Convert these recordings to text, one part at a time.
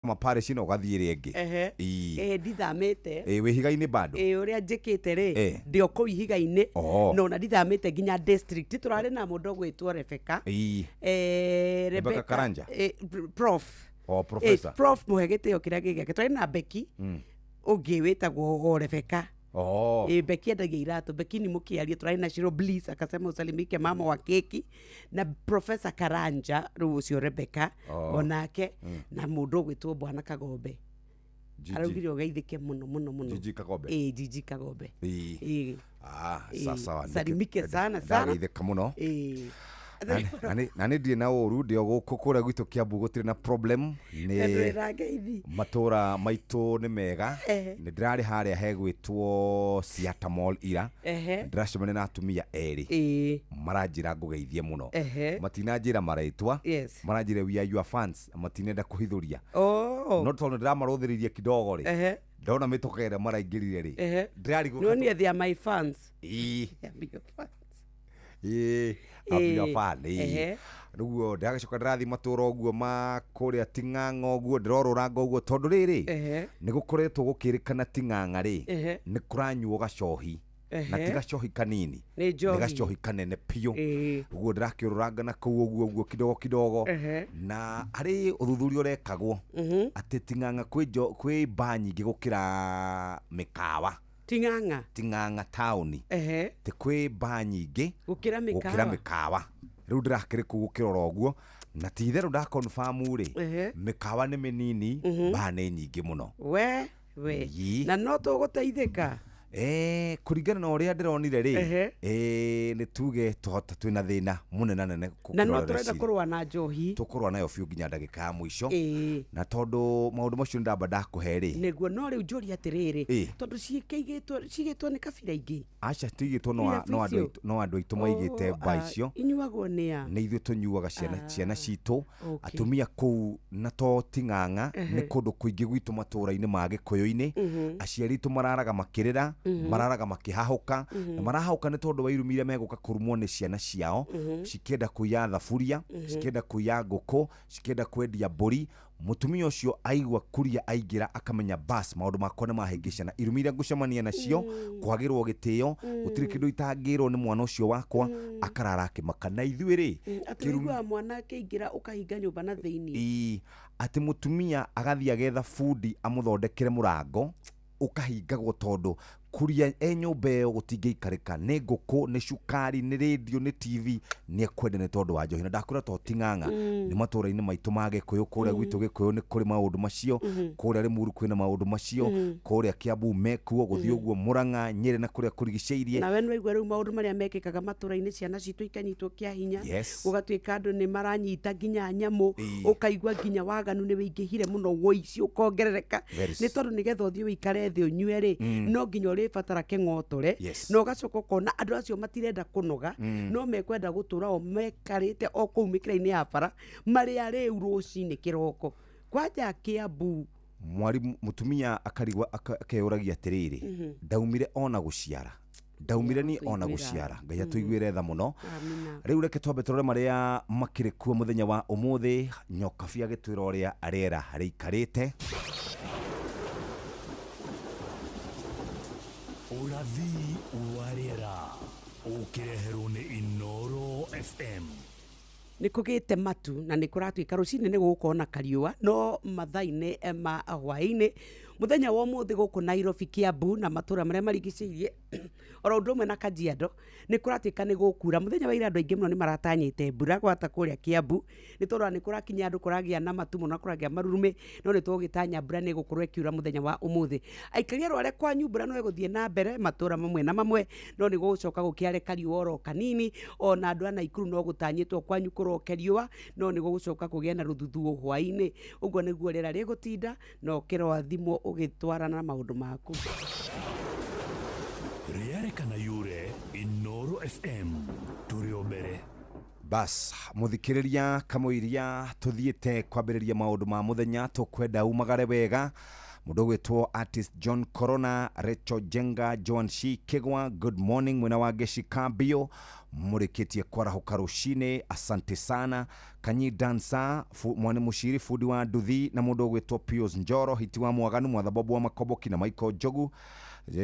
Maparish no gathie rĩngĩ. Ndithamĩte. Wĩ higa-inĩ bado. Ũrĩa njĩkĩte rĩ ndio kũu higa-inĩ no na ndithamĩte nginya district tũrarĩ na mũndũ gwĩtwo Rebecca. Rebecca Karanja. Prof. Professor. Prof mũhe gĩtĩo kĩrĩa gĩgĩake tũrarĩ na Becky ũngĩ wĩtagwo Rebecca. Becky endagia iratũ. Becky ni mũkĩaria tũrarĩ na Shiro Bliss akasema usalimike mama wa keki na Professor Karanja rĩu ũcio Rebecca onake na mũndũ gwĩtwo Bwana Kagombe. Araugire ũgeithĩke mũno. Gigi Kagombe. Gigi Kagombe. Sawa. Salimike sana. Ndageithĩka mũno. Na nĩ ndirĩ na ũru ndĩ gũkũ kũrĩa gwitũ Kiambu gũtirĩ na problem nĩ matũra maitũ nĩ mega nĩ ndĩrarĩ harĩa hegwĩtwo Siata Mall ira ndĩracemania na atumia erĩ maranjĩra ngũgeithie mũno matinanjĩra marĩtwa maranjĩra we are your fans matinenda kũhithũria no tondũ ndĩramarũthĩrĩirie kidogo rĩ ndona mĩtoka ĩrĩa maraingĩrire rĩ ndĩrarigwo no they are my fans abia fani ruo ndagacoka ndirathi matura uguo ma kuria Ting'ang'a uguo ndirororanga uguo tondu riri ni gukoretwo gukirikana Ting'ang'a ri ni kuranyuo gacohi na ti gacohi kanini ni gacohi kanene piu uguo ndirakiururanga na kuu uguo kidogo na ari uthuthuria urekagwo ati Ting'ang'a kwi baa nyingi gukira mikawa Ting'ang'a town te kwi baa nyingi gukira mikawa riu ndirakire kugukirora uguo na ti itherũ nda confirm ri mikawa ni minini baa ni nyingi muno we na no tuguteithika kuringana na uria ndironire ri ni tuge tuhota twina thina munene nene na no turenda kurwa na njohi tukurwa nayo biu nginya ndagika ya mwisho na tondu maundu macio ndamba ndakuhe ri niguo no riu njuri atiriri tondu cigitwo ni kabira ingi acha tigitwo no andu aitu maigite baicio inyuagwo nia ni ithu tunyuaga ciana citu atumia kuu na to Ting'ang'a ni kundu kuingi gwitu matura-ini ma Gikuyu-ini aciari tu mararaga makirira mararaga makihahuka na marahahuka ni tondu wa irumire meguka kurumwo ni ciana ciao cikienda kuya thaburia cikienda kuya nguku cikienda kwendia mburi mutumia ucio aigwa kuria aingira akamenya bas maundu makwa ni mahingicana irumire ngucemania nacio kwagirwo gitio gutiri kindu itangirwo ni mwana ucio wakwa akarara akimaka na ithuiri kirumwa mwana akiingira ukahinga nyumba na thiini ati mutumia agathia getha fundi amuthondekere murango ukahingagwo tondu kuria nyumba ĩyo gũtingĩikarĩka nĩ ngũkũ nĩ cukari nĩ radio nĩ TV nĩ kwenda nĩ tondu wa njohi na ndakũra to Ting'ang'a nĩ matũra-inĩ maitũ ma Gĩkũyũ kũrĩa gwitũ Gĩkũyũ nĩ kũrĩ maũndũ macio kũrĩa Limuru kwĩna maũndũ macio kũrĩa Kiambu mekuo gũthiĩ ũguo Murang'a Nyeri na kũrĩa kũrigicĩirie na we nĩ waigua rĩu maũndũ marĩa mekĩkaga matũra-inĩ ciana citũ ikanyitwo kĩa hinya gũgatuĩka andũ nĩ maranyita nginya nyamũ ũkaigua nginya waganu nĩ wĩingĩhire mũno woici ũkongerereka nĩ tondu nĩgetha ũthiĩ wĩikare thĩ ũnyue rĩ no nginya fatara keng'otore no gacoka kona andu acio matirenda kunoga no mekwenda gutura o mekarite o kuu mikira-ini ya bara mari ari uruci-ini kiroko kwaja Kiambu mwari mutumia akarigwa akeuragia atiriri ndaumire ona guciara ndaumire ni ona guciara ngai atuiguire tha muno riu reke twambe turore maria makire kuo muthenya wa umuthi nyoka bia gitwira uria ariera hariikarite Urathi warera ukireherwo ni Inoro FM nĩ kũgĩte matu na nĩ kũratuĩka rũcinĩ nĩ gũgũkorwo na kariũa no mathaa-inĩ ma hwaĩ-inĩ muthenya wa ũmũthĩ gũkũ Nairobi Kiambu na matũra marĩa marigicĩirie oro ũndũ ũmwe na Kajiado nĩ kũratuĩka nĩ gũkura muthenya wa ira andũ aingĩ mũno nĩ maratanyĩte mbura gwata kũrĩa Kiambu nĩ tondũ nĩ kũrakinya andũ kũragĩa na matu mũno kũragĩa marurumĩ no nĩ tũgĩtanya mbura nĩ gũkorwo ĩkiura muthenya wa ũmũthĩ aikari arĩa kwanyu mbura no ĩgũthiĩ na mbere matũra mamwe na mamwe no nĩ gũgũcoka gũkĩare kariũa oro kanini ona andũ a Naikuru no gũtanyĩtwo kwanyu kũrokeriũa no nĩ gũgũcoka kũgĩa na rũthuthuo hwaĩ-inĩ ũguo nĩguo rĩera rĩgũtinda no kĩrathimo ũgĩtwarana na maũndũ maku Rĩarĩkana yure Inoro FM tũrĩ mbere bas muthikiriria kamuiria tuthiite kwambiriria maundu ma muthenya tukwenda umagare wega mundu gwitwo artist John Corona Rachel Jenga Joan C Kigwa good morning mwena wa Geshikambio murikitie kwarahuka rucine. Asante sana Kanyi Dansa mwane mushiri fudi wa nduthi na mundu gwitwo Pius Njoro hiti wa mwaganu mwathabobu wa Makoboki na Michael Jogu.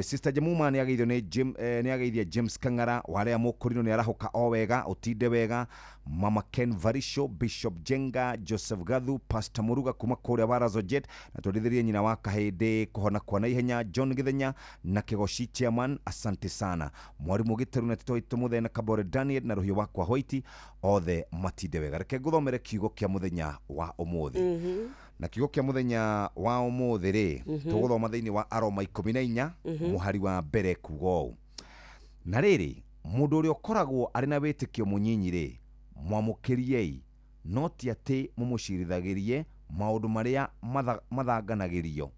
Sister Jamuma ni ageithia James Kangara wale mukurino ni arahuka o wega utinde wega. Mama Ken Varisho, Bishop Jenga, Joseph Gathu, Pastor Muruga kuma kuria Barazo Jet na twendithirie nyina wa Kahende kuhona kwa naihenya John Githenya na Kigoshi Chairman. Asante sana mwarimu Giteru na Tito Itumuthe na Kabore Daniel na ruhio wakwa Hoiti othe matinde wega. Reke nguthomere kiugo kia muthenya wa umuthi. Na kiugo kia muthenya wa umuthi ri tuguthoma thiini wa Aroma 14 muhari wa mbere kugo. Na riri mundu uri okoragwo ari na witikio munyinyi ri mwamukiriei no ti ati mumucirithagirie maundu maria mathanganagirio.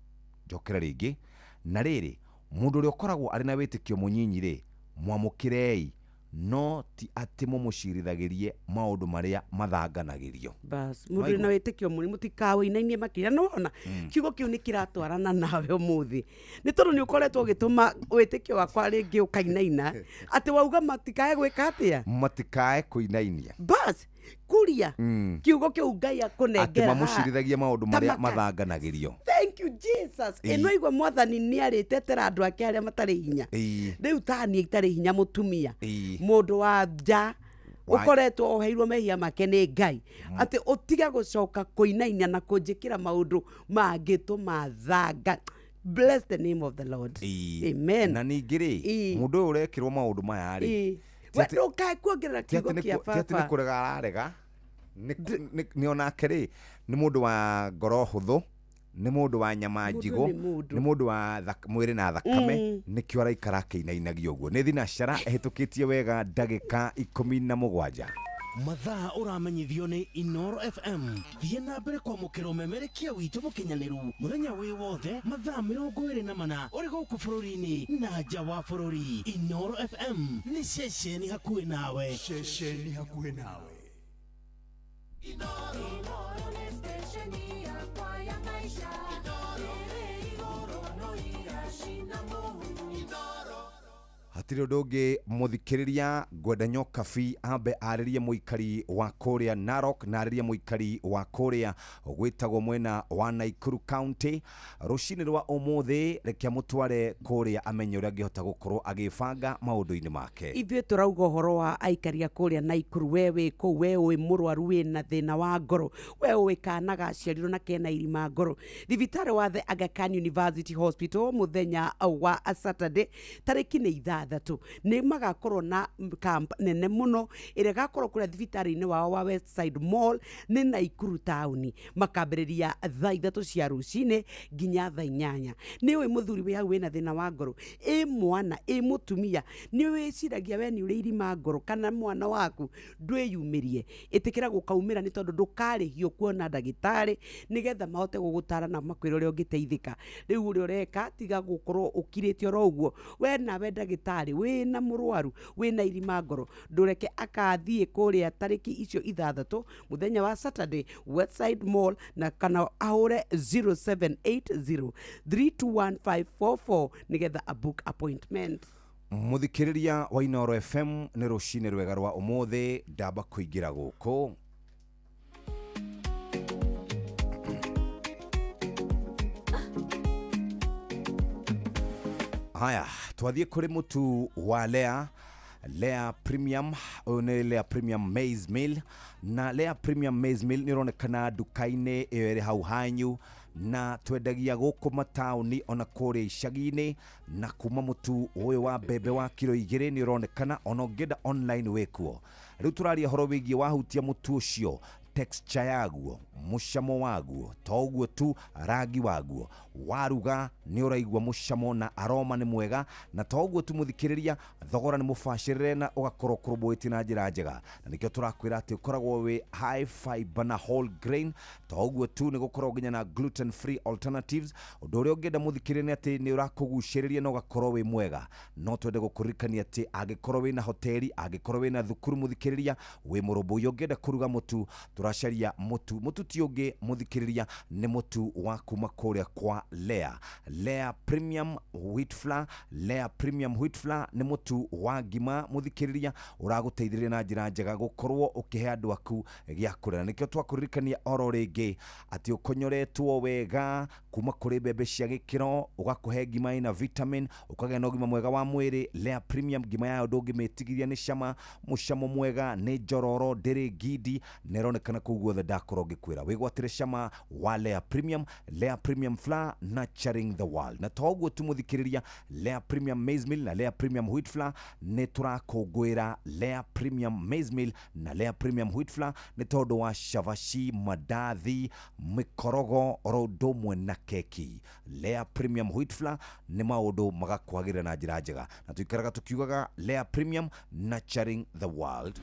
Njokera ringi na riri mundu uri okoragwo ari na witikio munyinyi ri mwamukirei no ti ati mumucirithagirie maundu maria mathanganagirio. Bas mundu na witikio muri mutikawe inainie makira no ona kiugo kiu ni kiratwarana nawe umuthi ni tondu ni ukoretwo gituma witikio wakwa ringi ukainaina ati wauga matikae gwika atia matikae kuinainia. Bas kuria kiugo kiu Ngai akunengera ati mamucirithagia maundu maria mathanganagirio. Thank you Jesus. Eno igwa mwathani ni aritetera andu ake aria matari hinya riu tani itari hinya mutumia mundu wa nja ukoretwo oheirwo mehia make ni Ngai ati utiga gucoka kuinainia na kunjikira maundu mangituma thanga. Bless the name of the Lord. Amen. Na ningiri mundu urekirwo maundu maya ri wewe kai kuongerera kiugo kia baba ti ni kurega ararega ni onake ri ni mundu wa ngoro huthu ni mundu wa nyama njigo ni mundu wa mwiri na thakame nikio araikara kinainagio guo ni thinacara ehitukitie wega ndagika 17. Mathaa uramenyithio ni Inoro FM. Thie na mbere kwa mukiro memerekia witu mukinyaniru muthenya wi wothe mathaa 24 uri guku bururi-ini na nja wa bururi. Inoro FM ni ceceni hakuhi nawe. Ceceni hakuhi nawe. Inoro ni stesheni ya kwa ya maisha. Inoro no irashina muhu. Hatiri ndungi muthikiriria ngwenda Nyokabi ambe aririe muikari wa kuria Narok na aririe muikari wa kuria gwitagwo mwena wa Naikuru County rucini rwa umuthi. Reke mutware kuria amenye uria angihota gukorwo agibanga maundu-ini make. Ithuĩ turauga uhoro wa aikaria kuria Naikuru. Wewe ku wewe murwaru wina thina wa ngoro, wewe kana gaciarirwo na kena irima ngoro, thibitari wa The Aga Khan University Hospital muthenya wa Saturday tariki ni 6 ni magakorwo na camp nene muno ire gakorwo kuria thibitari-ini wao wa Westside Mall ni Naikuru town makambiriria thaa 3 cia rucine nginya thaa 8. Ni we muthuri we hau wina thina wa ngoro mwana mutumia ni wiciragia we ni uri irima ngoro kana mwana waku ndwiyumirie itikira gukaumira ni tondu ndukarihio kuona ndagitari nigetha mahote gugutara na makwira uria ungiteithika. Riu uri ureka tiga gukorwo ukirite oro uguo we na we ndagitari wina murwaru wina irima ngoro ndureke akathie kuria tariki icio 6 muthenya wa Saturday Westside Mall na kana ahure 0780 321544 nigetha a book appointment. Muthikiriria wa Inoro FM ni rucine rwega rwa umuthi ndamba kuingira guku. Haya twathie kuri mutu wa Lea Premium one Lea Premium Maize Meal na Lea Premium Maize Meal ni ronekana dukaine ere hau hanyu na twendagia guku matauni ona kuri icagi-ini na kuma mutu uyu wa bebe wa kilo 2 ni ronekana ona ngenda online wekuo. Riu turaria horo wigie wahutia mutu ucio texture yaguo mucamo waguo toguo tu rangi waguo waruga ni uraigwa mucamo na aroma ni mwega na toguo tu muthikiriria thogora ni mubashirire na ugakorwo kurubwiti na njira njega na nikio turakwira ati ukoragwo wi high fiber na whole grain toguo tu ni gukorwo ginya na gluten free alternatives undu uria ungenda muthikiriria ati ni urakuguciriria na ugakorwo wi mwega no twende gukurikania ati agikorwo wi na hoteli agikorwo wi na thukuru muthikiriria wi murumbu uyu ungenda kuruga mutu turacaria mutu tiungi muthikiriria ni mutu wa kuma kuria kwa Lea Premium Wheat Flour. Lea Premium Wheat Flour ni mutu wa ngima muthikiriria uraguteithiriria na njira njega gukorwo ukihe andu aku gia kuria. Nikio twakuririkania oro ringi ati ukonyoretwo wega kuma kuri mbembe cia gikiro ugakuhe ngima ina vitamin ukagea na ugima mwega wa mwiri. Lea Premium ngima yayo ndungimitigiria ni cama mucamo mwega ni njororo ndiri ngindi neronekana kuguothe ndakorwo ngikwira wigwatire cama wa Lea Premium. Lea Premium Flour, nurturing the world. Na toguo tumuthikiriria Lea Premium Maize Meal na Lea Premium Wheat Flour ni turakungwira Lea Premium Maize Meal na Lea Premium Wheat Flour ni tondu wa cavaci, mandathi, mikorogo rondomwe na keki. Lea Premium Wheat Flour ni maundu magakwagirira na njira njega na tuikaraga tukiugaga Lea Premium, nurturing the world.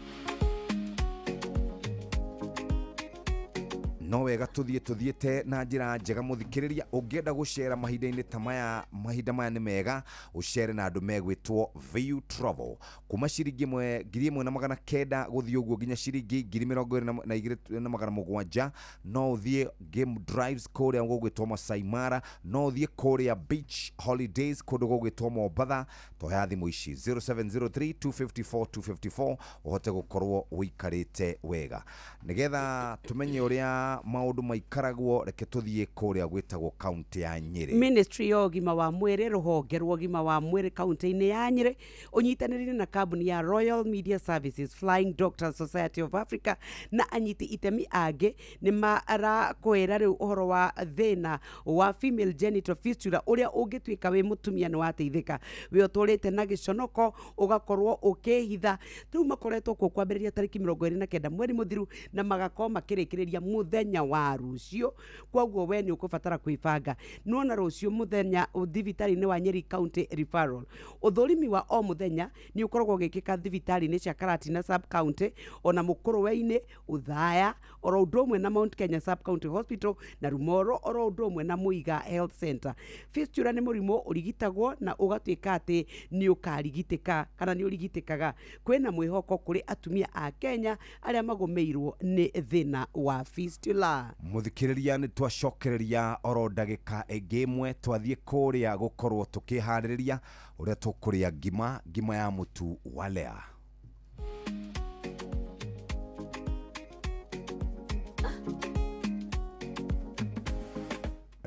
No wega tuthiete na njira njega muthikiriria ungienda gushare mahinda-ini ta maya, mahinda maya ni mega ushare na andu megwitwo View Travel kuma ciringi 1,900 guthii uguo nginya ciringi 22,700. no uthie game drives kuria gugwitwo Masai Mara, no uthie kuria beach holidays kundu gugwitwo Mombatha. Toya thimu ici 0703254254 uhote gukorwo wikarite wega nigetha tumenye uria maundu maikaragwo. Reke tuthie kuria gwitagwo county ya Nyeri. Ministry ya ugima wa mwiri ruhonge rwa ugima wa mwiri county-ini ya Nyeri unyitanirire na kambuni ya Royal Media Services, Flying Doctors Society of Africa na anyiti itemi angi ni marakwira riu uhoro wa thina wa female genital fistula uria ungitwika wi mutumia ni wateithika wi uturite na giconoko ugakorwo ukihitha. Riu makoretwo ku kwambiriria tariki 29 mweri muthiru na magakorwo makirikiriria muthenya wa rucio. Kwoguo we ni ukubatara kwibanga nona rucio muthenya thibitari-ini wa Nyeri County Referral. Uthurimi wa o muthenya ni ukoragwo gikika thibitari-ini cia Karatina Sub County ona Mukuruwe-ini, Uthaya oro undu na Mount Kenya Sub County Hospital na Rumoro oro undu na Muiga Health Center. Fistula ni murimo urigitagwo na ugatwika ati ni ukarigitika kana ni urigitikaga. Kwina mwihoko kuri atumia a Kenya aria magomeirwo ni thina wa fistula. Muthikiriria ni twacokereria oro ndagika ingimwe twathie kuria gukorwo tukihariria uria tukuria ngima ya mutu wa Lea.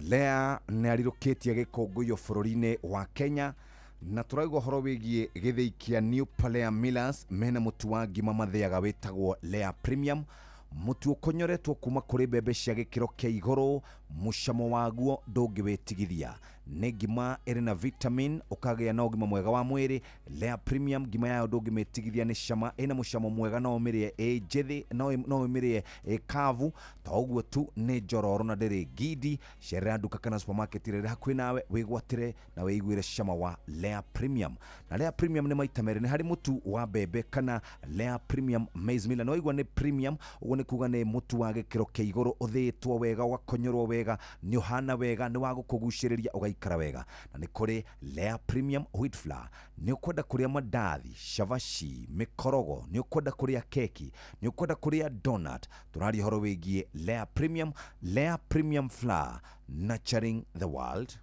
Lea ni arirukitie gikunguyo bururi-ini wa Kenya na turaigwa horo wigie githii kia New Palea Millers mena mutu wa ngima matheaga witagwo Lea Premium. Mutu ukonyoretwo kuma kuri mbembe cia gikiro kia iguru, mucamo waguo ndungiwitigithia. Ni ngima iri na vitamin ukagea na ugima mwega wa mwiri. Lea Premium ngima yayo ndungimetigithia ni cama ina mucamo mwega, no umirie njithi no umirie kavu toguo tu ni njororo na ndiri ngindi. Cerera nduka kana supermarket iri hakuhi nawe wigwatire na weiguire cama wa Lea Premium. Na Lea Premium ni maita meri, ni hari mutu wa mbembe kana Lea Premium Maize Meal. No igwa ni premium ugo ni kuga ni mutu wa gikiro kia iguru uthitwo wega ugakonyorwo wega ni uhana wega ni wa gukuguciriria ugaikara wega. Na ni kuri Lea Premium Wheat Flour ni ukwenda kuria mandathi, cavaci, mikorogo, ni ukwenda kuria keki, ni ukwenda kuria donut. Tunari horo wigie Lea Premium Flour, nurturing the world.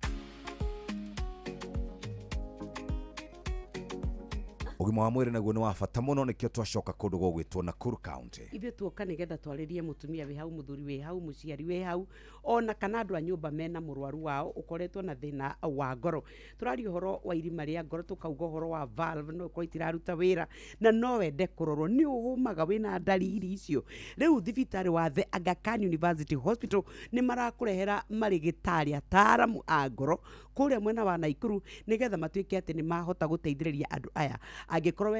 Ugima wa mwiri naguo ni wa bata muno, nikio twacoka kundu gugwitwo Nakuru County. Ithe tuoka nigetha twaririe mutumia wi hau, muthuri wi hau, muciari wi hau, ona kana andu a nyumba mena murwaru wao ukoretwo na thina wa ngoro. Turario horo wa irima ria ngoro, tukauga horo wa valve no ko itiraruta wira na no wende kurorwo ni uhumaga wina dalili icio. Riu thibitari wa The Aga Khan University Hospital ni marakurehera marigitari ataramu a ngoro kuria mwena wa Naikuru nigetha matwike ati ni mahota guteithiriria andu aya. Angikorwo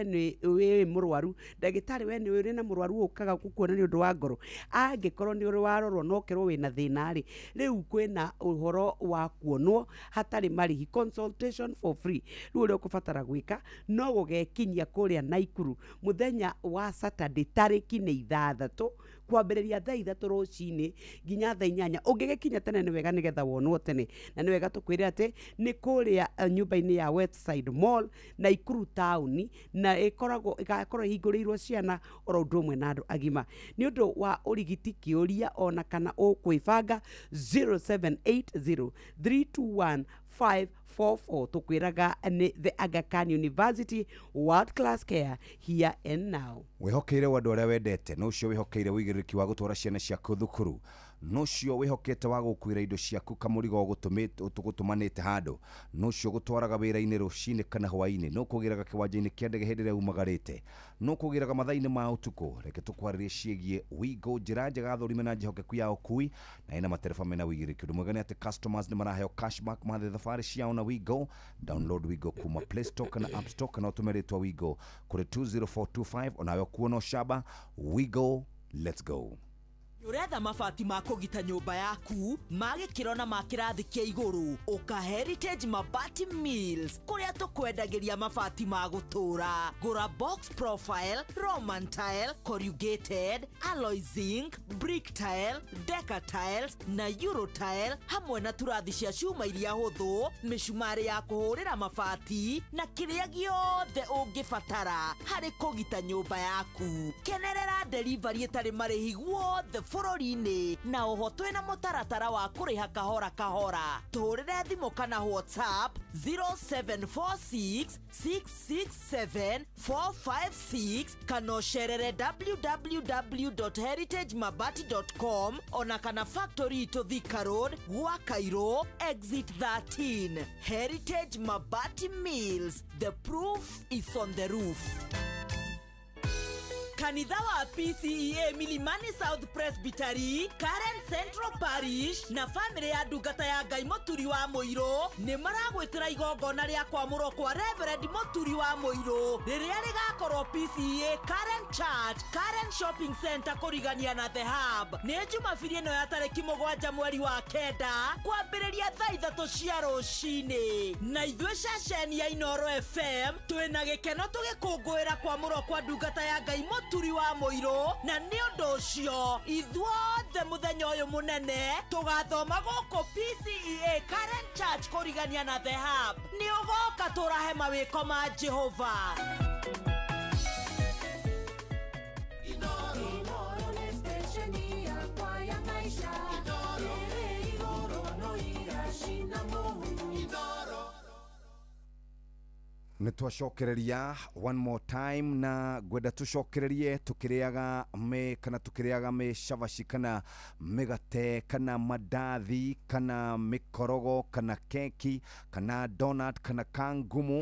we murwaru, ndagitari we ni uri na murwaru ukaga kukuona ni undu wa ngoro, angikorwo ni uri warorwo no kerwo wina thina ri, riu kwina uhoro wa kuonwo hatari marihi, consultation for free. Riu uri ukubatara gwika no gugekinyia kuria Naikuru muthenya wa Saturday tariki ni 6 kwambĩrĩria thaa 3 rũcinĩ nginya thaa 8 ũngĩgĩkinya tene nĩ wega nĩgetha wonwo tene na nĩ wega tũkwĩre atĩ nĩ kũrĩa nyũmba-inĩ ya Westside Mall na Ikuru Town na igakorwo ihingũrĩirwo ciana oro ũndũ ũmwe na andũ agima nĩ ũndũ wa ũrigiti kĩũria ona kana ũkwĩbanga 0780321544 tukwiraga ni the Aga Khan University world class care here and now. Wihokeire wandu aria wendete no cio wihokeire wigiriki wa gutwara ciana ciaku thukuru no cio wihokete wa gukwira indo ciaku kamurigo gutumanite handu no cio gutwaraga wira-ini rucini kana hwaini no kugiraga kiwanja-ini kia ndege hindi ria umagarite no kugiraga mathaa-ini ma utuku reke tukwaririe ciegie Wigo njira njega thurime na njihokeku ya ukui na ina matereba mena wigiriki undu mwega ni ati customers ni maraheo cashback mathe thabari ciao na Wigo. Download Wigo kuma Play Store kana App Store kana utumeritwa Wigo kuri 20425 onayo kuona shaba. Wigo, let's go. Uretha mabati ma kũgita nyũmba yaku magĩkĩro na makĩrathi kĩa igũrũ ũka Heritage Mabati Mills kũrĩa tũkwendagĩria mabati ma gũtũra. Gũra box profile, Roman tile, corrugated, alloy zinc, brick tile, decker tiles na Euro tile hamwe na turathi cia cuma iria hũthũ, mĩcumarĩ ya kũhũrĩra mabati na kĩrĩa gĩothe ũngĩbatara harĩ kũgita nyũmba yaku. Kenerera delivery ĩtarĩ marĩhi guothe bũrũri-inĩ na ũhotwe na mũtaratara wa kũrĩha kahora kahora. Tũhũrĩre thimũ kana WhatsApp 0746667456 kana ũcerere www.heritagemabati.com ona kana factory to Thika Road gwa Cairo exit 13. Heritage Mabati Mills, the proof is on the roof. Kanitha wa PCEA Milimani South Presbytery, Karen Central Parish na family ya ndungata ya Ngai Mũturi wa Mũirũ nĩ maragwĩtĩra igongona rĩa kwamũrwo kwa Reverend Mũturi wa Mũirũ rĩrĩa rĩgakorwo PCEA Karen Church, Karen Shopping Center kũrigania na The Hub. Nĩ Jumabiri ĩno ya tarĩki 7 mweri wa kenda kwambĩrĩria thaa 3 cia rũcinĩ. Na ithuĩ ceceni ya Inoro FM twĩna gĩkeno tũgĩkũngũĩra kwamũrwo kwa ndungata ya Ngai Mũturi wa Mũirũ na nĩ ũndũ ũcio ithuothe mũthenya ũyũ mũnene tũgathoma gũkũ PCEA Karen Church kũrigania na The Hub. Nĩ ũgoka tũrahe mawĩko ma Jehova. Inoro nĩ station ya kwaya maisha. Ere igũrũ no igacina mũhu. Inoro nĩ twacokereria one more time na gwenda tucokererie tukiriaga me shavashi kana migate kana mandathi kana mikorogo kana keki kana donut kana kangumu.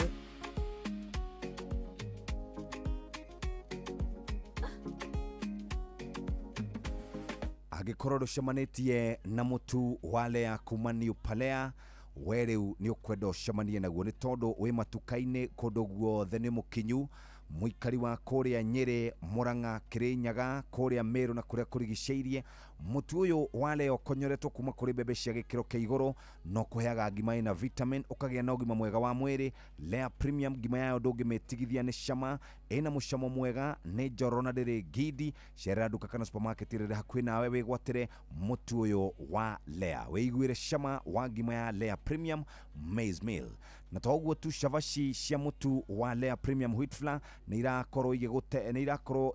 Agikorwo rucemanitie na mutu wale kuma New Palea weriu ni ukwenda ucemanie naguo ni tondu wi matuka-ini kundu guothe ni mukinyu muikari wa kuria Nyeri, Murang'a, Kirinyaga, kuria Meru na kuria kurigiceirie. Mutu uyu wale okonyoretwo kuma kuri bebe cia gikiro kia iguru no kuheaga ngima ina vitamin ukagia na ugima mwega wa mwiri. Lea Premium ngima yayo ndungimetigithia ni cama ina mucamo mwega ni njoro na ndiri gidi. Cerera duka kana supermarket iri hakuhi nawe wigwatire mutu uyu wa Lea wiguire cama wa ngima ya Lea Premium Maize Meal. Na toguo tu shavashi cia mutu wa Lea Premium Wheat Flour ni irakorwo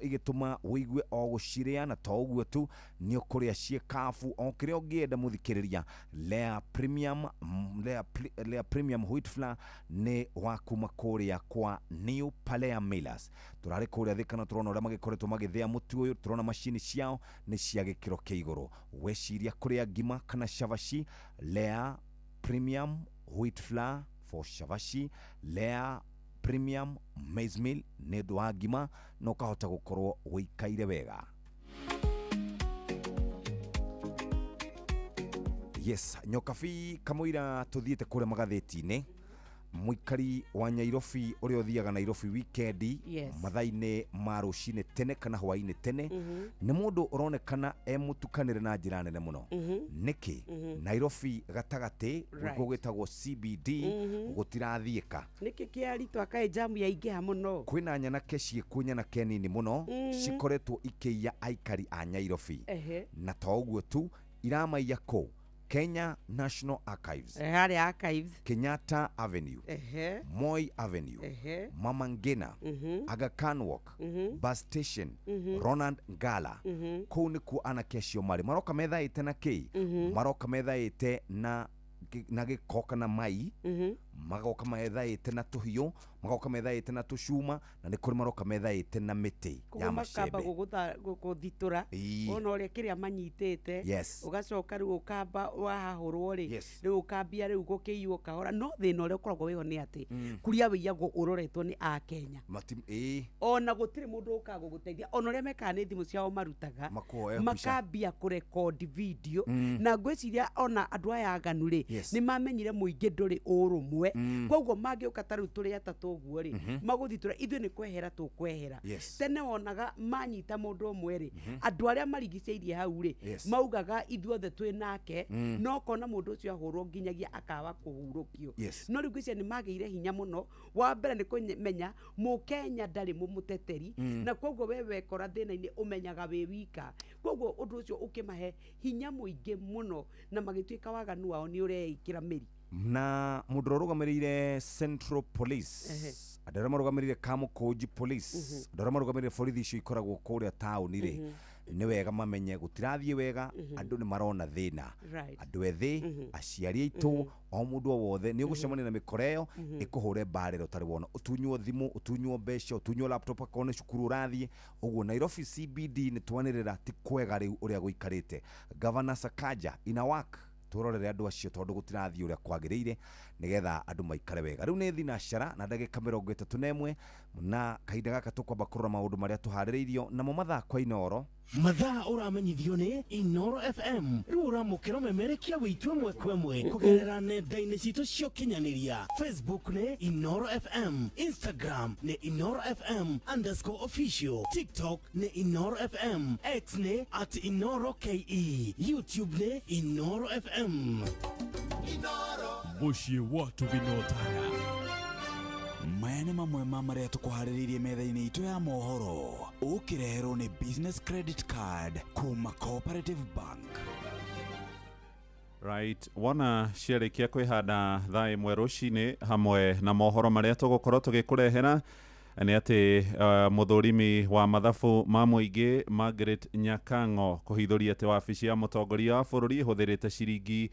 igituma wigue o guciria na toguo tu ni ukuria cie kafu o kiria ungienda muthikiriria. Lea Premium Wheat Flour ni wakuma kuria kwa New Palea Millers. Turari kuria Thika na turona uria magikoretwo magithia mutu uyu, turona machine ciao ni cia gikiro kia iguru. Weciria kuria ngima kana shavashi, Lea Premium Wheat Flour for shavashi, Lea Premium Maize Meal ni ndu wa ngima no kahota gukorwo wikaire wega. Yes, nyokabi kamuira tuthiete kure magatheti-ini muikari wa Nyairobi uria uthiaga Nairobi weekend mathaine ma rucine tene kana hwaine tene ni mundu uronekana mutukanire na njira nene muno niki Nairobi gatagati gugitagwo CBD gutirathieka niki kiarito akae jamu ya ingiha muno kwina nyanake ciekunya na kenini muno cikoretwo ikiya aikari a Nyairobi na toguo tu iramaiya ko Kenya National Archives, Archives, Kenyatta Avenue, Moi Avenue, Mama Ngina, Aga Khan Walk, Bus Station, Ronald Ngala. Kou niku anakecio mari maroka metha ite na kei maroka metha ite na gikoka na mai magoka metha ite na tuhiyo magoka metha ite na tucuma na ni kuri maroka metha ite na miti ya macembe guthitura ona uria kiria manyitete ugacoka riu ukamba wahahurwo ri riu ukambia riu gukiiyo kahora no thina uria ukoragwo wiho ni ati kuria wiyagwo uroretwo ni a Kenya ona gutiri mundu ukago guteithia ona uria meka ni thimu ciao marutaga makambia kurecord video na ngwiciria ona andu aya aganu ri ni mamenyire muingi nduri urumwe koguo mangiuka tariu turi atatu guo ri maguthitura ithu ni kwehera tukwehera tene wonaga manyita mundu umwe ri andu aria marigiceirie hau ri maugaga ithuothe twi nake no kona mundu ucio ahurwo nginyagia akawa kuhurukio no riu ngwiciria ni magiire hinya muno wa mbere ni kumenya Mukenya ndari mumuteteri na koguo wewe kora thina-ini umenyaga wi wika koguo undu ucio ukimahe hinya muingi muno na magituika waganu wao ni ureikira miri na mundu urugamirire Central Police andara marugamirire Kamukunji Police andara marugamirire borithi icio ikoragwo kuria tauni ri ni wega mamenye gutirathie wega andu ni marona thina andu ethi aciari aitu o mundu wothe ni ugucemania na mikoreo ikuhure barero tari wona utunywo thimu utunywo mbeca utunywo laptop akone cukuru urathie uguo Nairobi CBD ni twanirira ti kwega riu uria guikarite Governor Sakaja ina work turorere andu acio tondu gutirathie uria kwagiriire nigetha andu maikare wega riu ni thinashara na ndagika 31 na kahinda gaka tukwamba kurora maundu maria tuhaririirio namo mathako Inoro mathaa uramenyithio ni Inoro FM riu uramukira memerekia witwe mwekwemwe kugerera nenda-ini citu cio kinyaniria Facebook ni Inoro FM, Instagram ni Inoro FM_official, TikTok ni Inoro FM, X ni @InoroKE, YouTube ni Inoro FM. Muciĩ watu binotara maya nĩ mamwe ma marĩa tũkũharĩrĩirie metha-inĩ itũ ya mohoro ũkĩreherwo nĩ Business Credit Card kuma Cooperative Bank. Right, wona ciarĩkia kwĩhanda thaa ĩmwe rũcinĩ hamwe na mohoro marĩa tũgũkorwo tũgĩkũrehera nĩ atĩ mũthũrimi wa mathabu ma mũingĩ Margaret Nyakango kũhithũria atĩ wabici ya mũtongoria wa bũrũri ĩhũthĩrĩte ciringi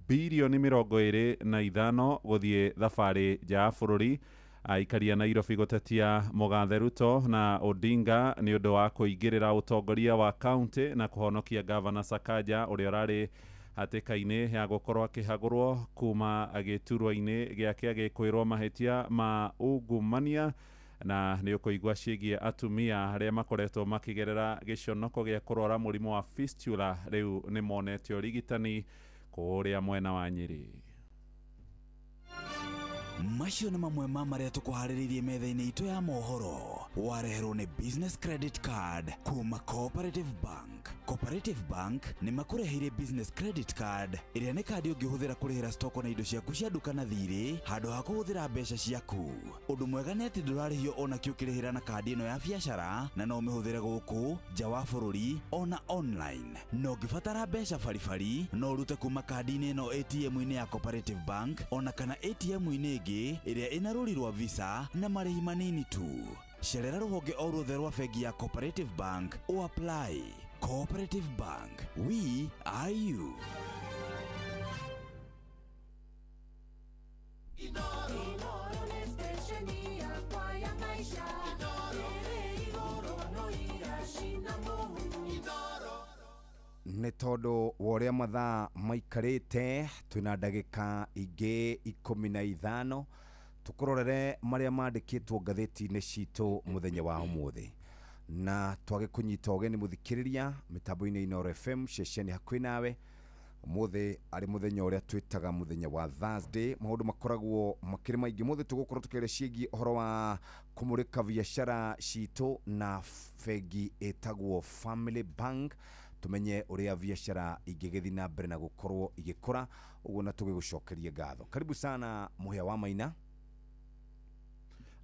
bilioni 25 gũthiĩ thabarĩ nja ya bũrũri. Aikari Nairobi gũtetia Mũgathe Ruto na Odinga nĩ ũndũ wa kũingĩrĩra ũtongoria wa kaunti na kũhonokia Governor Sakaja ũrĩa ũrarĩ hatĩka-inĩ ya gũkorwo akĩhagũrwo kuma gĩturwa-inĩ gĩake agĩkwĩrwo mahĩtia ma ungumania na nĩ ũkũigua ciĩgiĩ atumia arĩa makoretwo makĩgerera gĩconoko gĩa kũrwara mũrimũ wa fistula rĩu nĩ monete ũrigitani kũrĩa mwena wa Nyĩrĩ. Macio nĩ mamwe ma marĩa tũkũharĩrĩirie metha-inĩ itũ ya mohoro wareherwo nĩ Business Credit Card kuma Cooperative Bank. Cooperative Bank nĩ makũreheire Business Credit Card ĩrĩa nĩ kandi ũngĩhũthĩra kũrĩhĩra stoko na indo ciaku cia nduka na thirĩ handũ ha kũhũthĩra mbeca ciaku. Ũndũ mwega nĩ atĩ ndũrarĩhio ona kĩ ũkĩrĩhĩra na kandi ĩno ya biacara na no ũmĩhũthĩre gũkũ nja wa bũrũri ona online. No ũngĩbatara mbeca baribari no ũrute kuma kandi-inĩ ĩno ATM-inĩ ya Cooperative Bank ona kana ATM-inĩ ĩngĩ ĩrĩa ĩna rũri rwa Visa na marĩhi manini tu. Cerera rũhonge o ruothe rwa bengi ya Cooperative Bank o apply. Cooperative Bank, we are you. nĩ tondũ wa ũrĩa mathaa maikarĩte twĩna ndagĩka ingĩ 15 tukurorere maria mandĩkĩtwo ngathĩti-inĩ citũ mũthenya wa ũmũthĩ na twage kũnyita ũgeni mũthikĩrĩria mitambo-inĩ Inoro FM ceceni hakuhĩ nawe mothe ari muthenya uria twitaga muthenya wa Thursday maundu makoragwo makiri maingi mothe tugukorwo tukere ciegi horo wa kumurika biashara cito na fegi etagwo Family Bank tumenye uria biashara igegethi na mbere na gukorwo igikora uguo na tugigucokeria ngatho. Karibu sana Muhia wa Maina.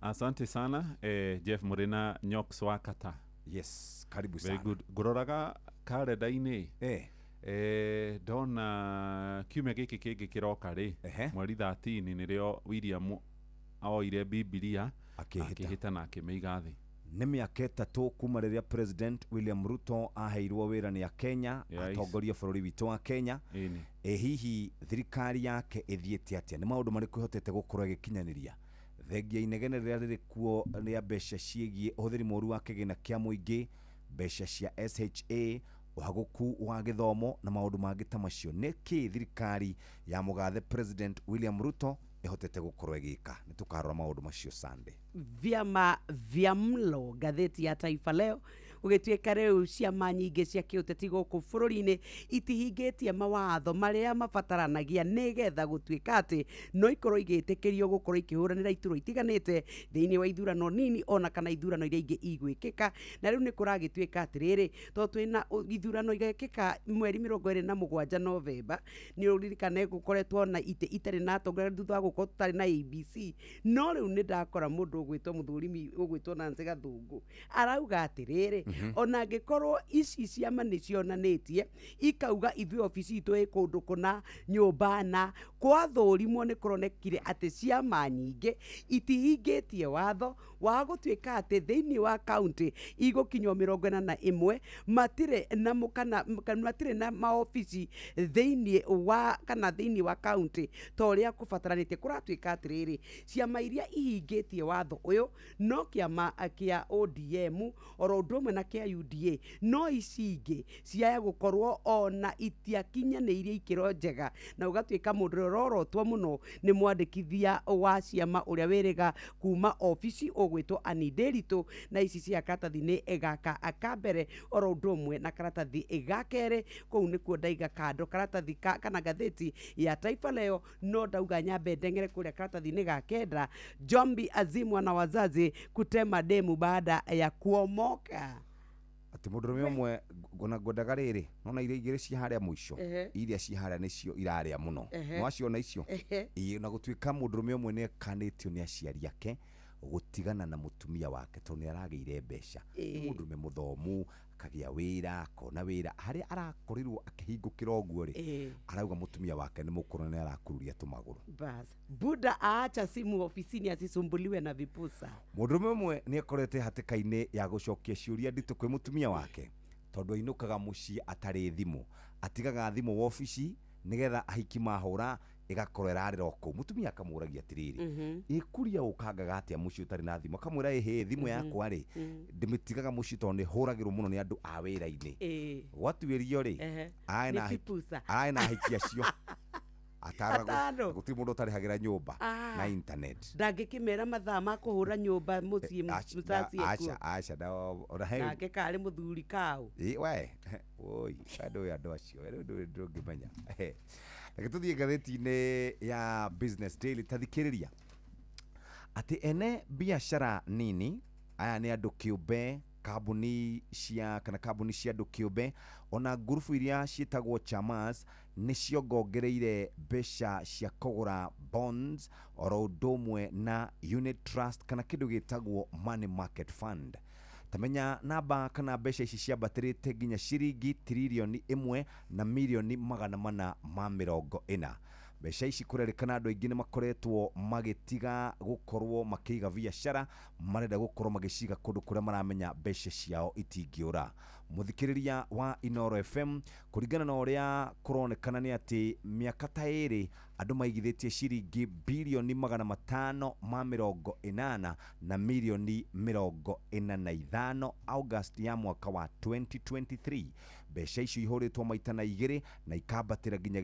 Asante sana Jeff Murina Nyox Wakata. Yes, karibu sana. Very good. Guroraga kalenda-ini dona kiumia giki kingi kiroka ri mweri 13 nirio William aoire Biblia akihita na akimeiga thi. Nĩ mĩaka 3 kuma rĩrĩa President William Ruto aheirwo wĩra nĩ a Kenya atongoria bũrũri witũ wa Kenya. Hihi thirikari yake ĩthiĩte atĩa? Nĩ maũndũ marĩkũ ĩhotete gũkorwo ĩgĩkinyanĩria thengia inegene rĩrĩa rĩrĩ kuo rĩa mbeca ciĩgiĩ ũhũthĩri mũũru wa kĩgĩna kĩa mũingĩ, mbeca cia SHA, uhaguku wa githomo na maundu mangĩ ta macio? Nĩkĩ thirikari ya mũgathe President William Ruto ihotete gukorwo igika? Nĩ tukarora maundu macio Sunday. Vyama vya mlo gatheti ya Taifa Leo ugituika riu ciama nyingi cia kiuteti guku bururi-ini itihingitie mawatho maria mabataranagia nigetha gutuika ati no ikorwo igitikirio gukorwo ikihuranira ituro itiganite thiini wa ithurano nini ona kana ithurano iria ingi igwikika. Na riu ni kuragituika atiriri to twina ithurano igekika mweri 27 Novemba ni uririkane gukoretwo na ite itari na atongoria thutha wa gukorwo tutari na ABC. No riu ni ndakora mundu ugwitwo muthurimi ugwitwo Nancy Gathungu arauga atiriri ona ngikorwo ici ciama ni cionanitie ikauga ithuĩ ofici itu ikundu kuna nyumba na kwathurimwo ni kuronekire ati ciama nyingi itihingitie watho wa gutuika ati thiini wa county igukinywo 41 matire na mukana matire na maofici thiini wa kana thiini wa county toria kubataranitie. Kuratuika atiriri ciama iria ihingitie watho uyu no kiama kia ODM oro ndumwe na kia UDA no icingi ciaya gukorwo ona itiakinyanirie ikiro njega na ugatuika mundu rorotwo muno ni mwandikithia wa ciama uria wiriga kuma ofici ogwitwo Anideritu na ici cia karatathi ni egaka akambere oro ndumwe na karatathi egakere kou ni kuo ndaiga kando karatathi kana gatheti ya Taifa Leo no ndauga nyambe ndengere kuria karatathi ni gakenda Jombi azimwa na wazazi kutema demu baada ya kuomoka. Ati mundurume umwe gonaga riri nona iria igiri ci haria muico iria ci haria nicio iraria muno no aciona icio na gutuika mundurume umwe ni kanitio ni aciari ake gutigana na mutumia wake to ni arageire mbeca. Mundurume muthomu akagia wira kona wira haria arakorirwo akihingukira oguo ri arauga mutumia wake ni mukuru ni arakururia tumaguru. Bas Buda aacha simu ofisini asisumbuliwe na vipusa. Mundurume umwe ni akorete hatikaine ya gucokia ciuria nditu kwi mutumia wake tondu ainukaga mucii atari thimu atigaga thimu ofici nigetha ahiki mahura igakorwo irarira oku. Mutumia akamuragia atiriri ikuria ukangaga atia mucii utari na thimu akamwira ehe thimu yakwa ri ndimitigaga mucii tondu huragirwo muno ni andu a wira-ini gwatuirio ri aina hiki acio atarago guti mundu utarihagira nyumba na internet ndangikimera mathaa ma kuhura nyumba mucii musaci eko acha da orahe nake kari muthuri kau we oi ando ya docio ndo ngimanya tuthie gatheti-ini ya Business Daily tathikiriria ati ene biashara nini aya ni andu kiumbe kambuni cia andu kiumbe ona ngurubu iria ciitagwo chamas nicio ngongereire mbeca cia kugura bonds oro ndumwe na unit trust kana kindu gitagwo money market fund. Tamenya namba kana mbeca ici ciambatirite nginya ciringi trilioni 1 na milioni 440. Mbeca ici kurerikana andu aingĩ ni makoretwo magitiga gukorwo makiiga biashara marenda gukorwo magiciga kundu kuria maramenya mbeca ciao itingiura. Muthikiriria wa Inoro FM kuringana na uria kuronekana ni ati miaka ta iri andu maigithitie ciringi bilioni 580 na milioni 45 August ya mwaka wa 2023. Mbeca icio ihuritwo maita na igiri na ikambatira nginya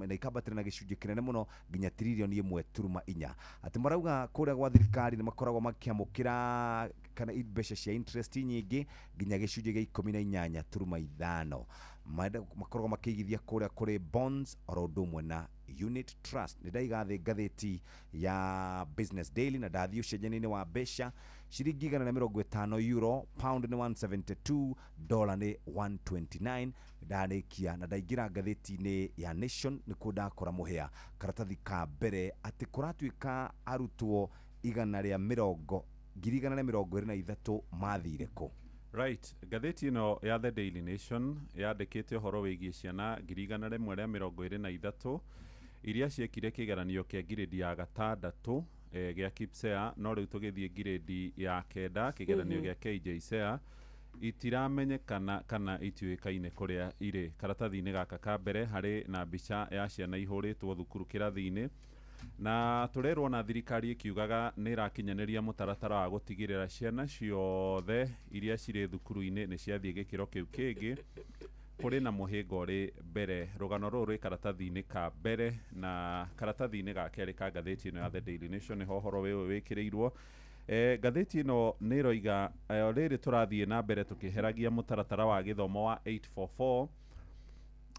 na ikambatira na gicunjĩ kinene muno nginya trilioni 1.4. Ati marauga kuria gwa thirikari ni makoragwo makiamukira kana mbeca cia interest nyingi nginya gicunjĩ gĩa 18.5. makoragwo makĩigithia kũrĩa kũrĩ bonds oro ũndũ ũmwe na unit trust. Nĩ ndaiga thĩ ngathĩti ya Business Daily na ndathiĩ ũcenjania-inĩ wa mbeca, ciringi 150 euro, pound nĩ 172, dollar nĩ 129. Ndarĩkia na ndaingĩra ngathĩti-inĩ ya Nation nĩ kuo ndakora mũhĩa karatathi ka mbere atĩ kũratuĩka arutwo 123 mathire kũ. Right, ngathĩti ĩno ya The Daily Nation yandĩkĩte ũhoro wĩgiĩ ciana 123 iria ciekire kĩgeranio kĩa ngirĩndi ya gatandatũ gĩa KPSEA, no rĩu tũgĩthiĩ ngirĩndi ya kenda kĩgeranio gĩa KJSEA itiramenyekana kana ituĩkaine kũrĩa irĩ. Karatathi-inĩ gaka ka mbere harĩ na mbica ya ciana ihũrĩtwo thukuru kĩrathi-inĩ, na tũrerwo na thirikari ĩkiugaga nĩ ĩrakinyanĩria mũtaratara wa gũtigĩrĩra ciana ciothe iria cirĩ thukuru-inĩ nĩ ciathiĩ gĩkĩro kĩu kĩngĩ. Kũrĩ na mũhĩnga ũrĩ mbere. Rũgano rũrũ rwĩ karatathi-inĩ ka mbere, na karatathi-inĩ ga kerĩ ka ngathĩti ĩno ya The Daily Nation nĩho ũhoro ũyũ wĩkĩrĩirwo. Ngathĩti ĩno nĩ ĩroiga rĩrĩ tũrathiĩ na mbere tũkĩheragia mũtaratara wa gĩthomo wa 844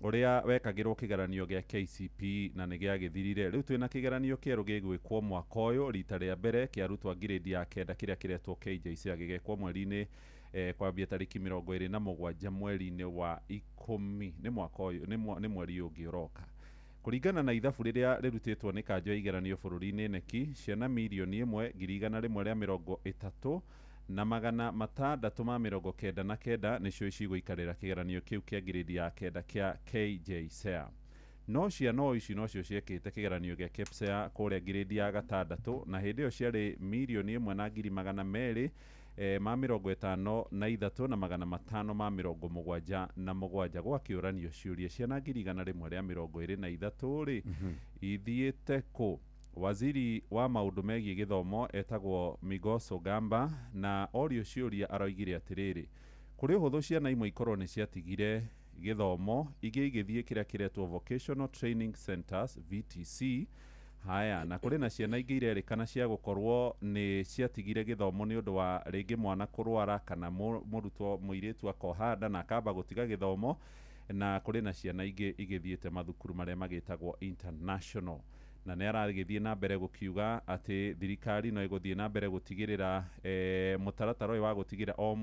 ũrĩa wekagĩrwo kĩgeranio gĩa KCPE na nĩ gĩagĩthirire. Rĩu twĩna kĩgeranio kĩerũ gĩgwĩkwo mwaka ũyũ rita rĩa mbere kĩa arutwo a ngirĩndi ya kenda kĩrĩa kĩretwo KJSEA gĩgekwo mweri-inĩ kwambia tarĩki 27 mweri-inĩ wa 10 nĩ mwaka ũyũ nĩ mweri ũngĩ ũroka. Kũringana na ithabu rĩrĩa rĩrutĩtwo nĩ kanjũ ya igeranio bũrũri-inĩ neki, ciana 1,130,000 na 699 nĩcio cigũikarĩra kĩgeranio kĩu kĩa ngirĩndi ya kenda kĩa KJSEA. No ciana ici nocio ciekĩte kĩgeranio gĩa KPSEA kũrĩa ngirĩndi ya gatandatũ, na hĩndĩ ĩyo ciarĩ 1,257,000 na 577 gwa kĩũranio ciũria ciana 123 rĩ ithiĩte kũ. Waziri wa maũndũ megiĩ gĩthomo etagwo Migos Ogamba, na orio ciũria aroigire atĩrĩrĩ, kũrĩ ũhũthũ ciana imwe ikorwo nĩ ciatigire gĩthomo ingĩ igĩthiĩ kĩrĩa kĩretwo Vocational Training Centers VTC. Haya, na kũrĩ na ciana ingĩ irerĩkana cia gũkorwo nĩ ciatigire gĩthomo nĩ ũndũ wa rĩngĩ mwana kũrwara kana mũrutwo mũirĩtu akoha nda na akamba gũtiga gĩthomo, na kũrĩ na ciana ingĩ igĩthiĩte mathukuru marĩa magĩtagwo international. Na nĩ aragĩthiĩ na mbere gũkiuga atĩ thirikari no ĩgũthiĩ na mbere gũtigĩrĩra mũtaratara ũyũ wa gũtigĩrĩra o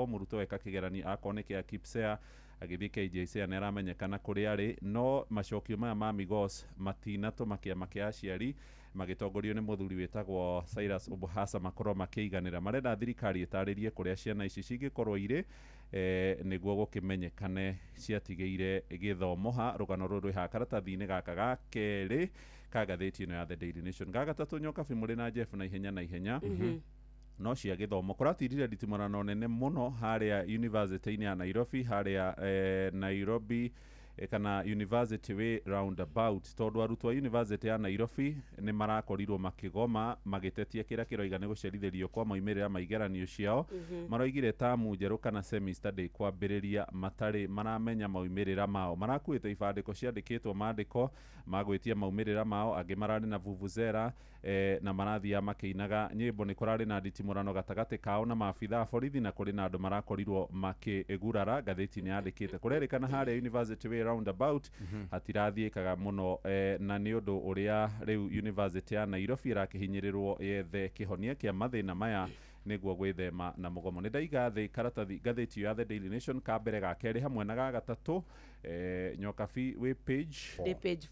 mũrutwo eka kĩgeranio akorwo nĩ kĩa KPSEA agĩthiĩ KJSEA nĩ aramenyekana kũrĩa arĩ. No macokio maya ma Migos matinatũma kĩama kĩa aciari magĩtongorio nĩ mũthuri wĩtagwo Cyrus Obuhasa makorwo makĩiganĩra. Marenda thirikari ĩtarĩrie kũrĩa ciana ici cingĩkorwo irĩ nĩguo gũkĩmenyekane ciatigĩire gĩthomo ha. Rũgano rũrũ ha karatathi-inĩ gaka ga kerĩ ka ngathĩti ĩno ya The Daily Nation. Gagatatũ Nyokabi mũrĩ na Jeff na ihenya no cia gĩthomo kũratirire nditimũrano nene mũno harĩa university-inĩ ya Nairobi, harĩa Nairobi kana University Way roundabout, tondũ arutwo a University ya Nairobi nĩ marakorirwo makĩgoma magĩtetia kĩrĩa kĩroiga nĩ gũcerithĩrio kwa moimĩrĩra ma igeranio ciao. Maroigire tamu njerũ kana semester kwambĩrĩria matarĩ maramenya moimĩrĩra mao. Marakuĩte ibandĩko ciandĩkĩtwo maandĩko magwĩtia moimĩrĩra mao, angĩ mararĩ na vuvuzela na marathiaga makĩinaga nyĩmbo. Nĩ kũrarĩ na nditimũrano gatagatĩ kao na maabithaa a borithi, na kũrĩ na andũ marakorirwo makĩgurara. Ngathĩti-inĩ yandĩkĩte kũrerĩkana harĩa University Way roundabout hatirathiĩkaga mũno, na nĩ ũndũ ũrĩa rĩu University ya Nairobi ĩrakĩhinyĩrĩrwo yethe kĩhonia kĩa mathĩna maya nĩguo gwĩthema na mũgomo. Nĩ ndaiga thĩ karatathi ngathĩti ya The Daily Nation ka mbere ga kerĩ hamwe na ga gatatũ. Nyokabi wĩ page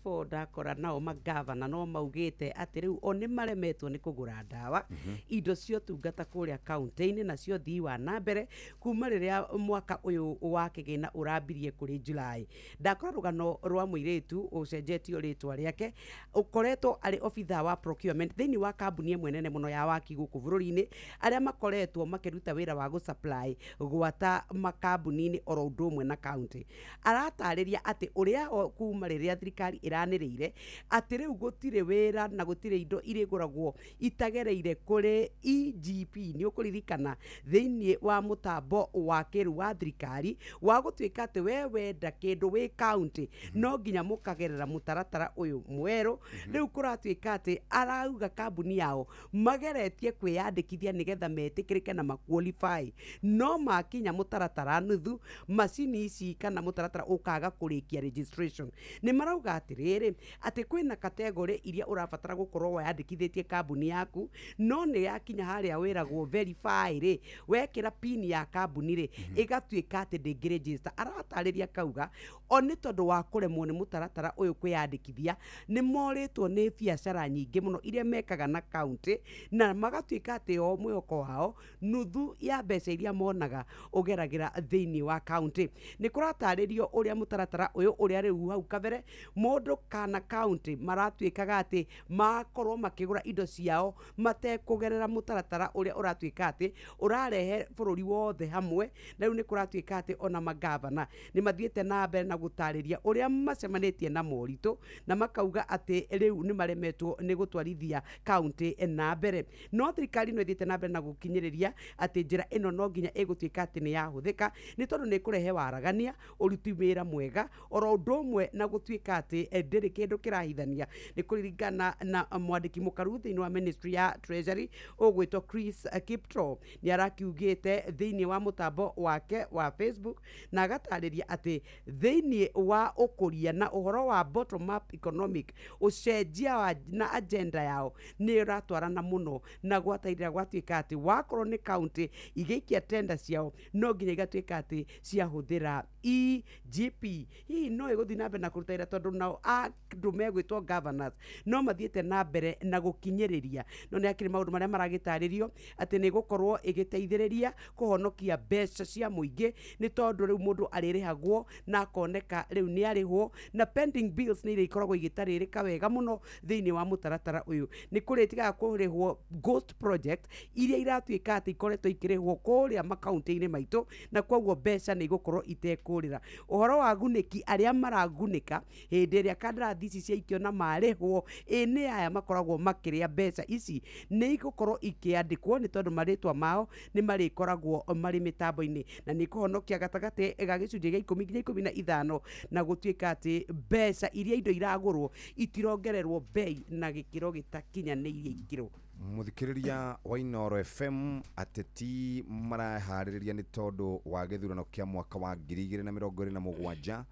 4 ndakora nao magavana no maugĩte atĩ rĩu o nĩ maremetwo nĩ kũgũra ndawa indo cia ũtungata kũrĩa kaunti-inĩ nacio thii wa na mbere kuma rĩrĩa mwaka ũyũ wa kĩgĩna ũrambirie kũrĩ July. Ndakora rũgano rwa mũirĩtu ũcenjetio rĩtwa rĩake, ũkoretwo arĩ obitha wa procurement thĩinĩ wa kambuni ĩmwe nene mũno ya waki gũkũ bũrũri-inĩ, arĩa makoretwo makĩruta wĩra wa gũsupply gwata makambuni-inĩ oro ũndũ ũmwe na kaunti. Aratarĩria atĩ ũrĩa kuma rĩrĩa thirikari ĩranĩrĩire atĩ rĩu gũtirĩ wĩra na gũtirĩ indo irĩgũragwo itagereire kũrĩ EGP. Nĩ ũkũririkana thĩinĩ wa mũtambo wa kĩrũ wa thirikari wa gũtuĩka atĩ we wenda kĩndũ wĩ kaunti no nginya mũkagerera mũtaratara ũyũ mwerũ. Rĩu kũratuĩka atĩ arauga kambuni yao mageretie kwĩyandĩkithia nĩgetha metĩkĩrĩke na maqualify, no makinya mũtaratara nuthu macini ici kana mũtaratara ukaga kurikia registration ni marauga atiriri ati kwina category iria urabatara gukorwo wayandikithitie kambuni yaku no ni yakinya haria wiragwo verify ri wekira pin ya kambuni ri igatuika ati ndingiregister aratariria kauga oni tondu wa kuremwo ni mutaratara uyu kwiyandikithia ni moritwo ni biacara nyingi muno iria mekaga na county na magatuika ati o mweko wao nuthu ya mbeca iria monaga ugeragira thiini wa county ni kurataririo uria mutaratara uyu uria riu hau kabere mundu kana county maratuikaga ati makorwo makigura indo ciao matekugerera mutaratara uria uratuika ati urarehe bururi wothe hamwe na riu ni kuratuika ati ona magavana ni mathiete na mbere na gutariria uria macemanitie na moritu na makauga ati riu ni maremetwo ni gutwarithia county na mbere no thirikari no ithiete na mbere na gukinyiriria ati njira ino no nginya igutuika ati ni yahuthika ni tondu ni kurehe waragania uruti wira mwega oro undu umwe na gutuika ati ndiri kindu kirahithania ni kuririkana na mwandiki mukaru thiini wa ministry ya treasury ugwitwo Chris Kiptoo ni arakiugite thiini wa mutambo wake wa Facebook na agatariria ati thiini wa ukuria na uhoro wa bottom up economic ucenjia na agenda yao ni ratwarana muno na gwatairira gwatuika ati wakorwo ni county igiikia tender ciao no nginya igatuika ati ciahuthira EGP hii no iguthi na mbere na kurutaira tondu nao andu megwitwo governors no mathiete na mbere na gukinyiriria no ni akiri maundu maria maragitaririo ati ni gukorwo igiteithiriria kuhonokia mbeca cia muingi ni tondu riu mundu aririhagwo na akoneka riu ni arihwo na pending bills ni ikoragwo igitaririka wega muno thiini wa mutaratara uyu ni kuritiga kurihwo ghost project iria iratuika ati ikoretwo ikirihwo kuria makaunti-ini maitu na kwoguo mbeca ni gukorwo itekurira uhoro wa guniki aria maragunika hindi iria kandarati ici ciaikio na marihwo ni aya makoragwo makiria mbeca ici ni igukorwo ikiandikwo ni tondu maritwa mao ni marikoragwo mari mitambo-ini na ni kuhonokia gatagati ga gicunjĩ gĩa 10 nginya 15 na gutuika ati mbeca iria indo iragurwo itirongererwo bei na gikiro gitakinyanirie ikiro. Muthikiriria wa Inoro FM ateti marahariria ni tondu wa githurano kia mwaka wa 2027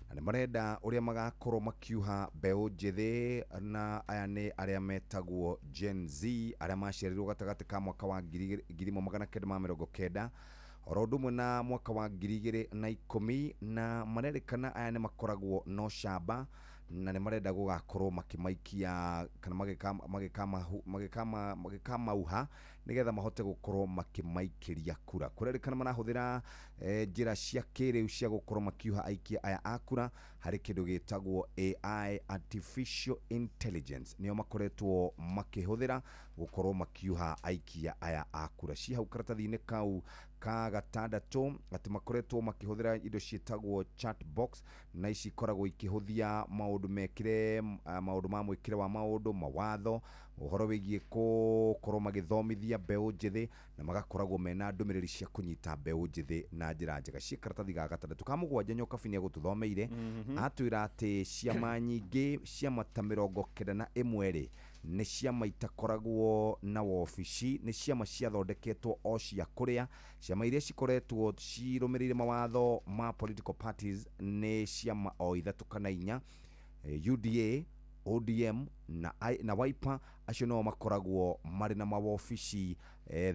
na ni marenda uria magakorwo makiuha mbeu njithi na aya ni aria metagwo Gen Z aria maciarirwo gatagati ka mwaka wa 1990 oro ndumwe na mwaka wa 2010 na marerikana aya ni makoragwo no shamba na ni marenda gugakorwo makimaikia kana magikama uha nigetha mahote gukorwo makimaikiria kura kurerikana marahuthira njira cia kiriu cia gukorwo makiuha aikia aya akura hari kindu gitagwo AI artificial intelligence niyo makoretwo makihuthira gukorwo makiuha aikia aya akura ci hau karatathi-ini kau ka gatandatu ati makoretwo makihuthira indo cietagwo chat box na ici koragwo ikihuthia maundu mekire maundu ma mwikire wa maundu mawatho uhoro wigie korwo magithomithia mbeu njithi na magakoragwo mena ndumiriri cia kunyita mbeu njithi na njira njega ci karatathi ga gatandatu ka mugwanja nyoka bini gututhomeire atwira ati ciama nyingi ciama ta 91 ri ni ciama itakoragwo na wobici ni ciama ciathondeketwo o cia kuria ciama iria cikoretwo cirumirire mawatho ma political parties ni ciama o ithatu kana inya UDA ODM na Wiper acio no makoragwo mari na mawobici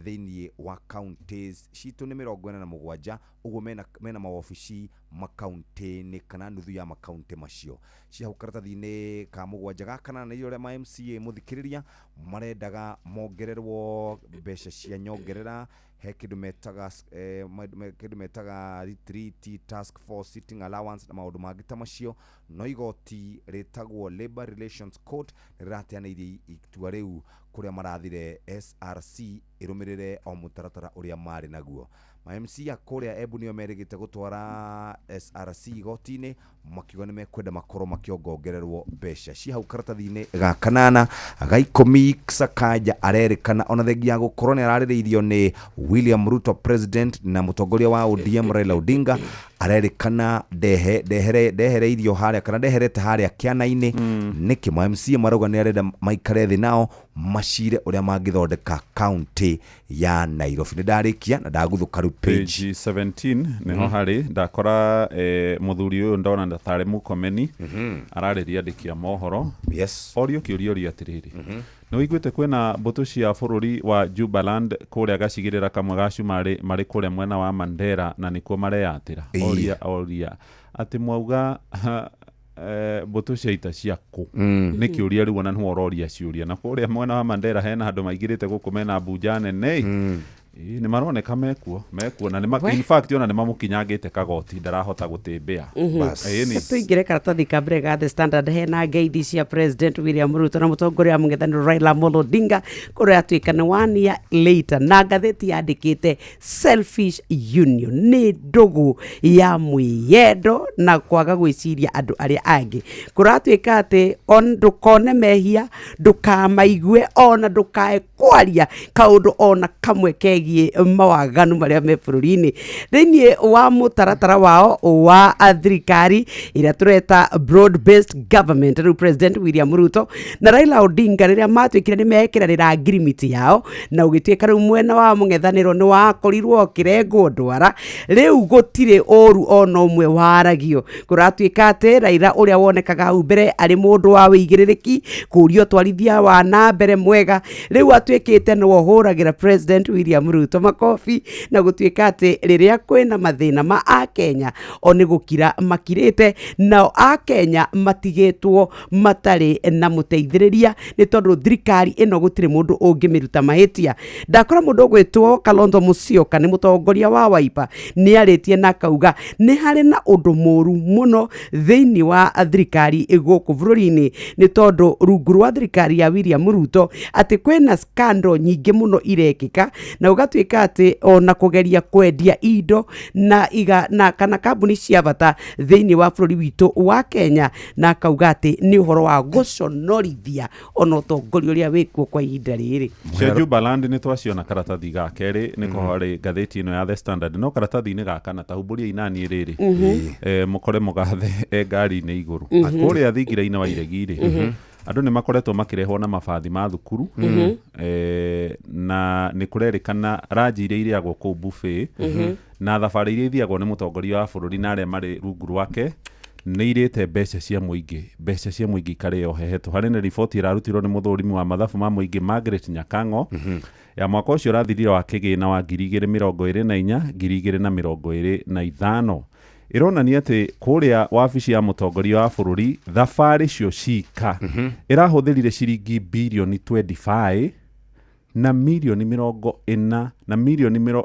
thiini wa counties citu ni 47 uguo mena mawobici makaunti-ini kana nuthu ya makaunti macio cia hau karatathi-ini ka mugwanja gakana na iria ma MCA muthikiriria marendaga mongererwo mbeca cia nyongerera he kindu metaga retreat task force sitting allowance na maundu mangi ta macio no igoti ritagwo Labor Relations Court rirateanĩirie itua riu kuria marathire SRC irumirire o mutaratara uria mari naguo ma MC akuria ebu niyo merigite gutwara SRC igoti-ini makiuga ni mekwenda makorwo makiongongererwo mbeca ci hau karatathi-ini ga kanana ga 10 Sakaja arerikana ona thengia gukorwo ni ararĩrĩirio ni William Ruto president na mutongoria wa ODM Raila Odinga arerikana ndehere irio haria kana ndeherete haria kiana-ini niki ma MC marauga ni arenda maikare thi nao macire uria mangithondeka county ya Nairobi. Ni ndarikia na ndaguthuka ru page 17 niho hari ndakora muthuri uyu ndona ndatare Mukomeni arariria andikia mohoro. Yes, orio kiurio atiriri no wiguite kwena mbutu cia bururi wa Jubaland kuria gacigirira kamwe gacu mari kuria mwena wa Mandera na nikuo mareyatira oria ati mwauga mbutu cia ita ciaku ni kiuria riu ona ntuororia ciuria na kuria mwena wa Mandera hena andu maigirite guku mena Abuja nene ni maroneka mekuo na in fact ona ni mamukinyangite kagoti ndarahota gutembea bas tuingire karatathi ka mbere ga The Standard hena ngeithi cia President William Ruto na mutongoria mung'ethaniro Raila Amolo Odinga kuria atuika ni 1 year later na ngatheti yandikite selfish union ni ndugu ya mwiyendo na kwaga gwiciria andu aria angi kuratuika ati on ndukone mehia ndukamaigue ona ndukae kwaria kaundu ona kamwe kegie mawaganu maria me bururi-ini thiini wa mutaratara wao wa thirikari iria tureta broad based government. Riu President William Ruto na Raila Odinga riria matwikire ni mekirarira agreement yao na ugituika riu mwena wa mung'ethaniro ni wakorirwo kirengwo ndwara riu gutire oru ona umwe waragio kuratuika ati Raila uria wonekaga hau mbere ari mundu wa wigiririki kurio twarithia wa na mbere mwega riu atwikite no huragira President William Ruto makofi na gutuika ati riria kwena mathina ma Akenya oni gukira makirite na Akenya matigetwo matari na muteithiriria ni tondu thirikari ino gutire mundu ungimiruta mahitia. Ndakora mundu gwitwo Kalonzo Musyoka ni mutongoria wa Wiper ni aritie na kauga ni hari na undu moru muno thiini wa thirikari guku bururi-ini ni tondu rungu rwa thirikari ya William Ruto ati kwena scandal nyingi muno irekika na ugatuika ati ona kugeria kwendia indo na kana kambuni cia bata thiini wa bururi witu wa Kenya na kauga ati ni uhoro wa guconorithia ona utongoria uria wikuo kwa ihinda riri. Jubaland ni twaciona karatathi ga keri niko hari ngatheti ino ya The Standard no karatathi-ini gaka na tahumburia inani riri mukore mugathe ngari-ini iguru kuria thingira-ini wa Iregi andu ni makoretwo makirehwo na mabathi ma thukuru na ni kurerikana ranji iria iriagwo kuu buffet na thabari iria ithiagwo ni mutongoria wa bururi na aria mari rungu rwake ni irite mbeca cia muingi kareo heheto. Hari na riboti irarutirwo ni muthurimi wa mathabu ma muingi Margaret Nyakango ya mwaka ucio rathirire wa kigina wa 2024 2025 ironania ati kuria wabici ya mutongoria wa bururi thabari cio cika irahuthirire ciringi bilioni 25 na milioni 40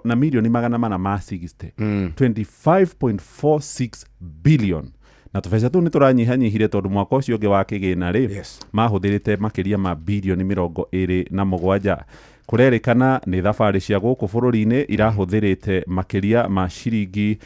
na milioni magana mana ma 60 25.46 billion na tubesa tu ni turanyihanyihire tondu mwaka ucio ungi wa kigina ri mahuthirite makiria ma bilioni 27 kurerikana ni thabari cia guku bururi-ini irahuthirite makiria ma ciringi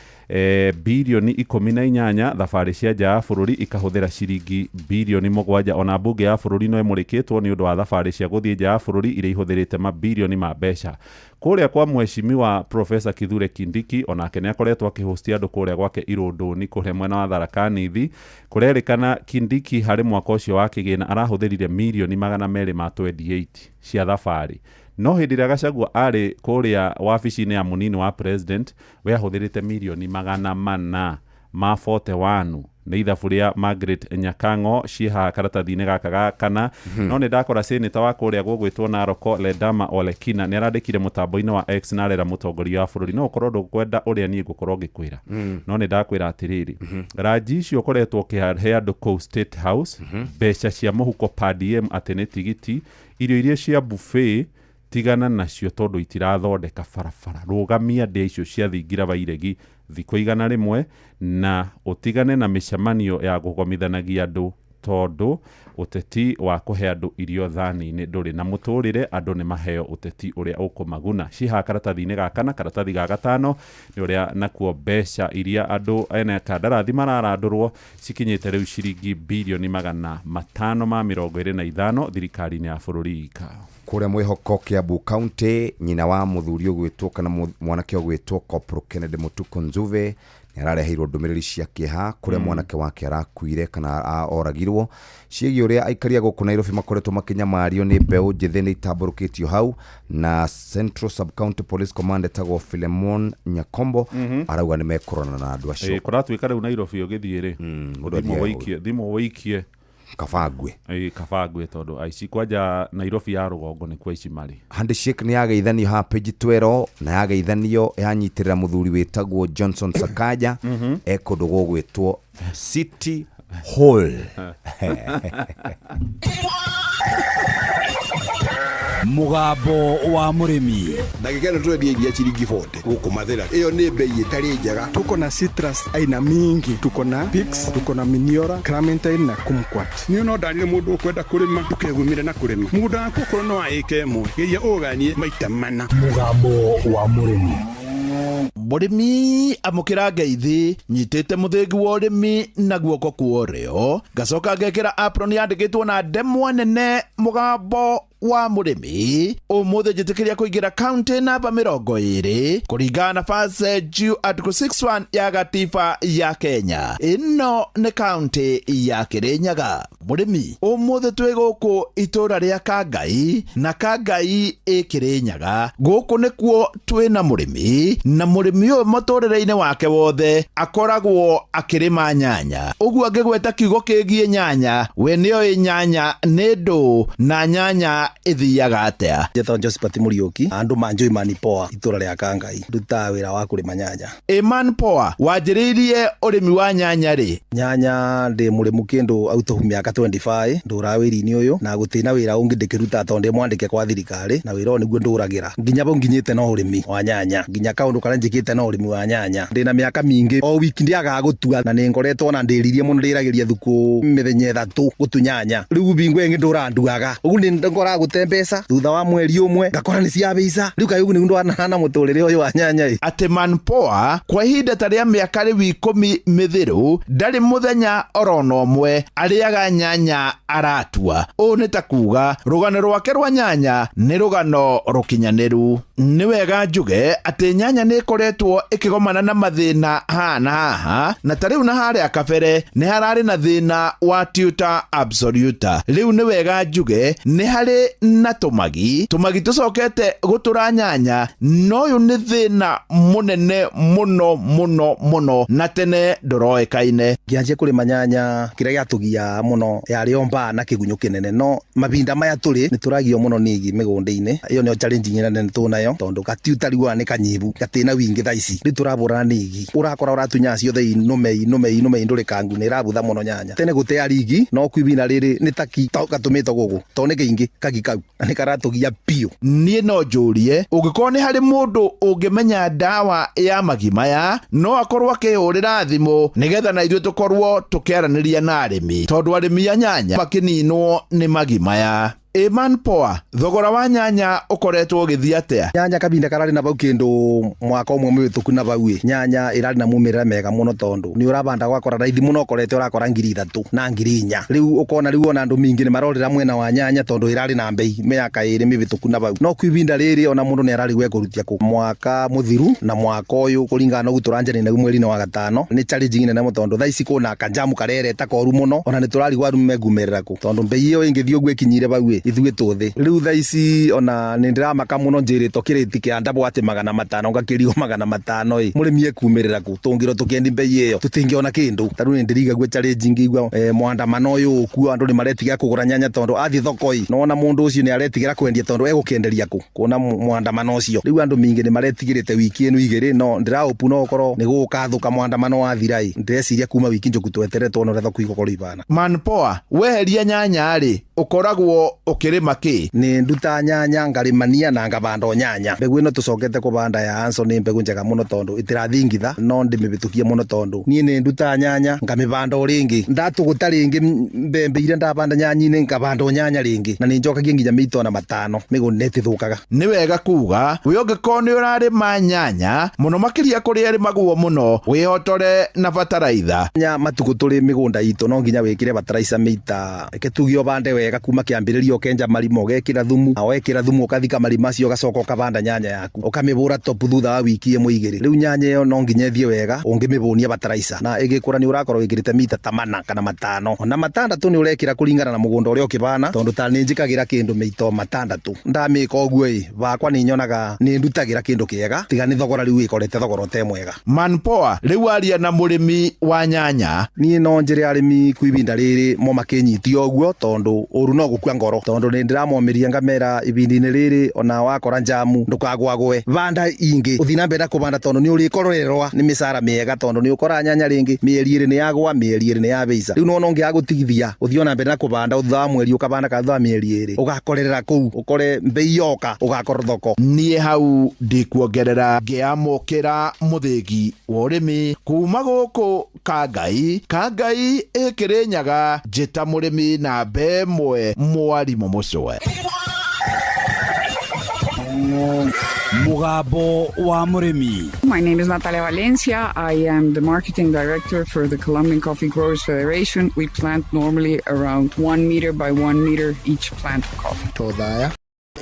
bilioni 18 thabari cia nja ya bururi ikahuthira ciringi bilioni 7 ona bunge ya bururi no imurikitwo ni undu wa thabari cia guthie nja ya bururi iria ihuthirite mabilioni ma mbeca kuria kwa mheshimiwa Professor Kithure Kindiki onake ni akoretwo akihostia andu kuria gwake Irunduni kuria mwena wa Tharaka Nithi kurerikana Kindiki hari mwaka ucio wa kigina arahuthirire milioni 228 cia thabari no hindi ria Gachagua ari kuria wabici-ini ya munini wa president we ahuthirite milioni 441 na ithabu ria Margaret Nyakango ciha karatathi-ini gaka kana no ni ndakora senator wa kuria gugwitwo Naroko Ledama Olekina ni arandikire mutambo-ini wa X na arera mutongoria wa bururi no ukorwo ndukwenda uria nie ngukorwo ngikwira no ni ndakwira atiriri ranji icio koretwo kihe andu kou State House mbeca cia muhuko PDM ati ni tigiti irio iria cia buffet tigana nacio tondu itirathondeka barabara rugamia ndia icio cia thingira wa Iregi thiko igana rimwe na utigane na micemanio ya gugomithanagia andu tondu uteti wa kuhe andu irio thani-ini nduri na muturire andu ni maheo uteti uria ukumaguna ciha karatathi-ini gaka na karatathi ga gatano ni uria nakuo mbeca iria andu ene kandarathi mararandurwo cikinyite riu ciringi bilioni 525 thirikari-ini ya bururi ika kuria mwihoko Kiambu County nyina wa muthuri ugwitwo kana mwanake ugwitwo Corporal Kennedy Mutuku Nzuve nĩarareheirwo ndũmĩrĩri cia kĩeha kũrĩa mwanake wake arakuire kana oragirwo ciĩgiĩ ũrĩa aikaria gũkũ Nairobi makoretwo makinyamario nĩ mbeũ njĩthĩ nĩ itambũrũkĩtio hau, na Central Sub-County Police Commander tagwo Philemon Nyakombo arauga nĩ mekorana na andũ acio. Kũratuĩka rĩu Nairobi ũgĩthiĩ rĩ thimũ wĩikie Kabangwe. Kabangwe tondũ aici kwanja Nairobi ya rũgongo nĩ kwa ici marĩ. Handshake nĩ yageithanio ha page 12 na yageithanio yanyitirĩra mũthuri wĩtagwo Johnson Sakaja ekũndũ gũgwĩtwo City Hall. Mugambo wa murimi ndagĩka nĩ twendia iria ciringi 40 gũkũ Mathira. Iyo nĩ bei ĩtarĩ njega. Tuko na citrus aina mingi, tuko na Pix, tuko na Miniora, Clementine na Kumquat. Niĩ no ndarire mũndũ ũkwenda kũrĩma ndũkegumire na kũrĩma. Mũgũnda waku ũkorwo no wa ĩka ĩmwe geria ũganie maita mana. Mugambo wa murimi. Mũrĩmi amũkĩra ngeithi nyitĩte mũthĩgi wa ũrĩmi na guoko kwa ũrĩo ngacoka ngekĩra apron yandĩkĩtwo na ndemwa nene Mugambo wa murimi ũmũthĩ njĩtĩkĩria kũingĩra kaunti namba 20 kũringana na base G article 61 ya gatiba ya Kenya. Ĩno nĩ kaunti ya Kĩrĩnyaga. Mũrĩmi ũmũthĩ twĩ gũkũ itũra rĩa Kangai na Kangai Kĩrĩnyaga. Gũkũ nĩkuo twĩ na mũrĩmi na mũrĩmi ũyũ mũtũrĩre-inĩ wake wothe akoragwo akĩrĩma nyanya. Ũguo angĩgweta kiugo kĩgiĩ nyanya, we nĩoĩ nyanya nĩ ndũ na nyanya ithiaga atia. Jetho Josephat Muriuki andu manjo Imani Poa itura ria Kangai nduta wira wa kurima nyanya. Imani Poa wanjĩrĩirie ũrĩmi wa nyanya rĩ? Nyanya ndi mũrĩmu kindu auto miaka 25 ndura wĩri-inĩ ũyũ na gũtina wĩra ũngĩ ndĩkĩruta tonde mwandĩke kwa thirikari na wĩra nĩguo ndũragira nginya bo nginyĩte no ũrĩmi wa nyanya nginya kaundu kara njĩkĩte no ũrĩmi wa nyanya. Ndina miaka mingi o wiki ndiaga gũtua na nĩngoretwo na ndĩririe mũno ndĩragĩria thuku mĩthenya 3 gũtunyanya. Rĩu bingo ĩngĩ ndũranduaga ũguo ndĩngora gutembesa thutha wa mweri umwe ngakora ni cia beisa riu kayo ni ndo na muturire uyu wa nyanya ati Imani Poa kwa ihinda taria miaka riu 10 mithiru ndari muthenya orono mwe ariaga nyanya aratua. O ni ta kuga rugano rwake rwa nyanya ni rugano rukinyaniru. Ni wega njuge ati nyanya ni koretwo ikigomana na mathina haha na tariu na haria kabere ni harari na thina wa tuta absoluta. Riu ni wega njuge ni hari na tumagi tucokete gutura nyanya no yu ni thina munene muno na tene ndoroekaine. Ngianjie kurima nyanya kiria giatugia muno yari omba na kigunyo kinene no mabinda maya turi ni turagio muno nigi migunda-ini. Iyo ni challenge nyinene tunayo tondu gatiuta riwa ni kanyibu gatina wingi thaici ri turabura nigi urakora uratunya ciothe inume nduri kangu ni rabutha muno nyanya tene gutea rigi no kwibina riri ni taki gatumito gugu to ni kingi kagikau ni karatugia pio. Nie no njurie ungikorwo ni hari mundu ungimenya dawa ya magimaya no akorwo akihurira thimu nigetha na ithuĩ tukorwo tukiaraniria na arimi tondu arimi ya nyanya makininwo ni magimaya. Imani Poa thogora wa nyanya ukoretwo githia atia? Nyanya kabinda karari na bau kindu mwaka umwe mwituku na bau nyanya irari na mumirira mega muno tondu ni urabanda gwakora raithi muno korete urakora 3,000 na 4,000 riu ukona riu ona andu mingi ni marorira mwena wa nyanya tondu irari na mbei miaka iri mivituku na bau no kwibinda riri ona mundu ni arari gwekurutia ku mwaka muthiru na mwaka uyu kuringana na guturanjani na mweri wa gatano ni challenge nene mu tondu thaici kuna kanjamu karereta koru muno ona ni turari gwaru megumerera ku tondu mbei iyo ingithio gwekinyire bau ithuĩ tuthi riu thaici ona nindiramaka muno njirito kiriti kia ndabo ati 500 ngakirigo 500 murimi ekumirira ku tungiro tukiendi mbei iyo tutingiona kindu taru nindiriga gwe challenge ngigwa mwandamano uyu ku andu ni maretiga kugura nyanya tondu athi thokoi no ona mundu ucio ni aretigira kwendia tondu egukenderia ku kuona mwandamano ucio riu andu mingi ni maretigirite wiki ino igiri no ndiraupu no okoro ni gukathuka mwandamano wa thirai ndeciria kuma wiki njoku tweteretwo no retho kuigokoro ibana. Imani Poa weheria nyanya ri ukoragwo ukirima ki? Ni nduta nyanya ngarimania na ngabanda nyanya mbegu ino tucokete kubanda ya Anso ni mbegu njega muno tondu itirathingitha no ndimibitukie muno tondu nie ni nduta nyanya ngamibanda ringi ndatuguta ringi mbembe ire ndabanda nyanya-ini ngabanda nyanya ringi na ni njokagia nginya mitona 5 migunda itithukaga. Ni wega kuga we ungikorwo ni urarima nyanya muno makiria kuria arimaguo muno wihotore na bataraitha nya matuku turi migunda itu no nginya wikire bataraitha mita ketugio bande wega wega kuma kiambiririo kenja marima ugekira thumu na wekira thumu ukathika marima cio gacoka ukabanda nyanya yaku ukamibura top thutha wa wiki imwe igiri riu nyanya iyo no nginya ithie wega ungimibunia bataraisa na igikura ni urakorwo wikirite mita 8 kana 5 ona 6 ni urekira kuringana na mugunda uria ukibana tondu ta ni njikagira kindu meito 6 ndamika oguo bakwa ni nyonaga ni ndutagira kindu kiega tiga ni thogora riu ikorete thogora te mwega Manpoa riu aria na murimi wa nyanya ni no njire arimi kuibinda riri mo makenyiti oguo tondu uru no gukua ngoro tondu ni ndiramomeria ngamera ibindini riri ona wakora njamu ndukagwagwe banda ingi uthina mbere kubanda tondu ni uri kororerwa ni misara miega tondu ni ukora nyanya ringi mieri iri ni yagwa mieri iri ni ya beisa riu no nongi agutigithia uthiona mbere na kubanda utha mweri ukabanda katha mieri iri ugakorerera kuu ukore mbei yoka ugakora thoko nie hau ndikuongerera ngiamukira muthigi wa urimi kuma guku kangai ikirinyaga njita murimi na bemwe mwarimu mucwe Mugambo wa murimi. My name is Natalia Valencia. I am the marketing director for the Colombian Coffee Growers Federation. We plant normally around 1 meter by 1 meter each plant of coffee. Tothaya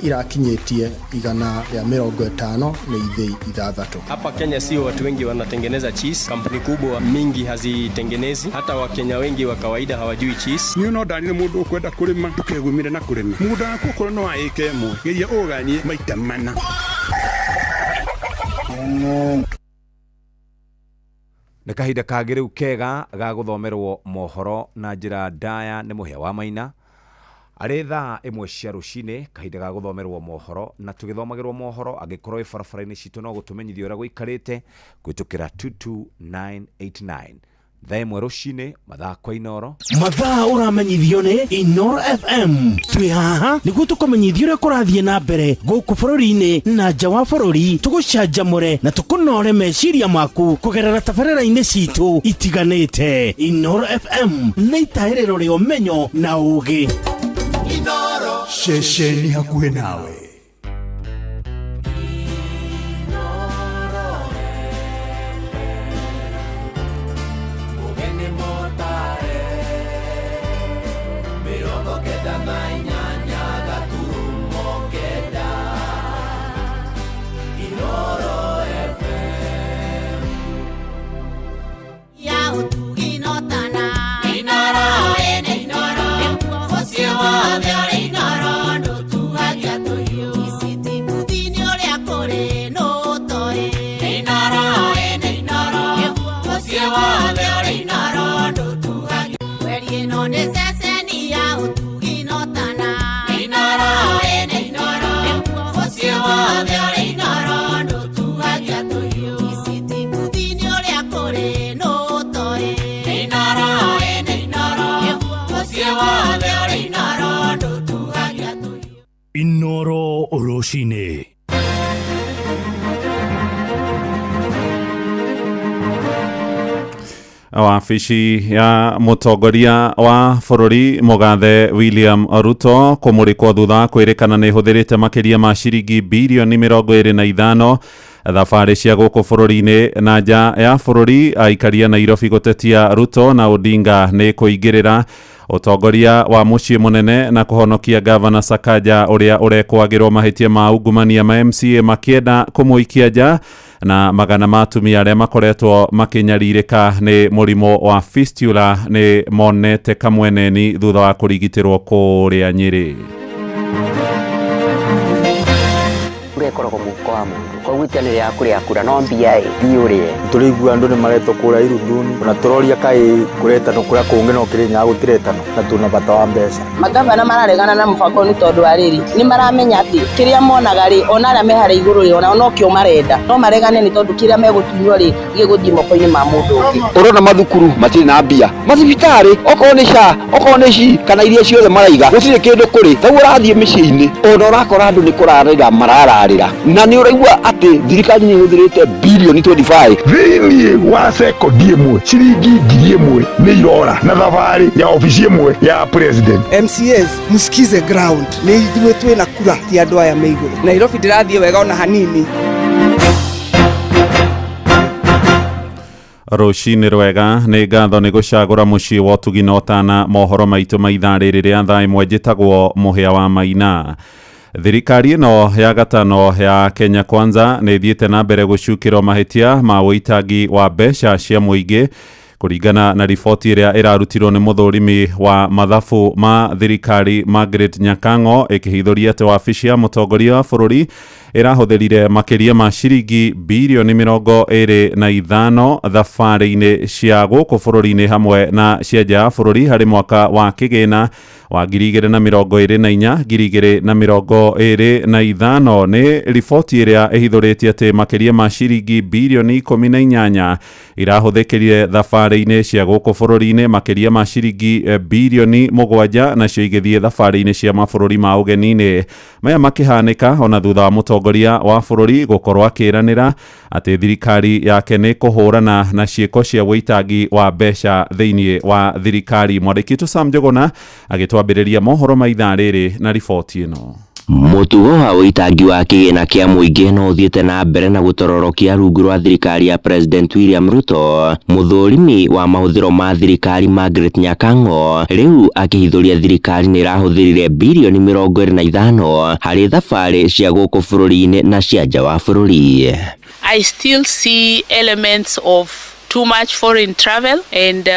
irakinyetie igana ya 50 na ithei 6. Hapa Kenya sio watu wengi wanatengeneza cheese. Kampuni kubwa mingi hazitengenezi. Hata Wakenya wengi wa kawaida hawajui cheese. Ni no ndani mundu ukwenda kurima tukegumire na kurima. Muda wako koro no aike mo. Geria oganie maita mana. Nĩ kahinda kangĩ rĩu kega ga gũthomerwo mohoro na njĩra ndaya nĩ Mũhĩa wa Maina arĩ thaa 1 cia rũcinĩ kahinda ga gũthomerwo mohoro na tũgĩthomagĩrwo mohoro angĩkorwo barabara-inĩ citũ no gũtũmenyithia ũrĩa gũikarĩte kũhĩtũkĩra 22989 thaa 1 rũcinĩ mathaa kwa Inoro mathaa ũramenyithio nĩ Inoro FM twĩ haha nĩguo tũkũmenyithia ũrĩa kũrathiĩ na mbere gũkũ bũrũri-inĩ na nja wa bũrũri tũgũcanjamũre na tũkũnore meciria maku kũgerera tabarĩra-inĩ citũ itiganĩte. Inoro FM nĩ itahĩrĩro rĩa ũmenyo na ũũgĩ. Inoro shesheni hakuhĩ nawe. Inoro Oroshine. Wabici ya mutongoria wa bũrũri Mũgathe William Ruto kũmũrĩkwo thutha wa kwĩrĩkana nĩ hũthĩrĩte makĩria ma ciringi bilioni 25 thabarĩ cia gũkũ bũrũri-inĩ na nja ya bũrũri. Aikaria Nairobi gũtetia Ruto na Odinga nĩ kũingĩrĩra utongoria wa muciĩ munene na kuhonokia Gavana Sakaja uria urekwagirwo mahĩtia ma ungumania ma MCA makĩenda kũmũikia nja na magana ma atumia arĩa makoretwo makĩnyarirĩka nĩ mũrimũ wa fistula nĩ monete kamweneni thutha wa kũrigitĩrwo kũrĩa Nyĩrĩ. Urekoragwo mũhuko wa mũndũ koguo itanĩ rĩa kũrĩa kura no mbia thiũrĩe tũrĩigua andũ nĩ maretwo kũra Irunduni na tũroria kaĩ kũretano kũrĩa kũngĩ no Kĩrĩnyaga gũtiretano na tuna bata wa mbeca. Magavana mararegana na mũbango nĩ tondũ wa rĩrĩ nĩ maramenya atĩ kĩrĩa monaga rĩ ona arĩa me harĩa igũrũ rĩ ona no kĩo marenda no maregane nĩ tondũ kĩrĩa megũtunywo rĩ gĩgũthiĩ moko-inĩ ma mũndũ ũngĩ. Ũrona mathukuru matirĩ na mbia, mathibitarĩ okorwo nĩ SHA okorwo nĩ SHI kana iria ciothe maraiga gũtirĩ kĩndũ kũrĩ taguo ũrathiĩ mĩciĩ-inĩ ona ũrakora andũ nĩ kũrarĩra marararĩra na nĩ ũraigua atĩ thirikari nĩ ĩhũthĩrĩte bilioni 25 thĩinĩ wa sekondi ĩmwe ciringi 1,000 nĩ irora na thabarĩ ya ofici ĩmwe ya president. MCAs msikize ground nĩ ithuĩ twĩna kura ti andũ aya me igũrũ. Nairobi ndĩrathiĩ wega ona hanini. Rũcinĩ rwega nĩ ngatho nĩ gũcagũra mũciĩ wa ũtugi na ũtana mohoro maitũ ma ithaa rĩrĩ rĩa thaa ĩmwe njĩtagwo Mũhĩa wa Maina. Thirikari ĩno ya gatano ya Kenya Kwanza nĩ ĩthiĩte na mbere gũcukĩrwo mahĩtia ma ũitangi wa mbeca cia mũingĩ kũringana na riboti ĩrĩa ĩrarutirwo nĩ mũthũrimi wa mathabu ma thirikari Margaret Nyakango ĩkĩhithũria atĩ wabici ya mũtongoria wa bũrũri ĩrahũthĩrire makĩria ma ciringi bilioni 25 thabarĩ-inĩ cia gũkũ bũrũri-inĩ hamwe na cia nja ya bũrũri harĩ mwaka wa kĩgĩna wa 2024-2025. Nĩ riboti ĩrĩa ĩhithũrĩtie atĩ makĩria ma ciringi bilioni 18 irahũthĩkĩrire thabarĩ-inĩ cia gũkũ bũrũri-inĩ, makĩria ma ciringi bilioni 7 nacio igĩthiĩ thabarĩ-inĩ cia mabũrũri ma ũgeni-inĩ. Maya makĩhanĩka ona thutha wa mũtongoria wa bũrũri gũkorwo akĩranĩra atĩ thirikari yake nĩ kũhũrana na ciĩko cia wĩitangi wa mbeca thĩinĩ wa thirikari. Mwandĩki witũ Sam Njuguna agĩtwambĩrĩria mohoro ma ithaa rĩrĩ na riboti ĩno. Mũtugo wa ũitangi wa kĩgĩna kĩa mũingĩ no ũthiĩte na mbere na gũtororokia rungu rwa thirikari ya President William Ruto. Mũthũrimi wa mahũthĩro ma thirikari Margaret Nyakango rĩu akĩhithũria thirikari nĩ ĩrahũthĩrire bilioni 25 harĩ thabarĩ cia gũkũ bũrũri-inĩ na cia nja wa bũrũri. I still see elements of too much foreign travel, and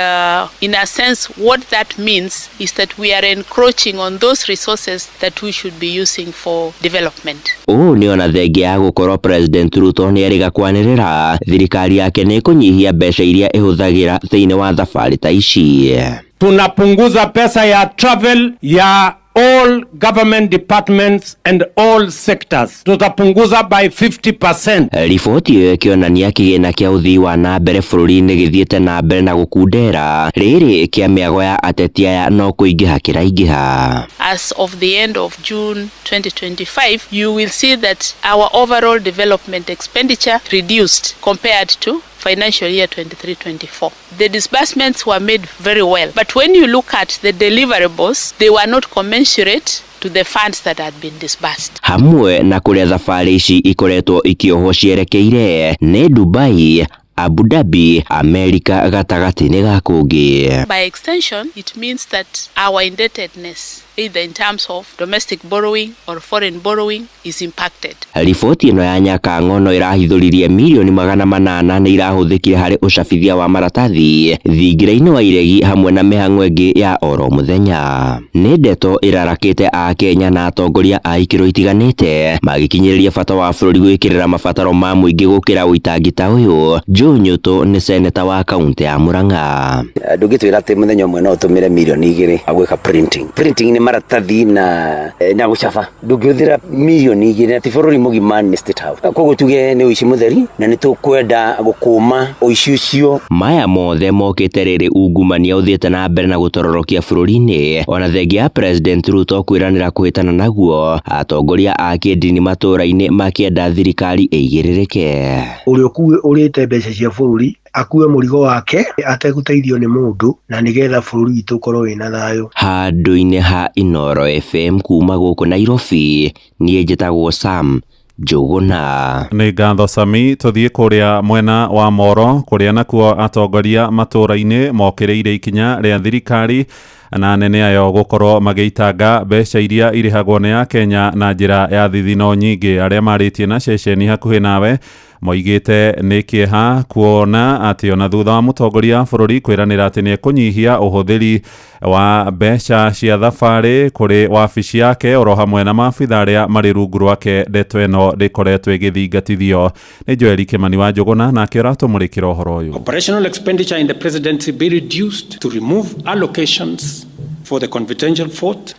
in a sense what that means is that we are encroaching on those resources that we should be using for development. Nĩ ona thengia ya gũkorwo President Ruto nĩ erĩga kwanĩrĩra thirikari yake nĩ kũnyihia mbeca iria ĩhũthagĩra thĩinĩ wa thabarĩ ta ici. Tunapunguza pesa ya travel ya all government departments and all sectors. Tutapunguza by 50%. Riboti ĩyo ĩkĩonania kĩgĩna kĩa ũthii wa na mbere bũrũri-inĩ gĩthiĩte na mbere na gũkundera, rĩrĩ kĩa mĩago ya ateti aya no kũingĩha kĩraingĩha. As of the end of June 2025, you will see that our overall development expenditure reduced compared to financial year 23-24. The disbursements were made very well, but when you look at the deliverables, they were not commensurate to the funds that had been disbursed. Hamwe na kũrĩa thabarĩ ici ikoretwo ikĩohwo cierekeire nĩ Dubai, Abu Dhabi, Amerika gatagatĩ-inĩ ga kũngĩ. By extension, it means that our indebtedness, either in terms of domestic borrowing or foreign borrowing, is impacted. Riboti ĩno ya Nyakango no ĩrahithũririe milioni 800 nĩ irahũthĩkire harĩ ũcabithia wa maratathi thingira-inĩ wa iregi hamwe na mĩhang'o ĩngĩ ya oro mũthenya. Nĩ ndeto ĩrarakĩte a Kenya na atongoria a ikĩro itiganĩte magĩkinyĩrĩria bata wa bũrũri gwĩkĩrĩra mabataro ma mũingĩ gũkĩra ũitangi ta ũyũ. Joe Nyoto nĩ seneta wa kaunti ya Murang'a. Ndũngĩtwĩra atĩ mũthenya ũmwe no ũtũmĩre milioni 2 agwĩka printing nĩ maratathi na gũcaba. Ndũngĩhũthĩra milioni 2 atĩ bũrũri mũgima nĩ State House. Koguo tuge nĩ ũici mũtheri na nĩ tũkwenda gũkũma ũici ũcio. Maya mothe mokĩte rĩrĩ ungumania ũthiĩte na mbere na gũtororokia bũrũri-inĩ, ona thengia ya President Ruto kwĩranĩra kũhĩtana naguo. Atongoria a kĩndini matũũra-inĩ makĩenda thirikari ĩigĩrĩrĩke. Ũrĩa ũrĩte mbeca cia bũrũri akue mũrigo wake ategũteithio nĩ mũndũ na nĩgetha bũrũri witũ ũkorwo wĩna thayũ. Handũ-inĩ ha Inoro FM kuma gũkũ Nairobi, niĩ njĩtagwo Sam Njuguna. Nĩ ngatho Sami. Tũthiĩ kũrĩa mwena wa Moro kũrĩa nakuo atongoria matũũra-inĩ mokĩrĩire ikinya rĩa thirikari na nene ayo gũkorwo magĩitanga mbeca iria irĩhagwo nĩ ya Kenya na njĩra ya thithino nyingĩ. Arĩa marĩtie na ceceni hakuhĩ nawe moigĩte nĩ kĩeha kuona atĩ ona thutha wa mũtongoria wa bũrũri kwĩranĩra atĩ nĩ ekũnyihia ũhũthĩri wa mbeca cia thabarĩ kũrĩ wabici yake oro hamwe na maabitha arĩa marĩ rungu rwake, ndeto ĩno ndĩkoretwo ĩgĩthingatithio. Nĩ Joel Kimani wa Njuguna nake ũratũmũrĩkĩra ũhoro ũyũ. Operational expenditure in the presidency be reduced to remove allocations for the confidential fort,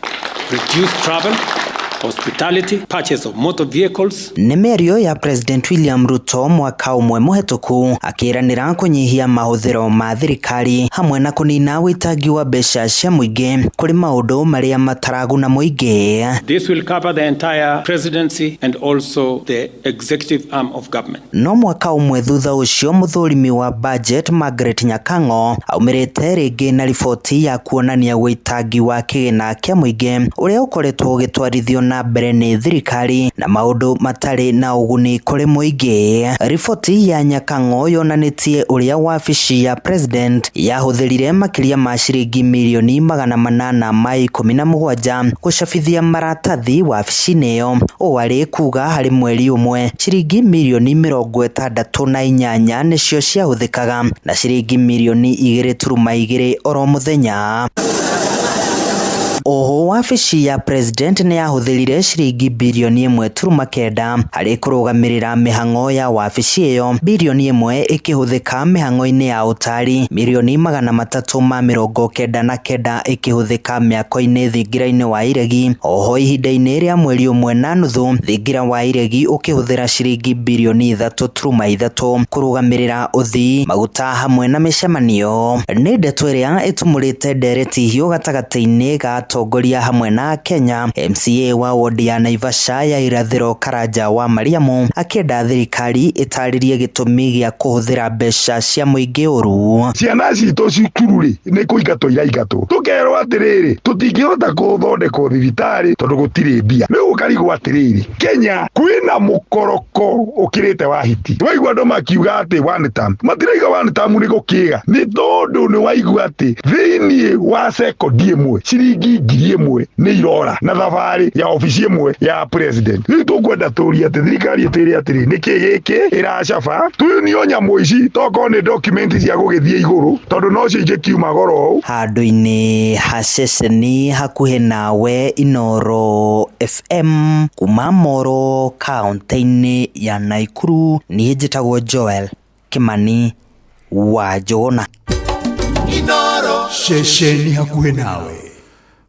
reduce travel, hospitality, purchase of motor vehicles. Nĩ mĩario ya President William Ruto mwaka ũmwe mũhetũku akĩranĩra kũnyihia mahũthĩro ma thirikari hamwe na kũnina wĩitangi wa mbeca cia mũingĩ kũrĩ maũndũ marĩa mataraguna mũingĩ. This will cover the entire presidency and also the executive arm of government. No mwaka ũmwe thutha ũcio mũthũrimi wa budget Margaret Nyakango aumĩrĩte rĩngĩ na riboti ya kuonania wĩitangi wa kĩgĩna kĩa mũingĩ ũrĩa ũkoretwo ũgĩtwarithio na na mbere nĩ thirikari na maũndũ matarĩ na ũguni kũrĩ mũingĩ. Riboti ya Nyakang'o yonanĩtie ũrĩa wabici ya president yahũthĩrire makĩria ma ciringi milioni 817 gũcabithia maratathi wabici-inĩ ĩyo. Ũũ arĩ kuga harĩ mweri ũmwe ciringi milioni 68 nĩcio ciahũthĩkaga na ciringi milioni 2.2 oro mũthenya. Oho wabici ya president nĩ yahũthĩrire ciringi bilioni 1.9 harĩ kũrũgamĩrĩra mĩhang'o ya wabici ĩyo, bilioni 1 ĩkĩhũthĩka mĩhang'o-inĩ ya ũtari, milioni 399 ĩkĩhũthĩka mĩako-inĩ thingira-inĩ wa iregi. Oho ihinda-inĩ rĩa mweri ũmwe na nuthu thingira wa iregi ũkĩhũthĩra ciringi bilioni 3.3 kũrũgamĩrĩra ũthii, maguta hamwe na mĩcemanio. Nĩ ndeto ĩrĩa ĩtumũrĩte ndereti hiũ gatagatĩ-inĩ ga atongoria hamwe na Kenya. MCA wa wodi ya Naivasha ya irathĩro Karanja wa Mariamu akĩenda thirikari ĩtarĩrie gĩtũmi gĩa kũhũthĩra mbeca cia mũingĩ ũru. Ciana citũ cukuru-rĩ nĩ kũingatwo iraingatwo, tũkerwo atĩrĩrĩ tũtingĩhota gũthondeka thibitarĩ tondũ gũtirĩ mbia. Rĩu ũkarigwo atĩrĩrĩ, Kenya kwĩna mũkoroko ũkĩrĩte wa hiti. Waigua andũ makiuga atĩ one term, matiraiga one term nĩ gũkĩga, nĩ tondũ nĩ waigua atĩ thĩiniĩ wa sekondi ĩmwe ciringi 1,000 nĩ irora na thabarĩ ya ofici ĩmwe ya president. Rĩu tũkwenda tũria atĩ thirikari ĩtĩre atĩrĩ nĩkĩ gĩkĩ ĩracaba, tuonio nyamũ ici tokorwo nĩ document cia gũgĩthiĩ igũrũ tondũ no cio ingĩkiuma goro ũũ. Handũ-inĩ ha ceceni hakuhĩ nawe Inoro FM kuma Moro kaunti-inĩ ya Naikuru, niĩ njĩtagwo Joel Kimani wa Njũgũna. Inoro ceceni hakuhĩ nawe.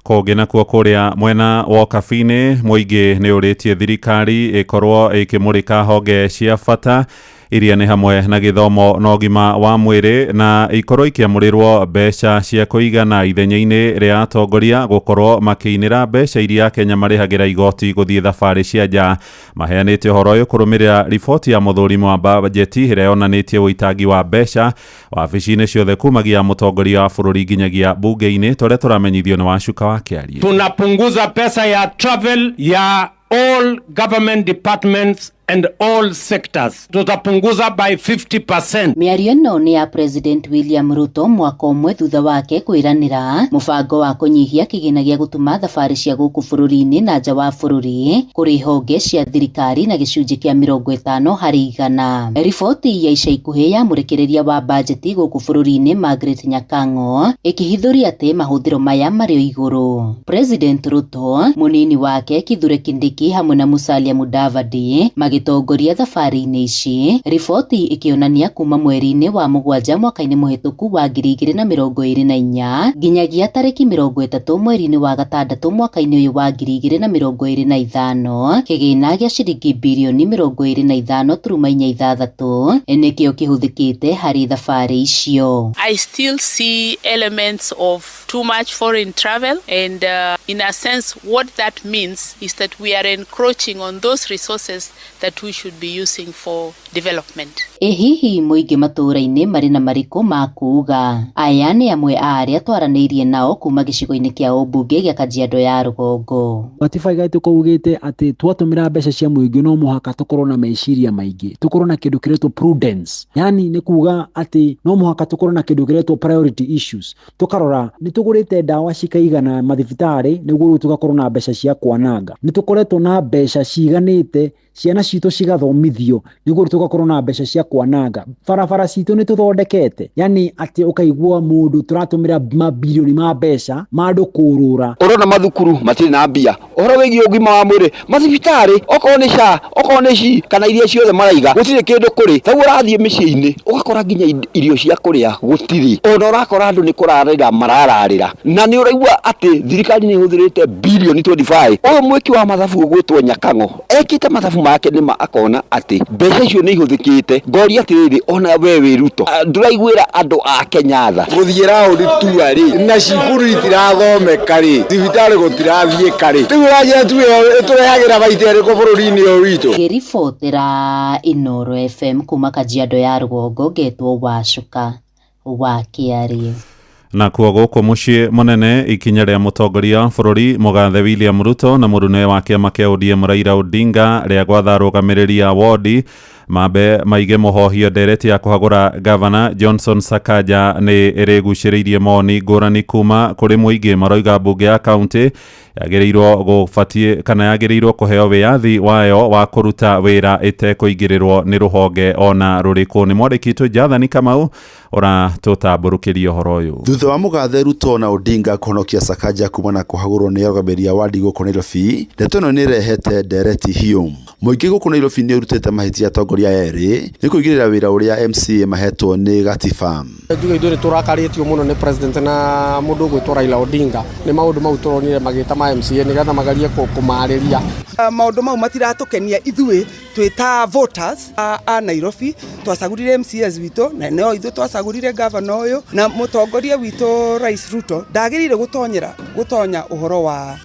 Kũngĩ nakuo kũrĩa mwena wa Kabini, mũingĩ nĩ ũrĩtie thirikari ĩkorwo ĩkĩmũrĩka honge cia bata iria nĩ hamwe na gĩthomo na ũgima wa mwĩrĩ, na ikorwo ikiamũrĩrwo mbeca cia kũigana ithenya-inĩ rĩa atongoria gũkorwo makĩinĩra mbeca iria Kenya marĩhagĩra igoti gũthiĩ thabarĩ cia nja. Maheanĩte ũhoro ũyũ kũrũmĩrĩra riboti ya mũthũrimi wa bajeti ĩrĩa yonanĩtie ũitangi wa mbeca wabici-inĩ ciothe kumagia mũtongoria wa bũrũri nginyagia bunge-inĩ, tũrĩa tũramenyithio nĩ Wacuka wa Kĩarie. Tunapunguza pesa ya travel ya all government departments and all sectors. Tutapunguza by 50%. Mĩario ĩno nĩ ya President William Ruto mwaka ũmwe thutha wake kwĩranĩra mũbango wa kũnyihia kĩgĩna gĩa gũtũma thabarĩ cia gũkũ bũrũri-inĩ na nja wa bũrũri kũrĩ honge cia thirikari na gĩcunjĩ kĩa 50%. Riboti ya ica ikuhĩ ya mũrekereria wa bajeti gũkũ bũrũri-inĩ Margaret Nyakang'o ĩkĩhithũria atĩ mahũthĩro maya marĩ o igũrũ. President Ruto, mũnini wake Kithure Kindiki hamwe na Musalia Mudavadi gĩtongoria thabarĩ-inĩ ici, riboti ĩkĩonania kuma mweri-inĩ wa mũgwanja mwaka-inĩ mũhetũku wa 2024 nginyagia tarĩki 30 mweri-inĩ wa gatandatũ mwaka-inĩ ũyũ wa 2025 kĩgĩna gĩa ciringi bilioni 25.6 nĩkĩo kĩhũthĩkĩte harĩ thabarĩ icio. I still see elements of too much foreign travel and in a sense what that means is that we are encroaching on those resources that we should be using for development. Hihi mũingĩ matũra-inĩ marĩ na marĩkũ ma kuuga? Aya nĩ amwe a arĩa twaranĩirie nao kuma gĩcigo-inĩ kĩa ũmbunge gĩa Kajiado ya rũgongo. Gatiba gaitũ kaugĩte atĩ twatũmĩra mbeca cia mũingĩ no mũhaka tũkorwo na meciria maingĩ, tũkorwo na kĩndũ kĩretwo prudence. Yani nĩ kuga atĩ no mũhaka tũkorwo na kĩndũ kĩretwo priority issues. Tũkarora nĩ tũgũrĩte ndawa cikaigana mathibitarĩ nĩguo rĩu tũgakorwo na mbeca cia kwananga. Nĩ tũkoretwo na mbeca ciganĩte ciana citũ cigathomithio nĩguo tũgakorwo na mbeca cia kwananga. Barabara citũ nĩ tũthondekete, yani atĩ ũkaigua mũndũ tũratũmĩra mabilioni ma mbeca ma andũ kũrũra. Ũrona mathukuru matirĩ na mbia, ũhoro wĩgiĩ ũgima wa mwĩrĩ, mathibitarĩ okorwo nĩ SHA okorwo nĩ SHI kana iria ciothe maraiga gũtirĩ kĩndũ kũrĩ. Taguo ũrathiĩ mĩciĩ-inĩ ũgakora nginya irio cia kũrĩa gũtirĩ, ona ũrakora andũ nĩ kũrarĩra marararĩra, na nĩ ũraigua atĩ thirikari nĩ ĩhũthĩrĩte bilioni 25. Ũyũ mwĩki wa mathabu ũgwĩtwo Nyakang'o ekĩte mathabu make nĩma akona atĩ mbeca icio nĩ ihũthĩkĩte. Ngoria atĩrĩrĩ, ona we wĩ Ruto ndũraiguĩra andũ a Kenya tha gũthiĩ raũndi tua rĩ na cukuru itirathomeka rĩ, thibitarĩ gũtirathiĩka rĩ, rĩu ũranjĩra tu ĩtũrehagĩra baita ĩrĩkũ bũrũri-inĩ ũyũ witũ? Ngĩribotera Inoro FM kuma Kajiado ya rũgongo, ngetwo Wacuka wa Kĩarie. Na kuo guku mucii munene ikinya ria mutongoria bururi Mugathe William Ruto na murune wa kiama kia ODM Raila Odinga ria gwatha arũgamĩrĩri a wodi mambe maige muhohio ndereti ya kuhagura Governor Johnson Sakaja ni iriguciriirie moni ngũrani kuma kuri muingi maroiga bunge ya county yagirirwo gufatie kana yagirirwo kuheo wiathi wayo wa kuruta wira itekuingirirwo ni ruhonge ona ruriku. Ni mwandĩkitwo Jathani Kamau ora tutamburukirio horo uyu. Thutha wa Mugathe Ruto na Odinga kuhonokia Sakaja kuma na kuhagurwo ni arũgamĩrĩri a wadi gũkũ Nairobi, ndeto ĩno nĩ rehete ndereti hiũ. Mũingĩ gũkũ Nairobi nĩ ũrutĩte mahĩtia atongoria erĩ nĩ kũigĩrĩra wĩra ũrĩa MCA mahetwo nĩ gatiba. Njuge ithuĩ tũrakarĩtio mũno nĩ president na mũndũ ũgwĩtwo Raila Odinga. Nĩ maũndũ mau tũronire magĩta ma MCA nĩgetha magarie kũmarĩria. Maũndũ mau matiratũkenia ithuĩ twĩta voters a Nairobi. Twacagurire MCAs witũ na no ithuĩ twacagurire governor ũyũ na mũtongoria witũ Rais Ruto ndagĩrĩire gũtonya ũhoro wa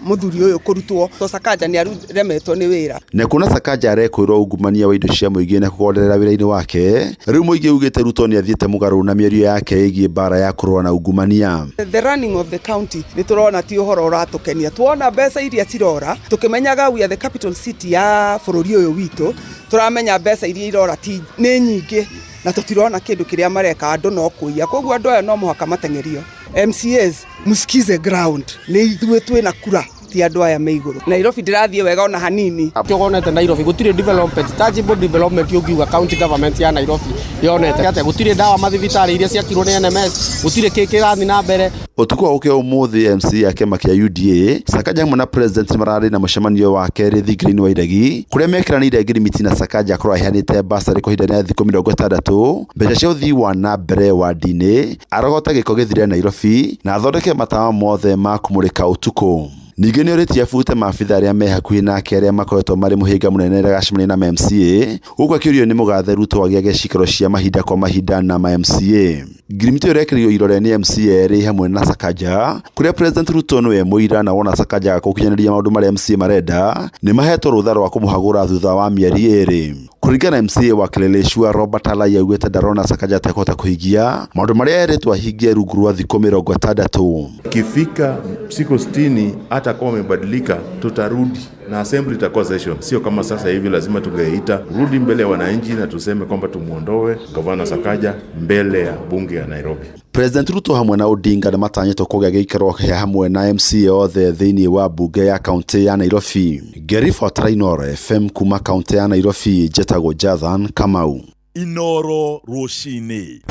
mũthuri ũyũ kũrutwo. Sakaja nĩ aremetwo nĩ wĩra. Na kuna Sakaja arekwĩrwo ungumania wa indo cia mũingĩ na kũgonderera wĩra-inĩ wake, rĩu mũingĩ ugĩte Ruto nĩ athiĩte mũgarũ na mĩario yake ĩgiĩ bara ya kũrũa na ungumania. The running of the county nĩ tũrona ti ũhoro ũratũkenia. Tuona mbeca iria cirora tukimenyaga we are the capital city ya bũrũri ũyũ witũ, turamenya mbeca iria irora ti nĩ nyingĩ na tutirona kĩndũ kĩrĩa mareka andũ no kũiya. Koguo andũ aya no mũhaka matengerio. MCAs musikize ground nĩ ithuĩ twĩna kura ti andũ aya me igũrũ. Nairobi ndirathiĩ wega ona hanini. Tuonete Nairobi gũtirĩ development, tangible development yongiuga county government ya Nairobi yonete atĩ gũtirĩ ndawa mathibitarĩ iria ciakirwo nĩ NMS, gũtirĩ kĩrathi na mbere. Ũtukũ wa ũkĩa ũmũthĩ MC ya kĩama kĩa UDA Sakaja hamwe na president mararĩ na mũcemanio wa kerĩ thigirĩ-inĩ wa iregi kũrĩa mekiranĩire ngirimiti na Sakaja akorwo aheanĩte basarĩ kwa ihinda rĩa thikũ 60 mbeca cia ũthii wa na mbere wadi-inĩ, arogota gĩko gĩthire Nairobi na athondeke matawa mothe ma kũmũrĩka ũtukũ. Ningĩ nĩ ũrĩtie abute maabitha arĩa me hakuhĩ nake arĩa makoretwo marĩ mũhĩnga mũnene gacemania na MCA, ũguo akĩũrio nĩ Mugathe Ruto agĩage cikaro cia mahinda kwa mahinda na MCA. Ngirimiti ũrekereirio irore nĩ MCA erĩ hamwe na Sakaja, kũrĩa President Ruto nĩwe mũira na wona Sakaja gũkinyanĩria maũndũ marĩa MCA marenda nĩ mahetwo rũtha rwa kũmũhagũra thutha wa mĩeri ĩrĩ. Kũringana na MCA wa Kileleshwa Robert Alai augĩte ndarona Sakaja atakũhota kũhingia maũndũ marĩa erĩtwo ahingie rungu rwa thikũ 60. Ikifika siku 60 hata kama umebadilika tutarudi na assembly itakuwa session. Sio kama sasa hivi lazima tungeita rudi mbele ya wananchi na tuseme kwamba tumuondoe Governor Sakaja mbele ya bunge ya Nairobi. President Ruto hamwe na Odinga nĩ matanyĩtwo kũgĩa gĩikaro kĩa hamwe na MCA othe thĩinĩ wa bunge ya kaunti ya Nairobi. Gerifo Inoro FM kuma kaunti ya Nairobi, Jetago Jathan Kamau. Inoro Roshini.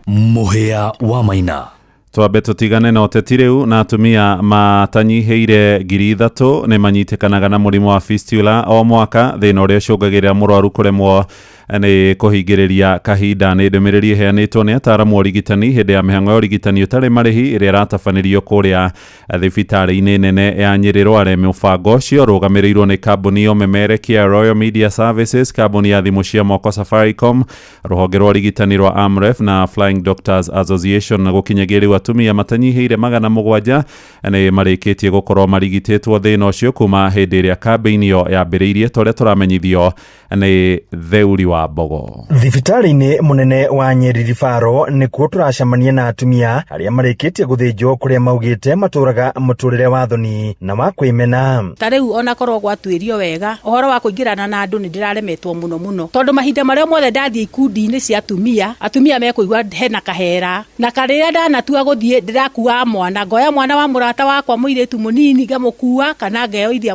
Mũhĩa wa Maina. Twambe tutigane na ũteti rĩu na atumia matanyihĩire 3,000 nĩ manyitĩkanaga na mũrimũ wa fistula o mwaka, thĩna ũrĩa ũcũngagĩrĩra mũrwaru kũremwo nĩ kũhingĩrĩria kahinda. Nĩ ndũmĩrĩri ĩheanĩtwo nĩ ataaramu ũrigitani hĩndĩ ya mĩhang'o ya ũrigitani ũtarĩ marĩhi ĩrĩa ĩratabanĩrio kũrĩa thibitarĩ-inĩ nene ya Nyĩrĩ Rware. Mũbango ũcio ũrũgamĩrĩirwo nĩ kambuni ya ũmemerekia Royal Media Services, kambuni ya thimũ cia moko Safaricom, rũhonge rwa ũrigitani rwa Amref na Flying Doctors Association. Na gũkinyagia rĩu atumia matanyihĩire 700 nĩ marĩkĩtie gũkorwo marigitĩtwo thĩna ũcio kuma hĩndĩ ĩrĩa kambĩini ĩyo yambĩrĩirie, tũrĩa tũramenyithio nĩ Theuri wa Mbogo. Thibitarĩ-inĩ mũnene wa Nyeri Rifaro nĩkuo tũracemania na atumia arĩa marĩkĩtie gũthĩnjwo kũrĩa maugĩte matũraga mũtũrĩre wa thoni na wa kwĩmena. Tarĩu ona korwo gwatuĩrio wega, ũhoro wa kũingĩrana na andũ nĩ ndĩraremetwo mũno tondũ mahinda marĩa mothe ndathiĩ ikundi-inĩ cia atumia mekũigua hena kahera, na karĩrĩa ndanatua gũthiĩ ndĩrakua mwana, ngoya mwana wa mũrata wakwa mũirĩtu mũnini ngamũkua, kana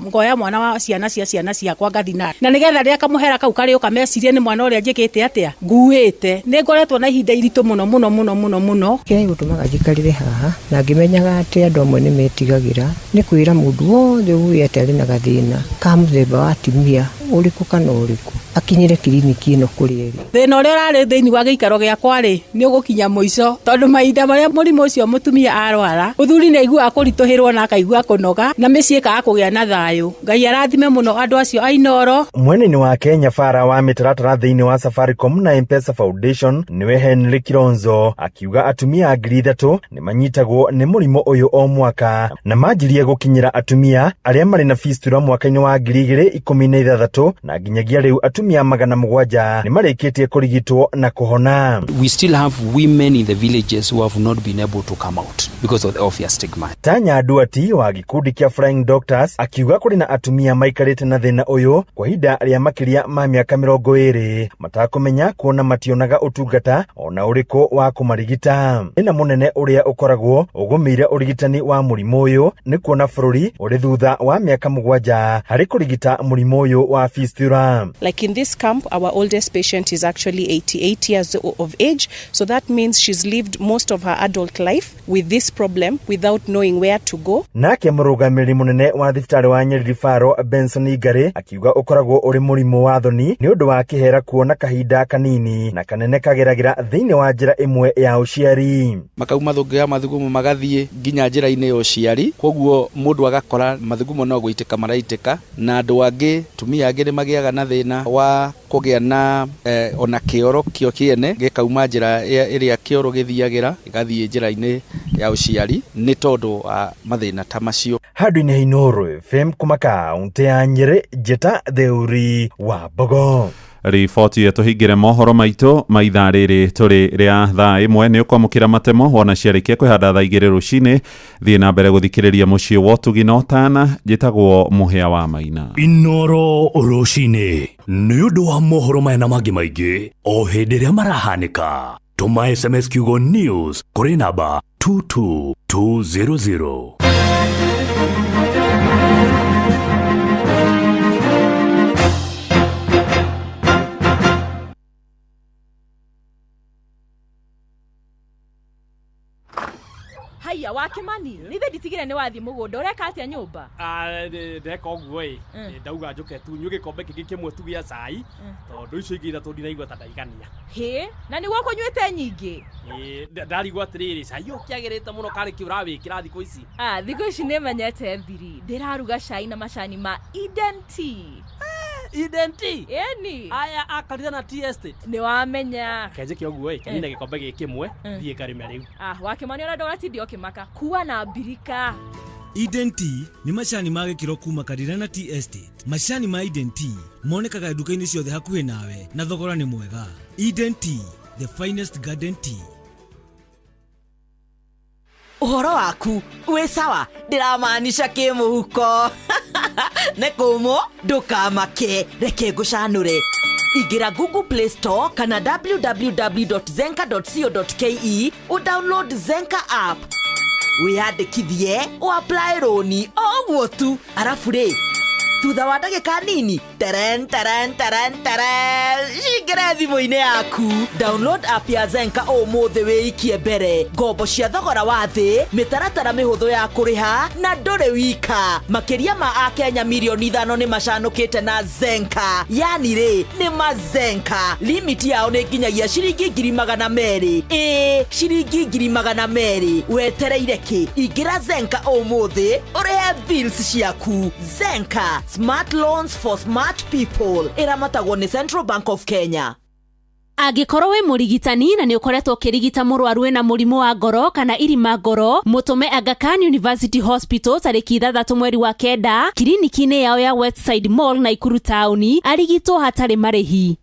ngoya mwana wa ciana ciakwa ngathi na nĩgetha rĩrĩa kamũhera kau karĩ ũka mecirie nĩ mwana ũrĩa njĩkĩte atĩa nguĩte. Nĩ ngoretwo na ihinda iritũ mũno. Kĩrĩa gĩtũmaga njikarire haha na ngĩmenyaga atĩ andũ amwe nĩ metigagĩra nĩ kwĩra mũndũ wothe ũĩ atĩ arĩ na gathĩna ka mũthemba wa atumia ũrĩkũ kana ũrĩkũ akinyire kiriniki ĩno kũrĩa ĩrĩ. Thĩna ũrĩa ũrarĩ thĩinĩ wa gĩikaro gĩakwa rĩ nĩ ũgũkinya mũico, tondũ mahinda marĩa mũrimũ ũcio mũtumia arwara, ũthuri nĩ aiguaga kũritũhĩrwo na akaigua kũnoga na mĩciĩ ĩkaga kũgĩa na thayũ. Ngai arathime mũno andũ acio a Inoro. Mwena-inĩ wa Kenya bara wa mĩtaratara thĩinĩ wa Safaricom na M-Pesa Foundation nĩwe Henry Kilonzo akiuga atumia 3,000 nĩ manyitagwo nĩ mũrimũ ũyũ o mwaka na manjirie gũkinyĩra atumia arĩa marĩ na fistula mwaka-inĩ wa 2016 3 na nginyagia riu atumia 700 ni marikitie kurigitwo na kuhona. We still have women in the villages who have not been able to come out because of the stigma. Tanya Duati wa gikundi kia Flying Doctors akiuga kuri na atumia maikarite na thina uyu kwa hinda ria makiria ma miaka 20 matakumenya kuona mationaga utungata ona uriku wa kumarigita. Ina munene uria ukoragwo ugumire urigitani wa murimu uyu ni kuona bururi uri thutha wa miaka 7 hari kurigita murimu uyu wa fistula. Like in this camp, our oldest patient is actually 88 years of age, so that means she's lived most of her adult life with this problem without knowing where to go. Nake murugamiri munene wa thibitari wa Nyeri Rifaro Benson Igare akiuga ukoragwo uri murimu wa thoni ni undu wa kihera kuona kahinda kanini na kanene kageragira thiini wa njira imwe ya uciari. Makauma thungia mathugumo magathie nginya njira-ini ya uciari, koguo mundu agakora mathugumo no guitika maraitika na andu angi tumia angi ni magiaga na thina wa kugia na ona kioro kio kiene gikauma njira iria kioro githiagira igathie njira-ini ya uciari ni tondu wa mathina ta macio. Hadu-ini Hinoro FM kuma kaunti ya Nyeri, Jeta Theuri wa Bogo. Riboti yetu hingire mohoro maitu maitha riri turi ria thaa 1 ni ukwamukira matemo wona ciarikia kwihanda thaa 2 rucini. Thie na mbere guthikiriria mucii wa Tugina Otana, njitagwo Muhia wa Maina. Inoro rucini ni undu wa mohoro maya na mangi maingi o hindi ria marahanika. Tuma SMS kiugo news kuri namba 22200. Haya Wakimani, rithe nditigire ni wathi mugunda ureka atia nyumba? Ndeka uguo ndauga njuke tu nyuge kombe kingi kimwe tu gia cai tondu icio ingi itatu ndiraigua ta ndaigania. He, na ni gwako nywete nyingi? Ndarigwa atiriri cai ukiagirite muno kari ki urawikira thiku ici. Thiku ici ni menyete thiri, ndiraruga cai na macani ma Eden Tea. Eden Tea? Eni. Aya akarira na tea estate. Ni wamenya. Kenje kioguo kenine gikombe gikimwe thie karime riu. Wakimani ona ndogatindi okimaka. Kuwa na birika. Eden Tea ni macani ma gikiro kuma karira na tea estate. Macani ma Eden Tea monekaga duka-ini ciothe hakuhi nawe na thogora ni mwega. Eden Tea, the finest garden tea. Uhoro waku we sawa ndiramaanisha kimuhuko ne kumo ndukamake reke ngucanure ingira Google Play Store kana www.zenka.co.ke download Zenka app wiyandikithie apply roni oguo tu arafu ri thutha wa ndagika nini shingire thimũ-inĩ yaku download app ya Zenka ũmũthĩ wĩikie mbere ngombo cia thogora wa thĩ mĩtaratara mĩhũthũ ya kũrĩha na ndũrĩ wika makĩria ma Akenya milioni 5 nĩ macanũkĩte na Zenka yani rĩ nĩ mazenka limit yao nĩ nginyagia ciringi 200,000 ciringi 200,000 wetereire kĩ ingĩra Zenka ũmũthĩ ũrĩhe bills ciaku Zenka Smart loans for smart people. Iramatagwo ni Central Bank of Kenya. Angikorwo we murigitani na ni ukoretwo kirigita murwaru we na murimu wa ngoro kana irima ngoro mutume Aga Khan University Hospital tariki 3 mweri wa 9 kliniki-ini yao ya Westside Mall Nakuru Town arigitwo hatari marihi.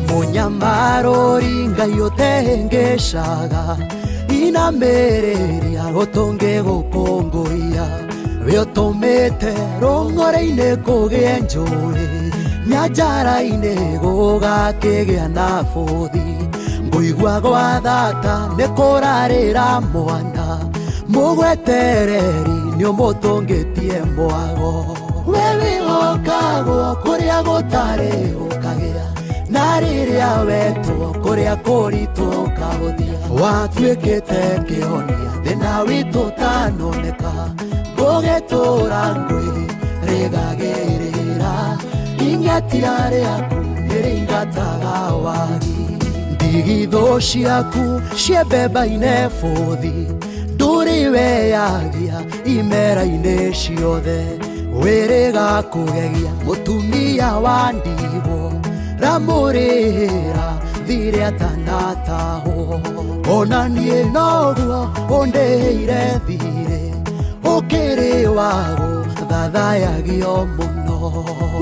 Munyamarori ngai utengeshaga inamereria gutunge gukunguia we utumite rungore-ini kugie njuri nyanjara-ini gugakigia na buthi nguigua gwa thata ni kurarira mwana mugwetereri ni umutungitie mwago wewe okagwo kuria gutari ukagia na riria wetwo kuria kuritwo kahuthia watuikite kionia thina witu tanoneka gugitura ngwi rigagirira ingetia riaku niringataga wagi ndigitho ciaku ciembemba-ine buthi nduri weyagia imera-ine ciothe wĩrĩga kũgegia mũtumia wa ndigwo ramũrĩra thire atanatahwo ona niĩ noguo ũndĩire thire ũkĩrĩ wago thathayagio mũno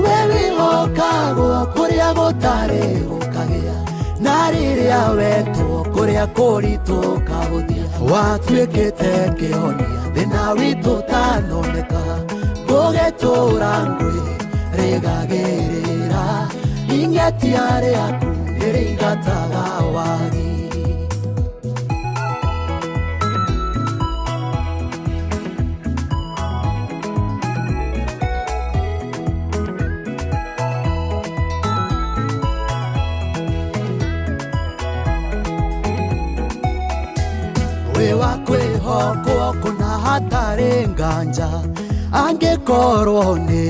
we wĩhokagwo kũrĩa gũtarĩ gũkagĩa na rĩrĩa wetwo kũrĩa kũritũ kahũthia watuĩkĩte kĩhonia thĩna witũ tanoneka gũgĩtũra ngwĩrĩgagĩrĩra ing'etia rĩaku nĩrĩingataga wagi wa kwĩhokwo kũna hatarĩ nganja angĩkorwo nĩ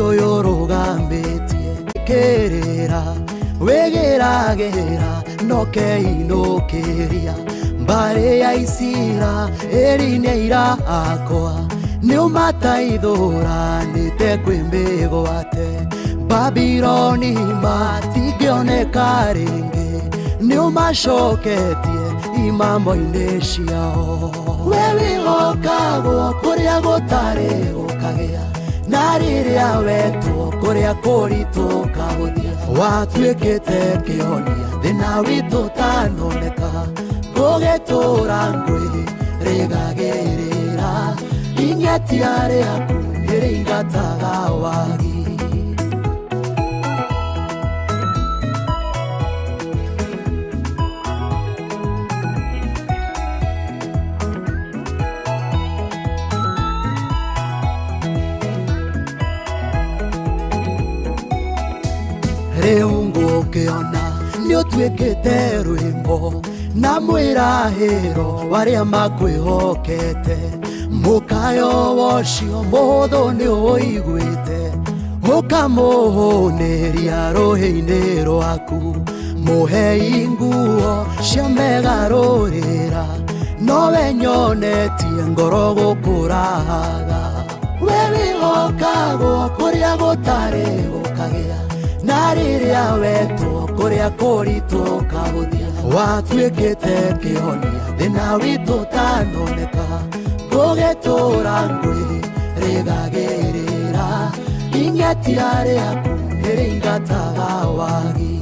ũyũ ũrũgamĩtie kĩrĩra wĩgĩragĩra no keinũkĩria mbarĩ ya Isira ĩri-inĩ irakwa nĩũmataithũranĩte kwĩmĩgwate Babironi matingĩoneka rĩngĩ nĩũmacoketie imamo-inĩ ciao we wĩhokagwo kũrĩa gũtarĩ gũkagĩa na rĩrĩa wetwo kũrĩa kũritũ kahũthia watuĩkĩte kĩhonia thĩna witũ tanoneka gũgĩtũra ngwĩrĩgagĩrĩra ing'etia rĩaku nĩrĩingataga wagi rĩu ngũkĩona nĩũtuĩkĩte rwĩmbo na mwĩrahĩro warĩa makwĩhokete mũkayo wocio mũhũthũ nĩũiguĩte ũkamũhũnĩria rũhĩ-inĩ rwaku mũhei nguo cia megarũrĩra nowe nyonetie ngoro gũkũrahaga we wĩhokagwo kũrĩa gũtarĩ gũkagĩa na rĩrĩa wetwo kũrĩa kũritũ kahũthia watuĩkĩte kĩhonia thĩna witũ tanoneka gũgĩtũra ngwĩrĩgagĩrĩra ing'etia rĩaku nĩrĩingataga wagi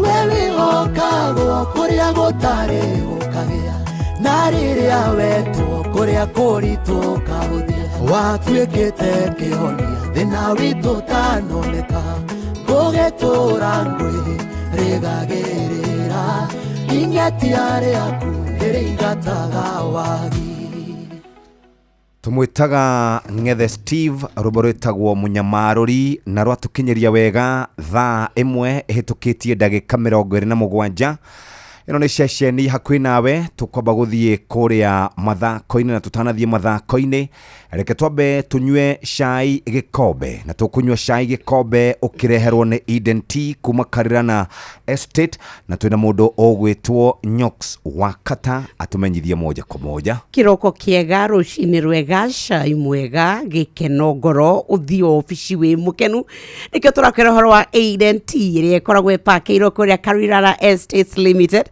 we wĩhokagwo kũrĩa gũtarĩ gũkagĩa na rĩrĩa wetwo kũrĩa kũritũ kahũthia watuĩkĩte kĩhonia thĩna witũ tanoneka gũgĩtũra ngwĩrĩgagĩrĩra ing'etia rĩaku nĩrĩingataga wagi tumwitaga Ng'ethe Steve rũmbo rwĩtagwo Mũnyamarũri na rwatũkinyĩria wega thaa 1 ĩhĩtũkĩtie ndagĩka 27 ĩno nĩ ceceni hakuhĩ nawe tũkwamba gũthiĩ kũrĩa mathako-inĩ na tũtanathiĩ mathako-inĩ reke twambe tunywe cai gĩkombe na tũkũnywa cai gĩkombe ũkĩreherwo nĩ Eden Tea kuma Karirana Estate na twĩna mũndũ ũgwĩtwo Nyox Wakata atumenyithie moja kwa moja kĩroko kĩega rũcinĩ rwega cai mwega gĩkeno ngoro ũthiĩ obici wĩ mũkenu nĩkĩo tũrakĩra ũhoro wa Eden Tea ĩrĩa ĩkoragwo ĩpakĩirwo kũrĩa Karirana Estates Limited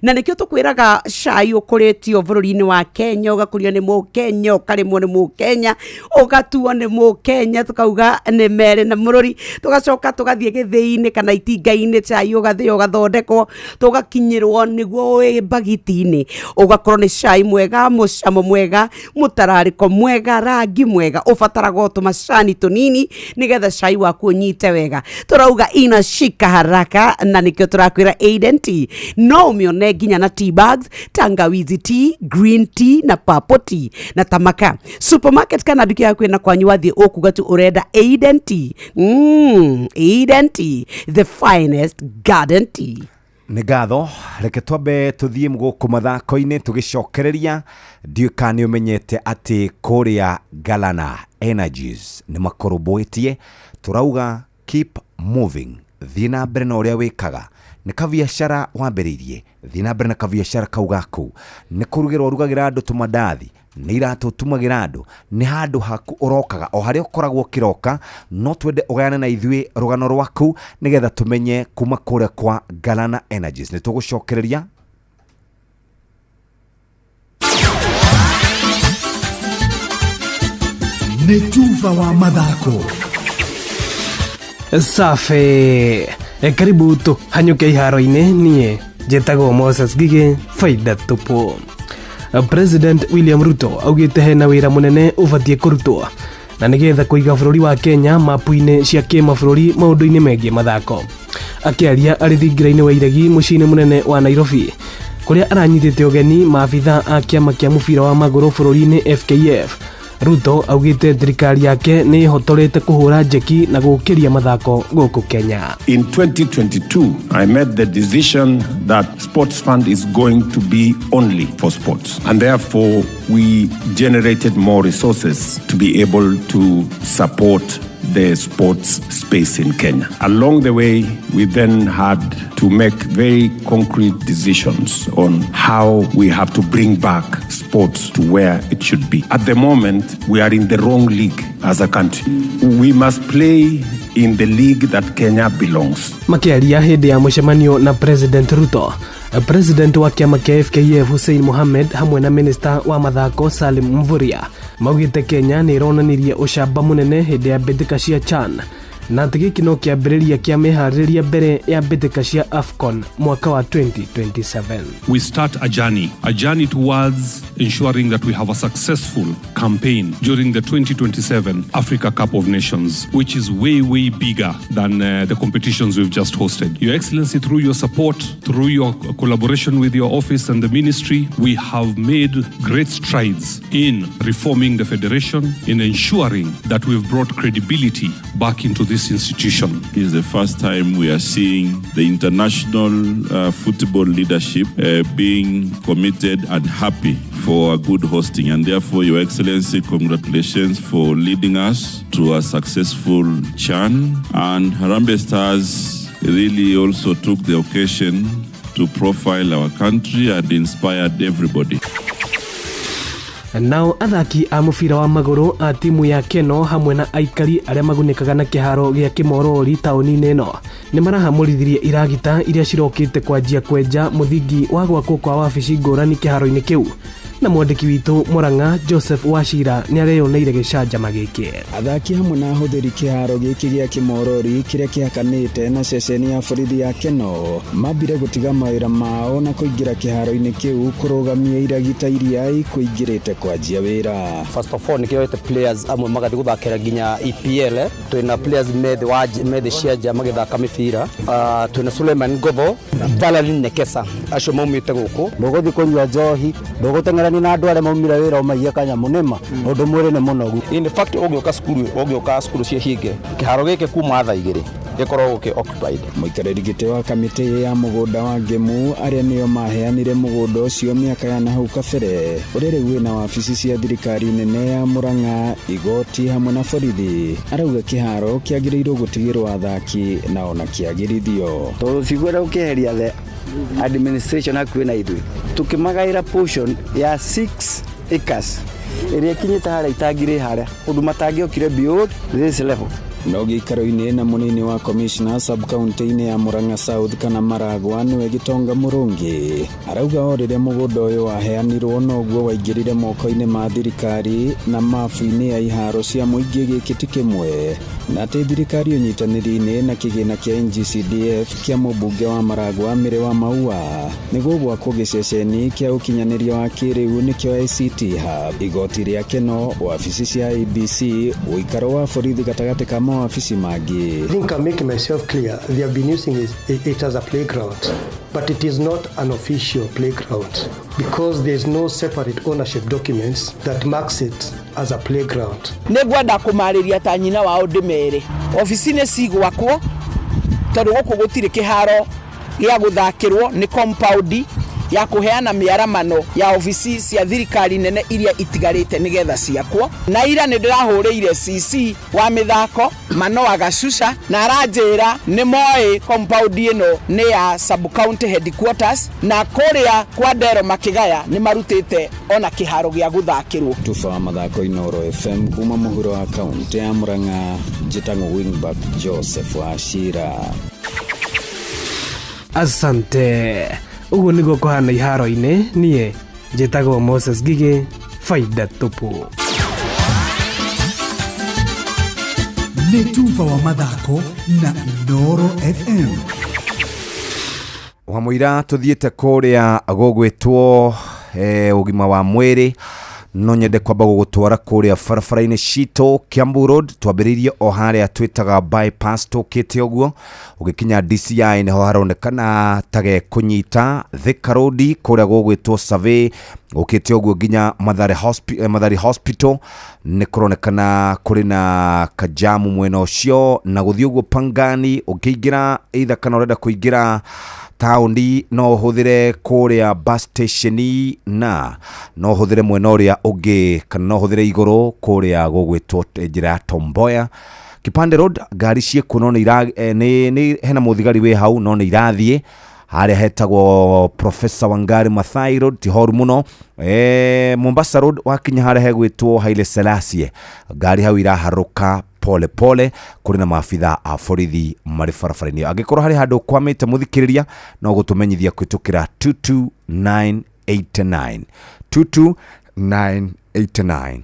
na nĩkĩo tũkwĩraga cai ũkũrĩtio bũrũri-inĩ wa Kenya ũgakũrio nĩ Mũkenya ũkarĩmwo nĩ Mũkenya ũgatuo nĩ Mũkenya tũkauga nĩ mere na mũrũri tũgacoka tũgathiĩ gĩthĩi-inĩ kana itinga-inĩ cai ũgathĩo ũgathondekwo tũgakinyĩrwo nĩguo wĩ bagiti-inĩ ũgakorwo nĩ cai mwega mũcamo mwega mũtararĩko mwega rangi mwega ũbataraga tũmacani tũnini nĩgetha cai waku ũnyite wega tũrauga inashika haraka na nĩkĩo tũrakwĩra Eden Tea no ũmĩone nginya na tea bags tangawizi tea green tea na purple tea na tamaka supermarket kana nduka yaku na kwanyu wathie okuga tu urenda Eden Tea Eden Tea the finest garden tea nĩ ngatho reke twambe tũthiĩ gũkũ mathako-inĩ tũgĩcokereria ndiũka nĩ ũmenyete atĩ kũrĩa Galana Energies nĩ makorũmbũĩtie tũrauga keep moving thiĩ na mbere na ũrĩa wĩkaga nĩ kabiacara wambĩrĩirie thiĩ na mbere na kabiacara kau gaku nĩ kũrugĩrwo rugagĩra andũ tũmandathi nĩ iratũtumagĩra andũ nĩ handũ haku ũrokaga o harĩa ũkoragwo kĩroka no twende ũgayane na ithuĩ rũgano rwaku nĩgetha tũmenye kuma kũrĩa kwa Galana Energies. Nĩ tũgũcokereria nĩ Tuva wa mathako. Safi, karibu tu hanyuke iharo-inĩ niĩ njĩtagwo Moses Gige faida tupu. President William Ruto augĩte hena wĩra mũnene ũbatiĩ kũrutwo na nĩgetha kũiga bũrũri wa Kenya mapu-inĩ cia kĩmabũrũri maũndũ-inĩ megiĩ mathako. Akĩaria arĩ thingira-inĩ wa iregi mũciĩ-inĩ mũnene wa Nairobi kũrĩa aranyitĩte ũgeni maabitha a kĩama kĩa mũbira wa magũrũ bũrũri-inĩ FKF. Ruto augĩte thirikari yake nĩ ĩhotorete kũhũra njeki na gũkĩria mathako gũkũ Kenya. In 2022, I made the decision that Sports Fund is going to be only for sports. And therefore, we generated more resources to be able to support the sports space in Kenya. Along the way, we then had to make very concrete decisions on how we have to bring back sports to where it should be. At the moment, we are in the wrong league as a country. We must play in the league that Kenya belongs. Makiaria hĩndĩ ya mũcemanio na President Ruto, President wa kĩama kĩa FKF Hussein Mohamed hamwe na Minister wa mathako Salim Mvurya maugĩte Kenya nĩ ĩronanirie ũcamba mũnene hĩndĩ ya mbĩtĩka cia CHAN na atĩ gĩkĩ no kĩambĩrĩria kĩa meharĩrĩria mbere ya mbĩtĩka cia AFCON mwaka wa 2027. We start a journey towards ensuring that we have a successful campaign during the 2027 Africa Cup of Nations, which is way bigger than the competitions we've just hosted. Your Excellency, through your support, through your collaboration with your office and the ministry, we have made great strides in reforming the federation, in ensuring that we've brought credibility back into this institution. It is the first time we are seeing the international football leadership being committed and happy for a good hosting, and therefore, Your Excellency, congratulations for leading us to a successful CHAN. And Harambee Stars really also took the occasion to profile our country and inspired everybody. Nao athaki a mũbira wa magũrũ a timu ya Keno hamwe na aikari arĩa magunĩkaga na kĩharo gĩa Kĩmorori taũni-inĩ ĩno nĩ marahamũrithirie iragita iria cirokĩte kwanjia kwenja mũthingi wa gwakwo kwa wabici ngũrani kĩharo-inĩ kĩu. Na mwandĩki witũ Mũrang'a Joseph Wachira nĩ areyoneire gĩcanjama gĩkĩ. Athaki hamwe na ahũthĩri kĩharo gĩkĩ gĩa Kĩmorori kĩrĩa kĩhakanĩte na ceceni ya borithi ya Keno mambire gũtiga mawĩra mao na kũingĩra kĩharo-inĩ kĩu kũrũgamia iragita iria ikũingĩrĩte kwanjia wĩra. First of all, nĩkĩoete players amwe magathi gũthakĩra nginya EPL. Twĩna players methĩ cianja magĩthaka mĩbira. Twĩna Suleiman Ngotho, Valerie Nekesa acio maumĩte gũkũ. Ndũgũthi kũnyua njohi, ndũgũteng'era na andũ arĩa maumira wĩra ũmaiya kanyamũ nĩma ũndũ mwĩrĩ nĩ mũnogu. In fact, ũgĩũka cukuru cia hinge kĩharo gĩkĩ kuma thaa 2 gĩkoragwo occupied. Mũikarĩri gĩtĩ wa kamĩtĩ ya mũgũnda wa Ngemu arĩa nĩo maheanire mũgũnda ũcio mĩaka ya nahau kabere ũrĩa rĩu wĩna wabici cia thirikari nene ya Mũrang'a, igoti hamwe na borithi, arauga kĩharo kĩagĩrĩirwo gũtigĩrwo athaki na ona kĩagĩrithio. Tũbigũra ũkĩheria the administration hakuhĩ na ithuĩ tukimagaira portion ya 6 acres ĩrĩa kinyĩte harĩa itangirĩ harĩa ũndũ matangĩokire beyond this level. No gĩikaro-inĩ na mũnini wa commissioner sub-county-inĩ ya Mũrang'a South kana Maragwa nĩwe Gitonga Mũrũngi arauga o rĩrĩa mũgũnda ũyũ waheanirwo noguo waingĩrire moko-inĩ ma thirikari na mabu-inĩ ya iharo cia mũingĩ gĩkĩ ti kĩmwe na atĩ thirikari ũnyitanĩri-inĩ na kĩgĩna kĩa NGCDF kĩa mũmbunge wa Maragwa Mĩrĩ wa Maua nĩguo gwakwo gĩceceni kĩa ũkinyanĩria wa kĩrĩu nĩkĩo ICT Hub. Igoti rĩa Keno, wabici cia ABC, ũikaro wa borithi gatagatĩ ka mawabici mangĩ. I think I'm making myself clear. They have been using it as a playground, but it is not an official playground because there is no separate ownership documents that marks it as a playground. Negwenda kumarĩria ta nyina wao ndĩmere ofici-inĩ cigwakwo tondũ gũkũ gũtirĩ kĩharo gĩa gũthakĩrwo nĩ compound ya kuheana miaramano ya ofisi cia thirikari nene iria itigarite nigetha ciakwo na ira ni ndirahuriire CC wa mithako Manoa Gacuca na aranjira ni moe compound ino ni ya sub county headquarters na kuria kwa Ndero Makigaya ni marutite ona kiharo gia guthakirwo. Tufa wa mathako Inoro FM kuma muhuro wa kaunti ya Murang'a, Jitango wingback Joseph Wachira. Asante. Uguo niguo kuhana iharo-ini nie njitagwo Moses Gige, Faida Tupu. Nĩ Tufa wa mathako na Inoro FM. Wamwira tuthiete kuria gugwitwo ugima wa mwiri no nyende kwamba gugutwara kuria farafara-ini cito Kiambu Road twambiririe o haria twitaga bypass tukite oguo ugikinya DCI neho haronekana tage kunyita Thika Road kuria gugwitwo survey ukite oguo ginya Mathari Hospital ni kuronekana kuri na kajamu mwena ucio na guthii oguo Pangani ukiingira either kana urenda kuingira taundi no huthire kuria bus station na no huthire mwena uria ungi kana no huthire iguru kuria gugwitwo njira ya Tom Mboya Kipande Road. Ngari ciekuo no ni hena muthigari we hau no ni irathie haria hetagwo Professor Wangari Maathai Road tihoru muno. Mombasa Road wakinya haria hegwitwo Haile Selassie ngari hau iraharuka pole pole kuri na maafitha a borithi mari barabara-ini. Angikorwo hari handu kwamite muthikiriria no gutumenyithia kwitukira 22989 22989.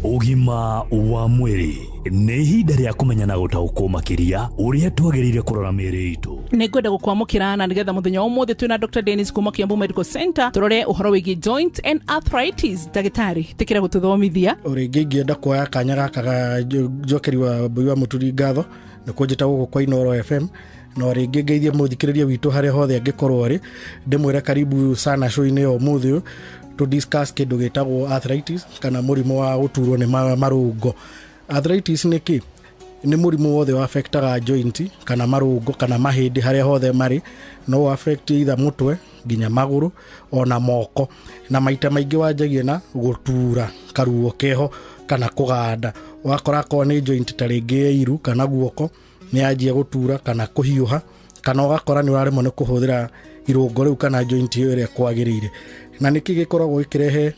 Ugima wa mwiri nĩ ihinda rĩa kũmenya na gũtaũkwo makĩria ũrĩa twagĩrĩire kũrora mĩĩrĩ itũ. Nĩ ngwenda gũkwamũkĩra na nĩgetha mũthenya ũmũthĩ twĩna Dr. Dennis kuma Kiambu Medical Center tũrore ũhoro wĩgiĩ joint and arthritis. Ndagĩtarĩ tĩkĩra gũtũthomithia. Ũrĩngĩ ingĩenda kuoya kanya gaka Jokeri wa Mbui wa Mũturi ngatho nĩ kũnjĩta gũkũ kwa Inoro FM no rĩngĩ ngeithie mũthikĩrĩria witũ harĩa hothe angĩkorwo arĩ ndĩmwĩre karibu sana show-inĩ ya ũmũthĩ to discuss kindu gitagwo arthritis kana murimu wa guturwo ni marungo. Arthritis ni ki? Ni murimu wothe wa affectaga joint kana marungo kana mahindi haria hothe mari no affect either mutwe ginya maguru ona moko na maita maingi wanjagia na gutura karuo keho kana kuganda wakora ko ni joint ta ringi iru kana guoko ni anjia gutura kana kuhiuha kana ugakora ni uraremwo ni kuhuthira irungo riu kana joint iyo ire kwagirire na niki gikoragwo ikirehe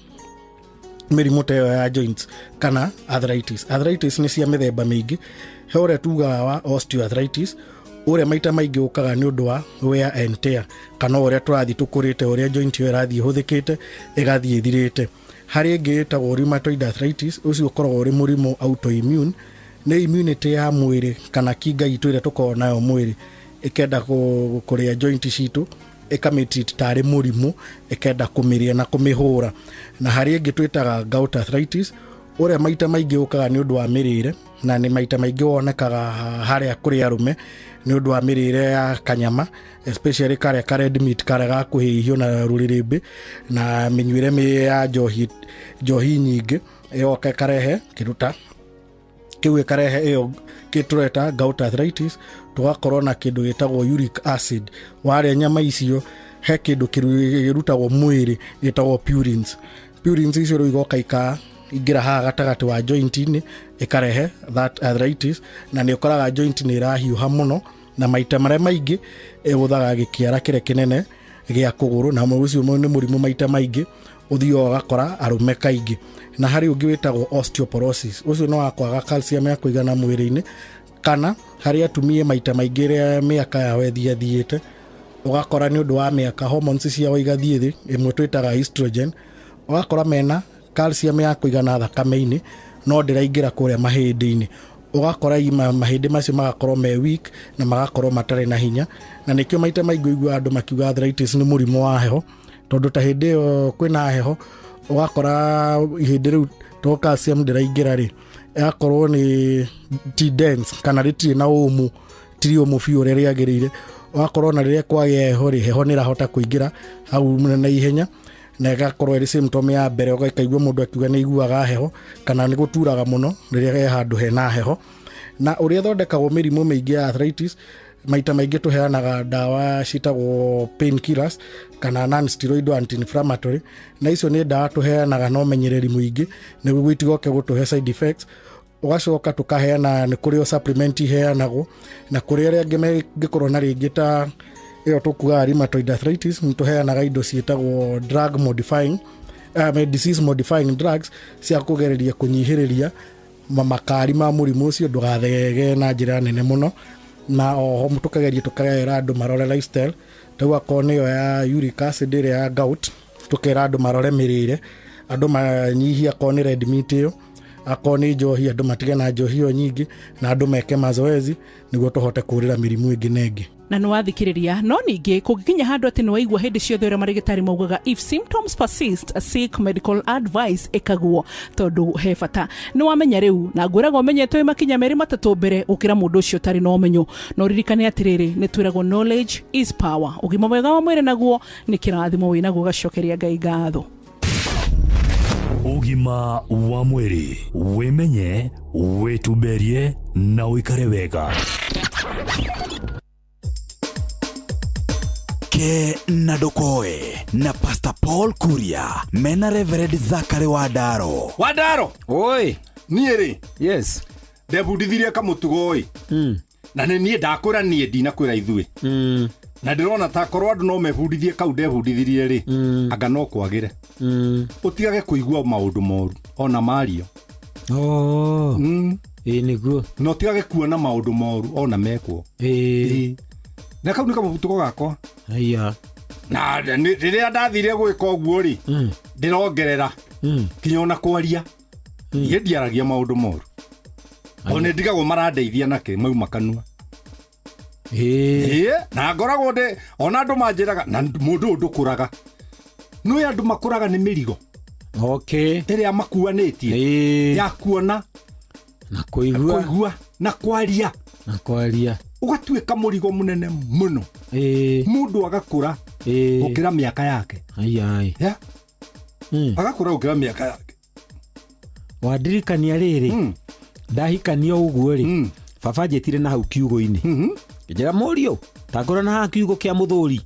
mirimu ta ya joints kana arthritis. Arthritis ni cia mithemba mingi he uria tugaga wa osteoarthritis uria maita maingi ukaga ni undu wa wear and tear kana uria turathi tukurite uria joint iyo irathi huthikite igathi ithirite. Hari ingi etagwo rheumatoid arthritis ucio ukoragwo uri murimu autoimmune ni immunity ya mwiri kana kinga itu iria tukoragwo nayo mwiri ikenda kuria joint citu ikamitreat tari murimu ikenda kumiria na kumihura. Na hari ingi twitaga gout arthritis uria maita maingi ukaga ni undu wa mirire na ni maita maingi wonekaga haria kuri arume ni undu wa mirire ya kanyama especially kare red meat kare ga kuhihio na ruririmbi na minyuire ya njohi nyingi iyo karehe kiruta kiwe karehe iyo kitureta gout arthritis tugakorwo na kindu gitagwo uric acid ware nyama icio he kindu kirutagwo mwiri gitagwo purines icio igoka igira haha gatagati wa joint-ini ikarehe that arthritis na ni ukoraga joint ni irahiuha muno na maita maria maingi eguthaga gikiara kire kinene gia kuguru na ucio ni murimu maita maingi uthio gakora arume kaingi. Na hari ungi witagwo osteoporosis ucio no wakwaga calcium ya kuigana mwiri-ini kana hari atumie maita maingi ria miaka yao thiathiite ugakora ni undu wa miaka hormones cia igathie thi imwe twitaga estrogen ugakora mena calcium ya kuigana thakame-ini no ndiraingira kuria mahindi-ini ugakora mahindi macio magakorwo me weak na magakorwo matare na hinya na nikio maita maingi igua andu makiuga arthritis ni murimu wa heho tondu ta hindi iyo kwina heho ugakora hindi riu to calcium ndiraingira ri yakorwo ni dense kana ritiri na umu tiri umu fiu ria riagirire wakorwo na riria kwagia heho ni rahota kuingira hau na ihenya na gakorwo ri symptom ya mbere ugaikaigua mundu akiuga ni iguaga heho kana ni guturaga muno riria he handu hena heho. Na uria thondekagwo mirimu maingi ya arthritis maita maingĩ tũheanaga ndawa citagwo painkillers kana non-steroid anti-inflammatory, na icio nĩ ndawa tũheanaga na ũmenyereri mũingĩ nĩguo gũtigoke gũtũhe side effects. Ũgacoka tũkaheana nĩ kũrĩ o supplement iheanagwo, na kũrĩ arĩa angĩ mangĩkorwo na rĩngĩ ta ĩyo tũkuaga rheumatoid arthritis, nĩ tũheanaga indo ciĩtagwo drug modifying disease modifying drugs cia kũgereria kũnyihĩrĩria makari ma mũrimũ ũcio ndũgathege na njĩra nene mũno. Na oho tũkageria tũkagera andũ marore lifestyle, tau akorwo nĩyo ya uric acid ĩrĩa ya gout, tũkera andũ marore mĩrĩre, andũ manyihie akorwo nĩ red meat ĩyo, akorwo nĩ njohi andũ matige na njohi ĩyo nyingĩ, na andũ meke mazoezi nĩguo tũhote kũrĩra mĩrimũ ĩngĩ na ĩngĩ. Na nĩwathikĩrĩria, no ningĩ kũngĩkinya handũ atĩ nĩwaigua hĩndĩ ciothe ũrĩa marĩgĩtarĩ maugaga if symptoms persist seek medical advice ĩkagwo, tondũ he bata nĩwamenya rĩu, na ngwĩraga ũmenyete makinya merĩ matatũ mbere gũkĩra mũndũ ũcio ũtarĩ na ũmenyo. No ririkane atĩrĩrĩ, nĩtwĩragwo knowledge is power. Ũgima mwega wa mwĩrĩ naguo nĩ kĩrathimo wĩnaguo, gacokeria Ngai ngatho. Ũgima wa mwĩrĩ, wĩmenye, wĩtumberie na ũikare wega. Ke na Ndokoe na Pastor Paul Kuria mena Reverend Zachary Wadaro. Wadaro! Oi! Niĩ yes. Ndebundithirie kamutugo oi. Na nĩ niĩ ndakũra niĩ ndina kwĩra ithuĩ. Na ndĩrona ta korwo andũ no mebundithie kau ndebundithirie rĩ, anga no kwagĩre. Ũtigage kũigua maũndũ moru ona mario. Nĩguo. No ũtigage kuona maũndũ moru ona mekwo. Na kau nĩ kamutugo gakwa. Aya. Na rĩrĩa ndathire gwĩka ũguo rĩ, ndĩrongerera kinya ona kwaria. Niĩ ndiaragia maũndũ moru. Ona ndigagwo marandeithia nake mauma kanua. Na ngoragwo ona andũ manjĩraga na mũndũ ndũkũraga. Nĩ andũ makũraga nĩ mĩrigo. Ĩrĩa makuanĩtie ya kuona na kũigua na kwaria. Ũgatuĩka mũrigo mũnene mũno. Mũndũ agakũra gũkĩra mĩaka yake. Agakũra gũkĩra mĩaka yake. Wandirikania rĩrĩ, ndahikania ũguo rĩ, baba njĩtire na hau kiugo-inĩ. Njĩra mũriũ, takũra na kiugo kĩa mũthũri.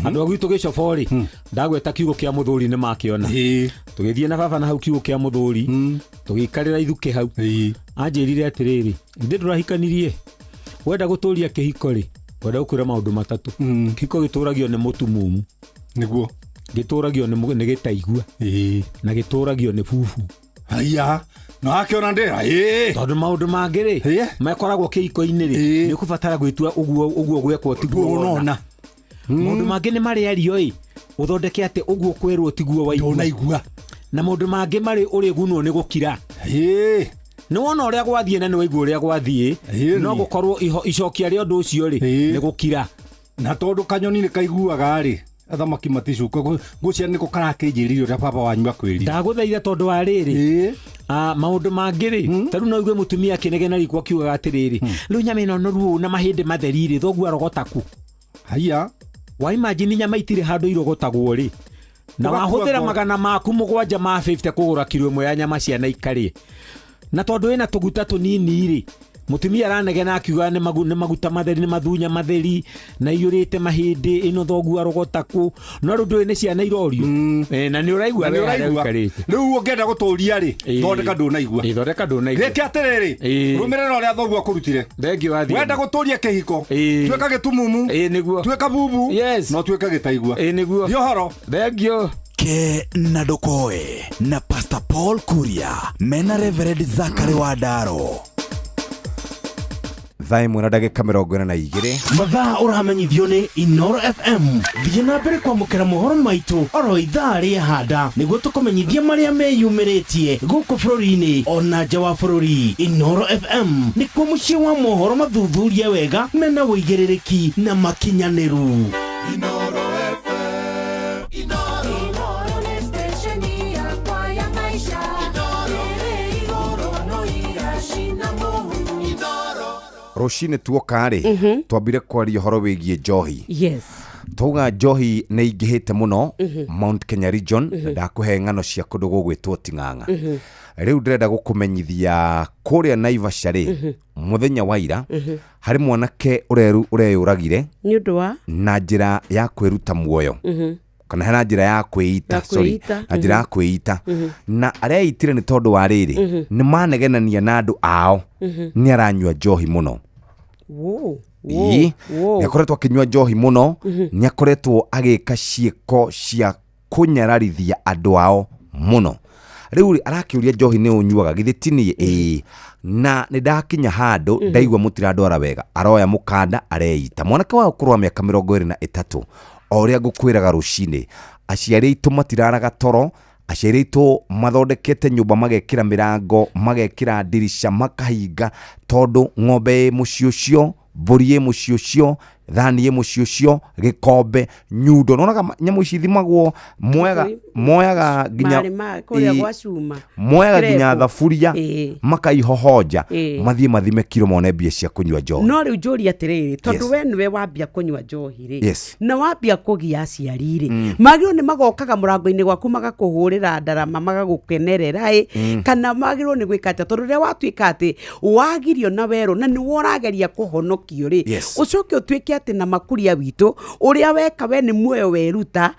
Andũ agwitũ gĩcobo rĩ, ndagweta kiugo kĩa mũthũri nĩ makĩona. Tũgĩthiĩ na baba na hau kiugo kĩa mũthũri, tũgĩikarĩra ithuke hau. Anjĩrire atĩrĩrĩ, ndĩ ndũrahikanirie. Wenda gũtũria kĩhiko rĩ, wenda gũkwĩra maũndũ matatũ. Kĩhiko gĩtũragio nĩ mũtumumu. Nĩguo. Gĩtũragio nĩ gĩtaigua. Na gĩtũragio nĩ bubu. Haya. No akĩona ndĩra. Tondũ maũndũ mangĩ rĩ, mekoragwo kĩhiko-inĩ rĩ, nĩ ũkũbatara gwĩtua ũguo gwekwo tiguo wona. Maũndũ mangĩ nĩ marĩario ĩ, ũthondeke atĩ ũguo kwĩrwo tiguo waigua. Na maũndũ mangĩ marĩ ũrĩ gunwo nĩ gũkira. Nĩ wona ũrĩa gwathiĩ na nĩ waigua ũrĩa gwathiĩ, no gũkorwo icokia rĩa ũndũ ũcio rĩ, nĩ gũkira. Na tondũ kanyoni nĩ kaiguaga rĩ, athamaki maticuka gũcia nĩko karakĩnjĩrire ũrĩa baba wanyu akwĩrire. Ndagũthaitha tondũ wa rĩrĩ, maũndũ mangĩ rĩ, tarũ no igue mũtumia akĩnegena riko akiugaga atĩrĩrĩ, rĩu nyama ĩno noruo na mahĩndĩ matheri rĩ, thoguo arogota ku. Haya, wa imagine nyama itirĩ handũ irogotagwo rĩ, na wahũthĩra magana maku 7 ma 50 kũgũra kilo ĩmwe ya nyama cia naikari. Na tondũ ĩna tũguta tũnini rĩ, mutumia aranegena akiuga nĩ maguta matheri, nĩ mathunya matheri, na iyũrĩte mahĩndĩ, ĩno thoguo arogota ku. No rĩu ndũĩ nĩ ciana irorio. Na nĩ ũraigua rĩu ũngĩenda gũtũria rĩ, thondeka ndũnaigua. Thondeka ndũnaigua. Rĩkia atĩrĩrĩ, rũmĩrĩra ũrĩa thoguo akũrutire. Wenda gũtũria kĩhiko, tuĩka gĩtumumu, tuĩka bubu, no tuĩka gĩtaigua. Nĩ ũhoro. Thengio. Ke na Ndokoe na Pastor Paul Kuria mena Reverend Zachary Wadaro. Thaa ĩmwe na ndagĩka 42. Mathaa ũramenyithio nĩ Inoro FM. Thiĩ na mbere kwamũkĩra mohoro maitũ oro ithaa rĩa handa nĩguo tũkũmenyithia marĩa meyumĩrĩtie gũkũ bũrũri-inĩ ona nja wa bũrũri. Inoro FM nĩkuo mũciĩ wa mohoro mathuthurie wega mena wũigĩrĩrĩki na makinyanĩru. Inoro FM. Rũcinĩ tuoka rĩ, twambire kwaria ũhoro wĩgiĩ njohi. Yes. Tuga njohi nĩ ingĩhĩte mũno Mount Kenya region, ndakuhe ng'ano cia kũndũ gũgwĩtwo Ting'ang'a. Rĩu ndĩrenda gũkũmenyithia kũrĩa Naivasha rĩ, mũthenya wa ira harĩ mwanake ureyũragire nĩ ũndũ wa na njĩra ya kwĩruta muoyo. Kana hena njĩra ya kwĩita, sorry, na njĩra ya kwĩita. Na arĩa eitire nĩ tondũ wa rĩrĩ, nĩ manegenania na andũ ao, nĩ aranyua njohi mũno. Nĩ akoretwo akĩnyua njohi mũno, nĩ akoretwo agĩka ciĩko cia kũnyararithia andũ ao mũno. Rĩu arakĩũria njohi nĩ ũnyuaga githĩ ti niĩ? Na nĩ ndakinya handũ ndaigua mũtirandwara wega, aroya mũkanda areita. Mwanake wa ũkũrũ wa mĩaka 23, o ũrĩa ngũkwĩraga rũcinĩ, aciari aitũ matiraraga toro, aciari aitũ mathondekete nyũmba, magekĩra mĩrango, magekĩra ndirisha, makahinga, tondũ ng'ombe mũciĩ ũcio, mbũri mũciĩ ũcio, thani mũciĩ ũcio, gĩkombe, nyundo. Nonaga nyamũ ici thimagwo, moyaga nginya moyaga nginya thaburia, makaihohonja, mathiĩ mathime kilo mone mbia cia kũnyua njohi. No rĩu njũria atĩrĩrĩ, tondũ we nĩwe wambia kũnyua njohi rĩ, na wambia kũgia aciari rĩ, magĩrĩirwo nĩ magokaga mũrango-inĩ gwaku magakũhũrĩra ndarama, magagũkenerera kana magĩrĩirwo nĩ gwĩka atĩa? Tondũ rĩrĩa watuĩka atĩ wagirio na werũ na nĩwe ũrageria kũhonokio rĩ, ũcoke ũtuĩke atĩ na makuria witũ ũrĩa weka we nĩ muoyo weruta,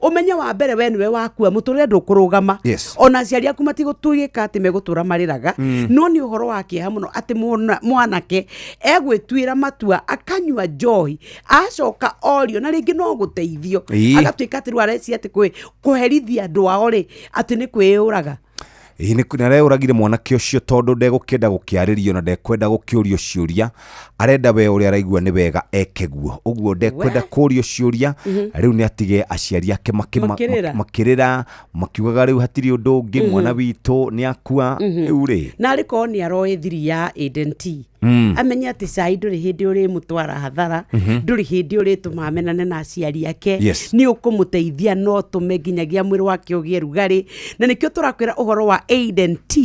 ũmenye wa mbere we nĩwe wakua, mũtũrĩre ndũkũrũgama. Ona aciari aku matigũtuĩka atĩ megũtũra marĩraga, no nĩ ũhoro wa kĩeha mũno atĩ mwanake egwĩtuĩra matua akanyua njohi, acoka orio, na rĩngĩ no gũteithio agatuĩka atĩ rĩu areci atĩ kũherithia andũ ao rĩ, atĩ nĩ kwĩyũraga. Nĩ areyũragire mwanake ũcio tondũ ndegũkĩenda gũkĩarĩrio na ndekwenda gũkĩũrio ciũria. Arenda we ũrĩa araigua nĩ wega eke guo, ũguo ndekwenda kũũrio ciũria. Rĩu nĩ atige aciari ake makĩrĩra, makiugaga rĩu hatirĩ ũndũ ũngĩ, mwana witũ nĩ akua. Rĩu rĩ, na arĩkorwo nĩ aroe thiri ya Aident, amenye atĩ cai ndũrĩ hĩndĩ ũrĩ mũtwara hathara, ndũrĩ hĩndĩ ũrĩ tũmamenane na aciari ake, nĩ ũkũmũteithia, no tũme nginyagia mwĩrĩ wake ũgĩe rugarĩ. Na nĩkĩo tũrakwĩra ũhoro wa Aident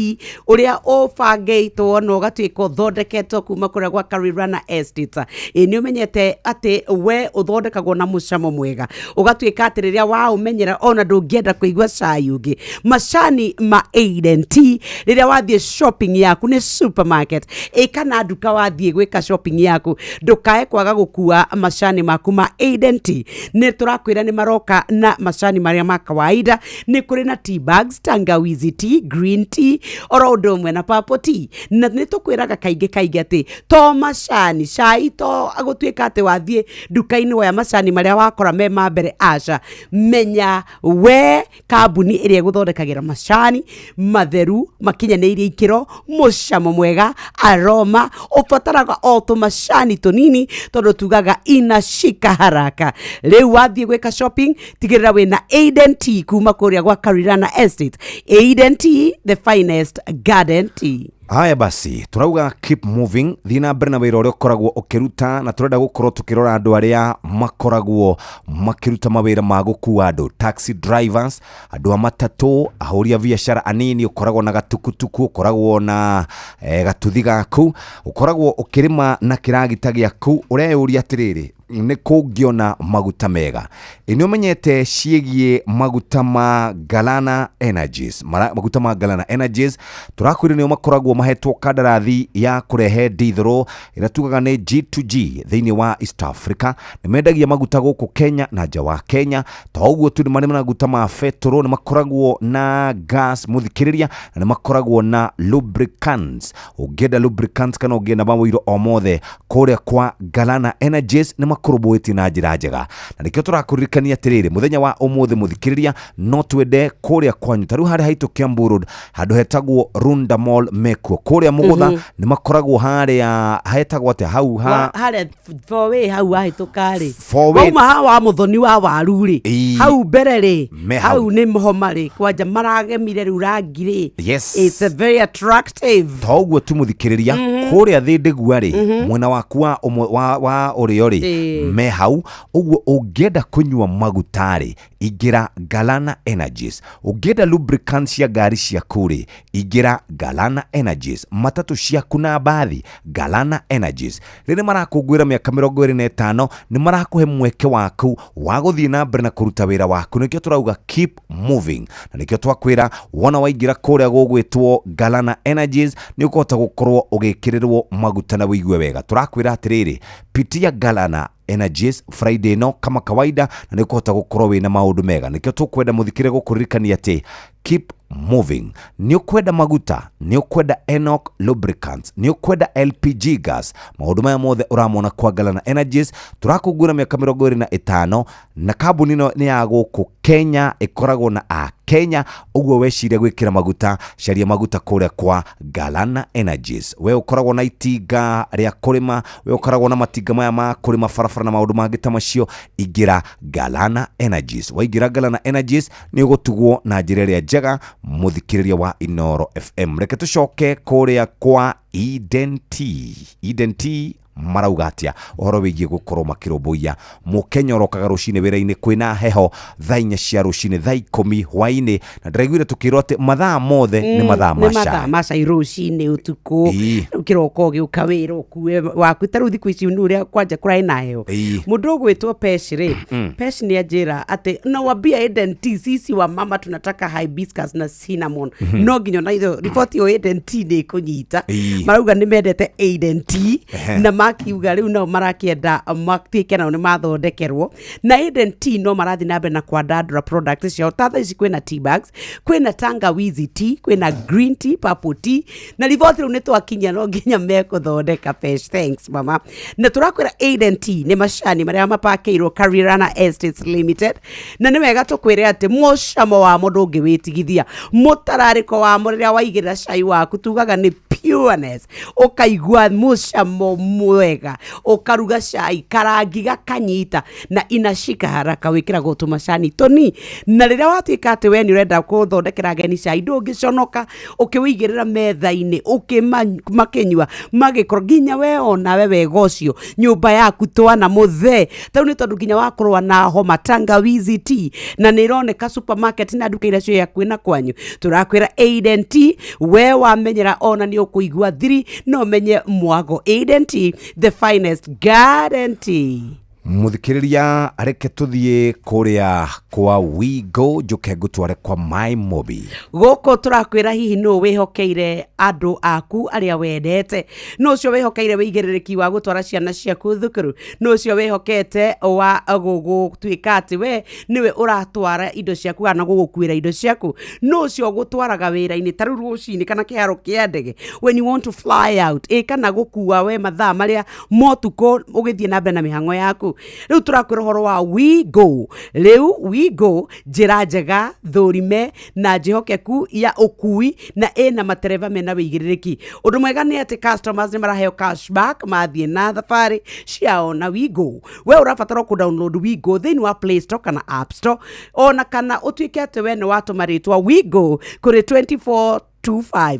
ũrĩa ũbangĩtwo na ũgatuĩka ũthondeketwo kuma kũrĩa gwa Karirana Estate. Nĩ ũmenyete atĩ we ũthondekagwo na mũcamo mwega, ũgatuĩka atĩ rĩrĩa waũmenyera ona ndũngĩenda kũigua cai ũngĩ. Macani ma Aident rĩrĩa wathiĩ shopping yaku nĩ supermarket kana nduka wathiĩ gwĩka shopping yaku, ndũkae kwaga gũkua macani maku ma Aident. Nĩ tũrakwĩra nĩ maroka na macani marĩa ma kawaida, nĩ kũrĩ na tea bags, tangawizi tea, green tea, oro ũndũ ũmwe na purple tea. Na nĩ tũkwĩraga kaingĩ atĩ to macani cai to agũtuĩka atĩ wathiĩ nduka-inĩ waya macani marĩa wakora me ma mbere, aca. Menya we kambuni ĩrĩa gũthondekagĩra macani matheru, makinyanĩirie ikĩro, mũcamo mwega, aroma, ũbataraga o tũmacani tũnini tondũ tugaga inashika haraka. Rĩu wathiĩ gwĩka shopping, tigĩrĩra wĩna Aident kuma kũrĩa gwa Karirana Estate. Aident, the finest garden tea. Haya basi, turauga keep moving, thina mbere na wĩra ũrĩa ũkoragwo ũkĩruta, na turenda gũkorwo tukĩrora andũ arĩa makoragwo makĩruta mawĩra ma gũkua andũ, taxi drivers, andũ a matatũ, ahũri a biacara anini, ũkoragwo na gatukutuku, ũkoragwo na gatuthi gaku, ũkoragwo ũkĩrĩma na kĩragita gĩaku, ũreyũria atĩrĩrĩ, nĩ kũngĩona maguta mega. Nĩ ũmenyete ciĩgiĩ maguta ma Galana Energies. Maguta ma Galana Energies tũrakwĩra nĩo makoragwo mahetwo kandarathi ya kũrehe ndithero ĩrĩa tugaga nĩ G2G thĩinĩ wa East Africa. Nĩ mendagia maguta gũkũ Kenya na nja wa Kenya. Ta ũguo tu nĩ marĩ maguta ma petrol, nĩ makoragwo na gas mũthikĩrĩria, na nĩ makoragwo na lubricants. Ũngĩenda lubricants kana ũngĩenda mawĩro o mothe kũrĩa kwa Galana Energies nĩ makoroboti na njĩra njega. Na nĩkĩo tũrakũririkania atĩrĩrĩ, mũthenya wa ũmũthĩ mũthikĩrĩria, no twende kũrĩa kwanyu. Ta rĩu harĩa haitũ Kiambu Road, handũ hetagwo Runda Mall Mekuo, kũrĩa mũgũtha nĩ makoragwo harĩa hetagwo atĩa hau harĩa fowe hau hahĩtũka rĩ, wauma hawa mũthoni wa waru rĩ, hau mbere rĩ, hau nĩ mũhoma rĩ, kwanja maragemire rĩu rangi rĩ. It's a very attractive. Ta ũguo tu mũthikĩrĩria, kuria thindigua ri mwena waku wa urio ri me hau uguo ungienda kunywa maguta ri ingira Galana Energies. Ungienda lubricants ya gari ciaku ri ingira Galana Energies. Matatu ciaku na bathi Galana Energies. Rĩrĩa marakũngũĩra mĩaka 25 nĩ marakuhe mweke waku wa gũthiĩ na mbere na kũruta wĩra waku. Nĩkĩo tũrauga keep moving, na nĩkĩo twakwĩra wona waingĩra kũrĩa gũgwĩtwo Galana Energies nĩ ũkũhota gũkorwo ũgĩkĩrĩrwo maguta na wĩigue wega. Tũrakwĩra atĩrĩrĩ, pitia Galana Energies Friday no kama kawaida na nĩ ũkũhota gũkorwo wĩna maũndũ mega. Nĩkĩo tũkwenda mũthikĩre gũkũririkania atĩ keep moving. Nĩ ũkwenda maguta, nĩ ũkwenda Enoch lubricants, nĩ ũkwenda LPG gas, maũndũ maya mothe ũramona kwa Galana Energies. Tũrakũngũĩra mĩaka 25 na kambuni ĩno nĩ ya gũkũ Kenya, ĩkoragwo na a Kenya. Ũguo weciria gwĩkĩra maguta, caria maguta kũrĩa kwa Galana Energies. We ũkoragwo na itinga rĩa kũrĩma, we ũkoragwo na matinga maya ma kũrĩma barabara na maũndũ mangĩ ta macio, ingĩra Galana Energies. Waingĩra Galana Energies nĩ ũgũtugwo na njĩra ĩrĩa njega muthikiriria wa Inoro FM. Reke tucoke kuria kwa Eden T marauga atia uhoro wigie gukorwo makirumbuia Mukenya orokaga rucine wira-ini kwina heho thaa 4 cia rucine, thaa 10 hwaini, na ndiraiguire tukirwo ati mathaa mothe ni mathaa maca rucine utuku kiroko giuka wira ukuwe waku taru thiku ici nuria kwanja kurai na heho mundu gwitwo Peshire Pesh ni ajira ati na wabia Eden T sisi wa mama tunataka hibiscus na cinnamon no nginyo na itho report yo Eden T ni kunyita marauga ni mendete Eden T na makiuga riu no marakienda makike na ni mathondekerwo na Eden T no marathi na na kwa dadra products cio tatha ici kwina tea bags, kwina tangawizi tea, kwina green tea, purple tea na riboti riu ni twakinya no nginya mekuthondeka. Pesh thanks mama. Na turakwira Eden T ni macani maria mapakeirwo Karirana Estates Limited na ni wega tukwire ati mucamo wa mundu ungiwitigithia mutarariko wa muriria waigirira cai waku tugaga ni pureness, ukaigua mucamo mwega, ukaruga cai karangi gakanyita na inashika haraka wikira gotu macani toni. Na riria watuika ati we ni urenda kuthondekera geni cai ndungiconoka ukiwigirira metha-ini ukimakenywa magikoro ginya we ona we wega ucio nyumba yaku twana muthe tau ni tondu ginya wakorwa na homa tangawizi tea na ni ironeka supermarket na duka ira cio yaku na kwanyu. Turakwira Eden T we wamenyera ona ni ukuigua thiri no menye mwago. Eden T, the finest guarantee. Muthikiriria areke tuthie kuria kwa Wigo njuke ngutware kwa My Mobi. Goko turakwira hihi no wehokeire andu aku aria wendete, no cio wehokeire wigiririki wa gutwara ciana ciaku thukuru, no cio wehokete wa gugutwika ati we niwe uratwara indo ciaku kana gugukwira indo ciaku, no cio gutwaraga wira-ini taru rucini kana kiharo kia ndege when you want to fly out kana gukua we mathaa maria motuko ugithie na mbere na mihango yaku. Riu turakwira horo wa Wigo. Riu Wigo njira njega thurime na njihokeku ya ukui na ena matereva mena wigiririki. Undu mwega ni ati customers ni maraheo cashback mathie na thafari ciao na Wigo. We urabatara ku download Wigo thini wa Play Store kana App Store ona kana utwike ati we ni watu maritwa Wigo kuri 2425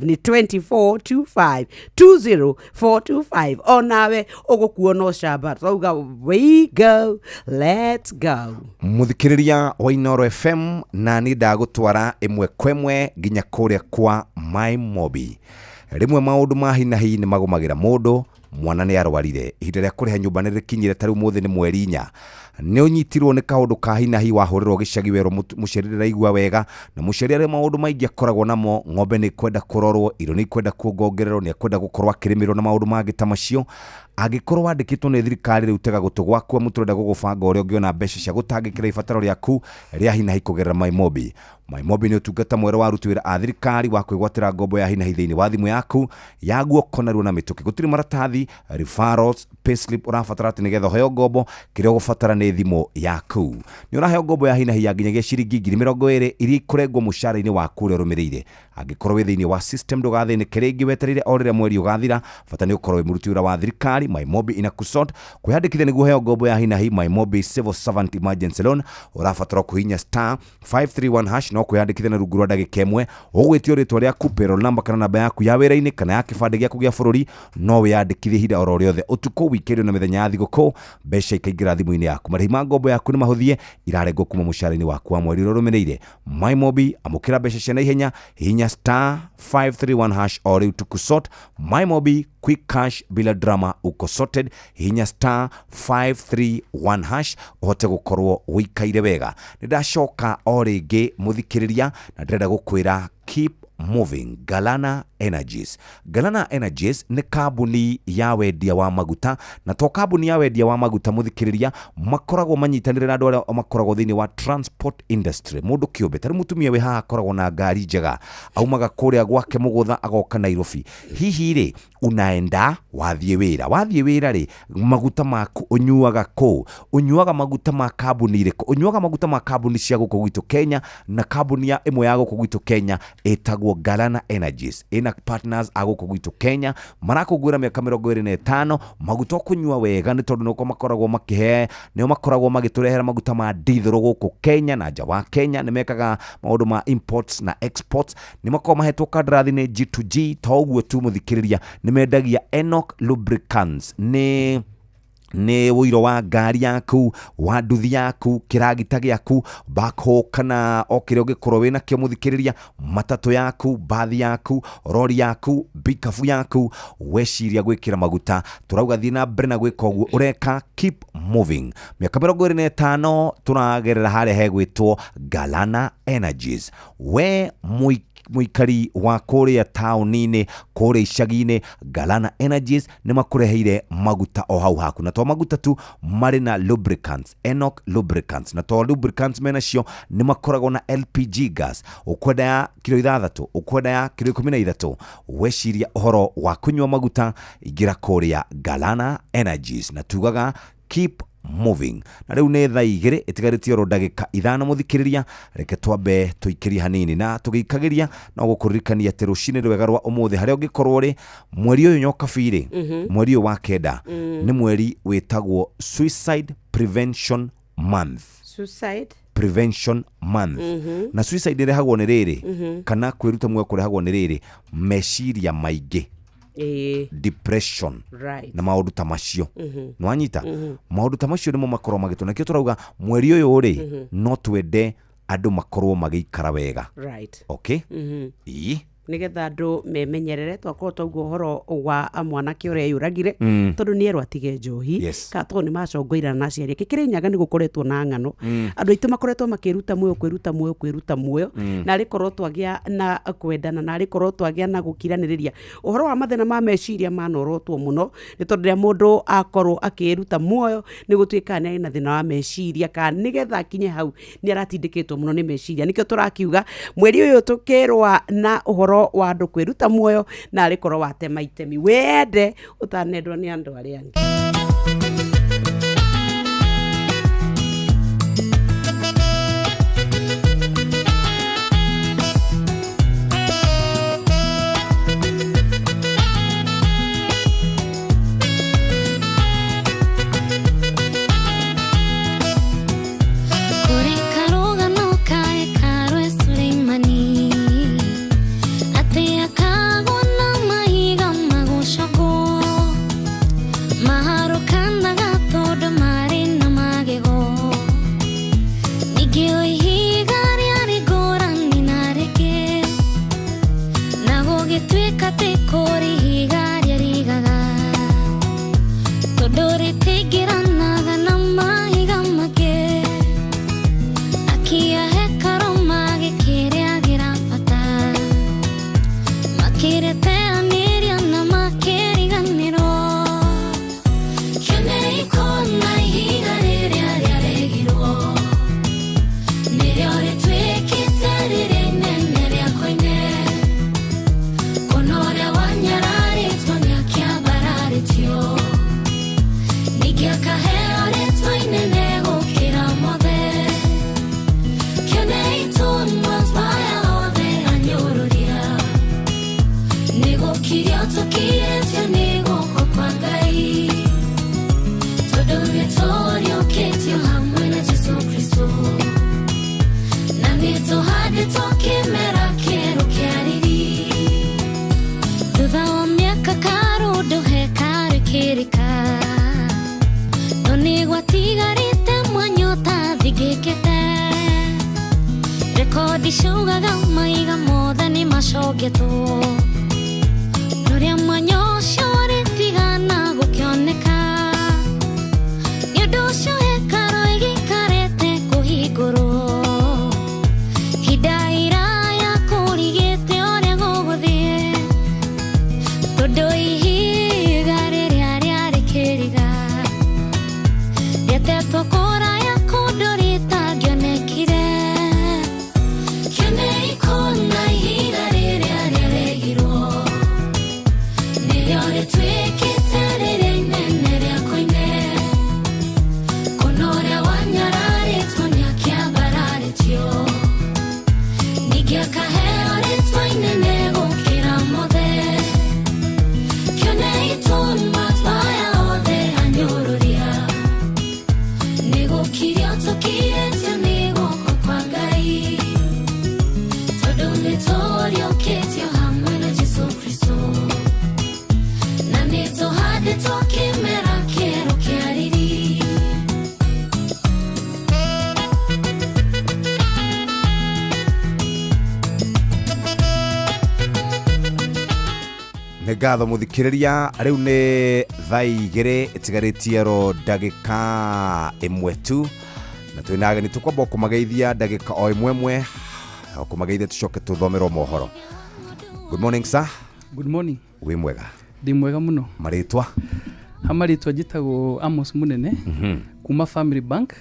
ni 2425 20425 onawe ugukuo no shaba twauga we go let's go. Muthikiriria wa Inoro FM na ni ndagutwara imwe kwemwe ginya kuria kwa My Mobi. Rimwe maundu mahina hi ni magumagira mundu mwana ni arwarire ihinda ria kuriha nyumba ni rikinyire tari muthi ni mweri 4 ni unyitirwo ni kaundu ka hina hi wahurirwo gicagi wero mucerire igwa wega na mucerire maundu maingi akoragwo namo. Ng'ombe ni kwenda kurorwo, iro ni kwenda kuongererwo, ni kwenda gukorwa kirimirwo na maundu mangi ta macio. Agikorwo wandikitwo ni thirikari riu tega gutugwa kwa muturenda gugubanga uria ungiona mbeca cia gutangikira ibataro riaku ria hina hi kugerera My Mobi. My Mobi ni utungata mwero wa rutu wira a thirikari wa kwigwatira ngombo ya hina hi thiini wa thimu yaku ya guoko na na mituki. Gutiri maratathi, referrals, payslip urafatara ati nigetha heo ngombo kiria gufatara ni thimu yaku. Ni uraheo ngombo ya hina hi ya nginyagia ciringi 20,000 iri kurengwo mushara-ini waku uri rumirire. Angikorwo wi thiini wa system ndugathine kiringi weterire orire mweri ugathira bata ni ukorwo wi muruti wira wa thirikari. My Mobi ina kusort kwiyandikithia niguo heo ngombo ya hina hi My Mobi Civil Servant Emergency Loan urafatara kuhinya *531# no kwiyandikithia na rungu rwa ndagika imwe ugwitio ritwa riaku payroll number kana namba yaku ya wira-ini kana ya kibande giaku gia bururi no wiyandikithie hinda oro riothe utuko wikendi na mithenya ya thiguku mbeca ikaingira thimu-ini yaku marihi ma ngombo yaku ni mahuthie irarengwo kuma mucara-ini waku wa mweri urumireire MyMobi amukira mbeca cia naihenya hinya *531# o riu tukusort MyMobi quick cash bila drama uko sorted hinya *531# uhote gukorwo wikaire wega nindashoka o ringi muthikiriria na ndirenda gukwira keep moving. Galana Energies. Galana Energies ni kambuni ya wendia wa maguta na to kambuni ya wendia wa maguta muthikiriria makoragwo manyitanire na andu aria makoragwo thiini wa transport industry. Mundu kiumbe tari mutumia we haha akoragwo na ngari njega aumaga kuria gwake mugutha agoka Nairobi. Hihi ri unaenda wathie wira ri maguta maku unyuaga ku unyuaga maguta ma kambuni iriku unyuaga maguta ma kambuni cia guku gwitu Kenya na kambuni ya imwe ya guku gwitu Kenya etagwo Galana Energies ina partners aguku gwitu Kenya marakugwira miaka 25 maguta kunyua wega ni tondu nuko makoragwo makihe nio makoragwo magiturehera maguta ma diesel guku Kenya na nja wa Kenya ni mekaga maundu ma imports na exports ni makoragwo mahetwo kandrathi ni G2G toguo tu muthikiriria ni mendagia Enoch Lubricants ni wiro wa ngari yaku wa nduthi yaku kiragita giaku backhoe kana okire ugikorwo wina kio muthikiriria matatu yaku bathi yaku rori yaku bikafu yaku weciria gwikira maguta turauga thina na mbere na gwika uguo ureka keep moving miaka 25 turagerera hare hegwitwo Galana Energies we muikari wa kuria taunini kuria icagi-ini Galana Energies ni makureheire maguta o hau haku na to maguta tu mari na lubricants Enoch Lubricants na to lubricants mena cio ni makoragwo na LPG gas ukwenda ya kilo 6 ukwenda ya kilo 13 weciria uhoro wa kunywa maguta igira kuria Galana Energies na tugaga keep moving na riu ne thaa igiri itigaritio ro ndagika 5 muthikiriria reke twambe tuikiria hanini na tugikagiria na gukuririkania ati rucini rwega rwa umuthi haria ungikorwo ri mweri uyu nyoka biri mweri wa kenda ni mweri witagwo Suicide Prevention Month. Na suicide irehagwo ni riri kana kwiruta mwe kurehagwo ni riri meciria maingi depression na maundu ta macio nwanyita maundu ta macio nimo makorwo magituna kio turauga mweri uyu ri no twende andu makorwo magikara wega okay nigetha andu memenyerere twakorwo twaigua uhoro wa mwanake uria yuragire tondu ni erwo atige njohi ka to ni macongoira na ciari kikiri nyaga ni gukoretwo na ngano andu aitu makoretwo makiruta muoyo na ari korwo twagia na kwendana na ari korwo twagia na gukiraniriria uhoro wa mathina ma meciria manorotwo muno ni tondu ria mundu akorwo akiruta muoyo ni gutuika ni na thina wa meciria ka nigetha kinye hau ni aratindikitwo muno ni meciria nikio turakiuga mweri uyu tukirwa na uhoro wa andu kwiruta muoyo na ari korwo watema itemi wende utanendwa ni andu aria angi Nishugaga maiga mothe ni macogetwo Nuria mwanyo shore tigana gukioneka Nyondo shoe karo igikarete kuhigurwo Hidaira ya kurigete ore guguthie Todo ihiga riria riari kiriga Yetetwo kora ya kundorita ngionekire Kene ikona ihiga riria riarehirwo Nirio ritwikite riria inene ria koine Konoria wanyararitwo niakiambararitio Ningĩ akaheo rĩtwa inene gũkĩra mothe Kĩone itũma twaya othe anyũrũria Nĩgũkirio tũkirĩtio nĩ guoko kwa Ngai Tondũ nĩtũriũkĩtio hamwe na Jesũ Kristo Na nĩtũhandĩtwo kĩmera kĩerũ kĩa riri nĩ ngatho mũthikĩrĩria rĩu nĩ thaa igĩrĩ ĩtigarĩtie ro ndagĩka ĩmwe tu na twĩna ageni tũkwamba kũmageithia ndagĩka o ĩmwe kũmageithia tũcoke tũthomerwo mohoro. Good morning sir. Good morning. Wĩ mwega? Ndi mwega muno. Marĩtwa? Hamarĩtwa njĩtagwo Amos Munene kuma Family Bank.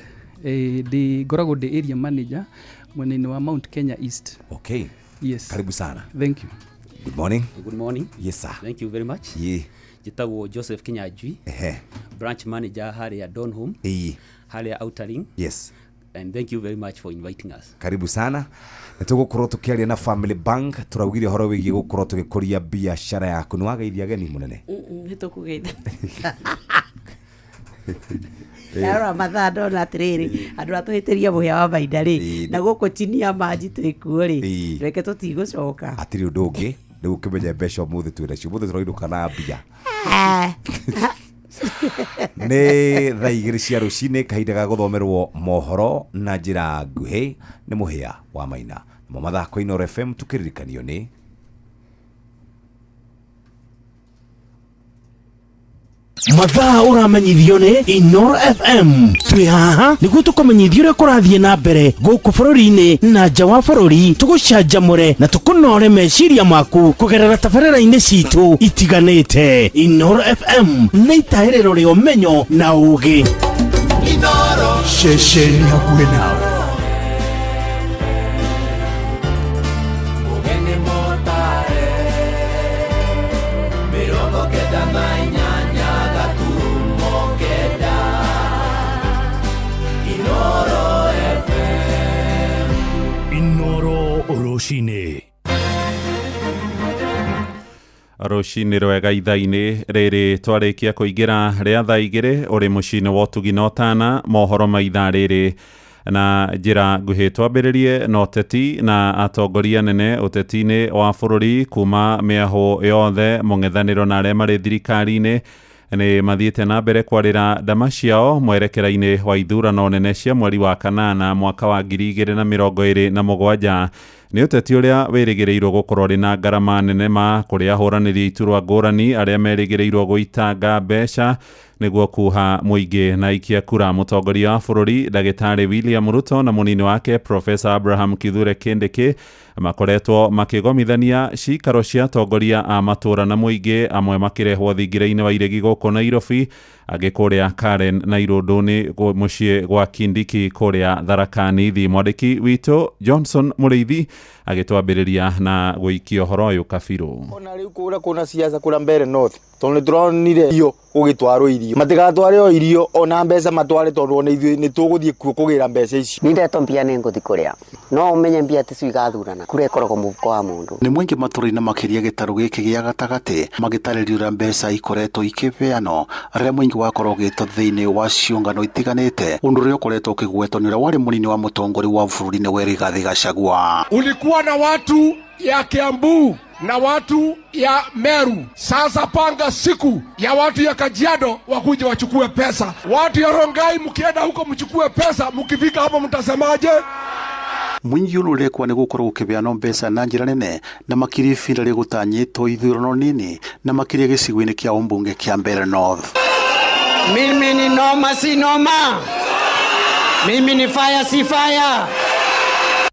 Ndi ngoragwo ndi area manager mwena-inĩ wa Mount Kenya East. Okay. Yes. Karibu sana. Thank you. Good morning. Good morning. Yes sir. Thank you very much. Jitagwo Joseph Kinyanjui. Branch manager haria Donholm. Haria Outer Ring. Yes. And thank you very much for inviting us. Karibu sana. Nĩtũgũkorwo tũkĩaria na Family Bank tũraugire horo wĩgiĩ gũkorwo tũgĩkũria biacara yaku. Nĩ wageithia ageni Munene? Nĩtũkũgeitha. Yaro mathaa ndona atĩrĩrĩ andũ atũhĩtĩria mũhĩa wa mahinda rĩ na gũkũ chini ya maji twĩkuo rĩ reke tũtigũcoka atirĩ ũndũ ũngĩ rĩu ũkĩmenya mbeca ũmũthĩ twĩna cio mũthĩ tũrainũka na mbia nĩ thaa igĩrĩ cia rũcinĩ kahinda ga gũthomerwo mohoro na njĩra nguhĩ nĩ mũhĩa wa Maina namo mathako Inooro FM tukĩririkanio nĩ mathaa ũramenyithio nĩ Inooro FM twĩ haha nĩguo tũkũmenyithia ũrĩa kũrathiĩ na mbere gũkũ bũrũri-inĩ na nja wa bũrũri tũgũcanjamũre na tũkũnore meciria maku kũgerera tabarĩra-inĩ citũ itiganĩte. Inooro FM nĩ itahĩrĩro rĩa ũmenyo na ũũgĩ. Inooro ceceni hakuhĩ nawe. Rũcinĩ rwega ithaa-inĩ rĩrĩ twarĩkia kũingĩra rĩa thaa igĩrĩ ũrĩ mũciĩ-inĩ wa ũtugi na ũtana mohoro ma ithaa rĩrĩ na njĩra nguhĩ twambĩrĩrie na ũteti na atongoria nene ũteti-inĩ wa bũrũri kuma mĩahũ yothe mũng'ethanĩro na arĩa marĩ thirikari-inĩ nĩ mathiĩte na mbere kwarĩra ndama ciao mwerekera-inĩ wa ithurano nene cia mweri wa kanana mwaka wa 2027 nĩ ũteti ũrĩa wĩrĩgĩrĩirwo gũkorwo rĩ na ngarama nene ma kũrĩa ahũranĩri iturwa ngũrani arĩa merĩgĩrĩirwo gũitanga mbeca nĩguo kuha mũingĩ na ikia kura. Mũtongoria wa bũrũri Ndagĩtarĩ William Ruto na mũnini wake Professor Abraham Kithure Kindiki makoretwo makĩgomithania cikaro cia atongoria a matũra na mũingĩ amwe makĩrehwo thingira-inĩ wa iregi gũkũ Nairobi angĩ kũrĩa Karen na Irũndũ-nĩ mũciĩ gwa Kindiki kũrĩa Tharaka Nithi. Mwandĩki witũ Johnson Mũrĩithi agĩtwambĩrĩria na gũikia ũhoro ũyũ kabirũ. Ona rĩu kũrĩa kuna siasa kũrĩa mbere north tondũ nĩtũronire irio gũgĩtwarwo irio matigatware o irio ona mbeca matware tondũ ona ithuĩ nĩtũgũthiĩ kuo kũgĩra mbeca ici. Nindetwo mbia nĩngũthi kũrĩa no ũmenye mbia tĩcu igathurana kũrĩa ĩkoragwo mũhuko wa mũndũ. Nĩ mũingĩ matũra-inĩ makĩria gĩtarũ gĩkĩ gĩa gatagatĩ magĩtarĩria ũrĩa mbeca ikoretwo ikĩbeanwo rĩrĩa mũingĩ wakorwo ũgĩtwo thĩinĩ wa ciũngano itiganĩte ũndũ ũrĩa ũkoretwo ũkĩgwetwo nĩ ũrĩa warĩ mũnini wa mũtongoria wa bũrũri nĩwe Rigathĩ Gachagua. Ulikuwa na watu ya Kiambu na watu ya Meru, sasa panga siku ya watu ya Kajiado wakuje wachukue pesa. Watu ya Rongai mkienda huko mchukue pesa, mkifika hapo mtasemaje? mwingi ururekwa ni gukorwo gukibeana mbeca na njira nene na makiri finda rigutanyitwo ithurano nini na makiri gicigo-ini kia umbunge kia Mbeere North. Mimi ni noma si noma, mimi ni fire si fire.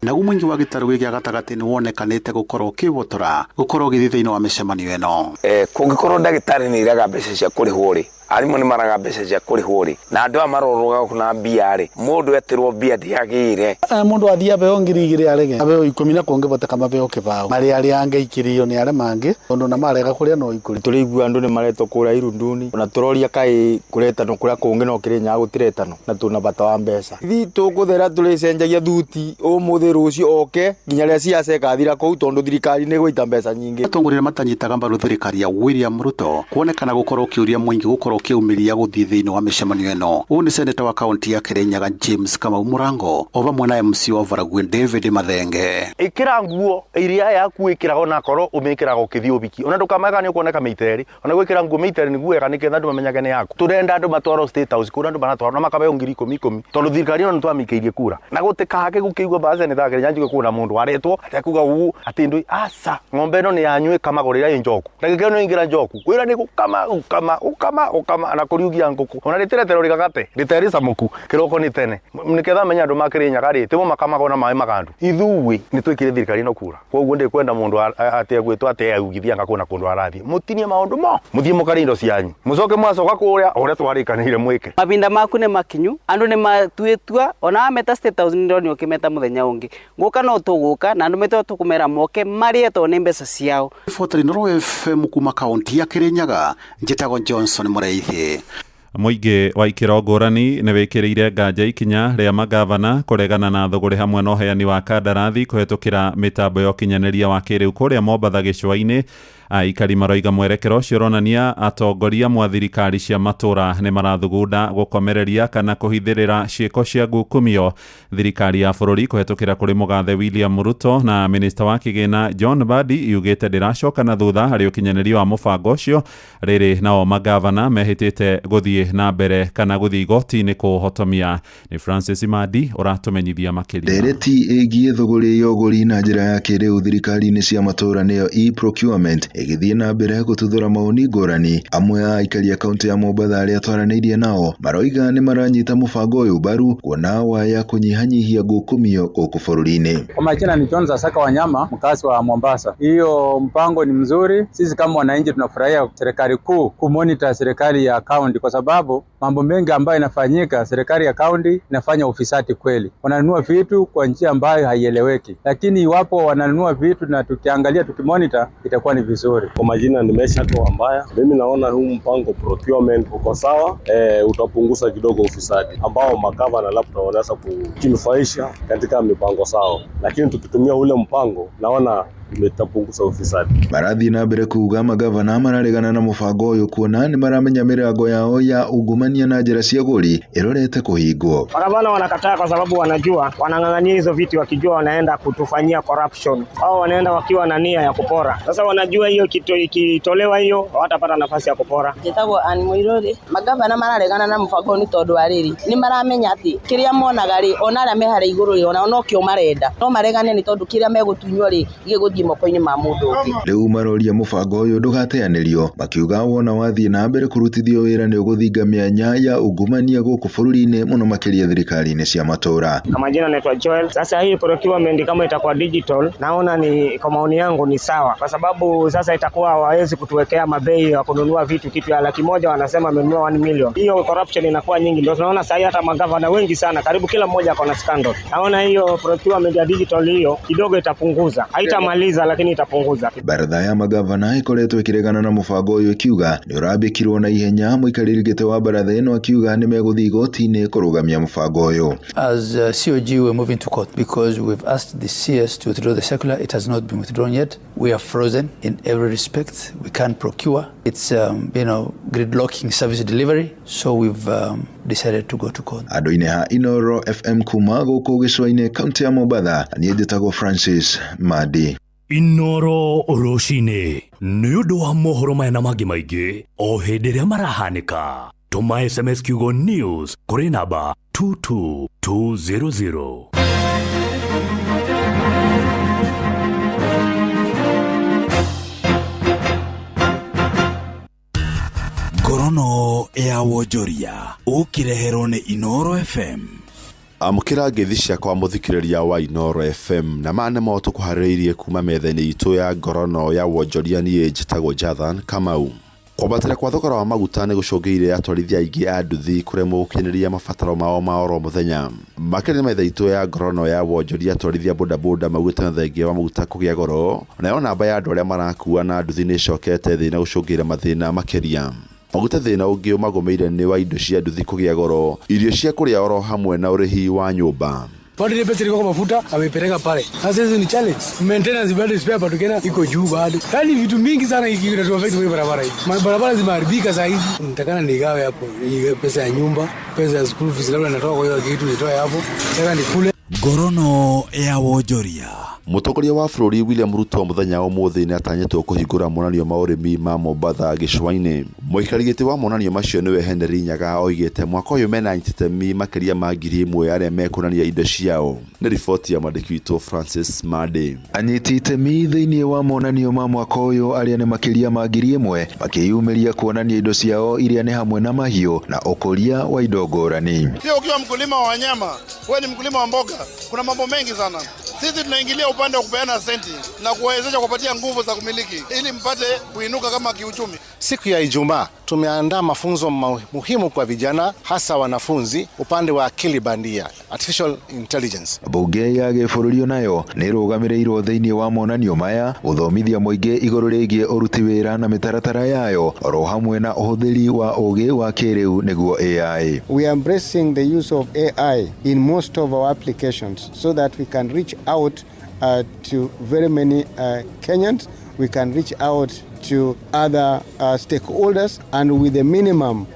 Naguo mwingi wa gitaru giki gatagati ni wonekanite gukorwo ukibotora gukorwo githiini wa micemanio eno. Kungikorwo ndagitari ni iraga mbeca cia kurihwo ri, arimu ni maraga mbeca cia kurihwo ri, na andu amaroroga kuna mbia ri, mundu etirwo mbia ndiagire. Mundu athia beo ngiri igiri arege abeo 10 na kungiboteka mabeo kibao mari ari angeikirio ni are mangi tondu na marega kuria no ikuri turigua andu ni mareto kuria irunduni na turoria kai kuretano kuria kungi no kirinya gutiretano na tuna bata wa mbeca ithi tukuthera turicenjagia thuti umuthi rucio oke nginya ria ciaca ikathira kou tondu thirikari ni gwita mbeca nyingi. Atongorera matanyitaga mbaru thirikari ya William Ruto kuonekana gukorwo kiuria mwingi gukorwo kiumiria guthii thiini wa micemanio eno. Uyu ni seneta wa kaunti ya Kirinyaga James Kamau Murango o vamwe na MC wa Varagwe David Mathenge. Ikira nguo iria yaku ikira ona korwo umikira gukithii ubiki ona ndukamaga ni ukuoneka meiteri ona gwikira nguo meiteri ni guega ni ketha andu mamenyage ni yaku. Turenda andu matwaro state house kura andu banatwaro na makabeo ngiri 10 tondu thirikari ona twamikeirie kura na gutikahake gukigwa baze ni thagire nyanjuke kuna mundu aretwo atakuga uu atindu asa ng'ombe no ni yanywe kama gorira injoku ndagike no ingira njoku kwira ni ukama na kuriugia nguku ona ritiretero rigagate riterisa muku kiroko ni tene niketha menya andu Kirinyaga ri timo makamagona mai magandu ithuwi ni twikire thirikari no kura koguo ndi kwenda mundu atia gwitwa atia ugithia ngakuna kundu arathie mutinie maundu mo muthie mukarindo cianyu mucoke mwacoka kuria uria twarikanire mwike mabinda maku ni makinyu andu ni matuitua ona ameta state house ni ndoni ukimeta muthenya ungi nguka no tuguka na andu meto tukumera moke marieto ni mbeca ciao. Fotari Noro FM kuma kaunti ya Kirinyaga njitago Johnson Muraithi. Muingi wa ikiro ngurani ni wikiriire nganja ikinya ria magavana kuregana na thogore hamwe na uheani wa kandarathi kuhetukira mitambo ya ukinyaniria wa kiriu kuria Mombatha gicua-ini. Aikari maroiga mwerekero ucio uronania atongoria mwa thirikari cia matura ni marathugunda gukomereria kana kuhithirira ciiko cia ngukumio. Thirikari ya bururi kuhetukira kuri mugathe William Ruto na minista wa kigina John Mbadi yugite ndiracoka na thutha hari ukinyaniria wa mubango ucio. Riri nao magavana mehitite guthie na mbere kana guthii igoti-ini kuhotomia. Ni Francis Madi uratumenyithia makiria. Ndereti igie thogori ya uguri na njira ya kiriu thirikari-ini cia matura niyo e-procurement igithie na mbere gututhura maoni ngurani. Amwe a aikari ya kaunti ya Mombatha aria twaraneirie nao maroiga ni maranyita mubango uyu mbaru kuona waya kunyihanyihia ngukumio guku bururi-ini. Kwa majina ni John Zasaka Wanyama, mkazi wa Mombasa. Hiyo mpango ni mzuri. Sisi kama wananchi tunafurahia serikali kuu kumonitor serikali ya kaunti kwa sababu mambo mengi ambayo inafanyika serikali ya kaunti inafanya ufisadi kweli. Wananunua vitu kwa njia ambayo haieleweki. Lakini iwapo wananunua vitu na tukiangalia tukimonitor itakuwa ni vizuri. Kwa majina ni Meshack Wambaya. Mimi naona huu mpango procurement uko sawa, utapunguza kidogo ufisadi ambao magavana labda wanaweza kujinufaisha katika mipango sawa. Lakini tukitumia ule mpango naona imetapunguza ufisadi. Marathi na mbere kuuga magavana mararegana na mubango uyu kuona ni maramenya mirango yao ya ungumania na njira cia guri irorete kuhingwo. Magavana wanakataa kwa sababu wanajua wanang'ang'ania hizo vitu wakijua wanaenda kutufanyia corruption. Hao wanaenda wakiwa na nia ya kupora. Sasa wanajua hiyo ikitolewa hiyo hawatapata nafasi ya kupora. Jetagwo Anne Muiruri, magavana mararegana na mubango ni tondu ariri ni maramenya ati kiria monaga ri ona aria mehare iguru ri ona no kio marenda no maregane ni tondu kiria megutunywo ri giguthii moko-ini ma mundu ungi. Riu maroria mubango uyu ndugateanirio makiuga wona wathie na mbere kurutithio wira ni uguthinga mianya ya ungumania guku bururi-ini muno makiria thirikari-ini cia matura. Kama jina naitwa Joel. Sasa hii procurement kama itakuwa digital naona ni kwa maoni yangu ni sawa kwa sababu sasa itakuwa hawawezi kutuwekea mabei ya kununua vitu kitu ya 100,000 wanasema amenunua 1 million. Hiyo corruption inakuwa nyingi ndio tunaona sasa hata magavana wengi sana karibu kila mmoja akona scandal. Naona hiyo procurement ya digital hiyo kidogo itapunguza. Haitamaliza lakini itapunguza. Baradha ya magavana ikoretwo ikiregana na mubango uyu ikiuga ni urambikirwo na ihenya muikariri gite wa baradha ino akiuga ni meguthii igoti-ini kurugamia mubango uyu. As COG we're moving to court because we've asked the CS to withdraw the circular. It has not been withdrawn yet. We are frozen in every respect. We can't procure. It's gridlocking service delivery. So we've decided to go to court. Andu-ini ha Inoro FM kuma guku gicua-ini kaunti ya Mombatha nie njitagwo Francis Madi. Inoro Roshine nĩ ũndũ wa mohoro maya na mangĩ maingĩ o hĩndĩ ĩrĩa marahanĩka. Tũma SMS kiugo news kũrĩ namba 22200. Ngorono ya wonjoria ukireherwo ni Inoro FM. Amukira ngethi ciakwa muthikiriria wa Inoro FM na mane moto kuharĩirie kuma metha-inĩ itu ya ngorono ya wonjoria nie njitagwo Jathan Kamau. Kwambatĩra kwa thogora wa maguta nĩ gũcũngĩire atwarithia aingĩ a nduthi kũremwo gũkinyanĩria mabataro mao ma oro mũthenya. Makĩria metha itu ya ngorono ya wonjoria atwarithia bodaboda maugĩte thengia wa maguta kũgĩa goro, nayo namba ya andũ arĩa marakua na nduthi nĩ ĩcokete thĩ na gũcũngĩra mathĩna makĩria. Maguta thĩna ũngĩ ũmagũmĩire nĩ wa indo cia nduthi kũgĩa goro, irio cia kũrĩa oro hamwe na ũrĩhi wa nyũmba. Pande ile pesa ilikuwa mafuta amepeleka pale. Sasa hizo ni challenge. Maintenance bado spare part tena iko juu bado. Yaani vitu mingi sana ikiwa affect kwa barabara hii. Barabara zimeharibika sasa hivi. Nitakana nigawe hapo. Pesa ya nyumba, pesa ya school fees labda natoka kwa hiyo kitu nitoe hapo. Sasa ni kule ngorono ya wonjoria. Mutongoria wa bũrũri William Ruto muthenya ũmũthĩ nĩ atanyĩtwo kũhingũra monanio ma ũrĩmi ma Mombatha gĩcũa-inĩ. Mũikarĩri gĩtĩ wa monanio macio nĩwe Henry Nyaga oigĩte mwaka ũyũ mena itemi makĩria ma 1,000 arĩa mekuonania indo ciao. Nĩ riboti ya mwandĩki witũ Francis Made. Anyiti itemi thĩinĩ wa monanio ma mwaka ũyũ arĩa nĩ makĩria ma 1,000 makĩyumĩria kuonania indo ciao iria nĩ hamwe na mahiũ na ũkũria wa indo ngũrani. Pia ukiwa mkulima wa wanyama, wewe ni mkulima wa mboga, kuna mambo mengi sana. Sisi tunaingilia upande wa kupeana senti na kuwawezesha kupatia nguvu za kumiliki ili mpate kuinuka kama kiuchumi. Siku ya Ijumaa tumeandaa mafunzo muhimu kwa vijana hasa wanafunzi upande wa akili bandia, artificial intelligence. Bunge ya gĩbũrũri nayo nĩ ĩrũgamĩrĩirwo thĩinĩ wa monanio maya gũthomithia mũingĩ igũrũ rĩgiĩ ũruti wĩra na mĩtaratara yayo oro hamwe na ũhũthĩri wa ũũgĩ wa kĩrĩu nĩguo AI. We are embracing the use of AI in most of our applications so that we can reach out to very many Kenyans. We can reach out to other stakeholders and with a minimum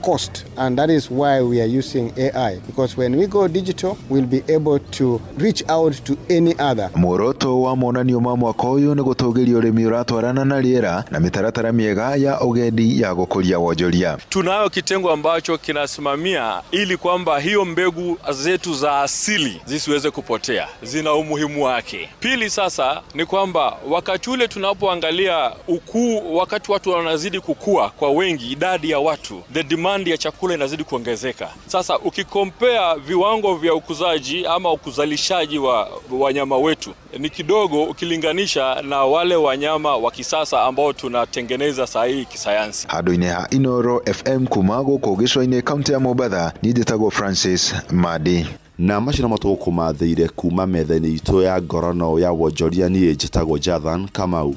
cost, and that is why we are using AI, because when we go digital we'll be able to reach out to any other. Muoroto wa monanio ma mwaka ũyũ nĩ gũtũgĩria ũrĩmi ũratwarana na rĩera na mĩtaratara mĩega ya ũgendi ya gũkũria wonjoria. Tunayo kitengo ambacho kinasimamia ili kwamba hiyo mbegu zetu za asili zisiweze kupotea, zina umuhimu wake. Pili sasa ni kwamba wakati ule tunapoangalia ukuu, wakati watu wanazidi kukua kwa wengi, idadi ya watu, demand ya chakula inazidi kuongezeka. Sasa ukikompea viwango vya ukuzaji ama ukuzalishaji wa wanyama wetu ni kidogo ukilinganisha na wale wanyama wa kisasa ambao tunatengeneza sahihi kisayansi. Handũ-inĩ ha Inoro FM kuma gũkũ gĩcũa-inĩ kaunti ya Mombatha, niĩ njĩtagwo Francis Madi. Na macina matũkũmathĩire kuma metha-inĩ itũ ya ngorono ya wonjoria niĩ njĩtagwo Jathan Kamau.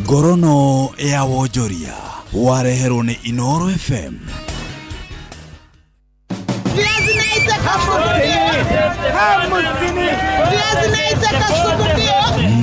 Ngorono ya wonjoria wareherwo ni Inoro FM.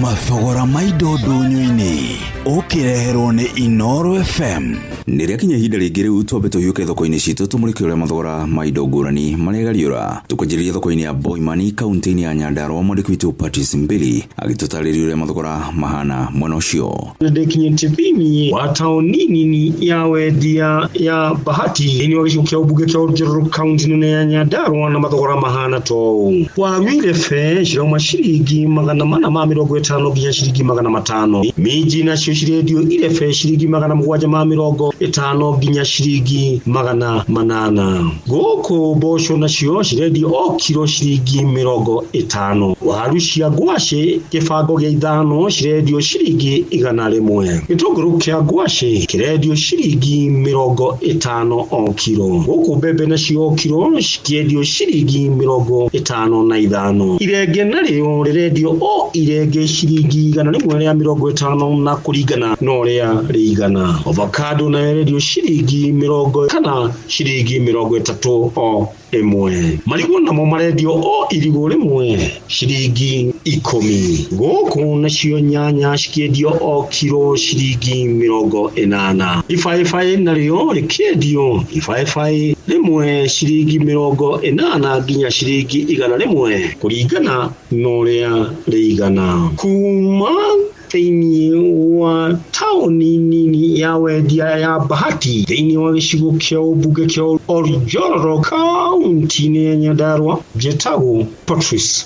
Mathogora maido ndũnyũ-inĩ ũkĩreherwo ni Inoro FM. Nĩrĩa kinya ihinda rĩngĩ rĩu twambe tũhiũke thoko-inĩ citũ tũmũrĩke ũrĩa mathogora ma indo ngũrani marĩgariũra. Tũkwanjĩrĩria thoko-inĩ ya Boimani kaunti-inĩ ya Nyandarua, mwandĩki witũ Patrice Mbili agĩtũtarĩria ũrĩa mathogora mahana mwena ũcio. Nĩndĩkinyĩtie thĩinĩ wa taũni nini ya wendia ya Bahati thĩinĩ wa gĩcigo kĩa ũmbunge kĩa Oljeru kaunti nene ya Nyandarua, na mathogora mahana toũ. Waru irebe cirauma ciringi 450 nginya ciringi 500. Minji nacio cirendio irebe ciringi 750 nginya ciringi 800. Gũkũ mboco nacio cirendio o kilo ciringi 50. Waru cia ngwacĩ kĩbango gĩa 5 cirendio ciringi 100. Gĩtũngũrũ kĩa ngwacĩ kĩrendio ciringi 50 o kilo. Gũkũ mbembe nacio o kilo cikĩendio ciringi 55. Irenge narĩo rĩrendio o irenge ciringi 150 na kũringana na ũrĩa rĩigana. Avocado nayo rendio ciringi 40 kana ciringi 30 o ĩmwe. Marigũ namo marendio o irigũ rĩmwe ciringi 10. Gũkũ nacio nyanya cikĩendio o kilo ciringi 80. Ibabaĩ narĩo rĩkĩendio ibabaĩ rĩmwe ciringi 80 nginya ciringi 100 kũringana na ũrĩa rĩigana. Kuma thĩinĩ wa taũni nini ya wendia ya Bahati thĩinĩ wa gĩcigo kĩa ũmbunge kĩa Oljeru kaunti-inĩ ya Nyandarua, njĩtagwo Patrice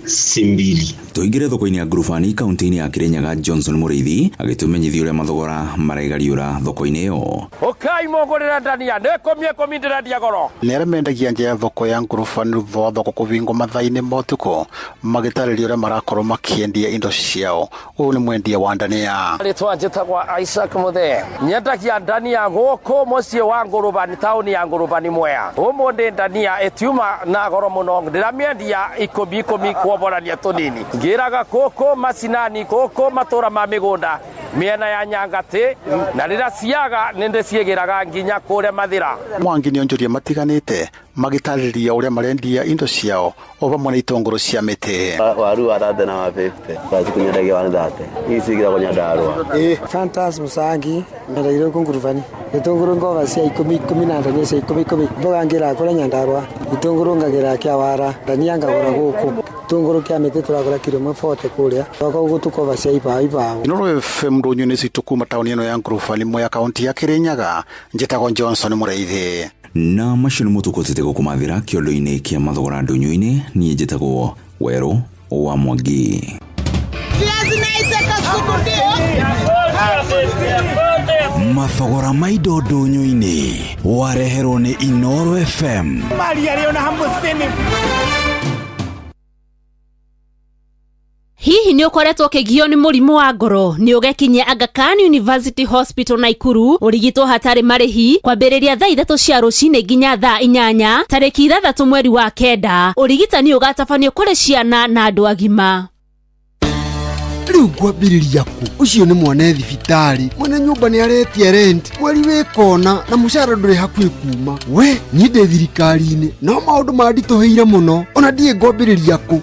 Simbili. tuingire thoko-ini ya ngurubani kaunti-ini ya Kirinyaga. Johnson Muriithi agitumenyithia uria mathogora maregariura thoko-ini iyo. Okai mogorera ndania nekomie komindira diagoro nere mendagia nje ya thoko ya ngurubani rutho thoko kuvingo mathaini motuko magitariria uria marakorwo makiendia indo ciao. Uyu ni mwendia wa ndania ritwa njitagwa Isaac Muthe nyendagia ndania guku mucii wa ngurubani tauni ya ngurubani Mwea. Umundi ndania etiuma na goro muno ndiramiendia 10 kuoborania tunini ngiraga kuku macinani kuku matura ma migunda miena ya Nyangati na rira ciaga ninde ciegiraga nginya kuria Mathira. Mwangi nionjoria matiganite magitariria uria marendia indo ciao o vamwe na itongoro cia miti. Waru wa 30 na 50 basi kunyendagia 130 isi gira kunyandarwa Fantas Musangi ndarire kunguruvani itongoro ngova cia 10 na ndania cia 10 mboga ngira kula nyandarwa itongoro ngagira kia wara ndania ngagura guku itongoro kia miti turagura kilo 40 kuria wako gutukova cia iba Inoro FM runyuni citukuma tauni ino ya nguruvani Mwea kaunti ya Kirinyaga. Njitagwo Johnson Muriithi na macio nĩ mũtukũtĩte gũkũmathĩra kĩondo-inĩ kĩa mathogora ndũnyũ-inĩ. Niĩ njĩtagwo Werũ wa Mwangi. Mathogora ma indo ndũnyũ-inĩ wareherwo nĩ Inoro FM. Hihi ni ukoretwo kigio ni murimu wa ngoro ni ugekinye Aga Khan University Hospital Naikuru urigitwo hatari marihi kwambiriria thaa 3 cia rucini nginya thaa 8 tariki 3 mweri wa 9. Urigitani ugatabanio kuri ciana na andu agima. Riu kwambiriria ku ucio ni mwana thibitari mwene nyumba ni aretie rent mweri wikona na mushara nduri hakwi kuma we ni ndi thirikari-ini no maundu mandituheire muno ona ndie ngwambiriria ku.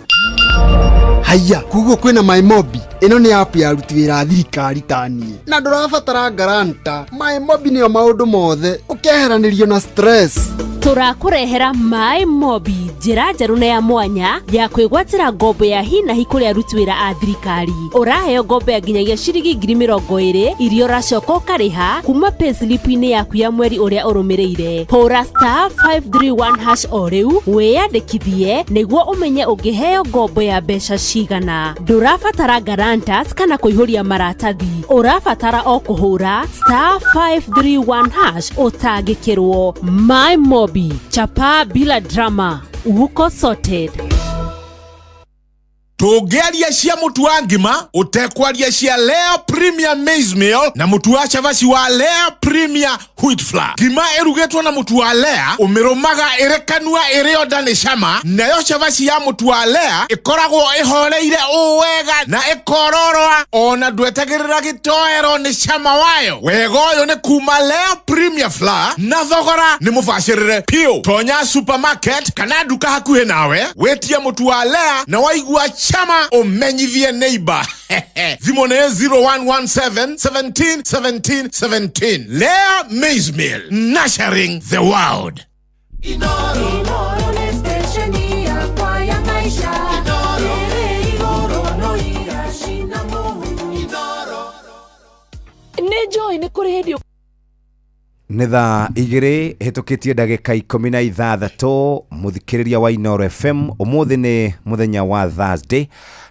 Haya kuguo kwina MyMobi ino ni app ya ruti wira thirikari tani na ndurabatara garanta. MyMobi ni o maundu mothe ukeheranirio na stress. Turakurehera MyMobi njira njeru na ya mwanya ya kwigwatira ngombo ya hi na hi kuri aruti wira a thirikari. Uraheo ngombo ya nginyagia ciringi 20,000 irio racoka ukariha kuma payslip-ini yaku ya mweri uria urumireire. Hura *531# o riu wiyandikithie niguo umenye ungiheo ngombo ya mbeca cigana. Ndurabatara guarantors kana kuihuria maratathi. Urabatara o kuhura *531# utangikirwo. MyMobi chapa bila drama uko sorted. Tugeria cia mutu wa ngima utekwaria cia Lea Premium Maize Meal na mutu wa chavaci wa Lea Premium Wheat Flour. Ngima erugetwo na mutu wa Lea umirumaga irekanua irio ndani cama, nayo chavaci ya mutu wa Lea ikoragwo ihoreire uwega na ikororwa ona ndwetagirira gitoero ni cama wayo. Wego yo ni kuma Lea Premium Flour na thogora ni mubashirire pio. Tonya supermarket kana duka hakuhe nawe wetia mutu wa Lea na waigua chama umenyithie neighbor. Thimone 0117 17 17 17. Lea Maize Meal, nurturing the world. Inoro ni stesheni ya kwa ya maisha. Inoro no irashina mu. Nejo ni kuri radio. Nĩ thaa 2 hĩtũkĩtie ndagĩka 16 mũthikĩrĩria wa Inoro FM. Ũmũthĩ nĩ mũthenya wa Thursday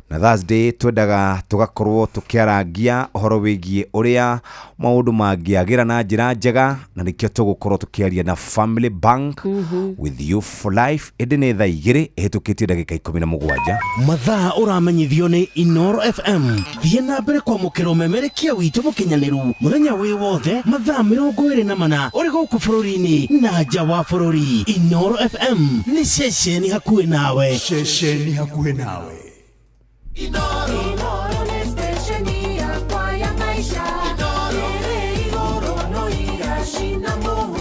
na Thursday twendaga tugakorwo tukiarangia uhoro wigie uria maundu mangiagira na njira njega na nikio tugukorwo tukiaria na Family Bank with you for life. Edene thaa 2 hĩtũkĩtie ndagĩka 17 mathaa uramenyithio ni Inoro FM. Thiĩ na mbere kwamũkĩra ũmemerekia witũ mũkinyanĩru mũthenya wĩ wothe mathaa 24 uri gũkũ bũrũri-inĩ na nja wa bũrũri. Inoro FM nĩ ceceni hakuhĩ nawe, ceceni hakuhĩ nawe. Inoro ni stesheni ya kwa ya maisha. Inoro no irashina mu.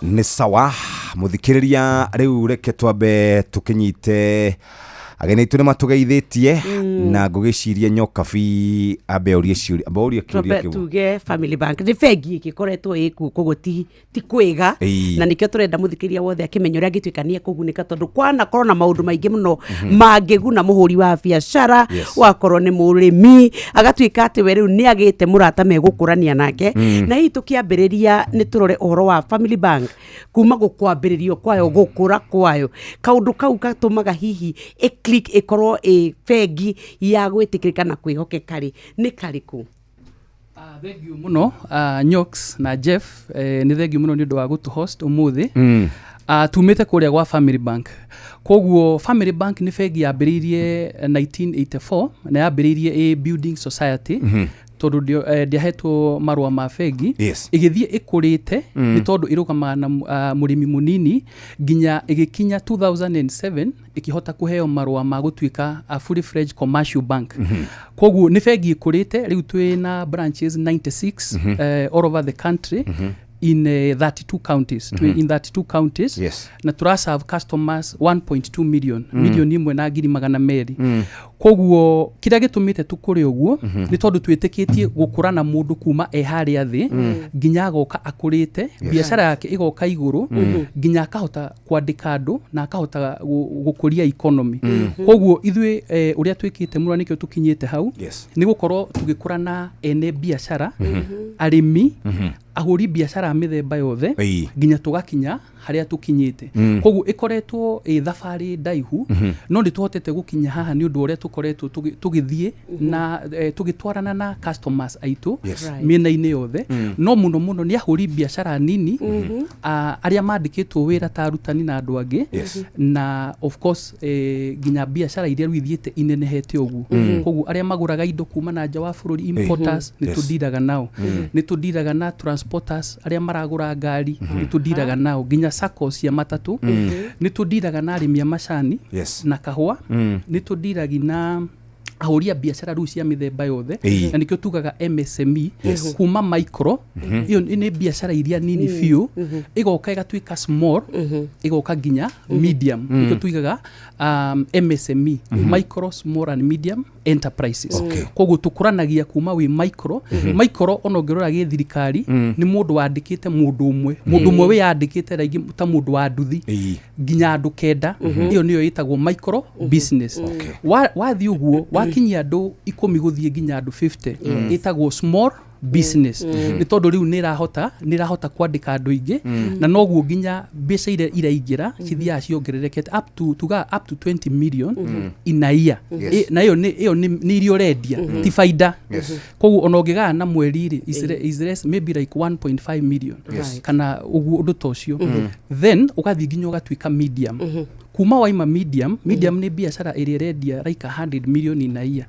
Nĩ sawa mũthikĩrĩria, rĩu reke twambe tukinyite ageni tu nimatugeithĩtie na ngũgĩciria Nyokabi ambe orie ciũria ambe kĩũria kĩu. Tuge Family Bank ni bengi ĩgĩkoretwo ĩkuo ti kwega na nikio turenda mũthikĩria wothe akĩmenya ũrĩa angĩtuĩkania kũgunĩka tondũ kwana korwo na maũndũ maingĩ mũno mangĩguna mũhũri wa biacara wakorwo nĩ mũrĩmi agatuĩka atĩ we rĩu nĩ agĩte mũrata megũkũrania nake na hihi tũkĩambĩrĩria nĩ tũrore ũhoro wa Family Bank kuma gũkwambĩrĩrio kwayo gũkũra kwayo kaũndũ kau gatũmaga hihi Click ikorwo bengi ya gwitikirika na kwihokeka ri ni kariku. Thank you muno Nyox na Jeff ni thank you muno ni undu wa gutu host umuthi. Tumite kuria gwa Family Bank. Koguo Family Bank ni bengi yambiririe 1984 na yambiririe a building society. Tondu ndiahetwo marua ma bengi igithie ikurite ni tondu irugama na murimi munini ginya igikinya 2007 ikihota kuheo marua ma gutuika a fully fledged commercial bank. Koguo ni bengi ikurite riu twina branches 96 all over the country. In 32 counties. In 32 counties. Na turaserve customers 1.2 million. Million imwe na ngiri magana meri. Koguo kiria gitumite tukuri uguo ni tondu twitikitie gukura na mundu kuma haria thi ginya agoka akurite biashara yake igoka iguru ginya akahota kwandika andu na akahota gukuria economy. Koguo ithwe uria twikite muno nikio tukinyite hau ni gukorwo tugikura na ene biashara arimi ahuri biashara mithemba yothe ginya tugakinya haria tukinyite. Koguo ikoretwo thafari ndaihu no ndi tuhotete gukinya haha ni undu uria tukoretwo tugithie na tugitwarana na customers aitu miena-ini yothe no muno ni ahuri biashara nini aria mandikitwo wira ta arutani na andu angi na of course ginya biashara iria ruithiete inenehete ugu. Koguo aria maguraga indo kuma na nja wa bururi importers ni tudiraga nao ni tudiraga na transporters aria maragura ngari ni tudiraga nao ginya saccos ya matatu ni tudiraga na arimi macani na kahua ni tudiragi na ahuria biashara ru cia mithemba yothe na nikio tugaga MSME kuma micro iyo ni biashara iria nini fiu igoka igatuika small igoka ginya medium nikio tugaga MSME micro small and medium enterprises. Koguo tukuranagia kuma wi micro micro onongerora gi thirikari ni mundu wandikite mundu umwe we yandikite raigi ta mundu wa nduthi ginya andu kenda iyo niyo yitagwo micro business. Wathi uguo wakinyia andu 10 guthie ginya andu 50 itagwo small business. Ni tondu riu nirahota kwandika andu ingi na noguo ginya mbeca ire iraingira cithia ciongererekete up to 20 million in a year. Na iyo ni irio rendia ti faida. Koguo onongiga na mweri ri is maybe like 1.5 million kana uguo undu tocio. Then ugathi ginya ugatuika medium. Kuma waima medium ni biashara iria rendia like 100 million in a year.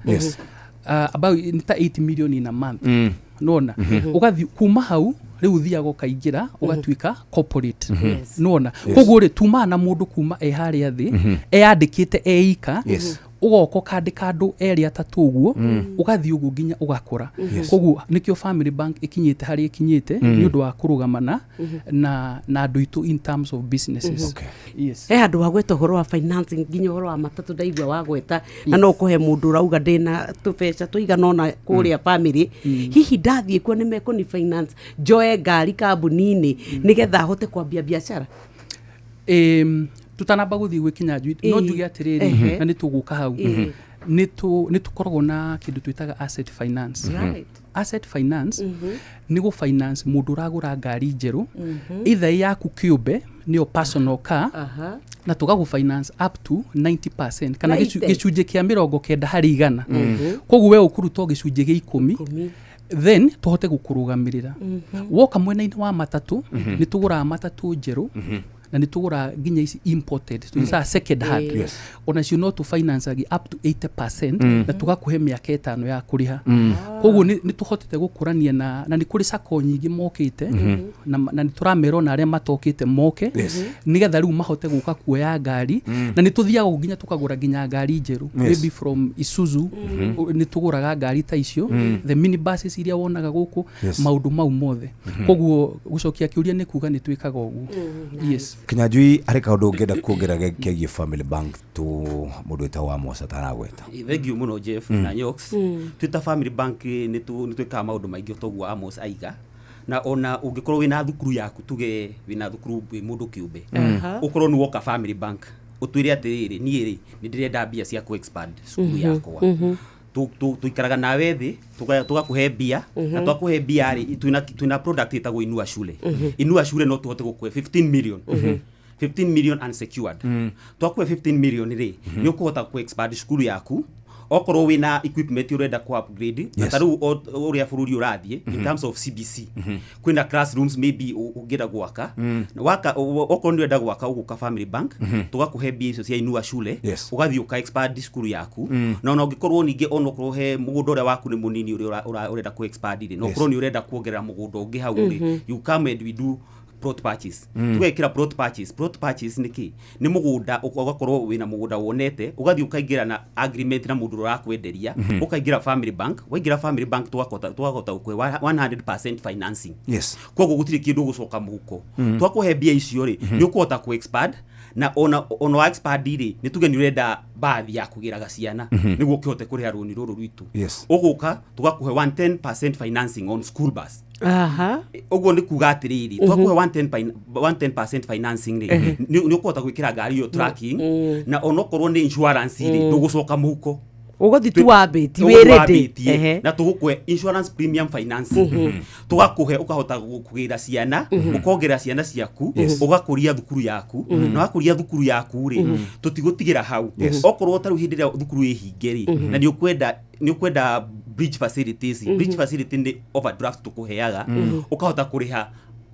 About 8 million in a month. Nona ugathi kuma hau riu thiago kaingira ugatuika corporate. Nona koguo ri tuma na mundu kuma haria thi eyandikite eika ugoko kandika andu eri atatu uguo ugathi uguo ginya ugakura. Koguo nikio Family Bank ikinyite hari ikinyite ni undu wa kurugamana na andu itu in terms of businesses. Andu wagweta horo wa financing ginya horo wa matatu ndaigwa wagweta na no kuhe mundu rauga ndina tubeca tuiganona kuria family hihi ndathie kuo nimeko ni finance joe ngari kambuni-ini nigetha hote kwambia biashara. Tutanamba guthii gwikinya no njuge atiriri na nituguka hau nitukoragwo na kindu twitaga asset finance. Asset finance ni go finance mundu uragura ngari njeru either yaku kiumbe niyo personal car na tugagu finance up to 90% kana gicunje kia 90 hari 100. Koguo we ukuruto gicunje gi 10 then tuhote gukurugamirira. Woka mwena-ini wa matatu nitugura matatu njeru na nitugura ginya isi imported tuisa second hand ona cio no to finance agi up to 80% na tugakuhe miaka 5 ya kuriha. Koguo ni tuhotete gukurania na ni kuri sako nyingi mokite na ni turamero na aria matokite moke nigetha riu mahote guka kuoya ngari na ni tuthiaga ginya tukagura ginya ngari njeru maybe from Isuzu ni tuguraga ngari ta icio the minibuses iria wonaga guku maundu mau mothe. Koguo gucokia kiuria ni kuga ni twikaga uguo. Kinyanjui ari kaundu ngenda kuongera kegie Family Bank tu mundu etawa Mosa taragweta. Thank you muno Jeff na Nyox. Twita Family Bank ni twika maundu maingi toguo Amos aiga na ona ungikorwo wina thukuru yaku tuge wina thukuru mundu kiumbe ukorwo ni woka Family Bank utwire atiriri ni ndirenda mbia cia ku expand cukuru yakwa tuikaraga nawe thi tugakuhe mbia na twakuhe mbia ri twina product itagwo Inua Shule. Inua Shule no tuhote gukue 15 million 15 million unsecured twakuhe 15 million ri ni ukuhota ku expand skulu yaku okorwo wina equipment urenda ku upgrade na taru uria bururi urathie in terms of CBC kwina classrooms maybe ugenda gwaka waka okorwo ni urenda gwaka uguka family bank tugakuhe mbia icio cia inua shule ugathie uka expand skulu yaku na ona ungikorwo ninge onokorwo he mugunda uria waku ni munini uria urenda ku expand ri no korwo ni urenda kuongerera mugunda ungi hau ri you come and we do plot purchase twekira plot purchase niki ni mugunda ugakorwo wina mugunda wonete ugathie ukaingira na agreement na mundu urakwenderia ukaingira family bank waingira family bank twagota ukwe 100% financing koguo gutiri kindu gucoka muhuko twakuhe mbia icio ri ni ukuhota ku expand na ona expand ri ni tuge ni urenda baadhi ya kugiraga ciana niguo kihote kuriha runi ruru rwitu uguka tugakuhe 110% financing on school bus uguo ni kuga atiriri twakuhe 110% financing ri ni ukuhota gwikira ngari yo tracking na onokorwo ni insurance ri ndugucoka muhuko ugothi tu wabeti werede na tugukwe insurance premium financing tugakuhe ukahota kugira ciana ukongera ciana ciaku ugakuria thukuru yaku na wakuria thukuru yaku ri tutigutigira hau okorwo taru hindi ria thukuru ihingeri na ni ukwenda bridge facilities bridge facility ni overdraft tukuheaga ukahota kuriha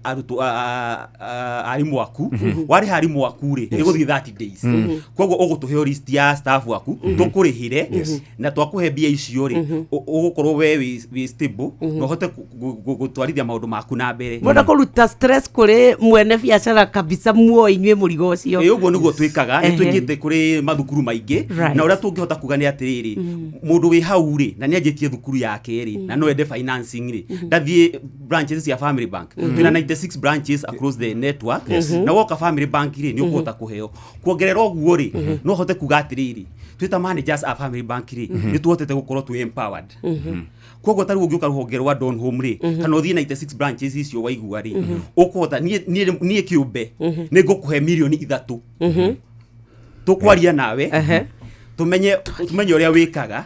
arutu arimu waku wari harimu waku ri iguthi 30 days koguo ugutuhe list ya staff waku tukurihire na twakuhe mbia icio ri ugukorwo we stable no hote gutwarithia maundu maku na mbere muda kuruta stress kuri mwene biashara kabisa muo inywe murigo ucio uguo niguo twikaga ni twikite kuri mathukuru maingi na uria tungihota kuga ni atiriri mundu wi hau ri na ni anjitie thukuru yake ri na no ende financing ri ndathie branches ya family bank twina 6 branches across the network na woka family bank ri ni ukuhota kuheo kuongerera oguo ri no hote kuga atiriri twita managers a family bank ri ni tuhotete gukorwo tu empowered koguo taru ungiuka ruhonge rwa Don Home ri kana uthie 96 branches icio waigua ri ukuhota nie kiumbe ni ngukuhe milioni 3 tukwaria nawe tumenye uria wikaga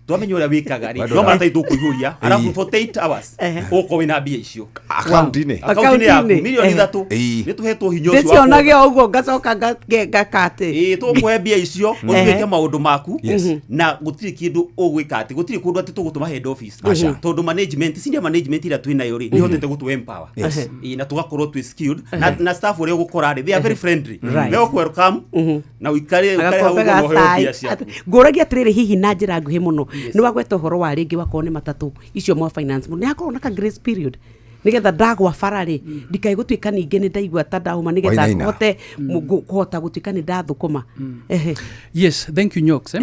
twamenye uria wikaga ri no mata itukuihuria arafu for 8 hours uko wina mbia icio account-ini yaku milioni 3 ni tuhetwo hinyo ucio cionage uguo ngacoka ngakate tukuhe mbia icio uthike maundu maku na gutiri kindu ugwikate gutiri kundu ati tugutuma head office tondu management senior management ira twinayo ri ni hotete gutu empower na tugakorwo twi skilled na staff uria gukora ri they are very friendly they are welcome na wikare hau no mbia ciaku nguragia atiriri hihi na njira nguhi muno ni wagweta horo wa ringi wakone matatu icio mwa finance ni akorwo na ka grace period nigetha ndagwa farari ndikai gutwika ninge ni ndaigwa ta ndahuma nigetha hote kuhota gutwika ni ndathukuma yes thank you Nyox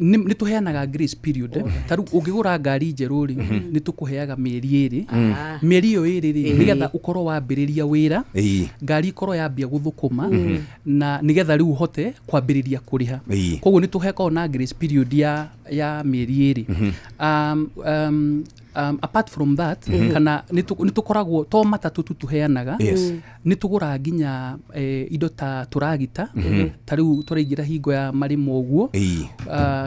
ni tuheanaga grace period taru ungigura ngari njeru ri ni tukuheaga mieri iri mieri iyo iri ri nigetha ukorwo wambiriria wira ngari ikorwo yambia guthukuma na nigetha riu hote kwambiriria kuriha koguo ni tuheka na grace period ya mieri iri apart from that kana nitukoragwo to matatu tuheanaga nitugura nginya indo ta turagita tariu turaingira hingo ya marimo uguo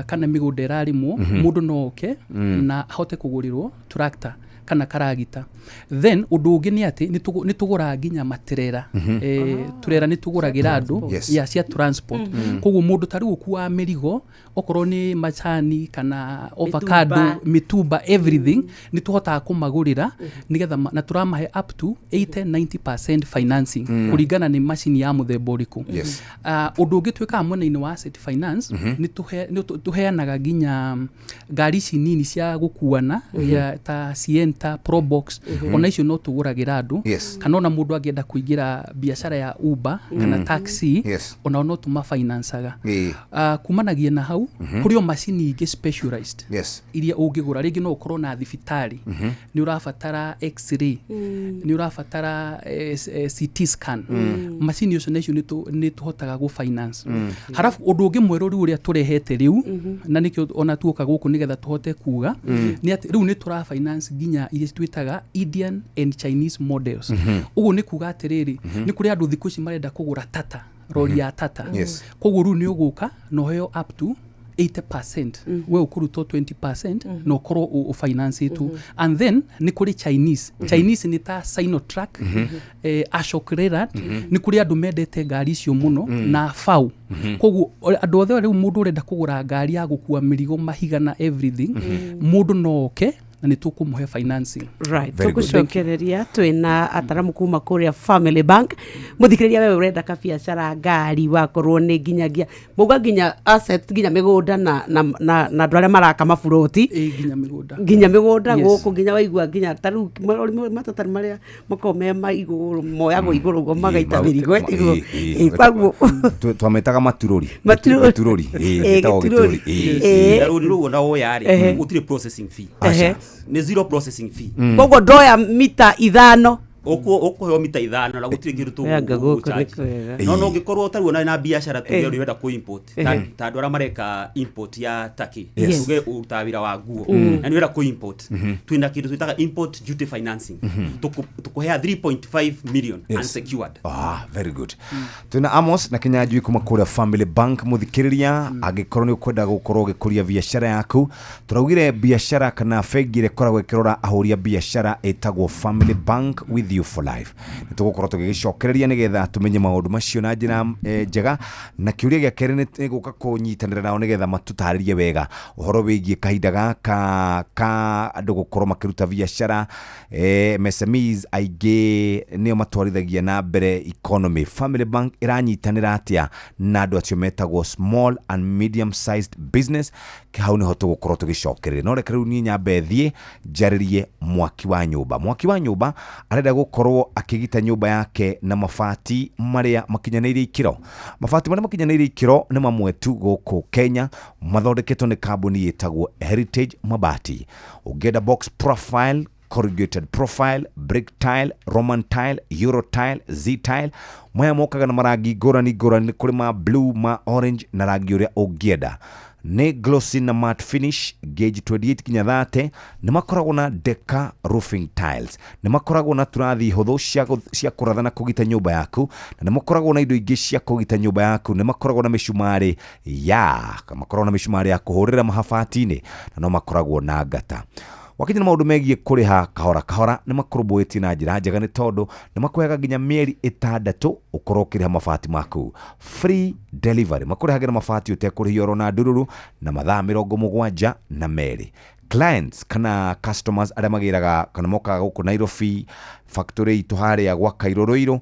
kana migunda irarimo mundu noke na hote kugurirwo tractor kana karagita then undu ungi ni ati nitugura nginya materera turera nituguragira andu ya cia transport koguo mundu tariu kuwa mirigo okorwo ni machani kana avocado mitumba everything nituhotaga kumagurira nigetha na turamahe up to 80-90% financing kuringana ni machine ya muthemba uriku undu ungi twika mwena-ini wa asset finance nituheanaga nginya ngari ici nini cia gukuana ya ta Sienta Probox ona icio no tuguragira andu kana ona mundu angienda kuingira biashara ya Uber kana taxi ona no tuma financeaga kumanagia na hau kurio machine ingi specialized iria ungigura ringi no ukorwo na thibitari ni urabatara x-ray ni urabatara CT scan machine icio ni tuhotaga go finance harafu undu ungi mweru ri uria turehete riu na nikio ona tuoka guku nigetha tuhote kuga ni ati riu ni tura finance ginya iria twitaga Indian and Chinese models uguo ni kuga atiriri ni kuri andu thiku ici marenda kugura tata roli ya tata koguo ru ni uguka no heo up to 80% we ukuruto 20% no ukoro ufinance itu and then ni kuri Chinese ni ta Sinotrack Ashok Leyland ni kuri andu mendete ngari icio muno na fau koguo andu othe riu mundu urenda kugura ngari ya gukua mirigo mahiga na everything mundu no oke na nitukumuhe financing. Right. Tukucokereria twina ataramu kuma kuria Family Bank. Muthikiriria wewe urenda ka biashara ngari wakorwo ni nginyagia muga nginya asset nginya migunda na andu aria maraka mafuroti nginya migunda guku nginya waigua nginya taru matatari maria makome maiguru moyago iguru go magaita mirigo kwaguo twametaga maturori ruo na oyari utire processing fee ni zero processing fee kogo ndoya mita 5 okuheo mita 5 na gutire kirutu no ngikorwo utari na biashara tu urenda ku import ta ndwara mareka import ya Turkey uge utawira wa nguo na urenda ku import twina kitu twitaga import duty financing tukuhea 3.5 million unsecured. Very good. Tuna Amos na Kinyanjui kuma kura Family Bank muthikiriria agikorwo ni ukwenda gukorwo gikuria biashara yaku turaugire biashara kana fegire koragwo ikirora ahuria biashara etagwo Family Bank with you for life. Nitugukorwo tugicokereria nigetha tumenye maundu macio na njira njega na kiuria gya kere ni guka kunyitanira nao nigetha matutaririe wega uhoro wigie kahinda gaka ka andu gukorwo makiruta biashara MSMEs aige nio matwarithagia na mbere economy. Family Bank iranyitanira atia na andu acio metagwo small and medium sized business hau niho tugukorwo tugicokereria no reke riu ni nyambe thie njaririe mwaki wa nyumba arenda gukorwo akigita nyumba yake na mafati maria makinyanĩirie ikiro. Mafati maria makinyanĩirie ikiro ni mamwe tu guku Kenya mathondeketwo ni kambuni yetagwo Heritage Mabati. Ungenda box profile, corrugated profile, brick tile, Roman tile, Euro tile, Z tile maya mokaga na marangi ngũrani kuri ma blue, ma orange na rangi uria ungienda. Ni glossy na matte finish gauge 28 kinya 30 ni makoragwo na Deca roofing tiles ni makoragwo na turathi huthu cia kurathana kugita nyumba yaku na ni makoragwo na indo ingi cia kugita nyumba yaku ni makoragwo na mishumari ya kuhurira mahabati-ini na no makoragwo na ngata. Wakinya na maundu megie kuriha kahora ni makurubwiti na njira njega ni tondu ni makuhega nginya mieri 6 ukorwo ukiriha mabati maku free delivery. Makurihagira mabati utekuriha oro na ndururu na mathaa 72 na meri. Clients kana customers aria magiraga kana mokaga guku Nairobi factory itu haria gwa Kairoroiro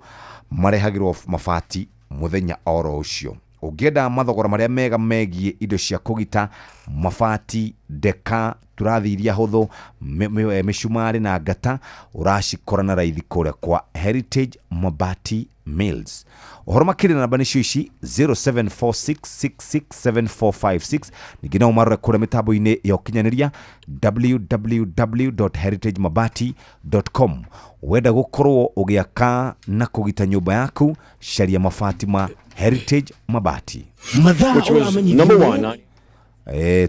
marehagirwo mabati muthenya oro ucio. Ungenda mathogora maria mega megie indo cia kugita mabati Deca turathi iria huthu mishumari na ngata uracikora na raithi kuria kwa Heritage Mabati Mills. Uhoro makiri na namba nicio ici 0746667456 ningina umarore kuria mitambo-ini ya ukinyaniria www.heritagemabati.com. Wenda gukorwo ugiaka na kugita nyumba yaku sharia mabati ma Heritage Mabati. Number 1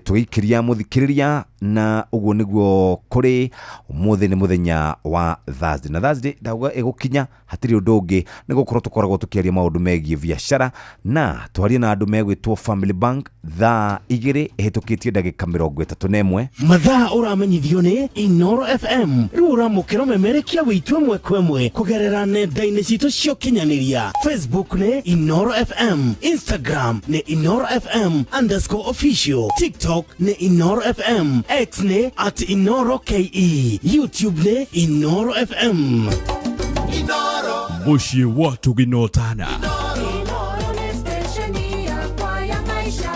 tuikiria muthikiriria na uguo niguo kuri umuthi ni muthenya wa Thursday na Thursday ndauga egukinya hatiri undu ungi ni gukorwo tukoragwo tukiaria maundu megie biashara na twaria na andu megwitwo Family Bank thaa 2 ehitukitie ndagika 31 mathaa uramenyithio ni Inoro FM rura mukiro memerekia witwe mwekwe kugerera nenda-ini citu cio kinyaniria Facebook ni Inoro FM, Instagram ni Inoro FM_official, TikTok ni Inoro FM, X ni @InoroKE, YouTube ni Inoro FM. Inoro Mushi watu ginotana Inoro ni stesheni yakwa ya maisha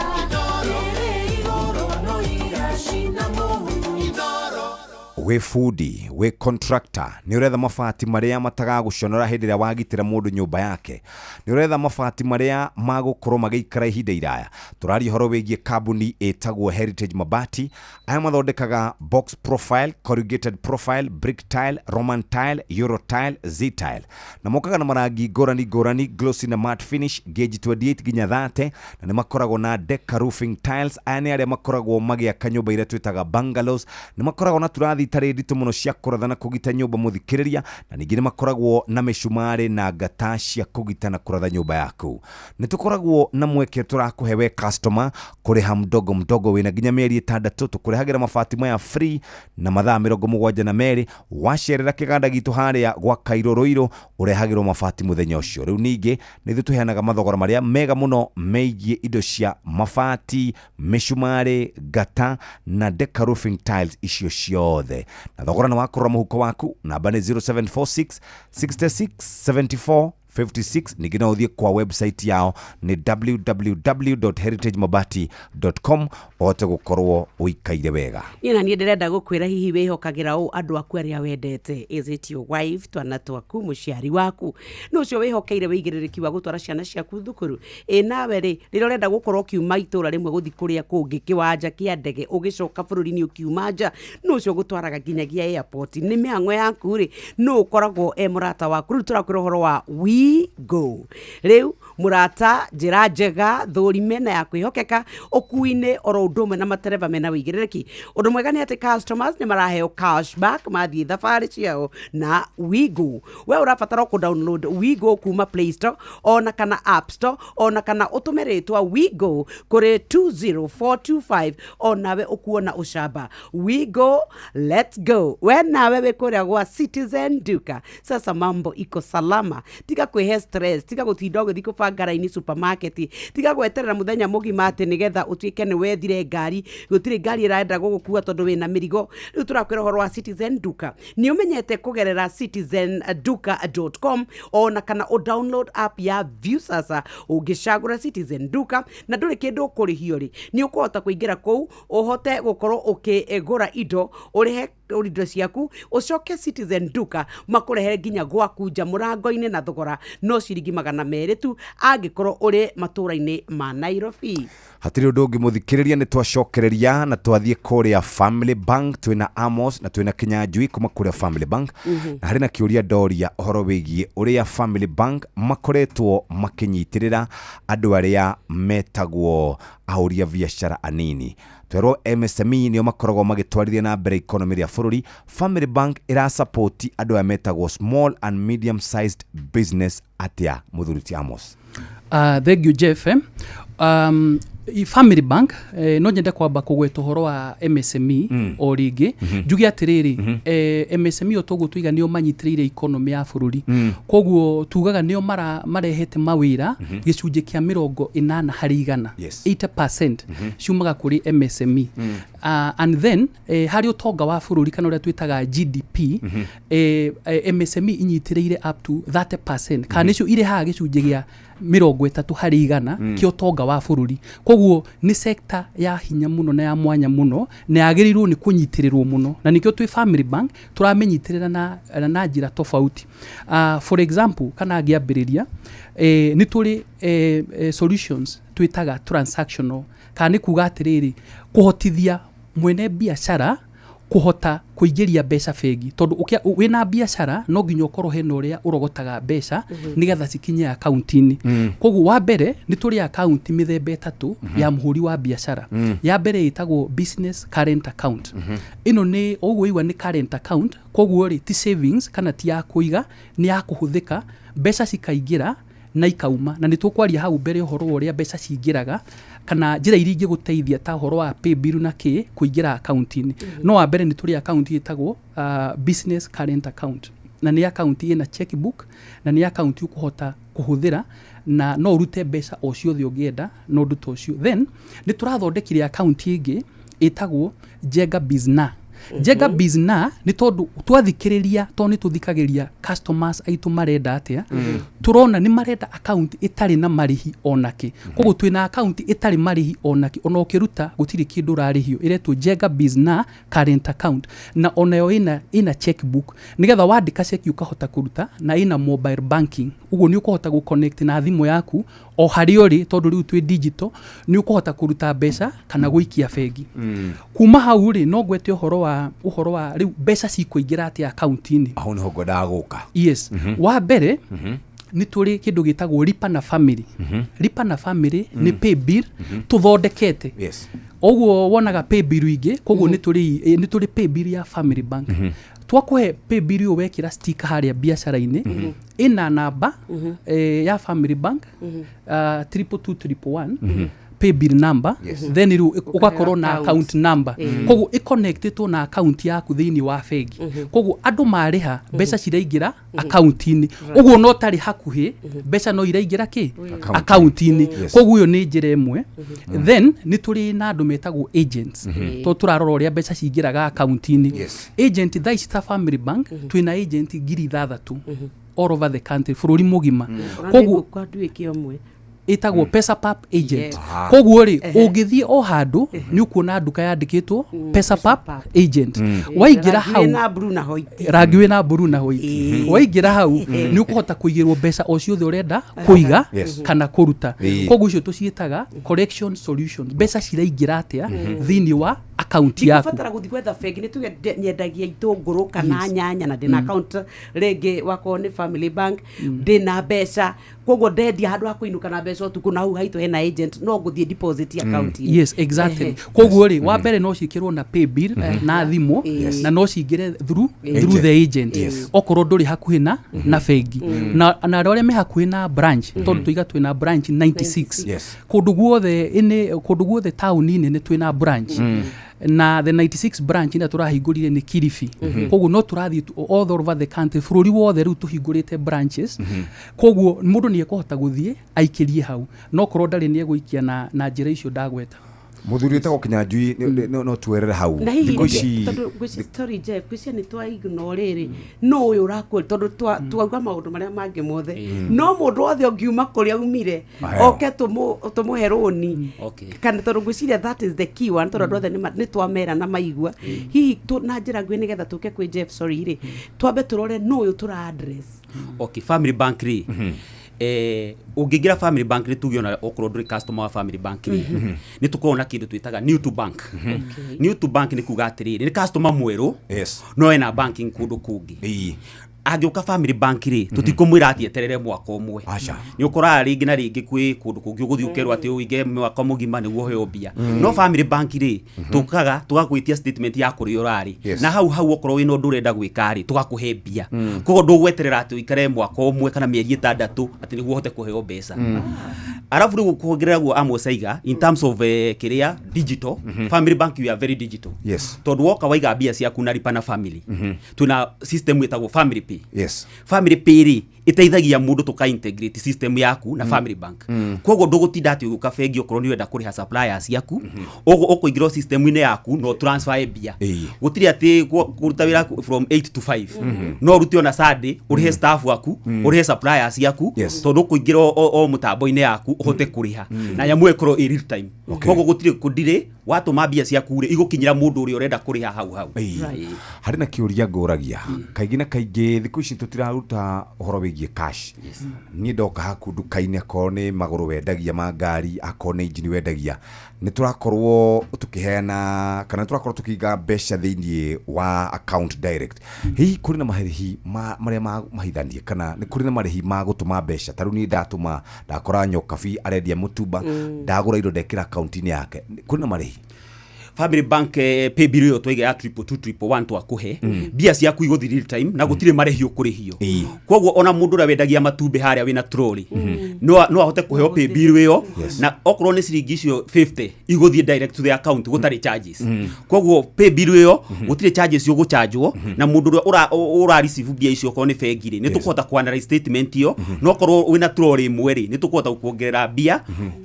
Igoro wanoiga shina mungu Inoro we fundi, we contractor, ni uretha mabati maria matagaguconora hindi ria wagitira mundu nyumba yake, ni uretha mabati maria magukorwo magiikara ihinda iraya. Turari horo wigie kambuni etagwo Heritage Mabati. Aya mathondekaga box profile, corrugated profile, brick tile, Roman tile, Euro tile, Z tile na mokaga na marangi ngurani glossy na matte finish gauge 28 ginya 30 na ni makoragwo na Deca roofing tiles. Aya ni aria makoragwo magiaka nyumba iria twitaga bungalows. Ni makoragwo na turathi itarĩ nditũ mũno cia kũratha na kũgita nyũmba mũthikĩrĩria, na ningĩ nĩ makoragwo na mĩcumarĩ na ngata cia kũgita na kũratha nyũmba yaku. Nĩ tũkoragwo na mweke tũrakũhe we customer kũrĩha mdogo mdogo wĩna nginya mĩeri 6 tũkũrehagĩra mabati maya free na mathaa 72 wacerera kĩganda gitũ harĩa gwa Kairo Roiro ũrehagĩrwo mabati mũthenya ũcio. Rĩu ningĩ nĩ tũheanaga mathogora marĩa mega mũno megiĩ indo cia mabati, mĩcumarĩ, ngata na Deca Roofing tiles icio ciothe. Na thogora nĩ wakorora mũhuko waku, namba nĩ 0746 66 74 56. Ningĩ no ũthiĩ kwa website yao ni www.heritagemabati.com ote gũkorwo ũikaire wega. Ina niĩ ndĩrenda gũkwĩra hihi wĩhokagĩra ũũ andũ aku arĩa wendete. Is it your wife, twana twaku, mũciari waku? No ũcio wĩhokeire wĩigĩrĩrĩki wa gũtwara ciana ciaku thukuru. Nawe rĩ, rĩrĩa ũrenda gũkorwo kiuma itũra rĩmwe gũthi kũrĩa kũngĩ kĩwanja kĩa ndege ũgĩcoka bũrũri-inĩ ũkiuma nja, no ũcio gũtwaraga nginyagia airport. Nĩ mĩhang'o yaku rĩ, no ũkoragwo mũrata waku. Rĩu tũrakwĩra ũhoro wa WeGo. Rĩu murata njĩra njega thũrime na ya kwĩhokeka ũkuinĩ oro ũndũ ũmwe na matereba mena wĩigĩrĩrĩki. Ũndũ mwega nĩ atĩ customers nĩ maraheo cashback mathiĩ thabarĩ ciao na WeGo. We ũrabatara kũdownload WeGo kuma Play Store ona kana App Store ona kana ũtũme rĩtwa WeGo kũrĩ 20425 onawe ũkuona ũcamba. WeGo, let's go. We nawe wĩkũrĩa gwa Citizen Duka. Sasa mambo iko salama. Tiga kwĩhe stress, tiga gũtinda ũgĩthiĩ kũbanga raini supermarket, tiga gweterera mũthenya mũgima atĩ nĩgetha ũtuĩke nĩ wethire ngari, gũtirĩ ngari ĩrenda gũgũkua tondũ wĩna mĩrigo. Rĩu tũrakwĩra ũhoro wa Citizen Duka. Nĩ ũmenyete kũgerera citizenduka.com ona kana download app ya View sasa ũngĩcagũra Citizen Duka na ndũrĩ kĩndũ ũkũrĩhio rĩ, nĩ ũkũhota kũingĩra kũu ũhote gũkorwo ũkĩgũra indo, ũrĩhe indo ciaku, ũcoke Citizen Duka makũrehere nginya gwaku nja mũrango-inĩ na thogora no ciringi 200 tu angĩkorwo ũrĩ matũra-inĩ ma Nairobi. Hatirĩ ũndũ ũngĩ mũthikĩrĩria, nĩ twacokereria na twathiĩ kũrĩa Family Bank. Twĩna Amos na twĩna Kinyanjui kuma kũrĩa Family Bank. Na harĩ na kĩũria Doria ũhoro wĩgiĩ ũrĩa Family Bank makoretwo makĩnyitĩrĩra andũ arĩa metagwo ahũri a biacara anini. Twerwo MSME nĩo makoragwo magĩtwarithia na mbere economy ya bũrũri. Family Bank ĩrasupport andũ arĩa metagwo small and medium sized business atĩa mũthuruti Amos? Thank you Jeff. Family Bank no nyende kwamba kũgweta ũhoro wa MSME o rĩngĩ njuge atĩrĩrĩ, MSME o toguo tũiga nĩo manyitĩrĩire economy ya bũrũri. Koguo tugaga nĩo marehete mawĩra gĩcunjĩ kĩa 80 harĩ 80% ciumaga kũrĩ MSME. And then harĩ ũtonga wa bũrũri kana ũrĩa twĩtaga GDP, MSME inyitĩrĩire up to 30%, kana nĩcio irehaga gĩcunjĩ gĩa 30 harĩ 100 kĩa ũtonga wa bũrũri. Koguo nĩ sector ya hinya mũno na ya mwanya mũno na yagĩrĩirwo nĩ kũnyitĩrĩrwo mũno, na nĩkĩo twĩ Family Bank tũramenyitĩrĩra na njĩra tofauti. For example, kana ngĩambĩrĩria nĩ tũrĩ solutions twĩtaga transactional, kana nĩ kuga atĩrĩrĩ kũhotithia mwene biacara kuhota kuingĩria mbeca bengi, tondũ wĩna biacara no nginya ũkorwo hena ũrĩa ũrogotaga mbeca nĩgetha cikinye akaunti-inĩ. Koguo wa mbere nĩ tũrĩ akaunti mĩthemba 3 ya mũhũri wa biacara. Ya mbere ĩtagwo business current account. Ĩno nĩ ũguo igua nĩ current account, koguo rĩ ti savings kana ti ya kũiga, nĩ ya kũhũthĩka, mbeca cikaingĩra na ikauma. Na nĩ tũkwaria hau mbere ũhoro ũrĩa mbeca cingĩraga kana njĩra iria ingĩgũteithia ta ũhoro wa pay bill na kĩ kũingĩra akaunti-inĩ. No wa mbere nĩ tũrĩ akaunti ĩtagwo business current account, na nĩ akaunti ĩna checkbook na nĩ akaunti ũkũhota kũhũthĩra na no ũrute mbeca o ciothe ũngĩenda no ũndũ ta ũcio. Then nĩ tũrathondekire akaunti ĩngĩ ĩtagwo Jenga Bizna. Jenga Bizna nĩ tondũ twathikĩrĩria to nĩ tũthikagĩria customers aitũ marenda atĩa, turona nĩ marenda account ĩtarĩ na marĩhi onake. Koguo twĩna account ĩtarĩ marĩhi onake, ona ũkĩruta gũtirĩ kĩndũ ũrarĩhio, ĩretwo Jenga Bizna current account, na onayo ĩna checkbook nĩgetha wandĩka cheki ũkahota kũruta, na ĩna mobile banking. Ũguo nĩ ũkũhota gũconnect na thimũ yaku o harĩ ũrĩ, tondũ rĩu twĩ digital, nĩ ũkũhota kũruta mbeca kana gũikia bengi. Kuma hau rĩ no gwete ũhoro wa rĩu mbeca cikũingĩra atĩa akaunti-inĩ. Aho nĩ ho ngwendaga gũka. Yes. Wa mbere nĩ tũrĩ kĩndũ gĩtagwo lipa na family. Lipa na family nĩ pay bill tũthondekete. Yes. Oguo wonaga pay bill ingĩ, koguo nĩ tũrĩ pay bill ya Family Bank. Twakũhe pay bill yo wekĩra sticker harĩa biacara-inĩ ĩna namba ya Family Bank 22211 pay bill number, then ugakorwo na account number. Koguo iconnectitwo na account yaku thĩinĩ wa bengi. Koguo andũ marĩha mbeca ciraingĩra account-inĩ. Ũguo no tarĩ hakuhĩ mbeca no iraingĩra account-inĩ. Koguo yo nĩ njĩra ĩmwe. Then nĩ tũrĩ na andũ metagwo agents. To tũrarora ũrĩa mbeca cingĩraga account-inĩ. Agent thaa ici ta Family Bank twĩna agent 6,000 all over the country, bũrũri mũgima. Koguo kwa nduĩke ũmwe itagwo PesaPap agent. Koguo ri ũngĩthiĩ o handũ nĩ ũkuona nduka yandĩkĩtwo PesaPap agent. Waingĩra hau rangi wĩna blue na white. Waingĩra hau nĩ ũkũhota kũigĩrwo mbeca o ciothe ũrenda kũiga kana kũruta. Koguo icio tũciĩtaga collection solutions. Mbeca ciraingĩra atĩa thĩinĩ wa account yaku. Ndibatara gũthiĩ gwetha bengi, nĩ tuge nyendagia itũngũrũ kana nyanya na ndĩna account rĩngĩ wako nĩ Family Bank ndĩna mbeca. Koguo ndendia handũ ha kũinũka na mbeca ũtukũ na hau haitũ hena agent no gũthiĩ deposit account. Yes, exactly. Koguo rĩ wa mbere no ciĩkĩrwo na pay bill na thimũ na no cingĩre through the agent. Okorwo ndũrĩ hakuhĩ na bengi. Na arĩa me hakuhĩ na branch, tondũ tũiga twĩna branch 96. Kũndũ guothe taũni-inĩ nĩ twĩna branch. Na the 96 branch ina turahingũrire nĩ Kilifi. Koguo no tũrathiĩ all over the country, bũrũri wothe rĩu tũhingũrĩte branches. Koguo mũndũ nĩ ekũhota gũthiĩ aikĩrie hau, no korwo ndarĩ nĩ egũikia na njĩra icio ndagweta. Muthuri wetagwo Kinyanjui no tuerere hau. Thikũ ici tondũ story Jeff kwĩcia nĩ twa ignore rĩ no ũyũ ũrakũrĩ tondũ twauga maũndũ marĩa mangĩ mothe no mũndũ wothe ũngiuma kũrĩa umire oke tũmũhe rũni kana tondũ ngwĩciria that is the key one, tondũ andũ othe nĩ twamera na maigua hihi na njĩra nguhĩ nĩgetha tũke kwĩ Jeff sorry rĩ twambe tũrore no ũyũ tũra address. Okay, Family Bank rĩ ũngĩingĩra Family Bank nĩ tuge ona okorwo ndũrĩ customer wa Family Bank nĩ tũkorwo na kĩndũ twĩtaga new to bank. New to bank nĩ kuga atĩrĩrĩ nĩ customer mwerũ no ena banking kũndũ kũngĩ. Angĩũka Family Bank rĩ tũtikũmwĩra atĩ eterere mwaka ũmwe. Nĩ ũkoraga rĩngĩ na rĩngĩ kwĩ kũndũ kũngĩ ũgũthiĩ ũkerwo atĩ ũige mwaka mũgima nĩguo ũheo mbia. No Family Bank rĩ tũkaga tũgagwĩtia statement ya kũrĩa ũrarĩ na hau okorwo wĩna ũndũ ũrenda gwĩka rĩ tũgakũhe mbia. Koguo ndũgweterera atĩ ũikare mwaka ũmwe kana mĩeri 6 atĩ nĩguo ũhote kũheo mbeca. Arabu rĩu kuongerera guo Amos Aiga in terms of kĩrĩa digital, Family Bank we are very digital. Tondũ woka waiga mbia ciaku na Lipa na Family tuna system ĩtagwo Family Pay. Family Pay rĩ ĩteithagia mũndũ tũka integrate system yaku na Family Bank. Koguo ndũgũtinda atĩ ũgũka bengi okorwo nĩ wenda kũrĩha suppliers yaku ũkũingĩra system-inĩ yaku no transfer mbia. Gũtirĩ atĩ kũruta wĩra from 8 to 5 no rute ona Sunday ũrĩhe staff waku ũrĩhe suppliers yaku tondũ ũkũingĩra o mũtambo-inĩ yaku ũhote kũrĩha na nyamũ ĩkorwo ĩ real time. Koguo gũtirĩ kũndirĩ watũma mbia ciaku rĩ igũkinyĩra mũndũ ũrĩa ũrenda kũrĩha hau. Harĩ na kĩũria ngũragia kaingĩ na kaingĩ thikũ ici tũtiraruta ũhoro wĩgiĩ cash. Niĩ ndoka haku nduka-inĩ akorwo nĩ magũrũ wendagia ma ngari akorwo nĩ injini wendagia nĩ tũrakorwo tũkĩheana kana tũrakorwo tũkĩiga mbeca thĩinĩ wa account direct. Hihi kũrĩ na marĩhi marĩa mahithanie kana nĩ kũrĩ na marĩhi ma gũtũma mbeca? Tarĩu niĩ ndatũma ndakora Nyokabi arendia mũtumba ndagũra indo ndekĩra account-inĩ yake, kũrĩ na marĩhi? Family Bank pay bill yo twiga ya 22211 twakũhe mbia ciaku igũthi real time na gũtirĩ marĩhi ũkũrĩhio. Koguo ona mũndũ ũrĩa wendagia matumbĩ harĩa wĩna trolley no ahote kũheo pay bill ĩyo na okorwo nĩ ciringi icio 50 igũthiĩ direct to the account gũtarĩ charges. Koguo pay bill ĩyo gũtirĩ charges ũgũchargewo na mũndũ ũrĩa ũra receive mbia icio okorwo nĩ bengi rĩ nĩ tũkũhota kuanalyze statement ĩyo no okorwo wĩna trolley ĩmwe rĩ nĩ tũkũhota kuongerera mbia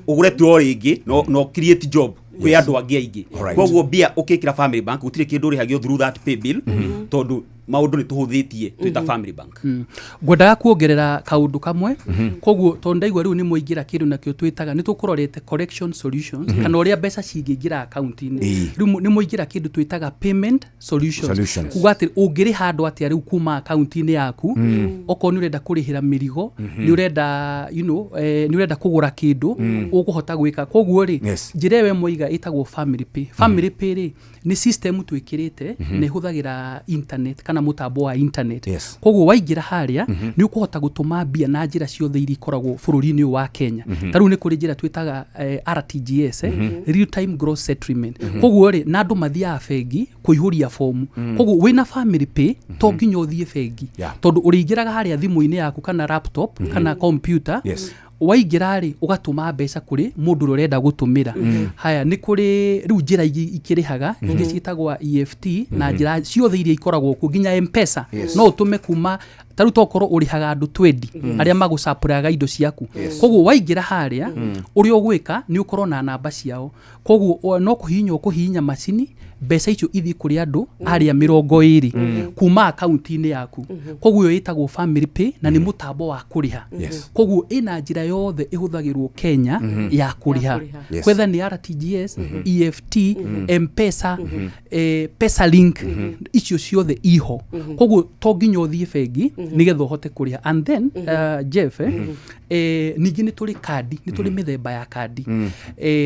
ũgũre trolley ĩngĩ no create job kwĩ andũ angĩ aingĩ. Koguo mbia ũkĩkĩra Family Bank gũtirĩ kĩndũ ũrĩhagio through that pay bill tondũ maũndũ nĩ tũhũthĩtie twĩta Family Bank. Ngwendaga kuongerera kaũndũ kamwe. Koguo tondũ ndaigua rĩu nĩ mũingĩra kĩndũ nakĩo twĩtaga nĩ tũkũrorete collection solutions kana ũrĩa mbeca cingĩingĩra account-inĩ. Rĩu nĩ mũingĩra kĩndũ twĩtaga payment solutions. Kuga atĩ ũngĩrĩha andũ atĩa rĩu kuma account-inĩ yaku okorwo nĩ ũrenda kũrĩhĩra mĩrigo nĩ ũrenda nĩ ũrenda kũgũra kĩndũ ũkũhota gwĩka. Koguo rĩ njĩra ĩyo mũiga ĩtagwo Family Pay. Family Pay rĩ nĩ system twĩkĩrĩte na ĩhũthagĩra internet kana kana mutambo wa internet koguo waingira haria ni ukuhota gutuma mbia na njira ciothe iri ikoragwo bururi-ini wa Kenya taru ni kuri njira twitaga RTGS real time gross settlement koguo ri na andu mathia bengi kuihuria fomu koguo wina family pay to nginya uthie bengi tondu uriingiraga haria thimu-ini yaku kana laptop kana computer waingira ri ugatuma mbeca kuri mundu urenda gutumira haya ni kuri riu njira ikirihaga ingi ciitagwa EFT na njira ciothe iria ikoragwo ku nginya M-Pesa no utume kuma taru tokorwo urihaga andu 20 aria magucapuraga indo ciaku koguo waingira haria uri ogwika ni ukorwo na namba ciao koguo no kuhinya macini mbeca icio ithi kuri andu aria 20 kuma account-ini yaku koguo yitagwo family pay na ni mutambo wa kuriha koguo ina njira yothe ihuthagirwo Kenya ya kuriha kwetha ni RTGS EFT M-Pesa Pesa Link icio ciothe iho koguo to nginya uthie bengi nigetha uhote kuriha and then Jeff ningi ni turi kadi ni turi mithemba ya kadi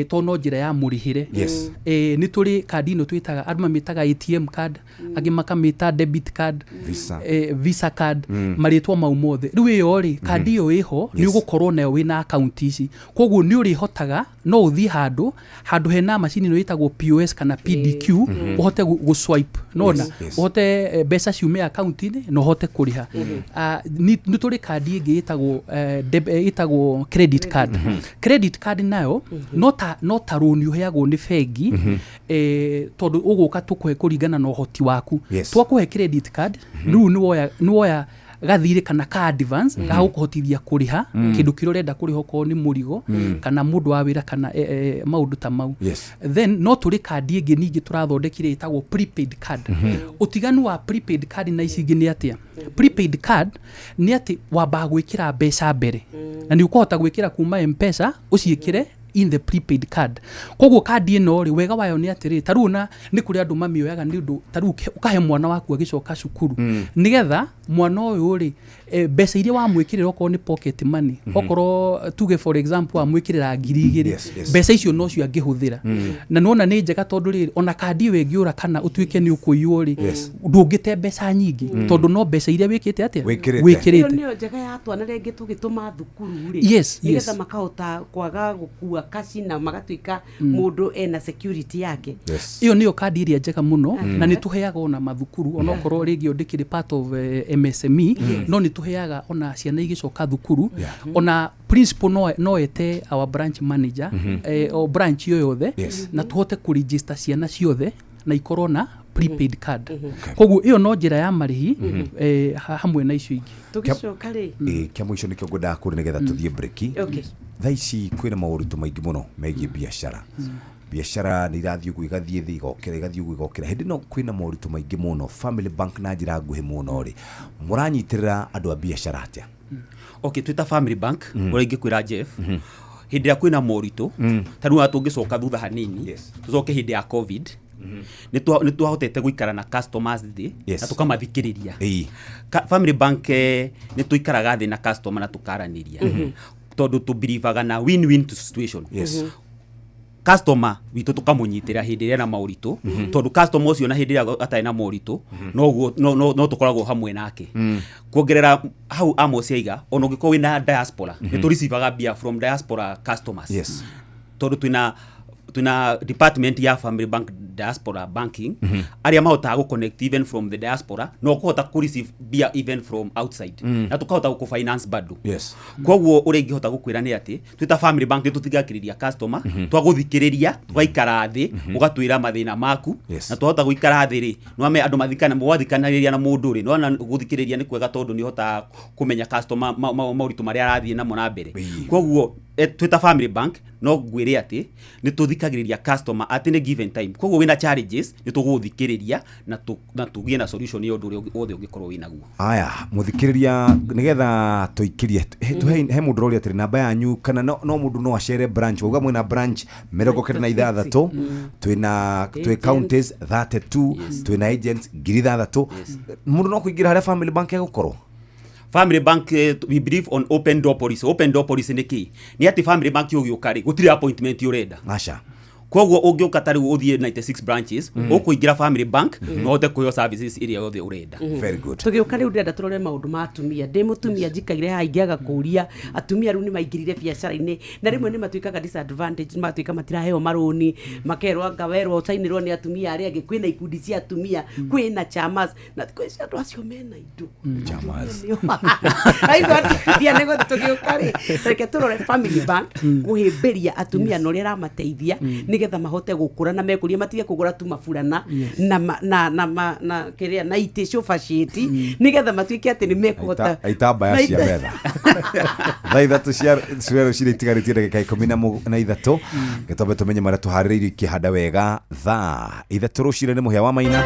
to no njira ya murihire ni turi kadi no twitaga andu mamitaga ATM card agi makamita debit card visa card maritwa mau mothe riu iyo ri kadi iyo iho ni ugukorwo nayo wina account ici koguo ni uri hotaga no uthie handu hena machine no yitagwo POS kana PDQ uhote guswipe nona uhote mbeca ciume account-ini no uhote kuriha ni turi kadi ingi yitagwo credit card credit card nayo no ta loan uheagwo ni bengi tondu uguka tukuhe kuringana na uhoti waku twakuhe credit card riu ni woya gathire kana ka advance ga gukuhotithia kuriha kindu kiro renda kuriha ko ni murigo kana mundu wa wira kana maundu ta mau then no turi kadi ingi ningi turathondekire itagwo prepaid card utiganu wa prepaid card na ici ingi ni atia prepaid card ni ati wamba gwikira mbeca mbere na ni ukuhota gwikira kuma M-Pesa uciikire in the prepaid card koguo kadi ino ri wega wayo ni atiri taruna ni kuri andu mamioyaga ni undu taru ukahe mwana waku agicoka cukuru nigetha mwana uyu ri mbeca iria wa mwikirira okoro ni pocket money okoro tuge for example wa mwikirira 2,000 mbeca icio no cio angihuthira na nona ni njega tondu ri ona kadi we ngiura kana utuike ni ukuiyo ri ndungite mbeca nyingi tondu no mbeca iria wikite atia wikirite ni njega ya twana rengi tugituma thukuru ri nigetha makahota kwaga gukua kashi na magatuika mundu ena security yake iyo niyo kadi iria njega muno na ni tuheaga ona mathukuru ona okoro ringi ndikiri part of MSME no ni tuheaga ona ciana igicoka thukuru ona principal no ete our branch manager o branch yo yothe na tuhote ku register ciana ciothe na ikorwo na prepaid card koguo iyo no njira ya marihi hamwe na icio ingi tugicoka ri kia mwisho nikio ngwenda kuri nigetha tuthie break thaa ici kwina mauritu maingi muno megie biashara biashara ni irathie uguo igathie thi igokira igathie uguo igokira hindi no kwina mauritu maingi muno family bank na njira nguhi muno ri muranyitirira andu a biashara atia twita family bank uri ingikwira Jeff hindi ya kwina mauritu taru atungicoka thutha hanini tucoke hindi ya covid ni twahotete guikara na customers thi na tukamathikiriria family bank ni tuikaraga thi na customer na tukaraniria tondu tu believaga na win-win situation customer witu tukamunyitira hindi ria na mauritu tondu customer ucio na hindi ria atai na mauritu no tukoragwo hamwe nake kuongerera hau Amos yaiga ono ngiko wina diaspora ni tu receivaga bia from diaspora customers tondu tuna department ya family bank diaspora banking aria mahota go connect even from the diaspora no kuhota ku receive bia even from outside na tukahota ku finance bado koguo uri ngihota gukwira ni ati twita family bank tutigakiriria customer twaguthikiriria twaikara thi ugatwira mathina maku na twahota guikara thi ri no me andu mathikana mwathikanaria na mundu ri no guthikiriria ni kwega tondu ni hota kumenya customer mauritu maria arathie na mona mbere koguo twita family bank no gwire ati ni tuthikagiriria customer at any given time koguo wina challenges ni tuguthikiriria na tugie na solution yo ndu othe ungikorwo winaguo aya muthikiriria nigetha tuikirie he mundu rori atiri namba yanyu kana no mundu no achere branch uga mwina branch 26 twi counties 32 twina agents 6,000 mundu no kuingira hare family bank yagukorwo family bank we believe on open door policy ni ati family bank yogiukari gutire appointment urenda asha koguo ungiuka tari uthie 96 branches ukuingira family bank no hote kuyo services iria yothe urenda. Very good. Tugiuka riu ndenda turore maundu ma atumia ndi mutumia njikaire ha ingiaga kuria atumia riu ni maingirire biacara-ini na rimwe ni matuikaga disadvantage matuika matiraheo maroni makerwo ngawerwo utainirwo ni atumia aria angi kwina ikundi cia atumia kwina chamas na kwisi andu acio mena indo chamas aigo dia nego tugiuka ri reke turore family bank kuhimbiria atumia no ria ramateithia nigetha mahote gukura na mekuria matige kugura tu maburana na kiria na ite sofa sheet nigetha matuike ati ni mekuhota aitambaya cia metha thaa ithatu cia cwero cirä itigarĩtie ndagĩka 13 gĩtombe tũmenye marĩa tũharĩrĩirio ikĩhanda wega thaa ithatũ rũciinĩ nĩ mũhĩa wa Maina.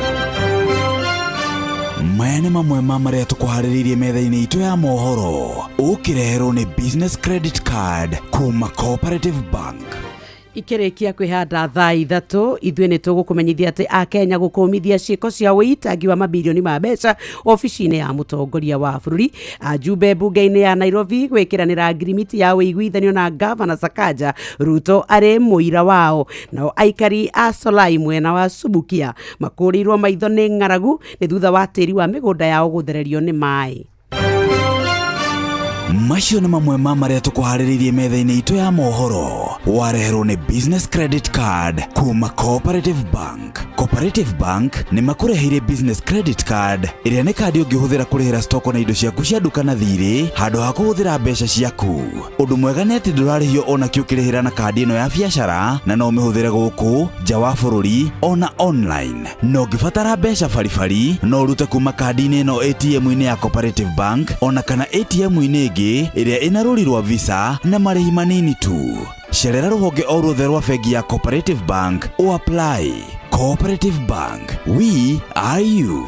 Maya nĩ mamwe ma marĩa tũkũharĩrĩirie metha-inĩ itũ ya mohoro ũkĩreherwo nĩ business credit card kuma Cooperative Bank. Ikirikia kwihanda thaa ithatu ithwe ni tugukumenyithia ati Akenya gukumithia ciiko cia witangi wa mabilioni ma mbeca ofici-ini ya mutongoria wa bururi ajumbe bunge-ini ya Nairobi gwikiranira agreement ya wiguithanio na Governor Sakaja Ruto ari muira wao nao aikari a Solai mwena wa Subukia makurirwo maitho ni ng'aragu ni thutha wa tiri wa migunda yao guthererio ni mai. Macio nĩ mamwe ma marĩa tũkũharĩrĩirie metha-inĩ itũ ya mohoro wareherwo nĩ business credit card kuma Cooperative Bank. Cooperative Bank nĩ makũreheire business credit card ĩrĩa nĩ kandi ũngĩhũthĩra kũrĩhĩra stoko na indo ciaku cia nduka na thirĩ handũ ha kũhũthĩra mbeca ciaku. Ũndũ mwega nĩ atĩ ndũrarĩhio ona kĩ ũkĩrĩhĩra na kandi ĩno ya biacara na no ũmĩhũthĩre gũkũ nja wa bũrũri ona online. No ũngĩbatara mbeca baribari no ũrute kuma kandi-inĩ ĩno ATM-inĩ ya Cooperative Bank ona kana ATM-inĩ ĩngĩ ĩrĩa ĩna rũri rwa visa na marĩhi manini tu. Cerera rũhonge o ruothe rwa bengi ya Cooperative Bank o apply. Cooperative Bank, we are you.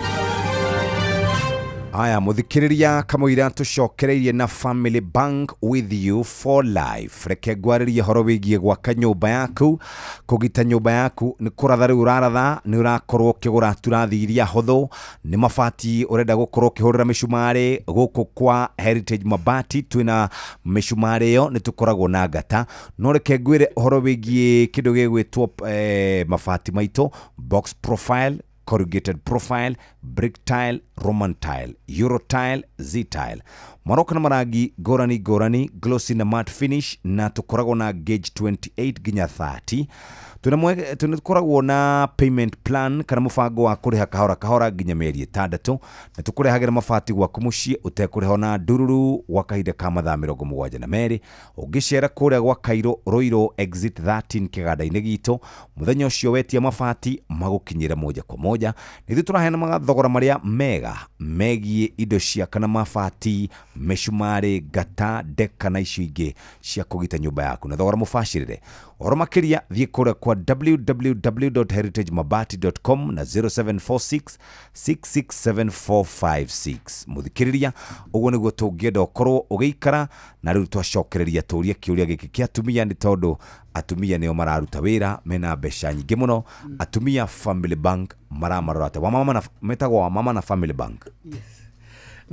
Aya muthikiriria kamwira tucokereirie na Family Bank with you for life. Reke ngwarĩrie horo wĩgiĩ gwaka nyũmba yaku kũgita nyũmba yaku nĩ kũratha rĩu ũraratha nĩ ũrakorwo ũkĩgũra turathi iria hũthũ nĩ mabati ũrenda gũkorwo ũkĩhũrĩra mĩcumarĩ gũkũ kwa Heritage Mabati twĩna mĩcumarĩ ĩyo nĩ tũkoragwo na ngata no reke ngwĩre horo wĩgiĩ kĩndũ gĩgwĩtwo mabati maitũ box profile, corrugated profile, brick tile, Roman tile, Euro tile, Z tile. Maroka na marangi ngũrani, glossy na matte finish na tukoragwo na gauge 28 ginya 30. Tunakoragwo na payment plan kana mũbango wa kũrĩha kahora nginya mĩeri 6 na tũkũrehagĩra mabati gwaku mũciĩ ũtekũrĩha na ndururu gwa kahinda ka mathaa 72 ũngĩcera kũrĩa gwa Cairo Roiro exit 13 kĩganda-inĩ gitũ mũthenya ũcio wetia mabati magũkinyĩra moja kwa moja. Nĩ tũraheana mathogora marĩa mega megiĩ indo cia kana mabati mĩcumarĩ ngata deka na icio ingĩ cia kũgita nyũmba yaku na thogora mũbacĩrĩre. Oro makĩria thiĩ kũrĩa kwa www.heritagemabati.com na 0746 667456. Mũthikĩrĩria ũguo nĩguo tũngĩenda ũkorwo ũgĩikara na rĩu twacokereria tũũria kĩũria gĩkĩ kĩa atumia nĩ tondũ atumia nĩo mararuta wĩra mena mbeca nyingĩ mũno. Atumia Family Bank maramarora ate metagwo wa mama na Family Bank. Yes.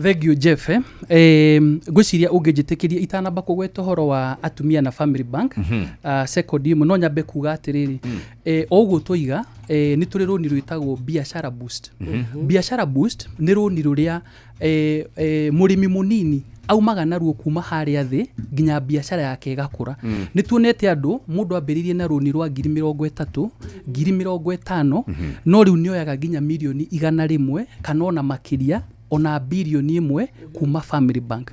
Thank you Jeff. Ngwĩciria ũngĩnjĩtĩkĩria itanamba kũgweta ũhoro wa atumia na Family Bank second no nyambe kuga atĩrĩrĩ o ũguo tũiga nĩ tũrĩ rũni rwĩtagwo biashara boost. Biashara boost nĩ rũni rũrĩa mũrĩmi mũnini aumaga naruo kuma harĩa thĩ nginya biashara yake ĩgakũra. Nĩ tuonete andũ mũndũ ambĩrĩirie na rũni rwa 30,000 50,000 no rĩu nĩoyaga nginya mirioni 100 kana ona makĩria ona bilioni 1 kuma Family Bank.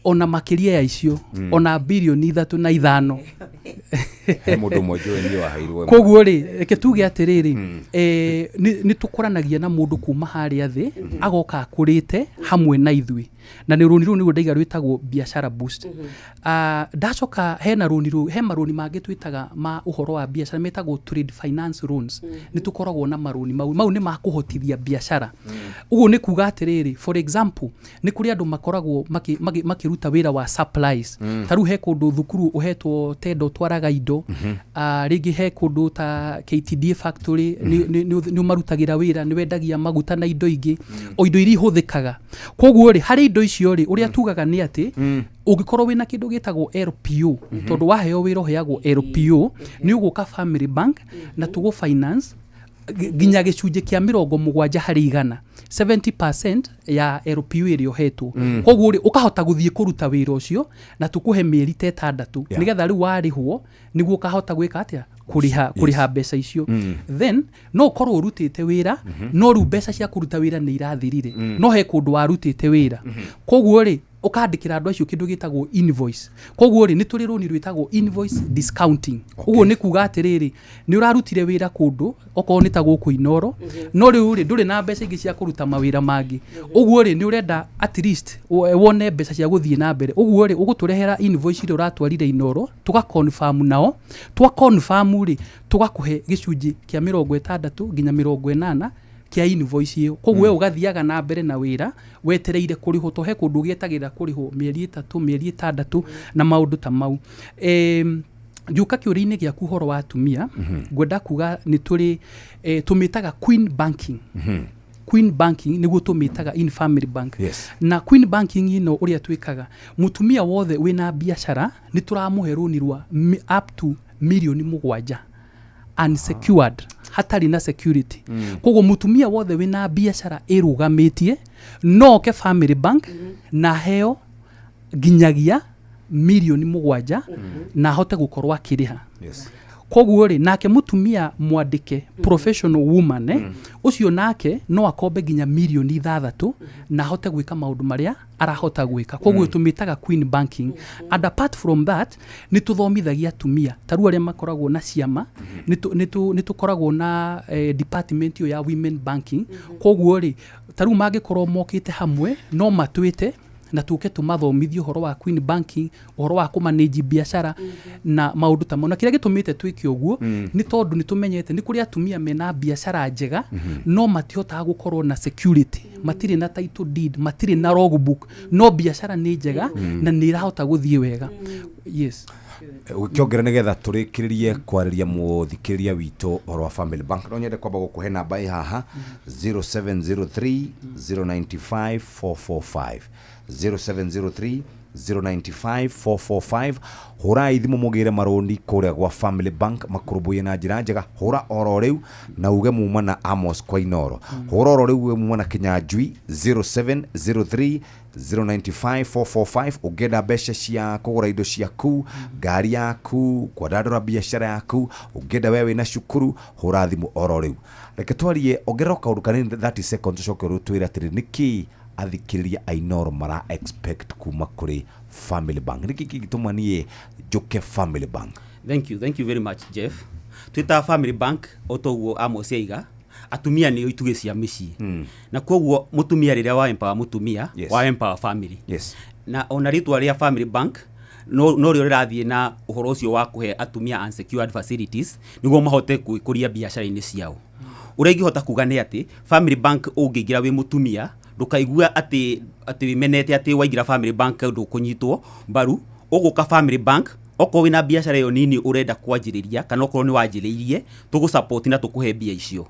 Ona makĩria ya icio ona bilioni 3 na 5 he mũndũ mmoja wenyewe wahairwo. Koguo rĩ reke tuge atĩrĩrĩ nĩ tũkoranagia na mũndũ kuma harĩa thĩ agoka akũrĩte hamwe na ithuĩ na nĩ rũni rũu nĩguo ndaiga rwĩtagwo biashara boost. Ndacoka hena rũni rũu he marũni mangĩ twĩtaga ma ũhoro wa biashara metagwo trade finance loans. Nĩ tũkoragwo na marũni mau nĩ makũhotithia biashara. Ũguo nĩ kuga atĩrĩrĩ for example nĩ kũrĩ andũ makoragwo makĩruta wĩra wa supplies. Ta rĩu he kũndũ thukuru ũhetwo TEDO utwaraga indo rĩngĩ he kũndũ ta KTDA factory nĩ marutagira wĩra nĩ wendagia maguta na indo ingĩ o indo iria ihũthĩkaga koguo rĩ harĩ indo icio rĩ ũrĩa tugaga nĩ atĩ ũngĩkorwo wĩna kĩndũ gĩtagwo LPO tondũ waheo wĩra ũheagwo LPO nĩ ũgũka Family Bank na tũgũ finance ginya gĩcunjĩ kĩa 70% 70% ya LPO ĩrĩa ũhetwo koguo rĩ ũkahota gũthiĩ kũruta wĩra ũcio na tũkũhe mĩeri 6 nĩgetha rĩu warĩhwo nĩguo ũkahota gwĩka atĩa kuriha mbeca icio then no ũkorwo ũrutĩte wĩra no rĩu mbeca cia kũruta wĩra nĩ irathirire no he kũndũ warutĩte wĩra koguo rĩ ukandikira andu acio kindu gitagwo invoice koguo ri ni turi runi rwitagwo invoice discounting uguo ni kuga atiriri ni urarutire wira kundu okorwo ni ta guku Inoro no riu ri nduri na mbeca ingi cia kuruta mawira mangi uguo ri ni urenda at least wone mbeca cia guthie na mbere uguo ri uguturehera invoice iri uratwarire Inoro tuga confirm nao twa confirm ri tugakuhe gicunji kia 60 nginya 80 kia invoice iyo koguo ugathiaga na mbere na wira wetereire kuriho to he kundu gietagira kuriho mieri 3 mieri 6 na maundu ta mau njuka kiuri-ini giaku horo wa atumia ngwenda kuga ni turi tumitaga queen banking queen banking niguo tumitaga in family bank na queen banking ino uria twikaga mutumia wothe wina biashara ni turamuhe runi rwa up to $7,000,000 unsecured hatari na security koguo mutumia wothe wina biashara irugametie no ke family bank na heo ginyagia $7,000,000 na hote gukorwa kiriha koguo ri nake mutumia mwandike professional woman ucio nake no akombe ginya $6,000,000 na hote gwika maundu maria arahota gwika koguo tumitaga queen banking and apart from that ni tuthomithagia atumia taru aria makoragwo na ciama ni tukoragwo na department ya women banking koguo ri taru mangikorwo mokite hamwe no matwite na tuke tumathomithio horo wa queen banking horo wa kumanage biashara na maundu ta mona kire gitumite twike uguo ni tondu ni tumenyete ni kuri atumia mena biashara njega no matihota gukorwo na security matire na title deed matire na logbook no biashara ni njega na ni irahota guthie wega yes ukiongera nigetha turikiririe kwariria muthikiriria witu horo wa family bank no nyende kwamba gukuhe namba haha 0703 095 445 0703 095 445 hura ithimu mugire maroni kuria gwa family bank makurubuye na njira njega hura oro riu na uge muma na Amos kwa Inoro hura oro riu uge muma na Kinyanjui 0703 095 445 ugenda mbeca cia kugura indo ciaku ngari yaku kwadadora biashara yaku ugenda wewe na shukuru hura thimu oro riu reke twarie ongerera kaundu kanini 30 seconds ucoke rutwira atiri niki athikiriria Ainoro mara expect kuma kuri family bank niki gituma nie joke family bank. Thank you very much Jeff. Twita family bank otoguo Amos Eiga atumia ni ituge cia micii na koguo mutumia riria wa empower mutumia wa empower family na ona ritwa ria family bank no rio rirathie na uhoro ucio wa kuhe atumia unsecured facilities niguo mahote kuikuria biashara-ini ciao urengi hota kuga ni ati family bank ungigira wi mutumia ndukaigua ati wimenete ati waigira family bank ndukunyitwo mbaru uguka family bank oko wina biashara yo nini urenda kwanjiriria kana okoro ni wanjiriirie tugu support na tukuhe bia icio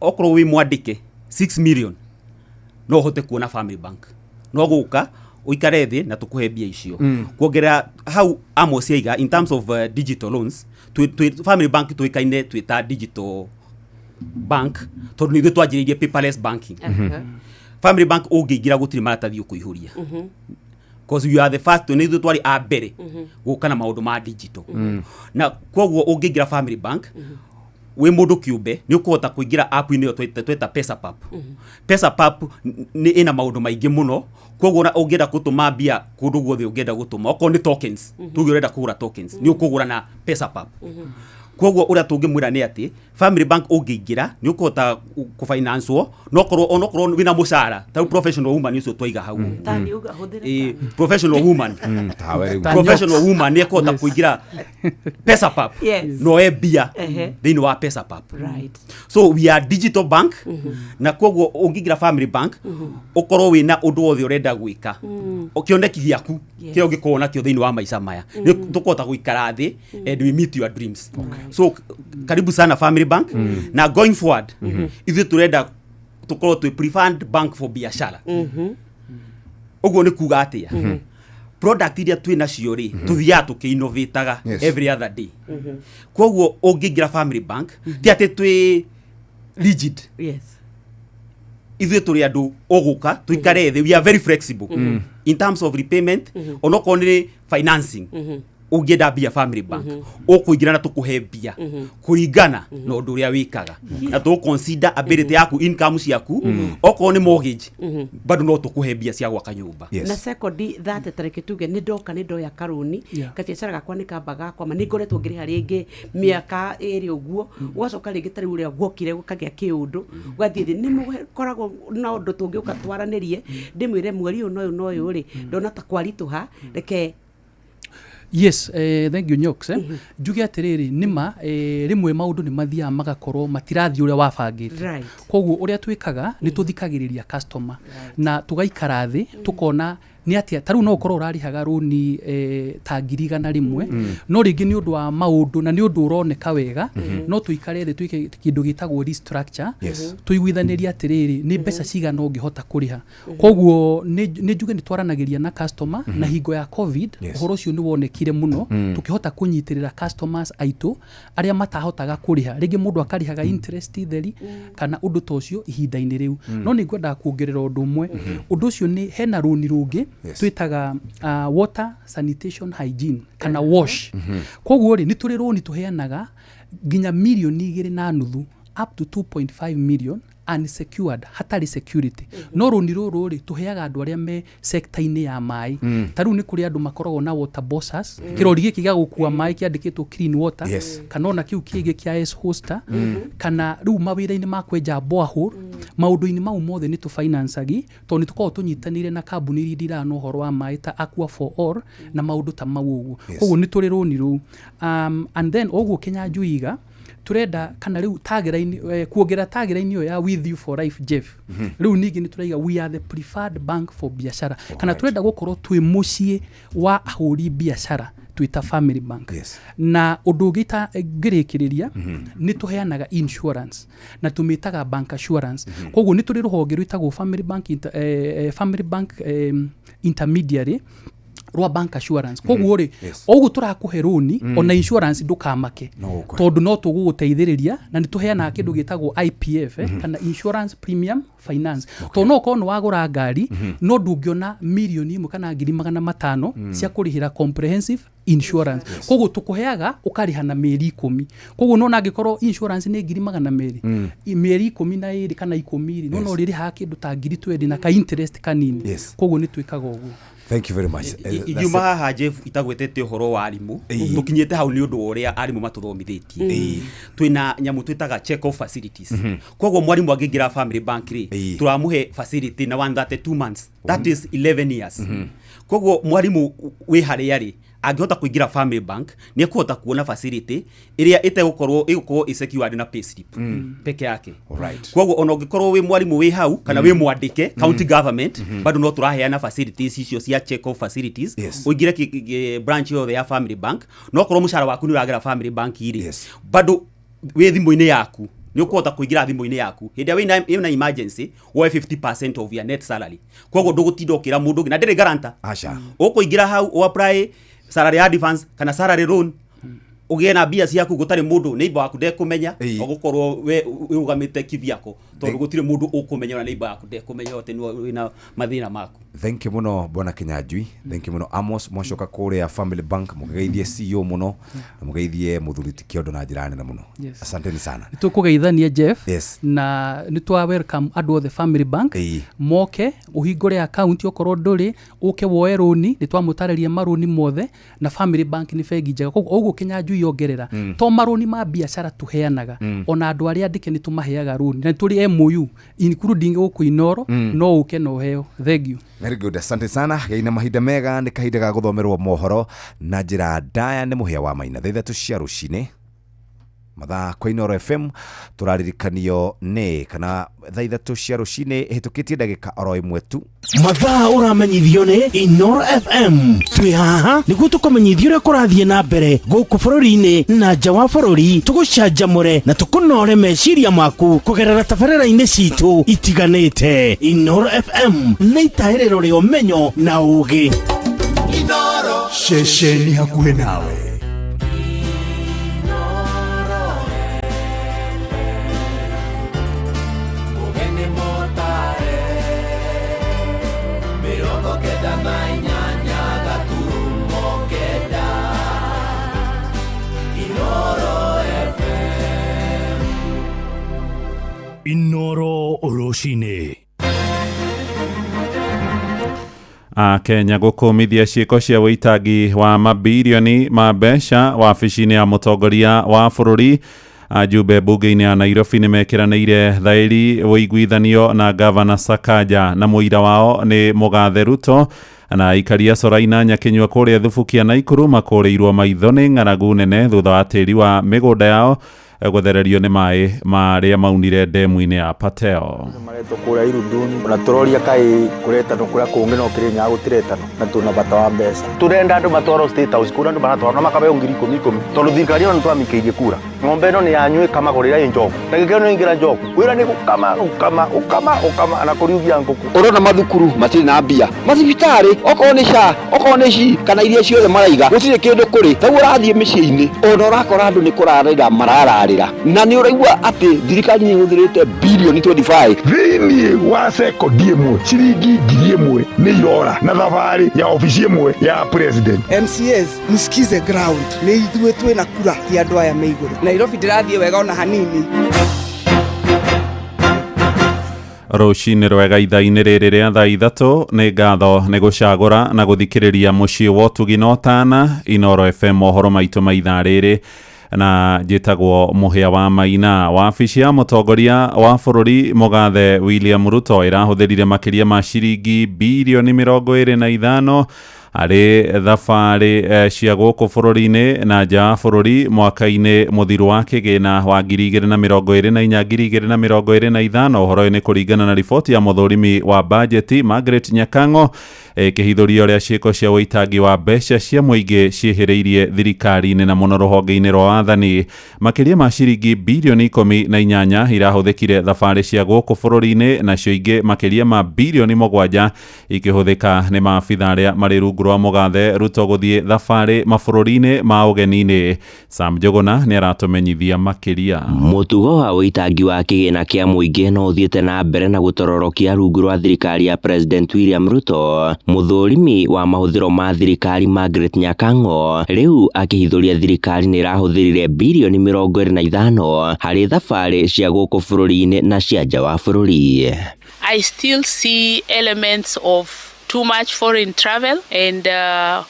okoro wi mwandike 6 million no hote kuona family bank no guka uikare thi na tukuhe bia icio kuongerera how Amos Eiga in terms of digital loans family bank tuikaine twita digital bank tondu ni twanjiriirie paperless banking family bank ungigira gutiri maratathi ukuihuria because you are the first to need twari a mbere guka na maundu ma digital na koguo ungigira family bank we mundu kiumbe ni ukuhota kuingira app ini yo tweta PesaPap ni ina maundu maingi muno koguo ungienda gutuma bia kundu guothe ungienda gutuma oko ni tokens tugi urenda kugura tokens ni ukugura na PesaPap Koguo uria tungimwira ni ati family bank ungiingira ni ukuhota kufinancewo nokorwo wina mucara ta professional woman icio twaiga hau Tani uga huthira professional woman professional woman ni kuhota kuingira pesa pap no ebia thini wa pesa pap so we are digital bank na koguo ungiingira family bank ukorwo wina undu wothe urenda gwika ukioneki giaku kio ngikorwo nakio thini wa maica maya ni tukuhota guikara thi and we meet your dreams so karibu sana family bank na going forward ithu turenda tukorwo twi preferred bank for biashara uguo ni kuga atia product iria twina cio ri tuthia tukiinnovataga every other day koguo ungiingira family bank ti ati twi rigid ithu turi andu oguka tuikare thi we are very flexible in terms of repayment onoko ni financing ungienda bia family bank ukuingira na tukuhe bia kuringana na undu uria wikaga na tu consider ability yaku income ciaku oko ni mortgage bado no tukuhe bia cia gwaka nyumba na second that tareke tuge ni ndoya karuni ka biashara gakwa ni kamba gakwa ma ni ngoretwo ngiri hari ingi miaka iri uguo ugacoka ringi tari uria gwokire gukagia kiundu ugathie thi ni mukoragwo na undu tungiuka twaranirie ndimwire mweri uyu no uyu ri ndona ta kwarituha reke Yes, thank you Nyox. Njuge atiriri nima rimwe maundu ni mathia magakorwo matirathi uria wabangite. Koguo uria twikaga ni tuthikagiriria customer na tugaikara thi tukona ni atia taru no ukorwo urarihaga runi ta 100,000 no ringi ni undu wa maundu na ni undu uroneka wega no tuikare thi twike kindu gitagwo restructure tuiguithaniria atiriri ni mbeca cigana ungihota kuriha koguo ni njuge ni twaranagiria na customer na hingo ya covid uhoro ucio ni wonekire muno tukihota kunyitirira customers aitu aria matahotaga kuriha ringi mundu akarihaga interest theri kana undu tocio ihinda-ini riu no ni ngwenda kuongerera undu umwe undu ucio ni hena runi rungi twitaga water sanitation hygiene kana wash koguo ri ni turi runi tuheanaga nginya milioni 2.5 up to 2.5 million unsecured hatari security no runi ruru ri tuheaga andu aria me sector-ini ya mai taru ni kuri andu makoragwo na water bossers kirori giki gya gukua mai kiandikitwo clean water kana ona kiu kingi kia S hoster kana riu mawira-ini makwenja borehole maundu-ini mau mothe ni tu financeagi to ni tukorwo tunyitanire na kambuni iria ndirano horo wa mai ta Aqua for All na maundu ta mau uguo koguo ni turi runi ru and then oguo Kenya Njuiga turenda kana riu tageraini kuongera tageraini yo ya with you for life Jeff riu ningi ni turaiga we are the preferred bank for biashara kana turenda gukorwo twi mucie wa ahuri biashara twita family bank na undu ugita ngirikiriria ni tuheanaga insurance na tumitaga bank assurance koguo ni turi ruhonge rwitagwo family bank intermediary rwa bank assurance koguo ri ogu turakuhe runi ona insurance ndukamake tondu no tuguguteithiriria na ni tuheana kindu gitagwo IPF kana insurance premium finance to no kono wagura ngari no ndungiona milioni 1 kana 500,000 cia kurihira comprehensive insurance koguo tukuheaga ukariha na mieri 10 koguo no nangikorwo insurance ni 200,000 mieri 12 kana 10 no no ririha kindu ta 20 na ka interest kanini koguo ni twikaga uguo. Thank you very much. Igiuma haha Jeff itagwetete uhoro wa arimu tukinyete hau ni undu uria arimu matuthomithitie twina nyamu twitaga check off facilities koguo mwarimu angingira family bank ri turamuhe facility na 132 months that is 11 years koguo mwarimu wi haria ri angihota kuingira family bank ni ekuhota kuona facility iria igukorwo isecured na payslip peke yake koguo ona ungikorwo wi mwarimu wi hau kana wi mwandike county government bado no turaheana facilities icio cia check off facilities uingire branch yothe ya family bank no korwo mushara waku ni uragira family bank iri bado wi thimu-ini yaku ni ukuhota kuingira thimu-ini yaku hindia wina emergency woe 50% of your net salary koguo ndugutinda ukira mundu na ndiri guarantor ukuingira hau o apply salary advance kana salary loan ugie na bia ciaku gutari mundu neighbor waku ndekumenya ogukorwo we ugamite kivyako tondu gutire mundu ukumenya na neighbor yaku kumenya ati wina mathina maku. Thank you muno bwana Kinyanjui. Thank you muno Amos Mwacoka kuria Family Bank mugeithie CEO muno na mugeithie muthuriti Kiondo na njira nene muno. Asanteni sana. Tukugeithania Jeff. Yes. Na nitwa welcome andu othe Family Bank. Moke uhingure account okorwo nduri uke woe roni nitwa mutariria maroni mothe na Family Bank ni bengi njega. Koguo uguo Kinyanjui yongerera to maroni ma biashara tuheanaga ona andu aria andike ni tumaheaga roni na turi MOU including guku Inoro no uke no heo. Thank you. Very good. Asante sana. Geina mahinda mega ni kahinda ga guthomerwo mohoro na njira ndaya ni muhia wa maina thaa 3 cia rucine mathaa kwa Inoro FM turaririkanio ne kana thaa 3 cia rucine hitukitie ndagika oro imwe tu mathaa uramenyithio ni Inoro FM twi haha niguo tukumenyithio uria kurathie na mbere guku bururi-ini na nja wa bururi tugucanjamure na tukunore meciria maku kugerera tabarĩra-inĩ citu itiganĩte. Inoro FM nĩ itahĩrĩro rĩa ũmenyo na ũũgĩ. Inoro Shesheni hakuhĩ nawe. Inoro Oroshine. Kenya gukumithia ciiko cia witangi wa mabilioni ma mbeca wabici-ini ya mutongoria wa bururi. Ajumbe bunge-ini ya Nairobi ni mekiraniire thairi wiguithanio na Governor Sakaja na muira wao ni Mugathe Ruto na ikaria Soraina Nyakinyua kuria Thubukia na Ikuru makurirwo maitho ni ng'aragu nene thutha wa tiri wa migunda yao guthererio ni mai maria maunire ndemu-ini ya Patel. Mareto kuria Irunduni na turoria kai kuretano kuria kungi no Kirinyaga gutiretano na tuna bata wa mbeca. Turenda andu matwaro State House kura andu maratwara makabe ngiri 10 tondu thirikari ono twamikeirie kura. Ng'ombe no ni yanywe kama gorira injoku na gikero no ingira njoku wira ni ukama na kuriugia nguku. Urona mathukuru matiri na mbia mathibitari oko ni sha oko ni shi kana iria ciothe maraiga gutire kindu kuri taguo rathie micii-ini ona urakora andu ni kurarira marararira na ni uraigua ati thirikari ni guthirite bilioni 25 thiini wa seko diemwe ciringi 1000 ni irora na thabari ya ofisi imwe ya president. MCAs msikize ground ni ithuĩ twina kura ti andu aya me iguru. Nairobi ndirathie wega ona hanini. Rucini rwega ithaa-ini riri ria thaa 3 ni ngatho ni gucagura na guthikiriria mucii wa Utugi na Otana. Inoro FM mohoro maitu ma ithaa riri na njitagwo muhia wa maina. Wabici ya mutongoria wa bururi Mugathe William Ruto irahuthirire makiria ma ciringi bilioni 25 ari thabari cia guku bururi-ini na nja wa bururi mwaka-ini muthiru wa kigina wa 2024-2025. Uhoro ni kuringana na riboti ya muthurimi wa bajeti Margaret Nyakango kihithurio ria ciiko cia witangi wa mbeca cia muingi ciihiriirie thirikari-ini na muno ruhonge-ini rwa wathani. Makiria ma ciringi bilioni 18 irahuthikire thabari cia guku bururi-ini nacio ingi makiria ma bilioni 7 ikihuthika ni maabitha aria mari rungu rwa Mugathe Ruto guthie thabari mabururi-ini ma ugeni-ini. Sam Njuguna ni aratumenyithia makiria. Mutugo wa witangi wa kigina kia muingi no uthiete na mbere na gutororokia rungu rwa thirikari ya President William Ruto. Muthurimi wa mahuthiro ma thirikari Margaret Nyakango riu akihithuria thirikari ni irahuthirire bilioni 25 hari thabari cia guku bururi-ini na cia nja wa bururi. I still see elements of too much foreign travel and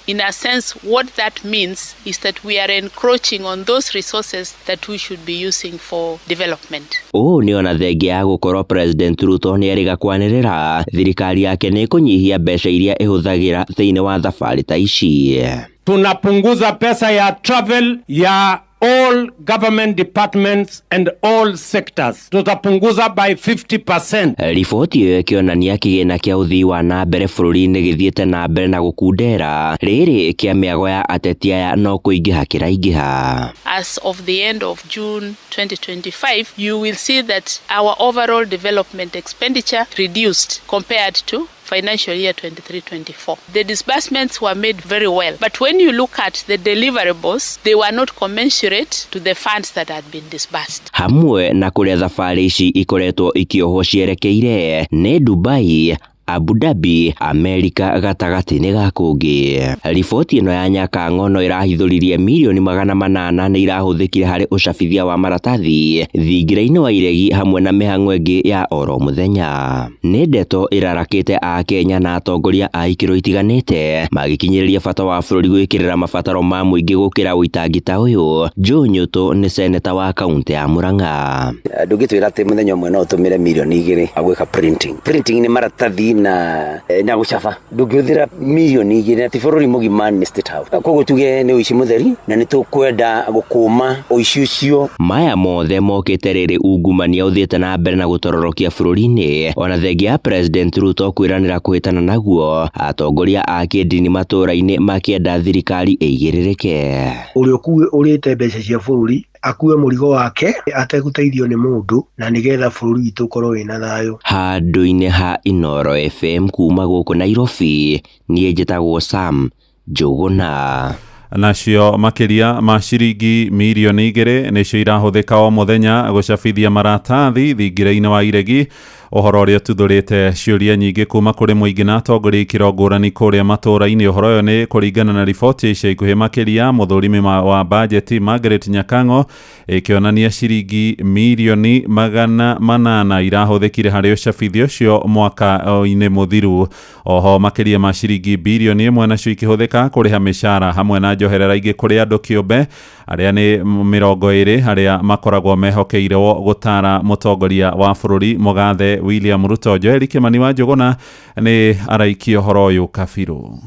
in a sense what that means is that we are encroaching on those resources that we should be using for development. Ni ona thengia ya gukorwo President Ruto ni eriga kwanirira thirikari yake ni kunyihia mbeca iria ihuthagira thiini wa thabari ta ici. Tunapunguza pesa ya travel ya all government departments and all sectors. Tutapunguza by 50%. Riboti iyo ikionania kigina kia uthii wa na mbere bururi-ini githiete na mbere na gukundera riri kia miago ya ateti aya no kuingiha kiraingiha. As of the end of June 2025, you will see that our overall development expenditure reduced compared to financial year 23-24. The disbursements were made very well, but when you look at the deliverables, they were not commensurate to the funds that had been disbursed. Hamwe na kuria thabarĩ ici ikoretwo ikiohwo cierekeire nĩ Dubai, Abu Dhabi, Amerika gatagati-inĩ ga kũngĩ. Riboti ĩno ya Nyakang'o no ĩrahithũririe milioni 800 nĩ irahũthĩkire harĩ ũcabithia wa maratathi thingira-inĩ wa iregi hamwe na mĩhang'o ĩngĩ ya oro mũthenya. Nĩ ndeto ĩrarakĩte a Kenya na atongoria a ikĩro itiganĩte magĩkinyĩrĩria bata wa bũrũri gwĩkĩrĩra mabataro ma mũingĩ gũkĩra ũitangi ta ũyũ. Joe Nyũtũ nĩ seneta wa kaunti ya Murang'a. Ndũngĩtwĩra atĩ mũthenya ũmwe no ũtũmĩre milioni 2 gwĩka printing nĩ maratathi na gucaba ndungĩhũthĩra milioni 2 ati bũrũri mũgima nĩ State House. Koguo tuge nĩ ũici mũtheri na nĩ tũkwenda gũkũma ũici ũcio. Maya mothe mokĩte rĩrĩ ungumania ũthiĩte na mbere na gũtororokia bũrũri-inĩ ona thengia ya President Ruto kwĩranĩra kũhĩtana naguo, atongoria a kĩndini matũũra-inĩ makĩenda thirikari ĩigĩrĩrĩke. Ũrĩa ũrĩte mbeca cia bũrũri akue mũrigo wake ategũteithio nĩ mũndũ na nĩgetha bũrũri witũ ũkorwo wĩna thayũ. Handũ-inĩ ha Inoro FM kuma gũkũ Nairobi, niĩ njĩtagwo Sam Njũgũna. Nacio makiria ma ciringi milioni 2 nĩcio irahũthĩka o mũthenya gũcabithia maratathi thingira-inĩ wa iregi, ũhoro ũrĩa ũtuthũrĩte ciũria nyingĩ kuma kũrĩ mũingĩ na atongoria ikĩro ngũrani kũrĩa matũũra-inĩ. Ũhoro ũyũ nĩ kũringana na riboti ica ikuhĩ makĩria mũthũrimi wa bajeti Margaret Nyakang'o ĩkĩonania ciringi milioni 800 irahũthĩkire harĩ ũcabithia ũcio mwaka-inĩ mũthiru. Oho makĩria ma ciringi bilioni 1 nacio ikĩhũthĩka kũrĩha mĩcara hamwe na njoherera ingĩ kũrĩ andũ kĩũmbe arĩa nĩ 20 arĩa makoragwo mehokeirwo gũtara mũtongoria wa bũrũri mũgathe William Ruto. Joel Kimani wa Njũgũna nĩ araikio ũhoro ũyũ kabiru.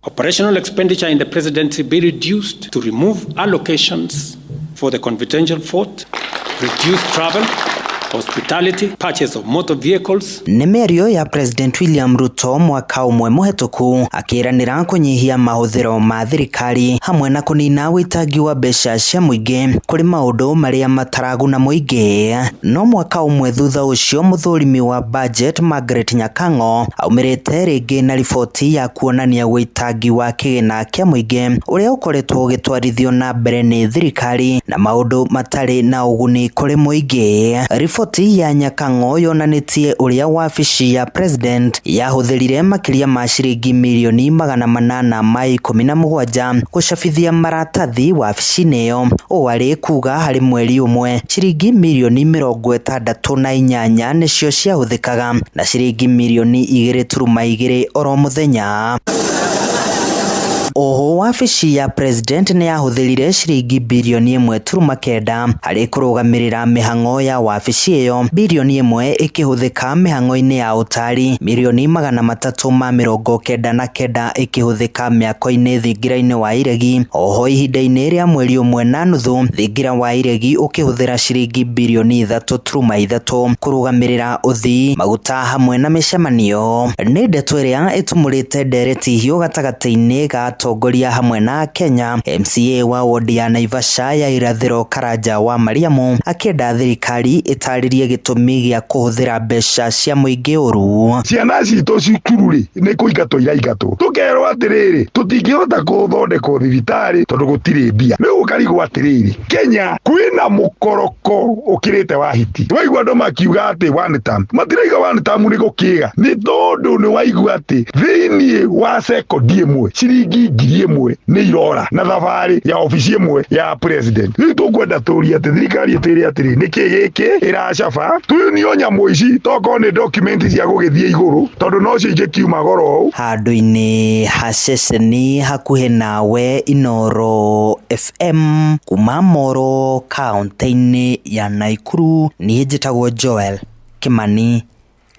Operational expenditure in the presidency be reduced to remove allocations for the confidential fort, reduce travel, hospitality, purchase of motor vehicles. Nĩ mĩario ya President William Ruto mwaka ũmwe mũhetũku akĩranĩra kũnyihia mahũthĩro ma thirikari hamwe na kũnina wĩtangi wa mbeca cia mũingĩ kũrĩ maũndũ marĩa mataraguna mũingĩ. No mwaka ũmwe thutha ũcio mũthũrimi wa budget Margaret Nyakang'o aumĩrĩte rĩngĩ na riboti ya kuonania wĩtangi wa kĩgĩna kĩa mũingĩ ũrĩa ũkoretwo ũgĩtwarithio na mbere nĩ thirikari na maũndũ matarĩ na ũguni kũrĩ mũingĩ. Riboti ya Nyakang'o yonanĩtie ũrĩa wabici ya president yahũthĩrire makĩria ma ciringi milioni 817 gũcabithia maratathi wabici-inĩ ĩyo, ũũ arĩ kuga harĩ mweri ũmwe ciringi milioni 68 nĩcio ciahũthĩkaga na ciringi milioni 2.2 oro mũthenya. Oho wabici ya president nĩ yahũthĩrire ciringi bilioni 1.9 harĩ kũrũgamĩrĩra mĩhang'o ya wabici ĩyo, bilioni 1 ĩkĩhũthĩka mĩhang'o-inĩ ya ũtari, milioni 399 ĩkĩhũthĩka mĩako-inĩ thingira-inĩ wa iregi. Oho ihinda-inĩ rĩa mweri ũmwe na nuthu thingira wa iregi ũkĩhũthĩra ciringi bilioni 3.3 kũrũgamĩrĩra ũthii, maguta hamwe na mĩcemanio. Nĩ ndeto ĩrĩa ĩtumũrĩte ndereti hiũ gatagatĩ-inĩ ga atongoria hamwe na Kenya. MCA wa wodi ya Naivasha ya irathĩro Karanja wa Mariamu akĩenda thirikari ĩtarĩrie gĩtũmi gĩa kũhũthĩra mbeca cia mũingĩ ũru. Ciana citũ cukuru-rĩ nĩ kũingatwo iraingatwo, tũkerwo atĩrĩrĩ tũtingĩhota gũthondekwo thibitarĩ tondũ gũtirĩ mbia. Rĩu ũkarigwo atĩrĩrĩ, Kenya kwĩna mũkoroko ũkĩrĩte wa hiti. Waigua andũ makiuga atĩ one term, matiraiga one term nĩ gũkĩga, nĩ tondũ nĩ waigua atĩ thĩiniĩ wa sekondi ĩmwe ciringi 1,000 nĩ irora na thabarĩ ya ofici ĩmwe ya president. Rĩu tũkwenda tũria atĩ thirikari ĩtĩre atĩrĩ nĩkĩ gĩkĩ ĩracaba, tuyunio nyamũ ici tokorwo nĩ document cia gũgĩthiĩ igũrũ tondũ no cio ingĩkiuma goro ũũ. Handũ-inĩ ha ceceni hakuhĩ nawe Inoro FM kuma Moro kaunti-inĩ ya Naikuru, niĩ njĩtagwo Joel Kimani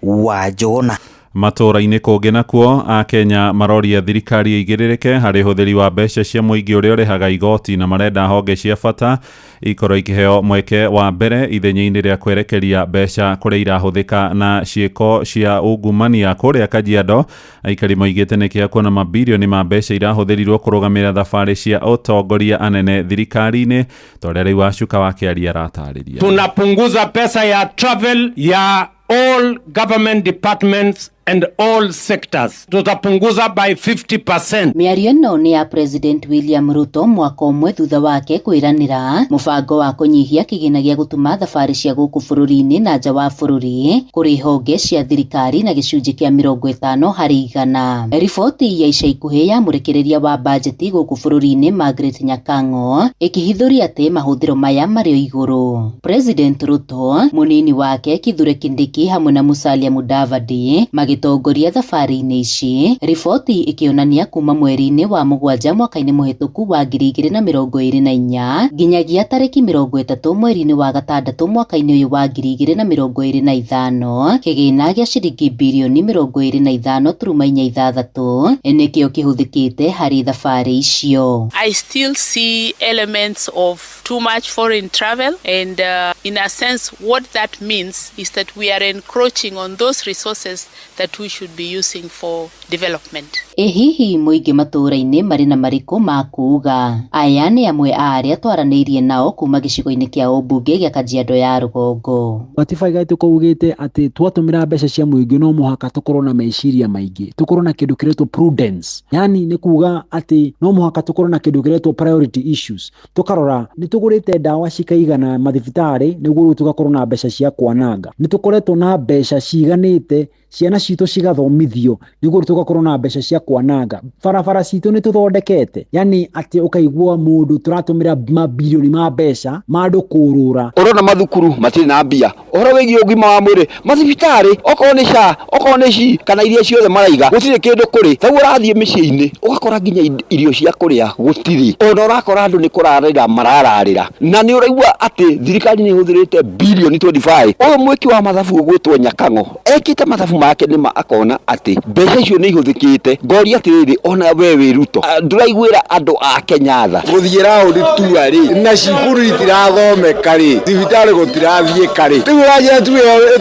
wa Njũgũna. Matũũra-inĩ kũngĩ nakuo a Kenya maroria thirikari igĩrĩrĩke harĩ hũthĩri wa mbeca cia mũingĩ ũrĩa ũrĩhaga igoti na marenda honge cia bata ikorwo ikĩheo mweke wa mbere ithenya-inĩ rĩa kwerekeria mbeca kũrĩa irahũthĩka na ciĩko cia ungumania kũrĩa Kajiado. Aikari moigĩte nĩ kĩa kuona mabilioni ma mbeca irahũthĩrirwo kũrũgamĩrĩra thabarĩ cia ũtongoria anene thirikari-inĩ, torĩa rĩu Wacuka wa Kĩaria aratarĩria. Tunapunguza pesa ya travel ya all government departments and all sectors. Tutapunguza by 50%. Mĩario ĩno nĩ ya President William Ruto mwaka ũmwe thutha wake kwĩranĩra mũbango wa kũnyihia kĩgĩna gĩa gũtuma thabarĩ cia gũkũ bũrũri-inĩ na nja wa bũrũri kũrĩ honge cia thirikari na gĩcunjĩ kĩa 50 harĩ 100. Riboti ya ica ikuhĩ ya mũrekereria wa bajeti gũkũ bũrũri-inĩ Margaret Nyakang'o ĩkĩhithũria atĩ mahũthĩro maya marĩ o igũrũ. President Ruto, mũnini wake Kithure Kindiki hamwe na Musalia Mudavadi magĩtongoria thabarĩ-inĩ ici, riboti ĩkĩonania kuma mweri-inĩ wa mũgwanja mwaka-inĩ mũhetũku wa 2024 nginyagia tarĩki 30 mweri-inĩ wa gatandatũ mwaka-inĩ ũyũ wa 2025 kĩgĩna gĩa ciringi birioni 25.6 nĩkĩo kĩhũthĩkĩte harĩ thabarĩ icio. I still see elements of too much foreign travel, and in a sense what that means is that we are encroaching on those resources that we should be using for development. Hihi mũingĩ matũũra-inĩ marĩ na marĩkũ ma kuuga? Aya nĩ amwe a arĩa twaranĩirie nao kuma gĩcigo-inĩ kĩa ũmbunge gĩa Kajiado ya rũgongo. Gatiba gaitũ kaugĩte atĩ twatũmĩra mbeca cia mũingĩ no mũhaka tũkorwo na meciria maingĩ, tũkorwo na kĩndũ kĩretwo prudence, yani nĩ kuga atĩ no mũhaka tũkorwo na kĩndũ kĩretwo priority issues. Tũkarora nĩ tũgũrĩte ndawa cikaigana mathibitarĩ nĩguo tũgakorwo na mbeca cia kwananga, nĩ tũkoretwo na mbeca ciganĩte ciana citũ cigathomithio nĩguo tũgakorwo na mbeca cia kwananga, barabara citũ nĩ tũthondekete, yani atĩ ũkaigua mũndũ tũratũmĩra mabilioni ma mbeca ma andũ kũrũra. Ũrona mathukuru matirĩ na mbia, ũhoro wĩgiĩ ũgima wa mwĩrĩ, mathibitarĩ okorwo nĩ SHA okorwo nĩ SHI kana iria ciothe maraiga gũtirĩ kĩndũ kũrĩ. Thagu ũrathiĩ mĩciĩ-inĩ ũgakora nginya irio cia kũrĩa gũtirĩ, ona ũrakora andũ nĩ kũrarĩra marararĩra, na nĩ ũraigua atĩ thirikari nĩ ĩhũthĩrĩte birioni 25. Ũyũ mwĩki wa mathabu ũgwĩtwo Nyakang'o ekĩte mathabu make nĩma akona atĩ mbeca icio nĩ ihũthĩkĩte. Ngoria atĩrĩrĩ, ona we wĩ Ruto ndũraiguĩra andũ a Kenya tha gũthiĩ raũndi tua rĩ na cukuru itirathomeka rĩ thibitarĩ gũtirathiĩka rĩ rĩu ũranjĩra tu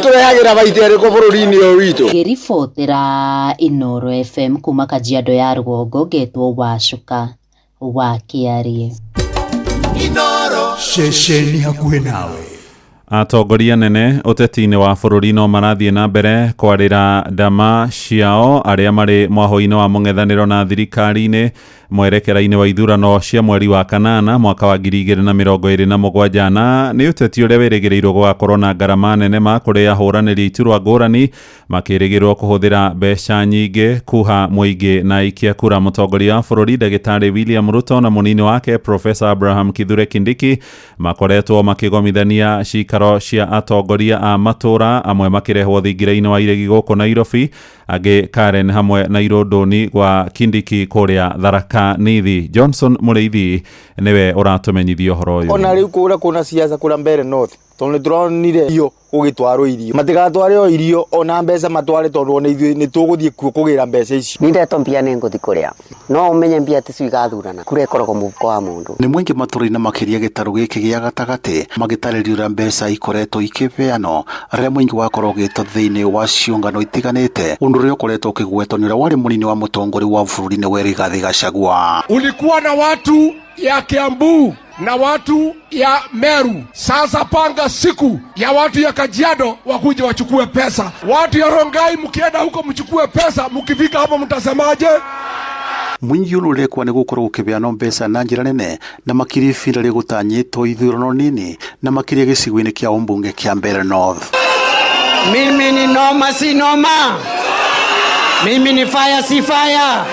tũrehagĩra baita ĩrĩkũ bũrũri-inĩ ũyũ witũ. Ngĩribotera Inooro FM kuma Kajiado ya rũgongo ngetwo Wacuka Wakiarie. Inooro ceceni hakuhĩ nawe. Atongoria nene ũteti-inĩ wa bũrũri no marathiĩ na mbere kwarĩra ndama ciao arĩa marĩ mwahũ-inĩ wa mũng'ethanĩro na thirikari-inĩ mwerekera-inĩ wa ithurano cia mweri wa kanana mwaka wa 2027 na nĩ ũteti ũrĩa wĩrĩgĩrĩirwo gũgakorwo na ngarama nene ma kũrĩ ahũranĩri iturwa ngũrani makĩrĩgĩrwo kũhũthĩra mbeca nyingĩ kuha mũingĩ na ikia kura. Mũtongoria wa bũrũri Ndagĩtarĩ William Ruto na mũnini wake Professor Abraham Kithure Kindiki makoretwo makĩgomithania cikaro cia atongoria a matũra, amwe makĩrehwo thingira-inĩ wa iregi gũkũ Nairobi, angĩ Karen hamwe na Irũndũni gwa Kindiki kũrĩa Tharaka Nithi. Johnson Mũrĩithi nĩwe ũratũmenyithia ũhoro ũyũ. Ona rĩu kũrĩa kuna siasa kũrĩa mbere north tondũ nĩtũronire irio ũgĩtwarwo irio, matigatware o irio ona mbeca matware tondũ ona ithuĩ nĩ tũgũthiĩ kuo kũgĩra mbeca ici. Nindetwo mbia nĩ ngũthi kũrĩa no ũmenye mbia ticio igathurana kũrĩa ĩkoragwo mũhuko wa mũndũ. Nĩ mũingĩ matũra-inĩ makĩria gĩtarũ gĩkĩ gĩa gatagatĩ magĩtarĩria ũrĩa mbeca ikoretwo ikĩbeanwo, arĩa mũingĩ wakorwo ũgĩtwo thĩinĩ wa ciũngano itiganĩte, ũndũ ũrĩa ũkoretwo ũkĩgwetwo nĩ ũrĩa warĩ mũnini wa mũtongoria wa bũrũri nĩwe Rigathi Gachagua. Ulikuwa na watu ya Kiambu na watu ya Meru, sasa panga siku ya watu ya Kajiado wakuje wachukue pesa. Watu ya Rongai mkienda huko mchukue pesa, mkifika hapo mtasemaje? Mwingi ũrũrekwa nĩ gũkorwo gũkĩbeanwo mbeca na njĩra nene na makĩria ihinda rĩa gũtanyĩtwo ithurano nini na makĩria gĩcigo-inĩ kĩa ũmbunge kĩa Mbeere North. Mimi ni noma si noma, mimi ni fire si fire.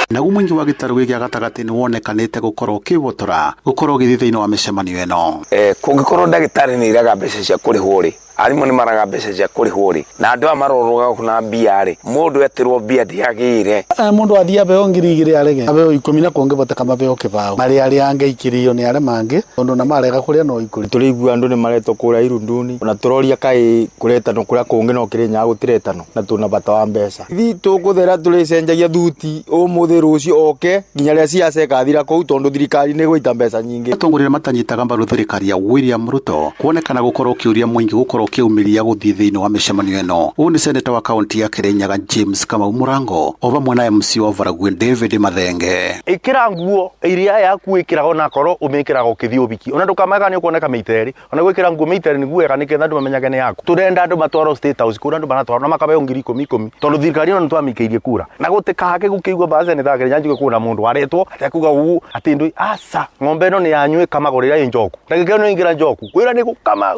Naguo mwingi wa gĩtarũ gĩa gatagatĩ nĩ wonekanĩte gũkorwo ũkĩbotora gũkorwo ũgĩthiĩ thĩinĩ wa mĩcemanio ĩno. Kũngĩkorwo ndagĩtarĩ nĩ iraga mbeca cia kũrĩhwo rĩ, arimũ nĩ maraga mbeca cia kũrĩhwo rĩ, na andũ aya marorũga kuna mbia rĩ, mũndũ eterwo mbia ndiagĩire. Mũndũ athiĩ abeo 2,000 arege abeo 10 na kũngĩboteka mabeo kĩbao marĩa arĩa angĩikĩrio nĩ arĩa mangĩ tondũ na marega kũrĩa no ikũri. Tũrĩigua andũ nĩ maretwo kũrĩa Irũndũni, ona tũroria kaĩ kũretano kũrĩa kũngĩ no Kĩrĩnyaga gũtiretano na tũna bata wa mbeca. Ithi tũkũthera tũrĩcenjagia thuti ũmũthĩ rũciũ oke nginya rĩa siasa ĩgathira kũu tondũ thirikari nĩ ĩgũita mbeca nyingĩ. Atongoria matanyitaga mbaru thirikari ya William Ruto kuonekana gũkorwo kĩũria mũingĩ gũkorwo kiumiria guthii thiini wa micemanio ino. Uyu ni seneta wa kaunti ya Kirinyaga James Kamau Murango o vamwe na MC wa Varagwe David Mathenge. Ikira nguo iria yaku ikira ona koro umikira ukithii ubiki ona ndukamaga ni ukuoneka meiteri ona gwikira nguo meiteri ni guega ni ketha andu mamenyage ni yaku. Turenda andu matwaro State House kura andu banatwaro na makabe 10,000 tondu thirikari ona twamikeirie kura na gutikahake gukiigwa baze ni thagire nyanjuge kuna mundu aretwo atakuga uu atindu asa ng'ombe no ni yanywe kama gorira injoku ndagike no ingira njoku kwira ni ukama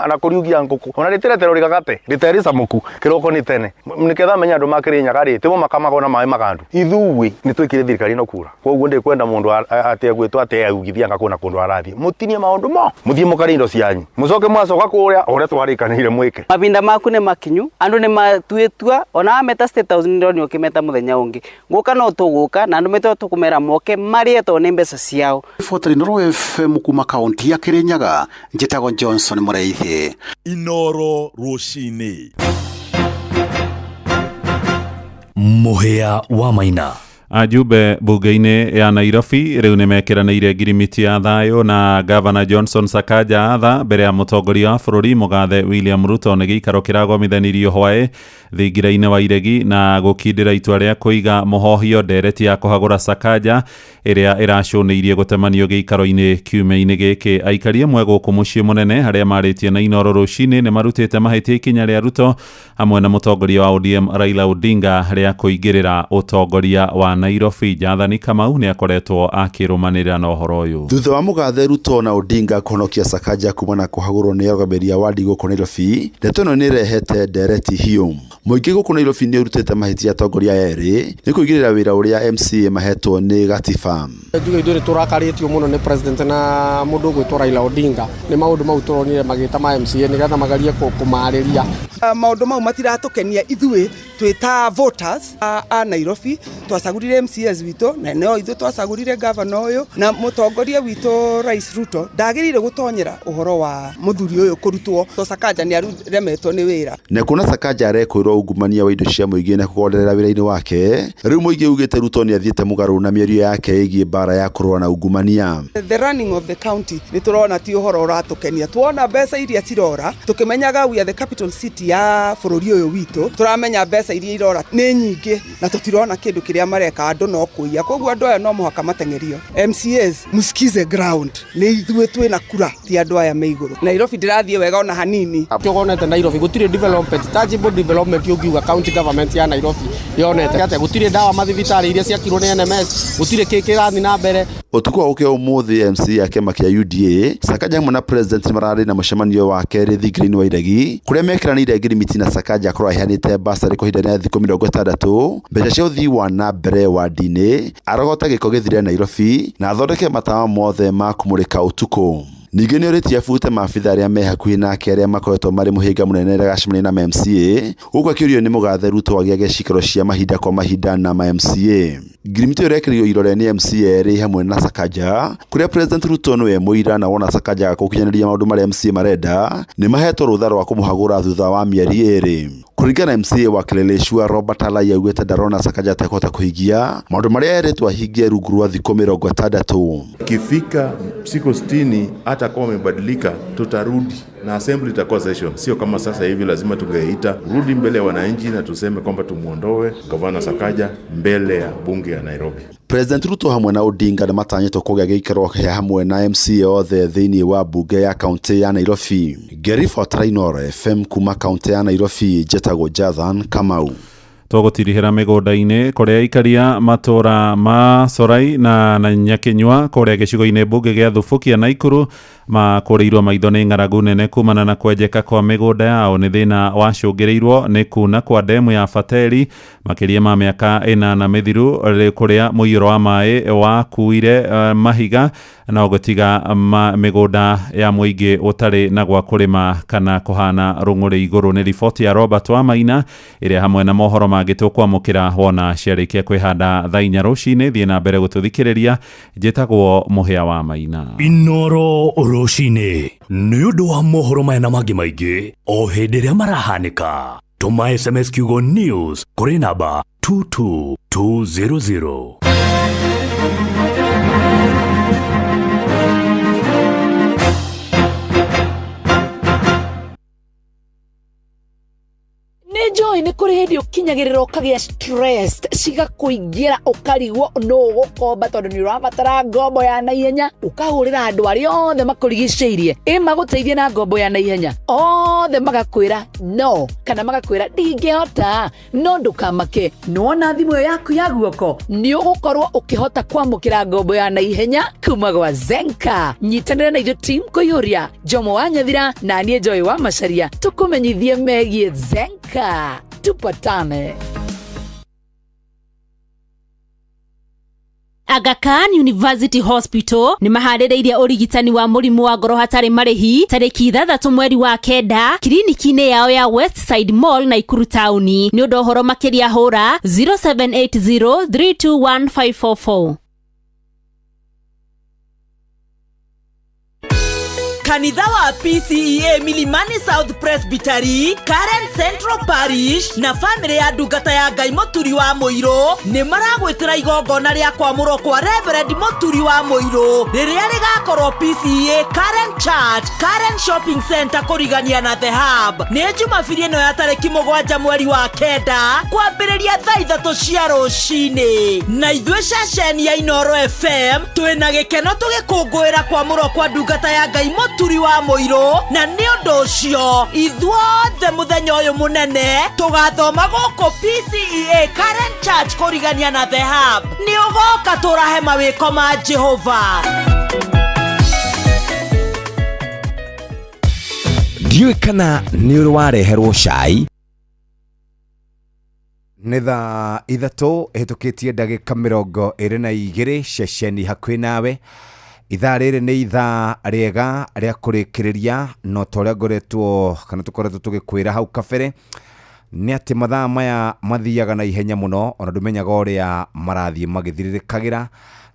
na kuriugia nguku ona riteretero rigagate riterisa muku kiroko ni tene niketha menya andu Kirinyaga ri timo makamaga na mai magandu ithuwi ni twikire thirikari no kura koguo ndi kwenda mundu ate gwitwa ate augithia ngakuna kundu arathi mutinie maundu mo muthie mukarindo cianyu mucoke mwacoka kuria ore twarikanire mwike mabinda maku ne makinyu andu ne matuetua ona ameta State House ndo ni okimeta muthenya ungi nguka no tuguka na andu meto tukumera moke marieto ne mbesa ciao. Inoro FM kuma kaunti ya Kirinyaga njitago Johnson Muraithi. Inoro Rushine Muhea wa Maina. Ajumbe bunge-inĩ ya Nairobi rĩu nĩ mekiranĩire ngirimiti ya thayũ na Gavana Johnson Sakaja atha mbere ya mũtongoria wa bũrũri mũgathe William Ruto nĩ gĩikaro kĩragomithanirio hwaĩ thingira-inĩ wa iregi na gũkindĩra itua rĩa kũiga mũhohio ndereti ya kũhagũra Sakaja ĩrĩa ĩracũnĩirie gũtemanio gĩikaro-inĩ kiumia-inĩ gĩkĩ. Aikari amwe gũkũ mũciĩ mũnene harĩa marĩtie na Inoro rũcinĩ nĩ marutĩte mahĩtia ikinya rĩa Ruto hamwe na mũtongoria wa ODM Raila Odinga rĩa kũingĩrĩra ũtongoria wa Nairobi. Jathani Kamau nĩ akoretwo akĩrũmanĩrĩra na ũhoro ũyũ. Thutha wa mũgathe Ruto na Odinga kũhonokia Sakaja kuma na kũhagũrwo nĩ arũgamĩrĩri a wadi gũkũ Nairobi, ndeto ĩno nĩ ĩrehete ndereti hiũ. Mũingĩ gũkũ Nairobi nĩ ũrutĩte mahĩtia atongoria erĩ nĩ kũigĩrĩra wĩra ũrĩa MCA mahetwo nĩ gatiba. Njuge ithuĩ tũrakarĩtio mũno nĩ president na mũndũ ũgwĩtwo Raila Odinga nĩ maũndũ mau tũronire magĩta ma MCA nĩgetha magarie kũmarĩria. Maũndũ mau matiratũkenia ithuĩ twĩta voters a Nairobi twacagurire MCAs witũ na no ithuĩ twacagurire governor ũyũ na mũtongoria witũ Rais Ruto ndagĩrĩire gũtonyera ũhoro wa mũthuri ũyũ kũrutwo to Sakaja nĩ aremetwo nĩ wĩra. Na kuna Sakaja arekwĩrwo ungumania wa indo cia mũingĩ na kũgonderera wĩra-inĩ wake, rĩu mũingĩ ugĩte Ruto nĩ athiĩte mũgarũ na mĩario yake ĩgiĩ mbara ya kũrũa na ungumania. The running of the county nĩ tũrona ti ũhoro ũratũkenia. Tuona mbeca iria cirora tũkĩmenyaga we are the capital city ya bũrũri ũyũ witũ, tũramenya mbeca iria irora nĩ nyingĩ na tũtirona kĩndũ kĩrĩa mareka andũ no kũiya, koguo andũ aya no mũhaka matengerio. MCAs musikize ground nĩ ithuĩ twĩna kura ti andũ aya me igũrũ. Nairobi ndĩrathiĩ wega ona hanini. Tũgonete Nairobi gũtirĩ development, tangible development yogiuga county government ya Nairobi yonete ate gũtirĩ ndawa mathibitarĩ iria ciakirwo nĩ NMS, gũtirĩ kĩrathi na mbere. Ũtukũ wa ũkĩa ũmũthĩ MC ya kĩama kĩa UDA Sakaja hamwe na president mararĩ na mũcemanio wa kerĩ thingira-inĩ wa iregi kũrĩa mekiranĩire ngirimiti na Sakaja akorwo aheanĩte basarĩ kwa ihinda rĩa thikũ 60 mbeca cia ũthii wa na mbere wadi-inĩ, arogota gĩko gĩthire Nairobi na athondeke matawa mothe ma kũmũrĩka ũtukũ. Ningĩ nĩ ũrĩtie abute maabitha arĩa me hakuhĩ nake arĩa makoretwo marĩ mũhĩnga mũnene rĩrĩa gacemania na MCA, ũguo akĩũrio nĩ mũgathe Ruto agĩage cikaro cia mahinda kwa mahinda na MCA. Ngirimiti ĩyo ĩrekĩrirwo irore nĩ MCA erĩ hamwe na Sakaja, kũrĩa President Ruto nĩwe mũira na wona Sakaja gũkinyanĩria maũndũ marĩa MCA marenda nĩ mahetwo rũtha rwa kũmũhagũra thutha wa mĩeri ĩrĩ. Kũringana na MCA wa Kileleshwa Robert Alai augĩte ndarona Sakaja atakũhota kũhingia maũndũ marĩa erĩtwo ahingie rungu rwa thikũ 60. Ikifika siku 60 hata kama umebadilika tutarudi na assembly itakuwa session, sio kama sasa hivi lazima tungeita rudi mbele ya wananchi na tuseme kwamba tumuondoe Gavana Sakaja mbele ya bunge ya Nairobi. President Ruto hamwe na Odinga nĩ matanyĩtwo kũgĩa gĩikaro kĩa hamwe na MCA othe thĩinĩ wa bunge ya kaunti ya Nairobi. Gerifota Inoro FM kuma kaunti ya Nairobi, njĩtagwo Jathan Kamau. Tũgũtirihĩra mĩgũnda-inĩ kũrĩa aikaria matũra ma Sorai na Nyakinyua kũrĩa gĩcigo-inĩ mbunge gĩa Thubukia Naikuru makũrĩirwo maitho nĩ ng'aragu nene kumana na kwenjeka kwa mĩgũnda yao nĩ thĩna wacũngĩrĩirwo nĩ kuna kwa ndemu ya Fateri makĩria ma mĩaka 8 mĩthiru kũrĩa mũiyũro wa maĩ wakuire mahiga na gũtiga mĩgũnda ya mũingĩ ũtarĩ na gwa kũrĩma kana kũhana rũng'ũrĩ igũrũ. Nĩ riboti ya Robert Wamaina ĩrĩa hamwe na mohoro mangĩ tũkwamũkĩra wona ciarĩkia kwĩhanda thaa 4 rũcinĩ. Thiĩ na mbere gũtũthikĩrĩria, njĩtagwo Mũhĩa wa Maina. Inoro rũcinĩ nĩ ũndũ wa mohoro maya na mangĩ maingĩ o hĩndĩ ĩrĩa marahanĩka, tũma SMS kiugo news kũrĩ namba 22200. nĩũĩ nĩ kũrĩ hĩndĩ ũkinyagĩrĩra ũkagĩa stressed cigakuingira ũkarigwo no gũkomba tondũ nĩ ũrabatara ngombo ya naihenya ũkahũrĩra andũ arĩa othe makũrigicĩirie magũteithie na ngombo ya naihenya othe magakwĩra no kana magakwĩra ndingĩhota no ndũkamake nĩwona thimũ ĩyo yaku ya guoko nĩ ũgũkorwo ũkĩhota kwamũkĩra ngombo ya naihenya kuma gwa Zenka. Nyitanĩra na ithuĩ team kũiyũria Jomo wa Nyathira na niĩ Joy wa Macharia tũkũmenyithie megiĩ Zenka. Tupatane. Aga Khan University Hospital ni maharĩrĩirie ũrigitani wa mũrimũ wa ngoro hatarĩ marĩhi tarĩki 6 mweri wa kenda kliniki-inĩ yao ya Westside Mall Naikuru Town. Nĩ ũndũ ũhoro makĩria hũra 0780321544. Kanitha wa PCEA Milimani South Presbytery, Karen Central Parish na family ya ndungata ya Ngai Mũturi wa Mũirũ nĩ maragwĩtĩra igongona rĩa kwamũrwo kwa Reverend Mũturi wa Mũirũ rĩrĩa rĩgakorwo PCEA Karen Church, Karen Shopping Center kũrigania na The Hub. Nĩ Jumapili ĩno ya tarĩki 7 mweri wa kenda kwambĩrĩria thaa 3 cia rũcinĩ. Na ithuĩ ceceni ya Inooro FM twĩna gĩkeno tũgĩkũngũĩra kwamũrwo kwa ndungata ya Ngai Mũturi wa Mũirũ, na nĩ ũndũ ũcio ithuothe mũthenya ũyũ mũnene tũgathoma gũkũ PCEA Karen Church kũrigania na The Hub. Nĩ ũgoka tũrahe mawĩko ma Jehova. Ndiũĩ kana nĩ ũrĩ wareherwo cai. Nĩ thaa 3 ĩhĩtũkĩtie ndagĩka 22 ceceni hakuhĩ nawe. Ithaa rĩrĩ nĩ ithaa rĩega rĩa kũrĩkĩrĩria no torĩa ngoretwo kana tũkoretwo tũgĩkwĩra hau kabere nĩ atĩ mathaa maya mathiaga na ihenya mũno ona ndũmenyaga ũrĩa marathiĩ magĩthirĩrĩkagĩra,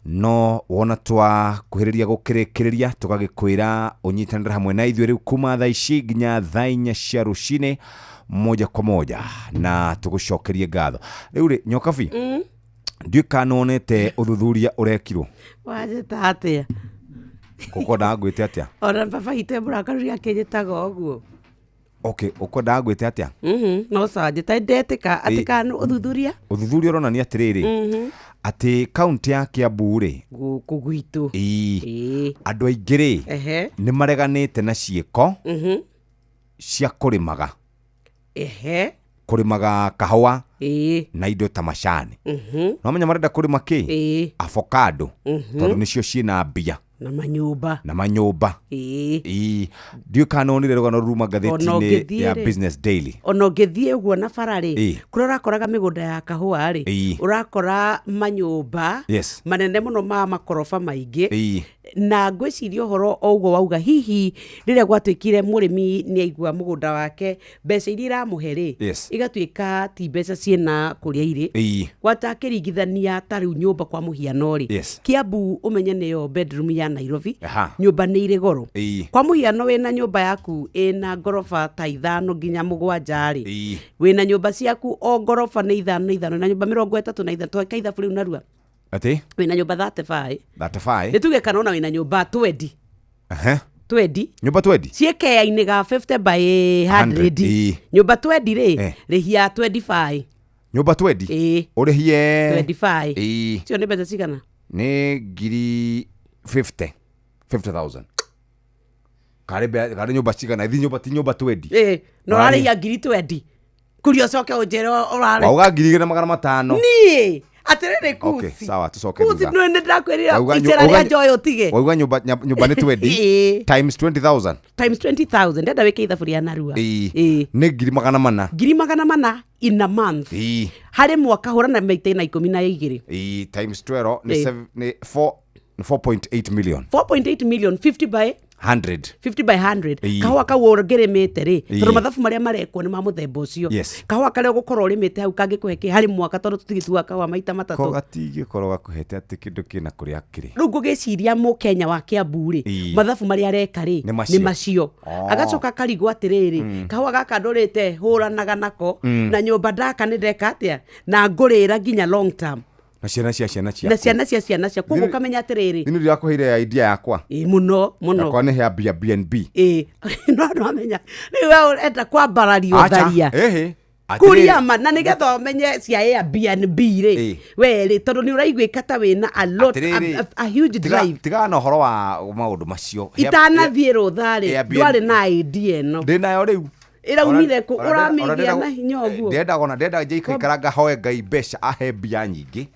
no wona twakuhĩrĩria gũkĩrĩkĩrĩria tũgagĩkwĩra ũnyitanĩre hamwe na ithuĩ rĩu kuma thaa ici nginya thaa 4 cia rũcinĩ moja kwa moja na tũgũcokerie ngatho. Rĩu rĩ Nyokabi, ndiũĩ kana nonete ũthuthuria ũrekirwo. Wajĩta atĩa? Ũko ndagwĩte atĩa? Ona baba itwe mũrakaruria akĩnjĩtaga ũguo. Okay, ũko ndagwĩte atĩa? No sanjĩta ndetĩka atĩ kana ũthuthuria? Ũthuthuria ũronania atĩrĩrĩ, atĩ kaunti ya Kiambu rĩ gũkũ gwitũ andũ aingĩ rĩ nĩ mareganĩte na ciĩko cia kũrĩmaga kũrĩmaga kahũa na indo ta macani. No menya marenda kũrĩma kĩ? Avocado, tondũ nĩcio ciĩna mbia na manyũmba. Ndiũĩ kana onire rũgano ruma ngathĩti-inĩ ya Business Daily. Ona ũngĩthiĩ ũguo na bara rĩ kũrĩa ũrakoraga mĩgũnda ya kahũa rĩ ũrakora manyũmba manene mũno ma makoroba maingĩ, na ngwĩciria ũhoro o ũguo wauga hihi rĩrĩa gwatuĩkire mũrĩmi nĩ aigua mũgũnda wake mbeca iria iramũhe rĩ igatuĩka ti mbeca ciĩna kũrĩa irĩ gwatakĩringithania ta rĩu nyũmba kwa mũhiano rĩ Kiambu ũmenye nĩyo bedroom ya Nairobi nyũmba nĩ irĩ goro. Kwa mũhiano wĩna nyũmba yaku ĩna ngoroba ta 5 nginya 7 rĩ wĩna nyũmba ciaku o ngoroba nĩ 5 na nyũmba 33 tweka ithabu rĩu narua ati wĩna nyũmba 35 nĩtuge kana ona wĩna nyũmba 20 nyũmba 20 ciĩkea-inĩ ga 50 by 100 nyũmba 20 rĩ rĩhia 25 nyũmba 20 ũrĩhie 25 cio nĩ mbeca cigana? Nĩ ngiri 50,000 karĩ nyũmba cigana ithi nyũmba ti nyũmba 20 no arĩhia ngiri 20 kurio coke ũnjĩra ũrarĩ wauga ngiri 2,500 niĩ atĩrĩrĩ kusi. Okay, sawa tucoke kusi no nĩ ndakwĩrĩra icera rĩa Joy ũtige wauga nyũmba nĩ 20 times 20,000 times 20,000 ndenda wĩke ithabu rĩa narua nĩ ngiri 400 in a month harĩ mwaka hũrana maita na 12 times 12 nĩ 4.8 million 50 by 100 kahũa kau ũngĩrĩmĩte rĩ tondũ mathabu marĩa marekwo nĩ ma mũthemba ũcio kahũa karĩa ũgũkorwo ũrĩmĩte hau kangĩkũhe kĩ harĩ mwaka tondũ tũtigĩtua kahũa maita 3 ko gatigĩkorwo gakũhete atĩ kĩndũ kĩna kũrĩa kĩrĩ. Rĩu ngũgĩciria Mũkenya wa Kiambu rĩ mathabu marĩa areka rĩ nĩ macio agacoka karigwo atĩrĩrĩ kahũa gaka ndũrĩte hũranaga nako na nyũmba ndaka nĩ ndeka atĩa na ngũrĩra nginya long term na ciana cia koguo kamenya atĩrĩrĩ nĩ ndĩrakũheire idea yakwa mũno yakwa nĩ ya BNB no amenya rĩu enda kwambarario tharia kuria ma na nigetha umenye cia Airbnb ri we ri tondu ni uraiguika ta wina a lot a huge drive tigana horo wa maundu macio itanathie ruthari ndwari na idea no ndinayo riu iraumire ku uramigia na hinya uguo ndenda njika ikaranga hoe Ngai mbeca ahe mbia nyingi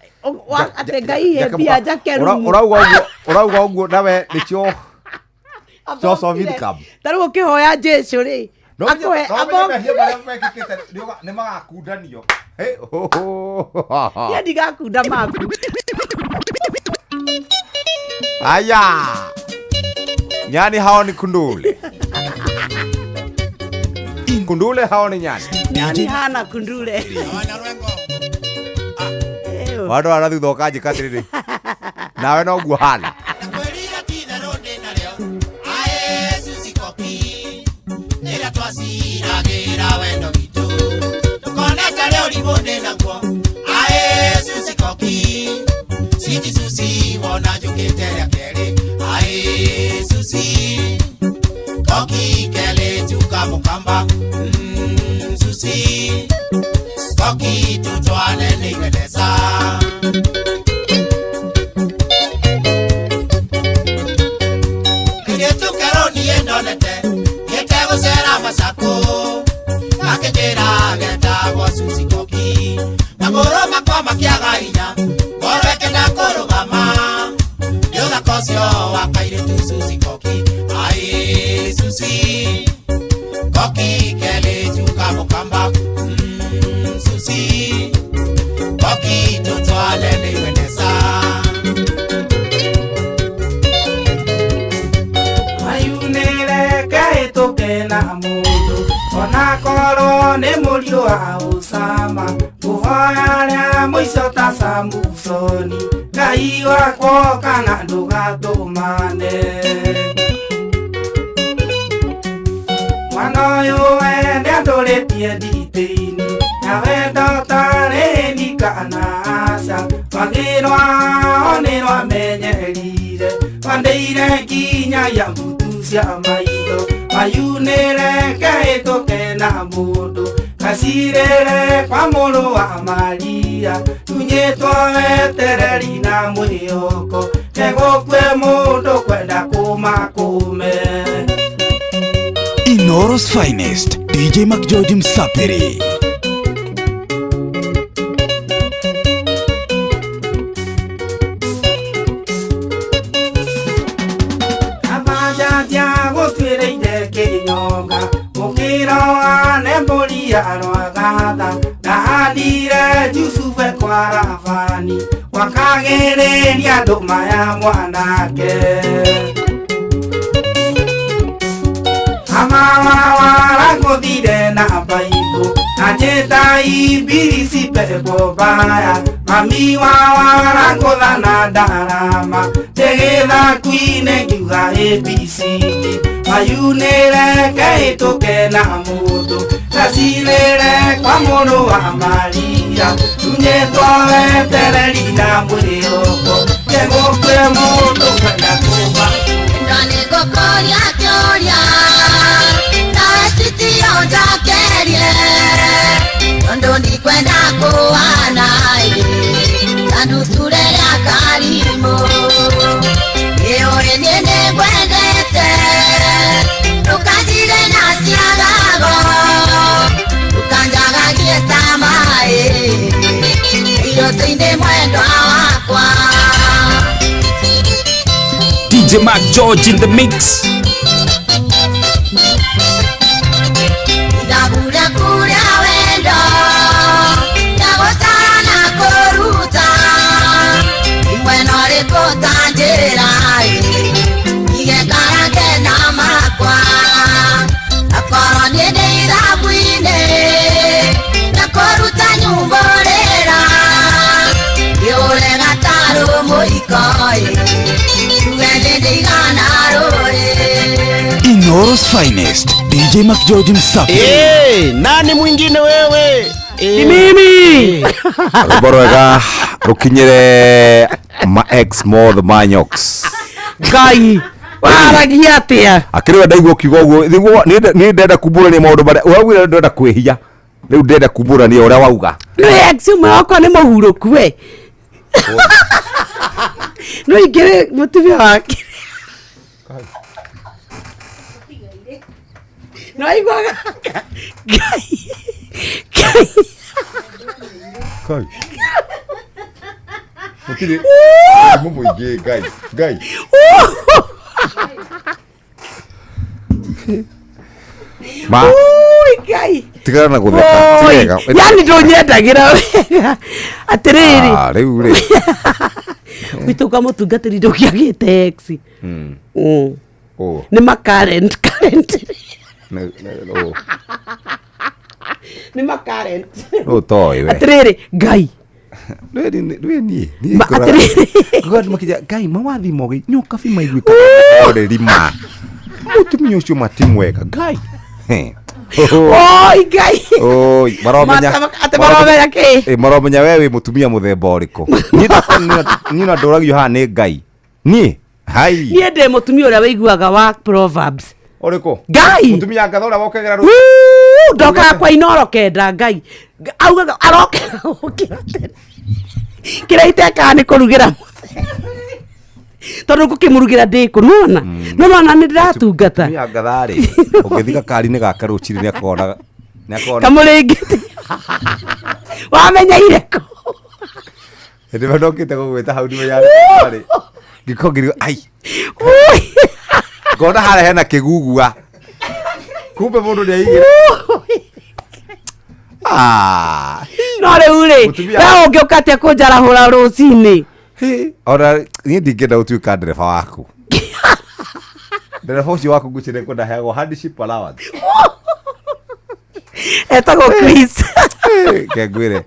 ate Ngai he mbia njakeru urauga uguo nawe nicio so vidikam taru ukihoya Jesu ri akwe ni magakundanio ya ndigakunda maku aya nyani hao ni kundule kundule hao ni nyani hana kundule wadu arathutha ukanjikatiriri nawe no guo hana twaciragira wendo gitu tukoneka leo libonde naguo ae susi koki siti susi wona jukiteria keri ae susi koki kele tukamukamba susi koki tutwane niweleza kigetu karoni endonete sera masako akejera geta Susi koki magoro makwa makiaga inya goro ekenda korogama yoga kosio wakaire tu Susi koki ai Susi koki kele tuka mukamba Susi koki tutwale niwendesa na mundu ona koro ni murio wa usama kuhoya ria muico ta Samsoni Ngai wakwa kana ndugatumane mwana uyu wende anduritie nditi-ini na wendo tarĩni kana aca magĩrwa onĩrwa menyerire wandeire nginya ya mbutu cia maitho mayunire kehĩtũke na mũndũ gacirĩre kwa mũrũ wa Maria tunyĩtwo wetereri na mwĩhoko tegũkue mũndũ kwenda kũmakũme. Inooro's finest DJ McGeorge Msapiri. Rwagatha ndahandire Jusufe kwa Ravani wakagereria nduma ya mwanake amawawa ngũthire na Bible na njĩta ibilisi pepo mbaya mami wawa ngũtha na ndarama njĩgĩthaku-inĩ ngiuga ABCD mayunĩre kehĩtũke na mũndũ gacirĩre kwa mũrũ wa Maria tunyĩtwo wetereri na mwĩhoko tegũkue mũndũ kwenda kũma nĩngũkũria kĩũria nawe citio njokerie tondũ ndikwenda kũana tanduture rĩa Karimũ nĩũĩ niĩ nĩngwendete ndũkanjire na ciagago ndũkanjagagie ta maĩ irũtũ-inĩ mwendwa wakwa. DJ McGeorge in the mix. Ndabura kuria wendo ndagũtara na kũruta imwe no rĩkũtanjĩra igekarange na makwa akorwo niĩ ndĩ ithabu-inĩ na kũruta nyumbũrĩra yũre gatarũ mũiko Inooro's finest DJ McGeorge Msapiri. Nani mwingine wewe? Ni mimi. Rwimbo rwega rukinyire ma ex more the manyox. Ngai waragia atia akiriwe ndaigua kiugo uguo ni ndenda kumbũrania maũndũ marĩa ũrauga ndenda kwĩhia Riu ndenda kumburania uria wauga. No ex umwe wako ni muhuruku we. No igere mutumia wake. No igwaga. Kai. Mutire. Mumu ige gai. Ma. Ui gai. Tigana na gutheka. Tirega. Yani ndonyendagira wega. Atiriri. Riu ri. Wituka mutungatiri ndugiagite ex. Ni makarent. Ni makarent. No toi we. Atiriri gai. Nwe ni God makija gai mawathi mogi nyoka fi maigwika ore rima mutumia ucio matimwega gai oi gai oi maromenya ate maromenya ki maromenya wewe mutumia muthemba uriko ni na ndoragio ha ni gai ni hai ni ndi mutumia uria weiguaga wa Proverbs uriko gai mutumia ngathora wokegera ru ndoka kwa inoro kenda gai augaga arokera ukira tene kira iteka ni kurugira tondu kukimurugira ndiku nona nona ni ndiratungata ya gathari ugithika kari ni gaka ruchiri ni akona kamuringiti wamenya ireko ndi badokite gugwita hau ni yari gikogiri ai gona hara hena kigugua kumbe mundu ni aigira no riu ri we ungiuka atia kunjarahura rucini ora ni ndingenda utuika ndereba waku ndereba ucio waku ngucire kundaheagwo hardship allowance etagwo Chris kengwire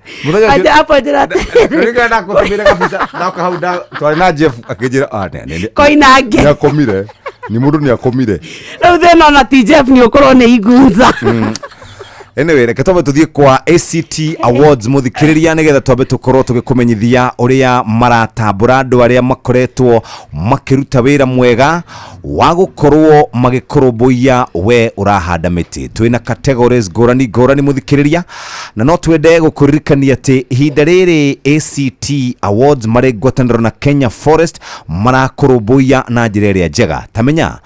aja hapo njira ndigenda kutumira kabisa na kahauda twari na Jeff akijira ne koinange ni akomire ni mundu ni akomire riu thina na ti Jeff ni ukorwo ni igunza anyway reke tobe tuthie kwa ACT Awards muthikiriria nigetha tobe tukorwo tugikumenyithia uria maratambura andu aria makoretwo makiruta wira mwega wa gukorwo magikoromboia we urahanda miti twina categories ngurani muthikiriria na no twende gukuririkania ati ihinda riri ACT Awards mari ngwataniro na Kenya Forest marakoromboia na njira iria njega tamenya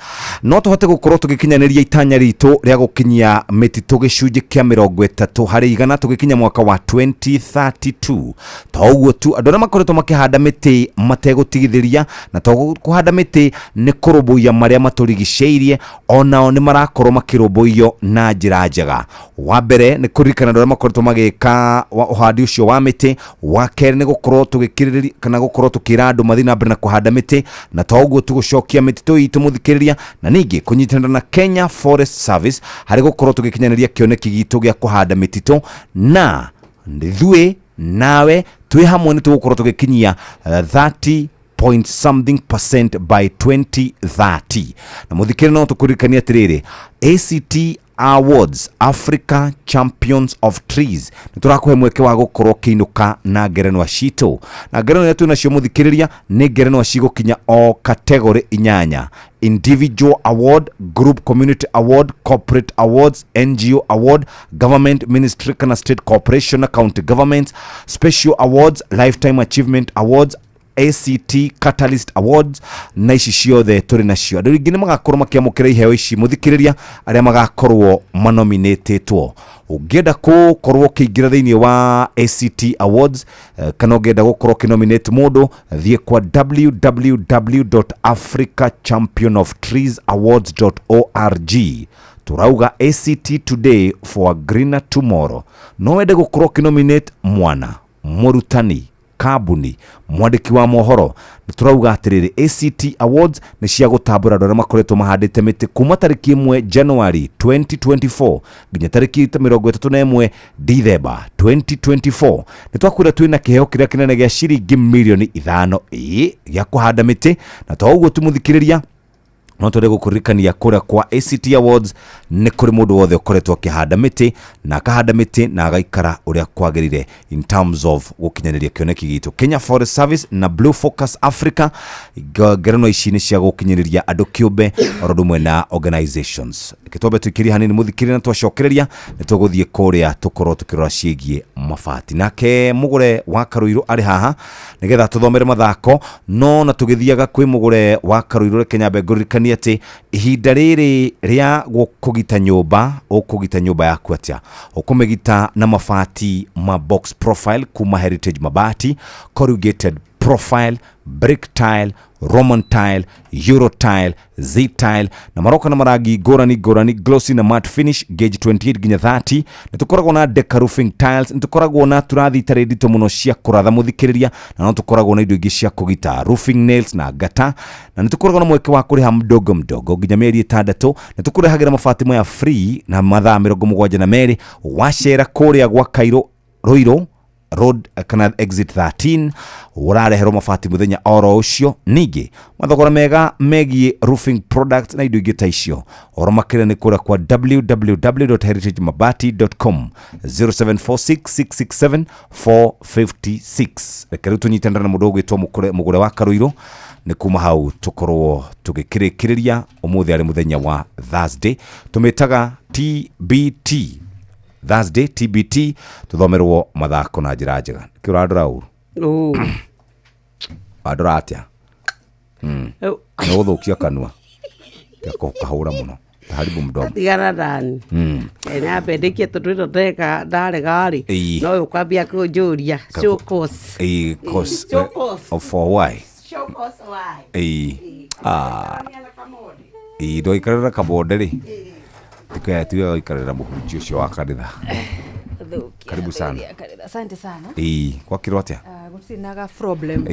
no tuhote gukorwo tugikinyaniria itanya ritu ria gukinyia miti tugicunji kia 30 hari igana tugikinya mwaka wa 2032 toguo tu andu makoretwo makihanda miti mategutigithiria na toguo kuhanda miti ni kurumbuia maria maturigiceirie onao ni marakorwo makirumbuio na njira njega wa mbere ni kuririkana andu makoretwo magika uhandi ucio wa miti wa keri ni gukorwo tugikiriria kana gukorwo tukira andu mathina mbere na kuhanda miti na toguo tugucokia miti tuitu muthikiriria na ningi kunyitana na Kenya Forest Service hari gukorwo tugikinyaniria kioneki gitu gya kuhanda mitito na ndithue nawe twi hamwe ni tugukorwo tugikinyia 30% by 2030 na muthikiri no tukuririkania atiriri ACT Awards Africa Champions of Trees niturakuhe mweke wa gukorwo kiinuka na ngerenwa cito na ngerenwa yetu nacio muthikiriria ni ngerenwa cigukinya o category inyanya Individual Award, Group Community Award, Corporate Awards, NGO Award, Government Ministry kana State Corporation, County Governments, Special Awards, Lifetime Achievement Awards, ACT Catalyst Awards na ici ciothe turi nacio andu ringi ni magakorwo makiamukira iheo ici muthikiriria aria magakorwo manominatetwo ungienda gukorwo kiingira thiini wa ACT Awards kana ungienda gukorwo kinominate mundu thie kwa www.africachampionoftreesawards.org turauga ACT today for a greener tomorrow no wende gukorwo kinominate mwana murutani kabuni mwandiki wa mohoro turauga atiriri ACT Awards ni cia gutambura andu aria makoretwo mahandite miti kuma tariki 1 January 2024 nginya tariki 31 December 2024 nitwakwira twina kiheo kiria kinene gia ciringi milioni 5 ya kuhanda miti na toguo tumuthikiriria no twende gukuririkania kuria kwa ACT Awards ni kuri mundu wothe ukoretwo akihanda miti na akahanda miti na agaikara uria kwagirire in terms of gukinyaniria kioneki gitu. Kenya Forest Service na Blue Focus Africa ngerenwa ici ni cia gukinyaniria andu kiumbe oromwe na organizations. Kitwambe twikiri hanini muthikiri na twacokereria ni tuguthie kuria tukorwo tukirora ciegie mabati. Nake mugure wa Karuiru ari haha nigetha tuthomere mathako no na tugithiaga kwi mugure wa Karuiru Kenya Begurikania ati ihinda riri ria gukugita nyumba ukugita nyumba yaku atia ukumegita na mabati ma box profile kuma Heritage Mabati, corrugated profile, brick tile, Roman tile, Euro tile, Z tile na maroka na maragi gorani glossy na matte finish gauge 28 ginya 30. Nitukoragwo na Deca roofing tiles, nitukoragwo na turathi tare dito muno cia kuratha muthikiriria na no tukoragwo na indo ingi cia kugita roofing nails na gata na nitukoragwo na mweke wa kuriha mdogo ginya mieri 6. Nitukurehagira mabati moya free na mathaa 72 wacera kuria gwa Kairo Roiro Road kana exit 13 urarehero mabati muthenya oro ucio. Ningi mathogora mega megie roofing products na indo ingi ta icio oromakire ni kura kwa www.heritagemabati.com 0746667456. Rekera tunyitandana na mudogo gitwa mugure wa Karuiru ni kuma hau tukorwo tugikirikiriria umuthi ari muthenya wa Thursday tumetaga TBT Thursday TBT tuthomerwo mathako na njira njega kiradora uru adora atia no guthukia kanua yako kahura muno haribu mdomo tigana ndani ena bendekie tutuito teka ndare gari no ukwambia kunjuria show course for why show course why ndo ikarira kabonde ri tukaya tuya ikarira muhunjio cio wa kanitha. Karibu sana. Asante sana. Kwa kirwatia gusinaga problem.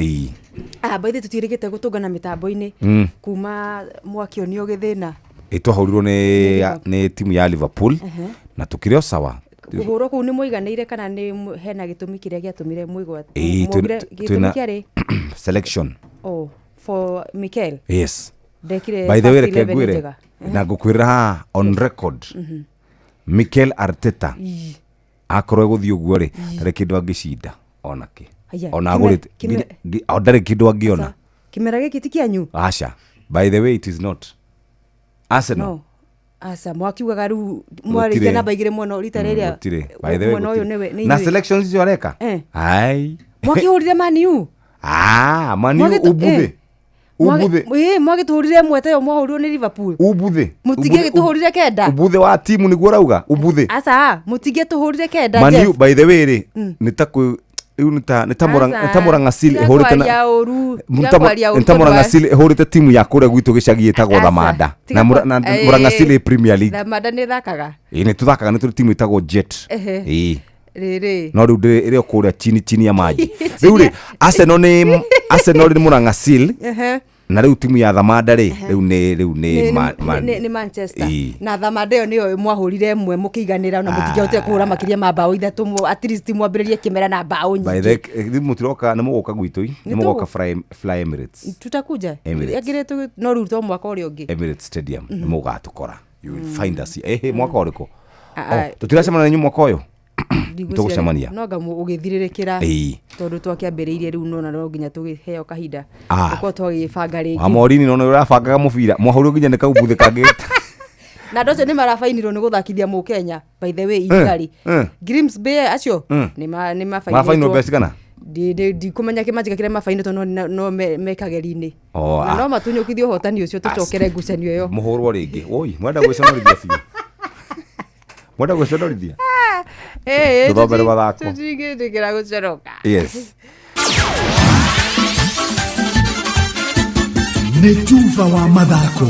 Baithe tutirigite gutungana mitambo-ini kuma mwaki onio githina itwahurirwo ni timu ya Liverpool na tukirio sawa kugurwo ku ni muiganeire kana ni hena gitumi kiria giatumire muigwa gitumi kiari selection for Mikel. Yes. Dekire by the way rekegwire na gukwira on record Mikel Arteta akorwo guthii uguo ri tare kindu angicinda onake ona agurite ndare kindu angiona kimera giki tikianyu acha by the way it is not Arsenal no. Asa mwakiugaga riu mwarite namba igire muno rita riria by the way na selections icio areka ai mwakihurire Man U Man U ubuthe mwagituhurire mwete yo mwahurirwo ni Liverpool ubuthe mutige gituhurire kenda ubuthe wa timu niguo rauga ubuthe asa mutige tuhurire kenda Man U by the way ri nitaku nitamurang'asile horite na nitamurang'asile horite timu ya kure gwitu gicagi itagwo Thamada na murang'asile Premier League Thamada ni thakaga ni tuthakaga ni timu itagwo Jet riri no riu iri kuria chini ya maji riu ri Arsenal ni murang'asile na riu timu ya Thamada ri riu ni Manchester na Thamada yo niyo mwahurire mwe mukiganira na mutigihotire kuhura makiria ma bao ithatu at least mwambiririe kimera na bao nyingi by the mutiroka na mugoka gwitu ni mugoka Fly Emirates tutakuja yagiretu no riu to mwaka uri ungi Emirates Stadium ni mugatukora you will find us mwaka uriko tutiracemana na nyumu mwaka uyu tugucemania no gamu ugithiririkira tondu twakiambiriirie riu no na no nginya tugiheo kahinda tuko twagibanga ringi amorini no urabangaga mubira mwahuru nginya nikaumbuthe kangita na ndoce ni marafainirwo ni guthakithia mu Kenya by the way igari Grimsby acio ni mafainirwo best kana di kumenya kimanjika kire mafainirwo tondu no mekageri-ini na no matunyukithio hotani ucio tucokere ngucanio yo muhurwo ringi oi mwenda gwiconorithia biũ mwenda gwiconorithia tuthomere mathako tutigindikira gucoroka yes nĩ tuva wa mathako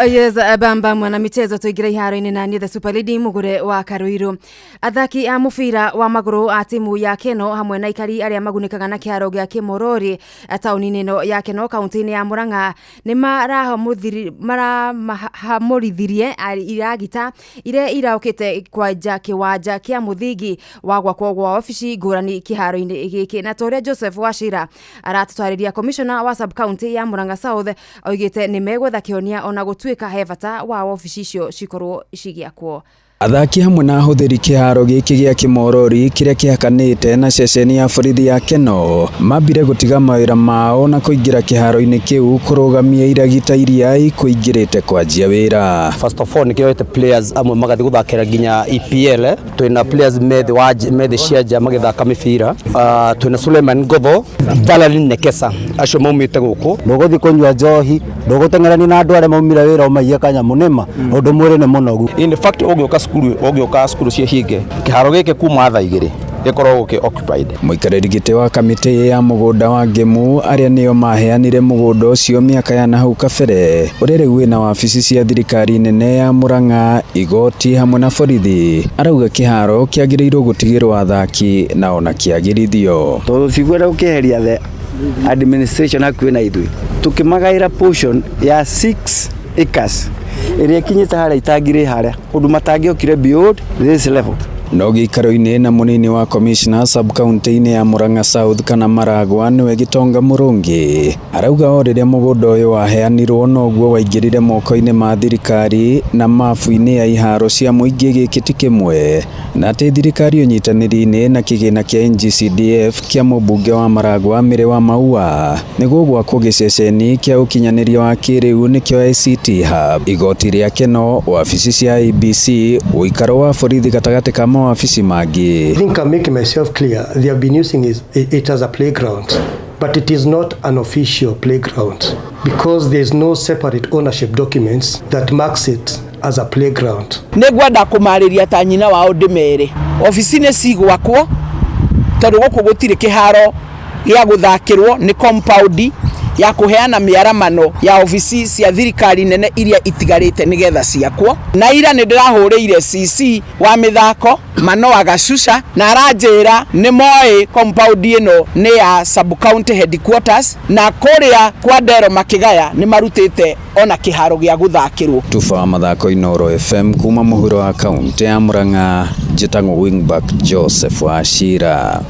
Yes, bamba mwana michezo tuigira iharo-ini na ni the Super League mugure wa Karuiru. Athaki a mubira wa maguru a timu ya Keno hamwe na ikari aria magunikaga na kiharo gia Kimorori tauni-ini no ya Keno kaunti-ini ya Murang'a ni marahamurithirie iragita ire iraukite kwanja kiwanja kia muthingi wagwa kwa ofici ngurani kiharo-ini giki na toria Joseph Wachira aratutwariria commissioner wa sub county ya Murang'a South oigite ni megwetha kionia ona tuika hebata wa ofici icio cikorwo cigiakwo. Athaki hamwe na ahuthiri kiharo giki gia Kimorori kiria kihakanite na ceceni ya borithi ya Keno mambire gutiga mawira mao na kuingira kiharo-ini kiu kurugamia iragita iria ikuingirite kwanjia wira. First of all nikioete players amwe magathi guthakira nginya EPL twina players methi cianja magithaka mibira twina Suleiman Ngotho, Valerie Nekesa acio maumite guku nduguthi kunywa njohi nduguteng'erani na andu aria maumire wira umaiya kanyamunima undu mwiri ni munogu. In fact ogioka skuru cia hinge kiharo giki kuma thaa 2 gikorwo ki occupied. Muikariri giti wa kamiti ya mugunda wa Ngemu aria nio maheanire mugunda ucio miaka ya nahau kabere uria riu wina wabici cia thirikari nene ya Murang'a, igoti hamwe na borithi. Arauga kiharo kiagirirwo gutigirwo athaki na ona kiagirithio tucigwira ukiheria the administration hakuhi na ithui tukimagaira portion ya 6 acres iria kinyita haria itangire haria undu matangiokire beyond this level. No gikaro-ini na munini wa commissioner sub county-ini ya Murang'a South kana Maragwa niwe Gitonga Murungi arauga o riria mugunda uyu waheanirwo noguo waingirire moko-ini ma thirikari na mabu-ini ya iharo cia muingi gikiti kimwe na ati thirikari unyitaniri-ini na kigina kia NGCDF kia mubunge wa Maragwa Mire wa Maua niguo gwakwo giceceni kia ukinyaniria wa kiriu nikio ICT Hub. Igoti ria Keno wabici cia IBC uikaro wa borithi gatagati ka ofisi magi. I think I'm making myself clear. They have been using it as a playground, but it is not an official playground because there is no separate ownership documents that marks it as a playground. Negwenda kumariria ta nyina wao ndimere ofisi ne cigwakwo tondu guku gutire kiharo gia guthakirwo ni compound ya kuheana miaramano ya ofisi cia thirikari nene iria itigarite nigetha ciakwo na ira ni ndirahureire CC wa mithako Mano Agashusha na aranjira ni moi compound ino ni ya sub county headquarters na kuria kwa Ndero Makigaya ni marutite ona kiharo gia guthakirwo. Tufa mathako Inoro FM kuma muhuro wa county ya Murang'a, njitangwo wingback Joseph Wachira.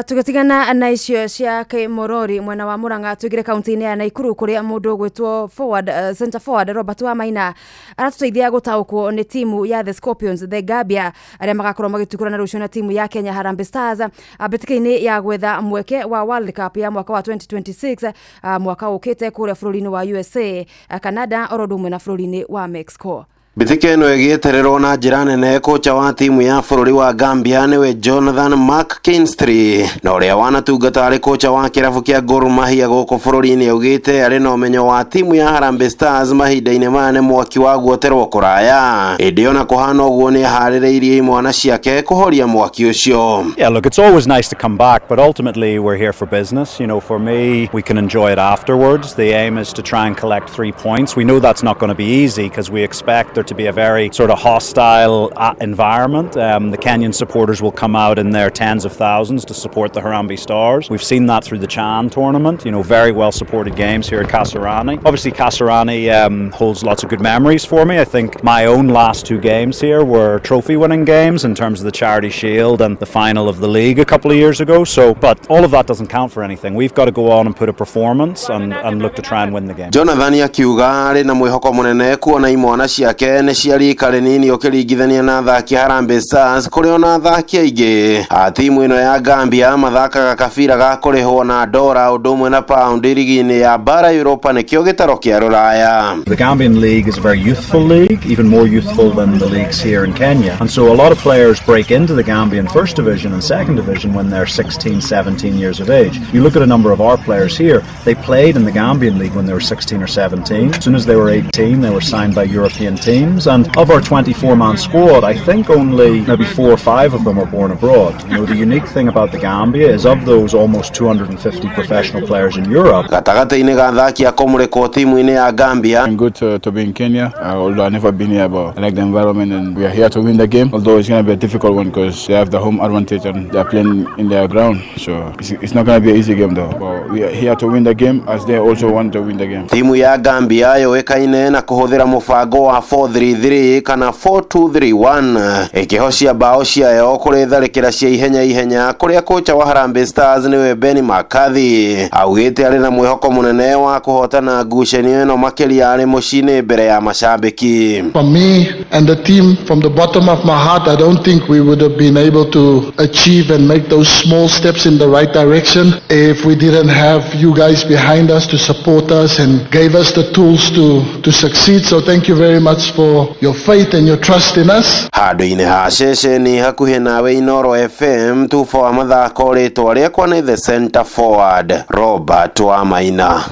Tugatigana na icio cia Kimorori mwena wa Murang'a tugire kaunti-ini ya Naikuru kuria mundu gwitwo forward center forward Robert Wamaina aratuteithia gutaukwo ni timu ya the Scorpions the Gambia aria magakorwo magitukura na rucio na timu ya Kenya Harambee Stars abetike-ini ya gwetha mweke wa World Cup ya mwaka wa 2026 mwaka ukite kuria bururi-ini wa USA, Canada orodumwe na bururi-ini wa Mexico. Mbĩtĩka ĩno ĩgĩetererwo na njĩra nene kocha wa timu ya bũrũri wa Gambia nĩwe Jonathan McKinstry na ũrĩa wanatungata arĩ kocha wa kĩrabu kĩa Gor Mahia gũkũ bũrũri-inĩ augĩte arĩ na ũmenyo wa timu ya Harambee Stars mahinda-inĩ maya nĩ mwaki wa guoterwo kũraya. Ĩndĩ ona kũhana ũguo nĩ aharĩrĩirie imwana ciake kũhoria mwaki ũcio. Yeah, look, it's always nice to come back, but ultimately we're here for business. You know, for me, we can enjoy it afterwards. The aim is to try and collect 3 points. We know that's not going to be easy because we expect there to be a very sort of hostile environment. The Kenyan supporters will come out in their tens of thousands to support the Harambee Stars. We've seen that through the Chan tournament, you know, very well supported games here at Kasarani. Obviously Kasarani holds lots of good memories for me. I think my own last 2 games here were trophy winning games in terms of the Charity Shield and the final of the league a couple of years ago. So, but all of that doesn't count for anything. We've got to go on and put a performance and look to try and win the game. Jonathan akiuga ari na mwihoko munene kuona imwana ciake ne ciarika rinini ukiringithania na athaki Harambee Stars kuri ona athaki aingĩ a timu ino ya Gambia mathakaga kabira ga kurihwo na dora udumwe na pound ligi-inĩ ya bara Europa nikio gitaro kia Ruraya. The Gambian league is a very youthful league, even more youthful than the leagues here in Kenya, and so a lot of players break into the Gambian first division and second division when they're 16, 17 years of age. You look at a number of our players here, they played in the Gambian league when they were 16 or 17. As soon as they were 18 they were signed by European teams. teams, and of our 24-man squad, I think only maybe 4 or 5 of them were born abroad. You know, the unique thing about the Gambia is of those almost 250 professional players in Europe. Gatagata-ini ga athaki a kũmũrĩkwo timu-inĩ ya Gambia. I'm good to be in Kenya, although I've never been here, but I like the environment and we are here to win the game, although it's going to be a difficult one because they have the home advantage and they are playing in their ground, so it's not going to be an easy game though, but we are here to win the game as they also want to win the game. Timu ya Gambia yoĩkaine na kũhũthĩra mũbango wa 4-3-3 kana 4-2-3-1 ĩkĩhocia bao ciayo kũrĩ tharĩkĩra cia ihenya kũrĩa kocha wa Harambee Stars nĩwe Benni McCarthy augĩte arĩ na mwĩhoko mũnene wa kũhotana ngucanio ĩno makĩria arĩ mũciĩ mbere ya macambĩki. For me and the team, from the bottom of my heart, I don't think we would have been able to achieve and make those small steps in the right direction if we didn't have you guys behind us to support us and gave us the tools to succeed. So thank you very much for your faith and your trust in us. Handũ-inĩ ha ceceni hakuhĩ nawe Inoro FM 24 mathako rĩtwa rĩakwa nĩ the center forward Robert Wamaina.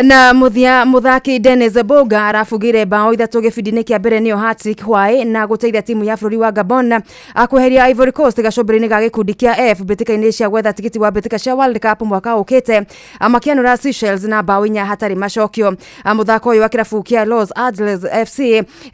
Na muthaki Dennis Boga arafugire bao 3 gĩbindi-inĩ kĩa mbere nĩyo hat-trick hwaĩ na gũteithia timu ya bũrũri wa Gabon akweheria Ivory Coast gacũmbĩrĩ-inĩ ga gĩkundi kĩa F mbĩtĩka-inĩ cia gwetha tigiti wa mbĩtĩka cia World Cup mwaka ũkĩte amakianũra Seychelles na bao 4 hatarĩ macokio. Muthako ũyũ wa kĩrabu kĩa Los Angeles FC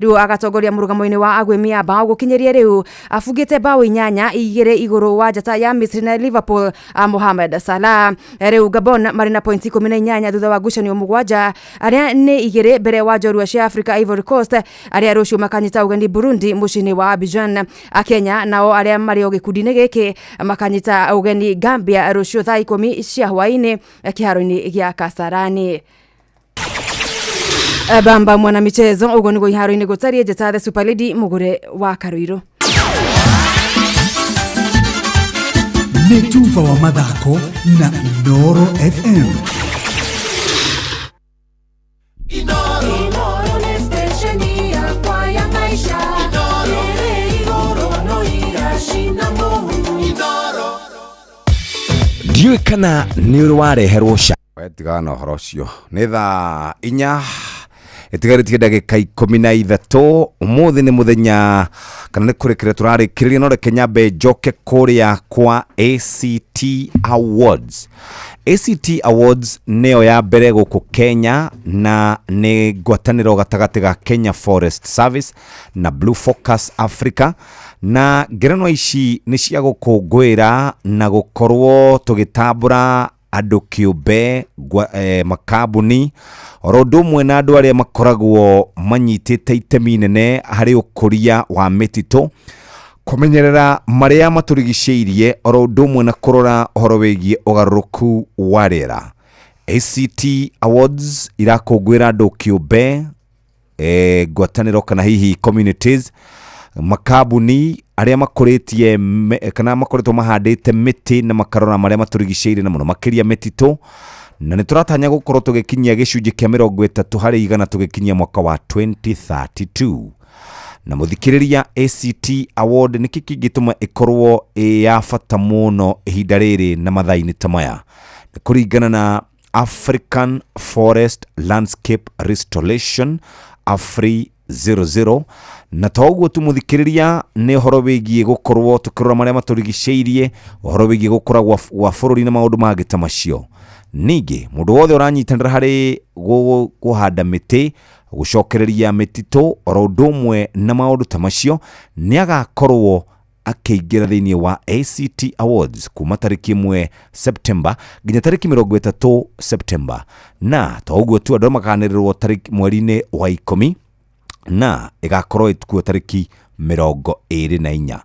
rĩu agatongoria mũrũgamo-inĩ wa agwĩmi a bao gũkinyeria rĩu afugĩte bao 8 igĩrĩ igũrũ wa njata ya Misri na Liverpool Mohamed Salah. Rĩu Gabon marĩ na pointi 18 thutha wa ngucanio mugwanja aria nĩ igĩrĩ mbere wa njorua cia Africa Ivory Coast aria rũciũ makanyita ũgeni Burundi mũciĩ-inĩ wa Abidjan. Kenya nao aria marĩ o gĩkundi-inĩ gĩkĩ makanyita ũgeni Gambia rũciũ thaa 10 cia hwaĩ-inĩ kĩharo-inĩ gĩa Kasarani. Bamba mwana michezo ũguo nĩguo iharo-inĩ gũtariĩ njata the Super Lady Mugure wa Karuiro. Nĩ tufa wa mathako na Inoro FM. Inoro ni stesheni ya kwa ya maisha. Inoro no irashinda Mungu. Inoro. Ndiũĩ kana nĩ ũrĩ wareherwo ca wetiga na ũhoro ũcio nĩ thaa 4 ĩtigarĩtie ndagĩka 13 ũmũthĩ nĩ mũthenya kana nĩ kũrĩkĩrĩria tũrarĩkĩrĩria no reke nyambe njoke kũrĩa kwa ACT Awards. ACT Awards nĩyo ya mbere gũkũ Kenya na nĩ ngwatanĩro gatagatĩ ga Kenya Forest Service na Blue Focus Africa, na ngerenwa ici nĩ cia gũkũngũĩra na gũkorwo tũgĩtambũra andũ kĩũmbe makambuni oro ũndũ ũmwe na andũ arĩa makoragwo manyitĩte itemi nene harĩ ũkũria wa mĩtitũ, kũmenyerera marĩa matũrigicĩirie oro ũndũ ũmwe na kũrora ũhoro wĩgiĩ ũgarũrũku wa rĩera. ACT Awards irakũngũĩra andũ kĩũmbe ngwatanĩro kana hihi communities, makambuni arĩa makũrĩtie kana makoretwo mahandĩte mĩtĩ na makarora marĩa matũrigicĩirie na mũno makĩria mĩtitũ, na nĩ tũratanya gũkorwo tũgĩkinyia gĩcunjĩ kĩa 30 harĩ 100 tũgĩkinyia mwaka wa 2032. Na mũthikĩrĩria, ACT Award nĩ kĩngĩtũma ĩkorwo ya bata mũno ihinda rĩrĩ na mathaa-inĩ ta maya nĩ kũringana na African Forest Landscape Restoration AFRI 00, na toguo tu mũthikĩrĩria nĩ ũhoro wĩgiĩ gũkorwo tũkĩrora marĩa matũrigicĩirie, ũhoro wĩgiĩ gũkũra wa bũrũri na maũndũ mangĩ ta macio. Ningĩ mũndũ wothe ũranyitanĩra harĩ kũhanda mĩtĩ, gũcokereria mĩtitũ oro ũndũ ũmwe na maũndũ ta macio nĩ agakorwo akĩingĩra thĩinĩ wa ACT Awards kuma tarĩki 1 September nginya tarĩki 30 September, na toguo tu andũ makanĩrĩrwo tarĩki mweri-inĩ wa 10 na ĩgakorwo ĩtukuo tarĩki 24.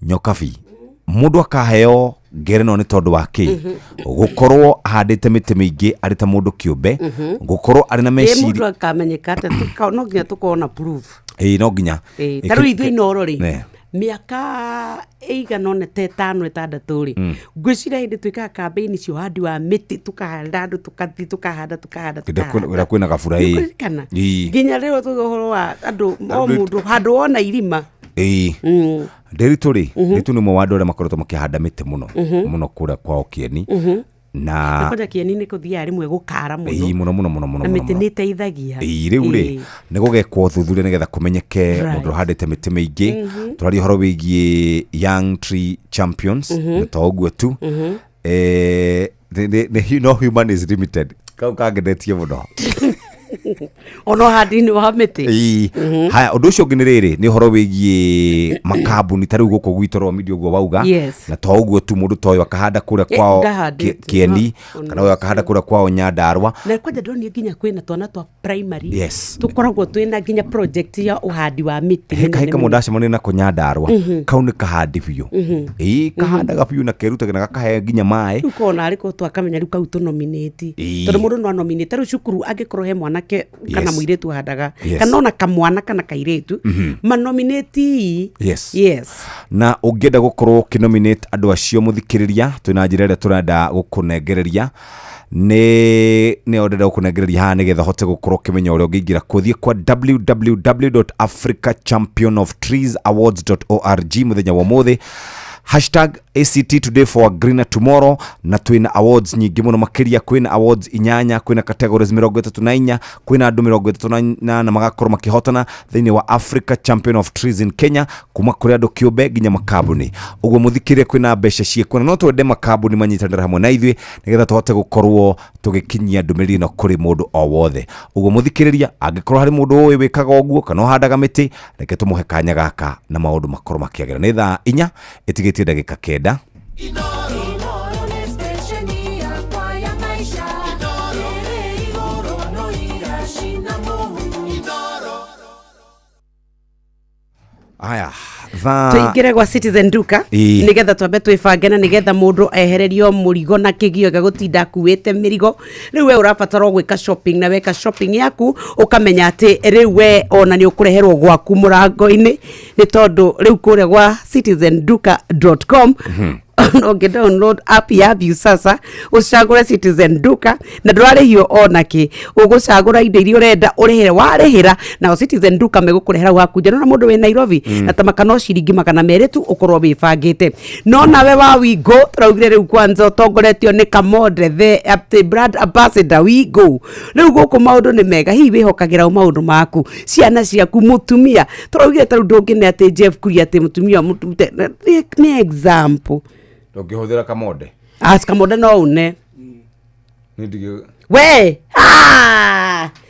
Nyokabi mũndũ akaheo ngerenwa nĩ tondũ wa kĩ? Gũkorwo ahandĩte mĩtĩ mĩingĩ arĩ ta mũndũ kĩũmbe, gũkorwo arĩ na meciria mũndũ akamenyeka atĩ no nginya tũkorwo proof. No nginya tarũ ithuĩ Inoro rĩ miaka eigana ona 5-6 rĩ ngwĩciria hĩndĩ twĩkaga campaign cio handi wa mĩtĩ tukahanda andũ tukathi tukahanda wĩra kwĩna gabura nginya rĩu tũhoro wa andũ o mũndũ handũ wona irima Nderitu rĩ Nderitu nĩ mwe wa andũ arĩa makoretwo makĩhanda mĩtĩ mũno mũno kũrĩa kwao Kieni, na koja kieni nä kå thiaga rä mwe gå kara må ii muno na mä tä nä teithagia rä u rä nä gå gekwo thuthuria nä getha kå menyeke må ndå handä te mä tä mä ingä tå raria å horo wä giä Young Tree Champions nä to å guo tu no human is limited kau kangenetie må no ono handini wa mĩtĩ haya ũndũ ũcio ũngĩ nĩ rĩrĩ nĩ ũhoro wĩgiĩ makambuni ta rĩu gũkũ gwitũ Romidi ũguo wauga na to ũguo tu mũndũ ta ũyũ akahanda kũrĩa kwao Kieni kana ũyũ akahanda kũrĩa kwao Nyandarua na kwanja ndonio nginya kwĩna twana twa primary tũkoragwo twĩna nginya project ya ũhandi wa mĩtĩ heka mũndũ acemania nako Nyandarua kau nĩ kahandi biũ kahandaga biũ na kerutaga na gakahe nginya maĩ rĩu kona arĩko twakamenya rĩu kau tũnominate tondũ mũndũ no nominate rĩu cukuru angĩkorwo he mwana kana muiretu handaga kana ona kamwana kana kairetu manominate na ũngĩenda gũkorwo kinominate andũ acio mũthikĩrĩria twĩna njĩra ĩrĩa tũrenda gũkũnengereria nĩ ondenda gũkũnengereria haha nĩgetha hote gũkorwo ũkĩmenya ũrĩa ũngĩingĩra kũthiĩ kwa www.africachampion-of-trees-awards.org mũthenya wa ũmũthĩ #ACT today for a greener tomorrow na twina awards nyingi muno makiria kwina awards 8 kwina categories 34 kwina andu 38 na magakorwo makihotana thiini wa Africa Champion of Trees in Kenya kuma kuri andu kiumbe ginya makambuni uguo muthikirie kwina mbeca ciekuna no twende makambuni manyitanira hamwe na ithui nigetha tuhote gukorwo tugikinyia ndumiriri no kuri mundu o wothe uguo muthikiriria angikorwo hari mundu uyu wikaga uguo kana handaga miti reke tumuhe kanya gaka na maundu makorwo makiagera ni thaa 4 itigitie ndagika 9 aya tuingire gwa Citizen Duka nigetha twambe twibange na nigetha mundu ehererio murigo na kigio ga gutinda kuwete mirigo riu we urabatara gwika shopping na weka shopping yaku ukamenya ati riu we ona ni ukureherwo gwaku murango-ini ni tondu riu kuria gwa citizenduka.com no download app ya Viusasa ucagure Citizen Duka na ndwarihio onaki ugucagura indo iria urenda urihire warihira na Citizen Duka megukurehera gwaku jana na mundu we Nairobi na tamakano ciringi 200 tu ukorwo bifangite no nawe wa Wigo turaugire riu kwanza utongoretio ni Kamode the brand ambassador Wigo riu guku maundu ni mega hihi wihokagira maundu maku ciana ciaku mutumia turaugire taru ndungine ati Jeff Kuria ati mutumia ni example ndũngĩhũthĩra Kamode Kamode no une we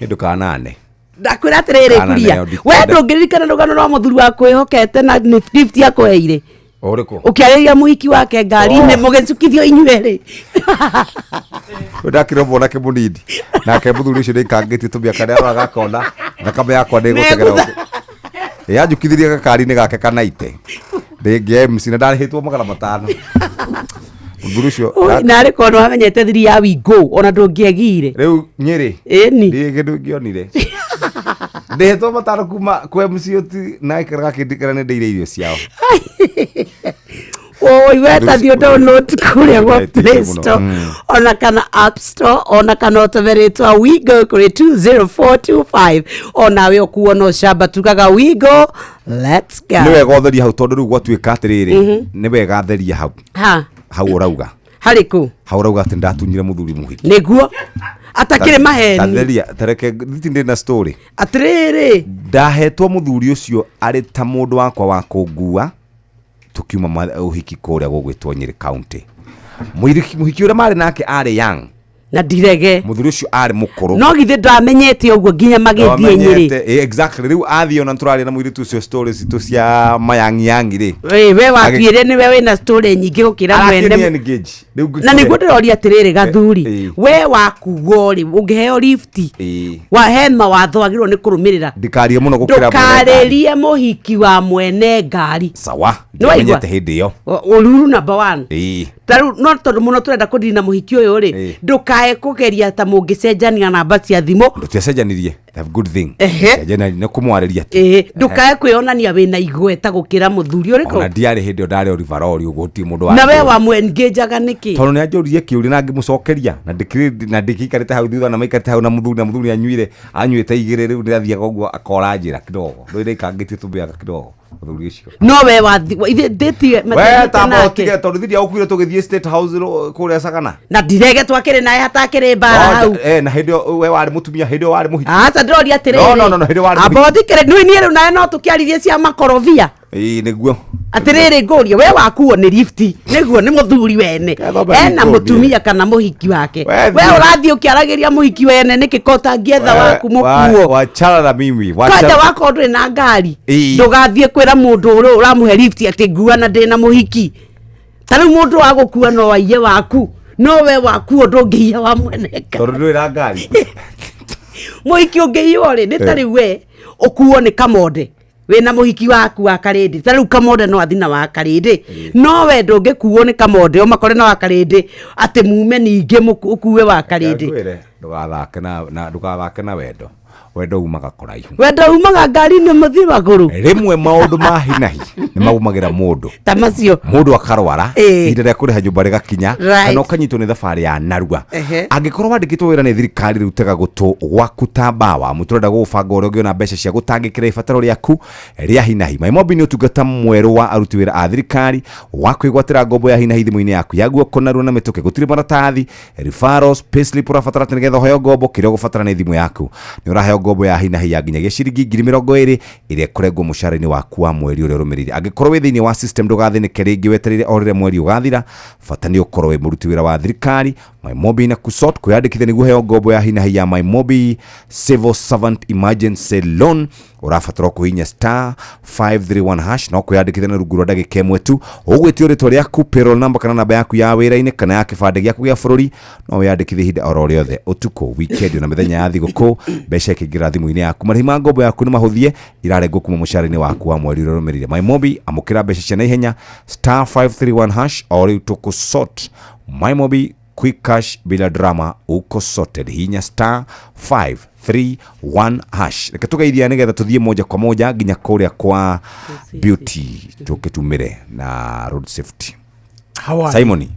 ndũkanane ndakwĩra atĩrĩrĩ Kuria we ndũngĩririkana rũgano rwa mũthuri wa kwĩhokete na gift yakũheire ũrĩkũ ũkĩarĩria mũhiki wake ngari-inĩ mũgĩcukithio inyuerĩ ndakĩrwo mwanake mũnini nake mũthuri ũcio nĩikangĩtie tũmĩaka rĩa agakona thakame yakwa nĩgũtegera yanjukithirie gakari-inĩ gake kanaite games na ndarĩhĩtwo 500 Ngurucio na rĩ kono amenyete thiri ya Wigo ona ndũngĩegire rĩu Nyeri ĩni kĩndũ ngĩonire ndĩhĩtwo 500 kuma kwa MCOT na ikaraga kĩndikara nĩ ndĩire irio ciao oi weta thio download kuria gwa Play Store ona kana App Store ona kana otaveretwa Wigo kuri 20425 ona we okuona shamba tukaga Wigo let's go nĩ wega ũtheria hau tondũ rĩu gwatuĩka atĩrĩrĩ nĩ wega theria hau ũrauga harĩkũ hau ũrauga atĩ ndatunyire mũthuri mũhiki nĩguo atakĩrĩ maheni tatheria tareke thitinde na story atĩrĩrĩ ndahetwo mũthuri ũcio arĩ ta mũndũ wakwa wa kũngua tukiuma uhiki kũrĩa gũgwĩtwo Nyeri County muhiki ũrĩa marĩ nake arĩ young na ndirege muthuri ucio ari mukuru no githe ndamenyete uguo nginya magithie Nyeri exactly riu athio na turari na muiritu ucio stories tu cia mayangi ri we wakwire ni we wina story nyingi gukira mwene na niguo ndiroria atiriri gathuri we wakugo ri ungiheo lift wa hema watho agirwo ni kurumirira ndikarie muno gukira ndukaririe muhiki wa mwene ngari sawa ndamenyete hindi yo ururu number 1 taru no tondu muno turenda kudina muhiki uyu ri ndukae kugeria ta mungicenjania namba cia thimo ndutiacenjanirie that's good thing cenjania ne kumwariria ndukae kwionania wina igweta gukira muthuri uriko ona ndiari hindi ndari orivarori ugo ti mundu wa na we wa mwengejaga niki tondu ni anjuririe kiuri na ngimucokeria na ndikikarite hau thutha na maikarite hau na muthuri anyuire anyuite igire riu ndirathiaga uguo akora njira kidogo ndio ikangĩtie tumbiaga kidogo Muthuri ucio no we wathi nditie we tamba utige tondu thithi aukwire tugithie State House kuria Sagana na ndirege twakire naye hatakire mbara hau na hindi we wari mutumia hindi wari muhiki acha ndori atiriri no hindi wari abothikire nui ni riu naye no tukiarithie cia makorobia niguo atiriri nguria we wakuo ni lifti niguo ni muthuri wene ena mutumia kana muhiki wake we urathie ukiaragiria muhiki wene nikikota ngietha waku mukuo wachana na mimi kaja wako nduri na ngari ndugathie kwira mundu uri uramuhe lifti ati nguana ndina muhiki tari mundu wa gukua no waiye waku no we wakuo ndungiia wa mweneka tondu nduri na ngari muhiki ungiio ri nitari we ukuo ni Kamonde wena muhiki waku wa Karindi tariu Kamonde no athina wa Karindi no we ndungikuo ni Kamonde o makore na wa Karindi ati mume ninge ukuwe wa Karindi ndugathake na wendo umaga kuraihu wendo umaga ngari ni muthi maguru rimwe maundu ma hinahi ni magumagira mundu tamacio mundu akarwara inde ria kuriha nyumba rigakinya kana ukanyitwo ni thabari ya narua angikorwo wandikitwo wira ni thirikari rutega gutu gwaku tambawa muturenda gubanga uria ungiona mbeca cia gutangikira ibataro riaku ria hinahi Maimobi ni utungata mweru wa aruti wira a thirikari wa kwigwatira ngombo ya hinahi thimu-ini yaku ya guoko narua na mituke gutiri maratathi referrals payslip urabatara nigetha hoyo ngombo kiria gubatara ni thimu yaku ni urahe ngombo ya hinahi ya nginyagia ciringi 20,000 iria kurengwo mushara-ini waku wa mweri uria urumirire angikorwo wi thiini wa system ndugathinike ringi weterire orire mweri ugathira bata ni ukorwo wi muruti wira wa thirikari Maimobi na kusort kwiyandikithia niguo heo ngombo ya hinahi ya Maimobi Civil Servant Emergency Loan urabatara kuhinya *531# no kwiyandikithia na rungu rwa ndagika imwe tu ugwitio ritwa riaku payroll number kana namba yaku ya wira-ini kana ya kibande giaku gia bururi no wiyandikithie hinda oro riothe utuko weekend na mithenya ya thiguku mbeca ikingira thimu-ini yaku marĩhi ma ngombo yaku ni mahuthie irarengwo kuma mushara-ini waku wa mweri uria urumirire Maimobi amukira mbeca cia naihenya *531# o riu tukusort Maimobi quick cash bila drama uko sorted hinya *531#. Reke tugeithia nigetha tuthie moja kwa moja nginya kuria kwa beauty tukitumire na road safety. Simon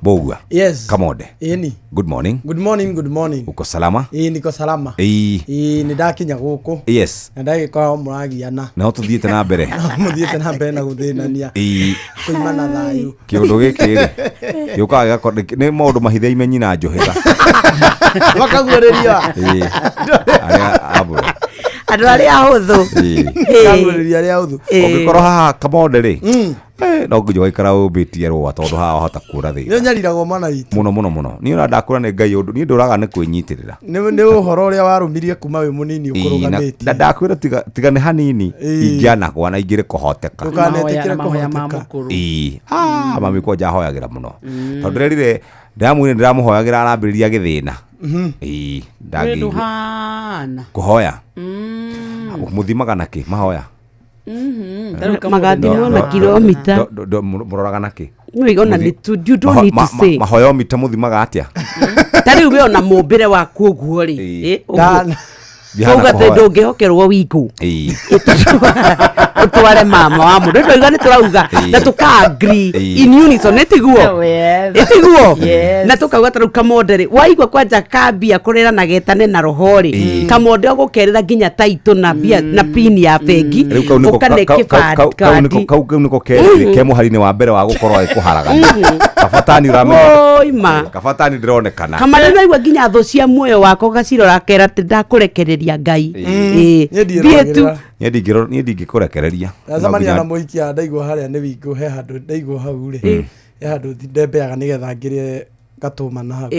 Bogua Kamonde good morning uko salama niko salama ni ndakinya guku na ndagikora muragiana na tuthiete na mbere muthiete na mbere na guthinania kuimana thayu kiundu giki yukaga ni maundu mahithe imenyi na njohera bakagureria andu aria huthu kagureria aria huthu ungikorwo haha Kamonde ri no nginya waikara ubitie rwa tondu haha hota kura thi ni nyariragwo mana witu muno ni ura ndakura ni ngai undu ni nduraga ni kwinyitirira ni uhoro uria warumirie kuma wi munini ukurugamiti ndakwira tiga ni hanini ingiana kwa na ingire kuhoteka tukanetikire kuhoteka mami ko jahoyagira muno tondu rerire ndamwire ndiramuhoyagira arambiriria githina nduhana kuhoya muthimaga naki mahoya magathimwo na kilomita muroraga naki Mwigona ni tu you don't need to say mahoya mita muthimaga atia tari we ona mumbire waku uguo ri uga te ndungihokerwo wiku utware mama wa mundu ndoiga ni turauga na tukaagri in unison netiguo na tukauga taru Kamonde ri waigwa kwanja kambia kurira na getane na rohori Kamonde ugukerera nginya taito na bia na pin ya bengi ukane kibandi kau niko kemu harini wa mbere wa gukorwo ikuharaga kafatani uramenya kafatani ndironekana kamara naigwa nginya tho cia muoyo wako gacirora kera ti ndakurekereria ngai nie ndingikurekereria zamania na muikia ndaigwa haria ni wingu he handu ndaigwa hau ri he handu ndembeaga nigetha ngirie gatuma na hau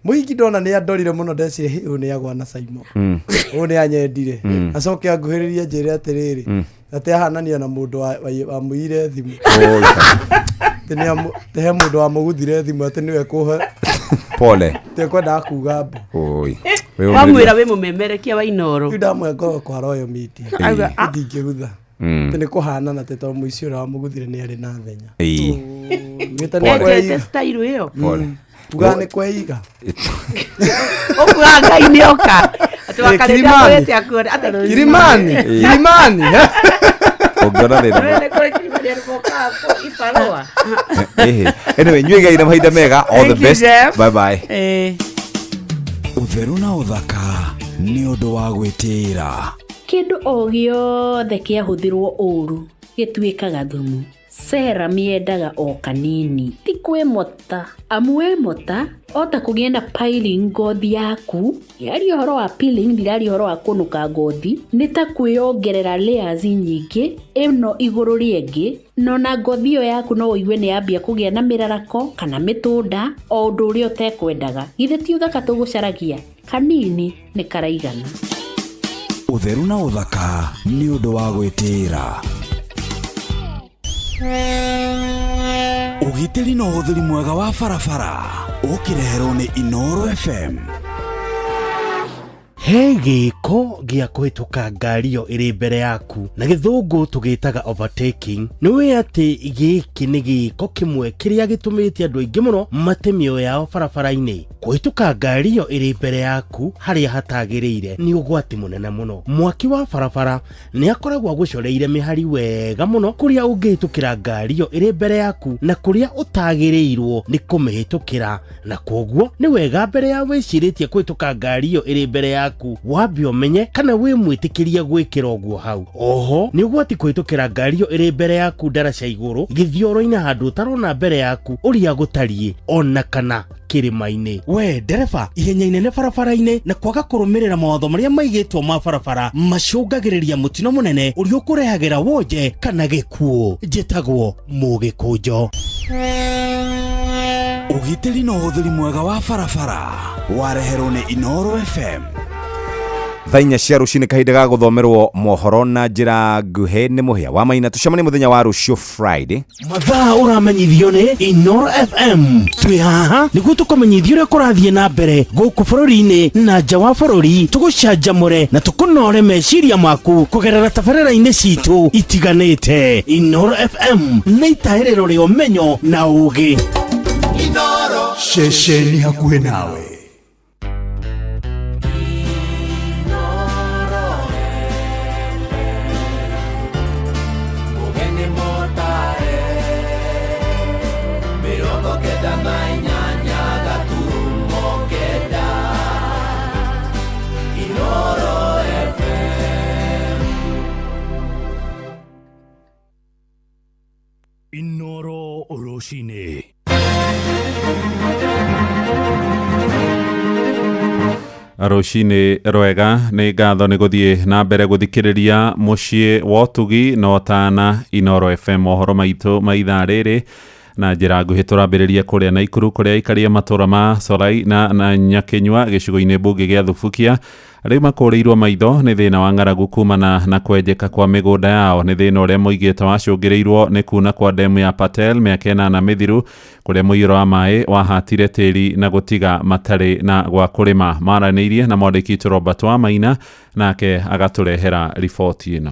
muiki ndona ni andorire muno ndecire hu ni agwa na Simon hu ni anyendire acoke anguhiririe njire atiriri ate ahanania na mundu wa muire thimu tehe mundu wa muguthire thimu ati niwe kuhe pole te kwenda kuga mbo oi wamwira we mumemerekia wa Inoro ndamwe kwa Royal Media ndingigutha tene kuhana na teto muicio wa muguthire ni ari na thenya ngitane style hiyo pole ugane kweiga okuga ngai ni oka ati wakarenda kwete akore ati Kilimani ogora thina anyway nyuiga ina mahinda mega all the best bye bye utheru na uthaka ni undu wa gwitira kindu o giothe kiahuthirwo uru gĩtuĩkaga thumu. Sera miendaga o kanini, ti kwĩmota. Amu wĩmota, ota kũgĩa na piling ngothi yaku, yari ũhoro wa peeling, ndirari ũhoro wa kũnũka ngothi, nĩ ta kwĩongerera layers nyingĩ, ĩno igũrũ rĩengĩ, no na ngothi ĩyo yaku no ũigue nĩ yambia kũgĩa na mĩrarako kana mĩtũnda, o ũndũ ũrĩa ũtekwendaga. Githĩ ti ũthaka tũgũcaragia? Kanini nĩ karaigana. Ũtheru na ũthaka nĩ ũndũ wa gwĩtĩĩra. Ũgitĩri na ũhũthĩri mwega wa barabara ũkĩreherwo nĩ Inooro FM. He gĩko gĩa kũhĩtũka ngari ĩyo ĩrĩ mbere yaku, na gĩthũngũ tũgĩtaga overtaking. Nĩ wĩ atĩ gĩkĩ nĩ gĩko kĩmwe kĩrĩa gĩtũmĩte andũ aingĩ mũno mate mĩoyo yao barabara-inĩ. Kũhĩtũka ngari ĩyo ĩrĩ mbere yaku harĩa hatagĩrĩire nĩ ũgwati mũnene mũno. Mwaki wa barabara nĩ akoragwo agũcoreire mĩhari wega mũno kũrĩa ũngĩhĩtũkĩra ngari ĩyo ĩrĩ mbere yaku na kũrĩa ũtagĩrĩirwo nĩ kũmĩhĩtũkĩra, na koguo nĩ wega mbere ya wĩcirĩtie kũhĩtũka ngari ĩyo ĩrĩ mbere yaku wambe ũmenye kana wĩ mwĩtĩkĩria gwĩkĩra ũguo hau. Oho nĩ ũgwati kũhĩtũkĩra ngari ĩyo ĩrĩ mbere yaku ndaraca igũrũ gĩthioro-inĩ handũ ũtarona mbere yaku ũrĩa gũtariĩ ona kana kĩrĩma-inĩ. We ndereba, ihenya inene barabara-inĩ na kwaga kũrũmĩrĩra mawatho marĩa maigĩtwo ma barabara macũngagĩrĩria mũtino mũnene ũrĩa ũkũrehagĩra wonje kana gĩkuũ. Njĩtagwo Mũgĩkũnjo. Ũgitĩri na ũhũthĩri mwega wa barabara wareherwo nĩ Inooro FM. Thaa 4 cia rũcinĩ kahinda ga gũthomerwo mohoro na njĩra nguhĩ nĩ Mũhĩa wa Maina. Tucemanie mũthenya wa rũciũ Friday. Mathaa ũramenyithio nĩ Inooro FM. Twĩ haha nĩguo tũkũmenyithia ũrĩa kũrathiĩ na mbere gũkũ bũrũri-inĩ na nja wa bũrũri, tũgũcanjamũre na tũkũnore meciria maku kũgerera tabarĩra-inĩ citũ itiganĩte. Inooro FM nĩ itahĩrĩro rĩa ũmenyo na ũũgĩ. Inooro, ceceni hakuhĩ nawe. Inooro rũcinĩ. Rũcinĩ rwega, nĩ ngatho nĩ gũthiĩ na mbere gũthikĩrĩria mũciĩ wa ũtugi na ũtana Inooro FM, mohoro maitũ ma ithaa rĩrĩ na njĩra nguhĩ. Tũrambĩrĩria kũrĩa Naikuru kũrĩa aikaria matũra ma Solai na Nyakenyua gĩcigo-inĩ mbunge gĩa Thubukia rĩu makũrĩirwo maitho nĩ thĩna wa ng'aragu kumana na kwenjeka kwa mĩgũnda yao. Nĩ thĩna ũrĩa moigĩte wacũngĩrĩirwo nĩ kuna kwa ndemu ya Patel mĩaka 8 mĩthiru, kũrĩa mũiyũro wa maĩ wahatire tĩri na gũtiga matarĩ na gwa kũrĩma. Maranĩirie na mwandĩki witũ Robert wa Maina, nake agatũrehera riboti ĩno.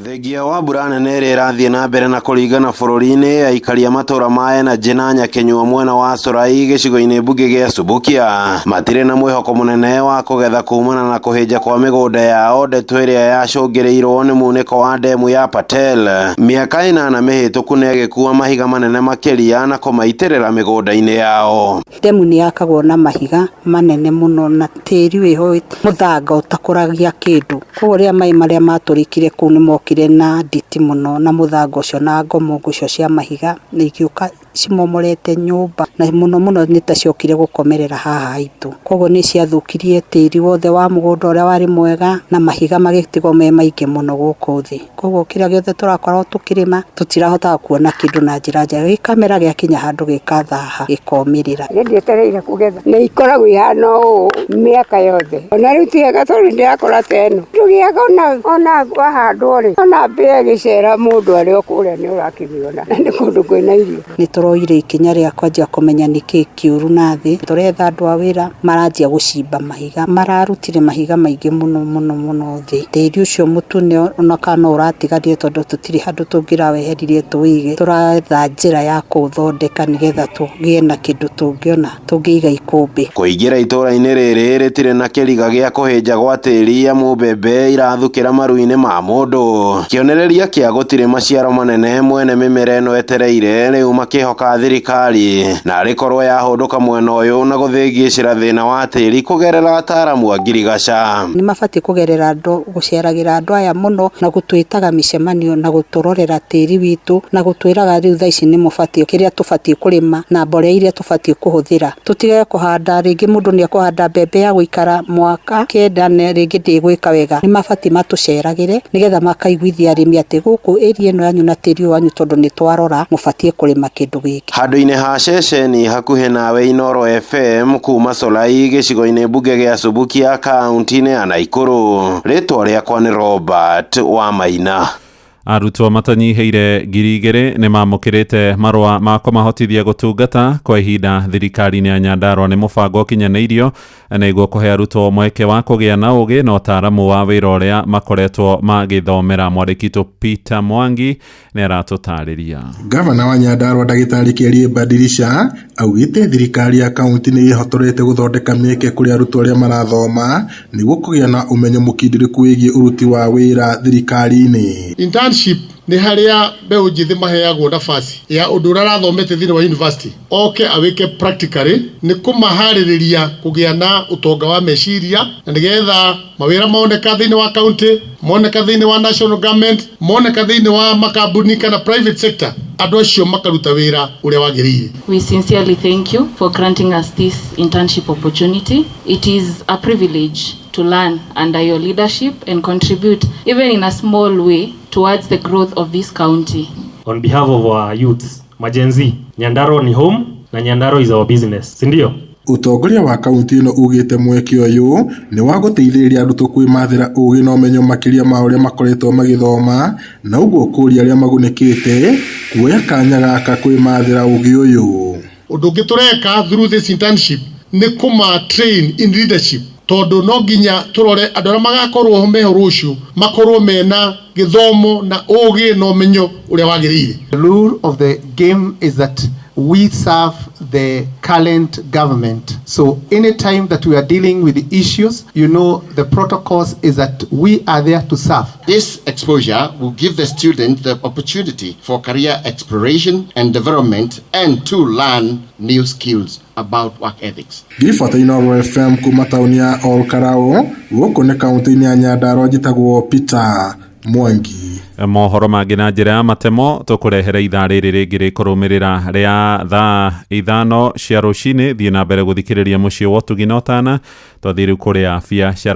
Thengia wa mbura nene ĩrĩa ĩrathiĩ na mbere na kũringana bũrũri-inĩ, aikaria matũra ma Enaji na Nyakenyua mwena wa Solai gĩcigo-inĩ mbunge gĩa Subukia matirĩ na mwĩhoko mũnene wa kũgetha kumana na kũhĩnja kwa mĩgũnda yao, ndeto ĩrĩa yacũngĩrĩirwo nĩ munĩko wa ndemu ya Patel. Mĩaka 8 mĩhĩtũku nĩ ĩgĩkua mahiga manene makĩria na kũmaitĩrĩra mĩgũnda-inĩ yao. Ndemu nĩ yakagwo na mahiga manene mũno na tĩri wĩho mũthanga ũtakũragia kĩndũ, koguo rĩrĩa maĩ marĩa matũrĩkire kũu nĩ mokire na nditi mũno na mũthanga ũcio na ngomongo icio cia mahiga nĩ igĩũka cimomorete nyũmba na mũno nĩ taciokire gũkomerera haha haitũ, koguo nĩ ciathũkirie tĩri wothe wa mũgũnda ũrĩa warĩ mwega na mahiga magĩtigwo me maingĩ mũno gũkũ thĩ. Koguo kĩrĩa gĩothe tũrakorwo tũkĩrĩma tũtirahotaga kuona kĩndũ na njĩra njega, gĩkamera gĩakinya handũ gĩkathaha gĩkomĩrĩra. Nĩ etereire kũgetha nĩ ikoragwo ihana ũũ mĩaka yothe, ona rĩu tiega tondũ ndĩrakora ta ĩno ndũgĩaga ona wahandwo rĩ ona mbĩa gĩcera mũndũ arĩ o kũrĩa nĩ ũrakĩmĩona na nĩ kũndũ kwĩna irio. Nĩ tũroire ikinya rĩa kwanjia kũmenya nĩkĩ kĩũru na thĩ, tũretha andũ a wĩra maranjia gũcimba mahiga, mararutire mahiga maingĩ mũno thĩ. Tĩri ũcio mũtune ona kana ũratigarire tondũ tũtirĩ handũ tũngĩraweheririe tũwĩige, tũretha njĩra ya kũũthondeka nĩgetha tũgĩe na kĩndũ tũngĩona tũngĩiga ikũmbĩ. Kũingĩra itũra-inĩ rĩrĩ rĩtirĩ na kĩriga gĩa kũhĩnja gwa tĩri ya mũmbembe irathukĩra maru-inĩ ma mũndũ. Naikuru. Kionereria kia gutire maciaro manene mwene mimera eno etereire riu makihoka thirikari na rikorwo yahunduka mwena uyu na guthingicira thina wa tiri kugerera ataramu a ngirigaca. Ni mabati kugerera andu guciaragira andu aya muno na gutwitaga micemanio na guturorera tiri witu na gutwiraga riu thaa ici ni mubati kiria tubati kurima na mborea iria tubati kuhuthira. Tutige kuhanda ringi mundu ni akuhanda mbembe ya guikara mwaka kenda ne ringi ndigwika wega. Ni mabati matuceragire nigetha makaiguithia arimi ati guku area eno yanyu na tiri wanyu tondu ni twarora mubati kurima kindu giki. Handu-ini ha ceceni hakuhe nawe Inoro FM kuma Solai gicigo-ini mbunge gia Subukia kaunti-ini ya Naikuru. Ritwa riakwa ni Robert Wamaina. Arutwo matanyiheire 2,000 ni mamukirite marua ma kumahotithia gutungata kwa ihinda thirikari-ini ya Nyandarua ni mubango kinyaneirio niguo kuhe arutwo mweke wa kugia na ugi na utaramu wa wira uria makoretwo magithomera. Mwandikito Peter Mwangi ni aratutariria. Gavana wa Nyandarua Ndagitari Kierie Badirisha augite thirikari ya kaunti ni ihotorete guthondeka mieke kuri arutwo aria marathoma niguo kugia na umenyo mukindiriku wigie uruti wa wira thirikari-ini. Internship ni haria mbeu njithi maheagwo nafasi ya undu urathomete thini wa university oke awike practically ni kumahaririria kugia na utonga wa meciria na nigetha mawira moneka thini wa county, moneka thini wa national government, moneka thini wa makambuni kana private sector, andu acio makaruta wira uria wagirire. We sincerely thank you for granting us this internship opportunity. It is a privilege to learn under your leadership and contribute even in a small way towards the growth of this county. On behalf of our youths, Majenzi, Nyandarua ni home na Nyandarua is our business. Sindio? Utongoria wa kaunti ino ugite mweke uyu ni wa guteithiriria arutwo kwimathira ugi na umenyo makiria ma uria makoretwo magithoma na uguo kuri aria magunikite kuoya kanya gaka kwimathira ugi uyu. Undu gitureka through this internship ni kuma train in leadership tondu no nginya turore andu aria magakorwo meho rucio makorwo mena githomo na ugi na umenyo uria wagirire. The rule of the game is that we serve the current government. So anytime that we are dealing with the issues, you know, the protocols is that we are there to serve. This exposure will give the student the opportunity for career exploration and development and to learn new skills about work ethics. Gifata Inoro FM kuma tauni ya Olkarao, guku ni kaunti-ini ya Nyandarua njitagwo Peter Mwangi. Mohoro mangi na njira ya matemo tukurehere ithaa riri ringi rikurumirira ria thaa 5 cia rucini. Thie na mbere guthikiriria mucii wa Tugi na Otana twathiri kuria afya cia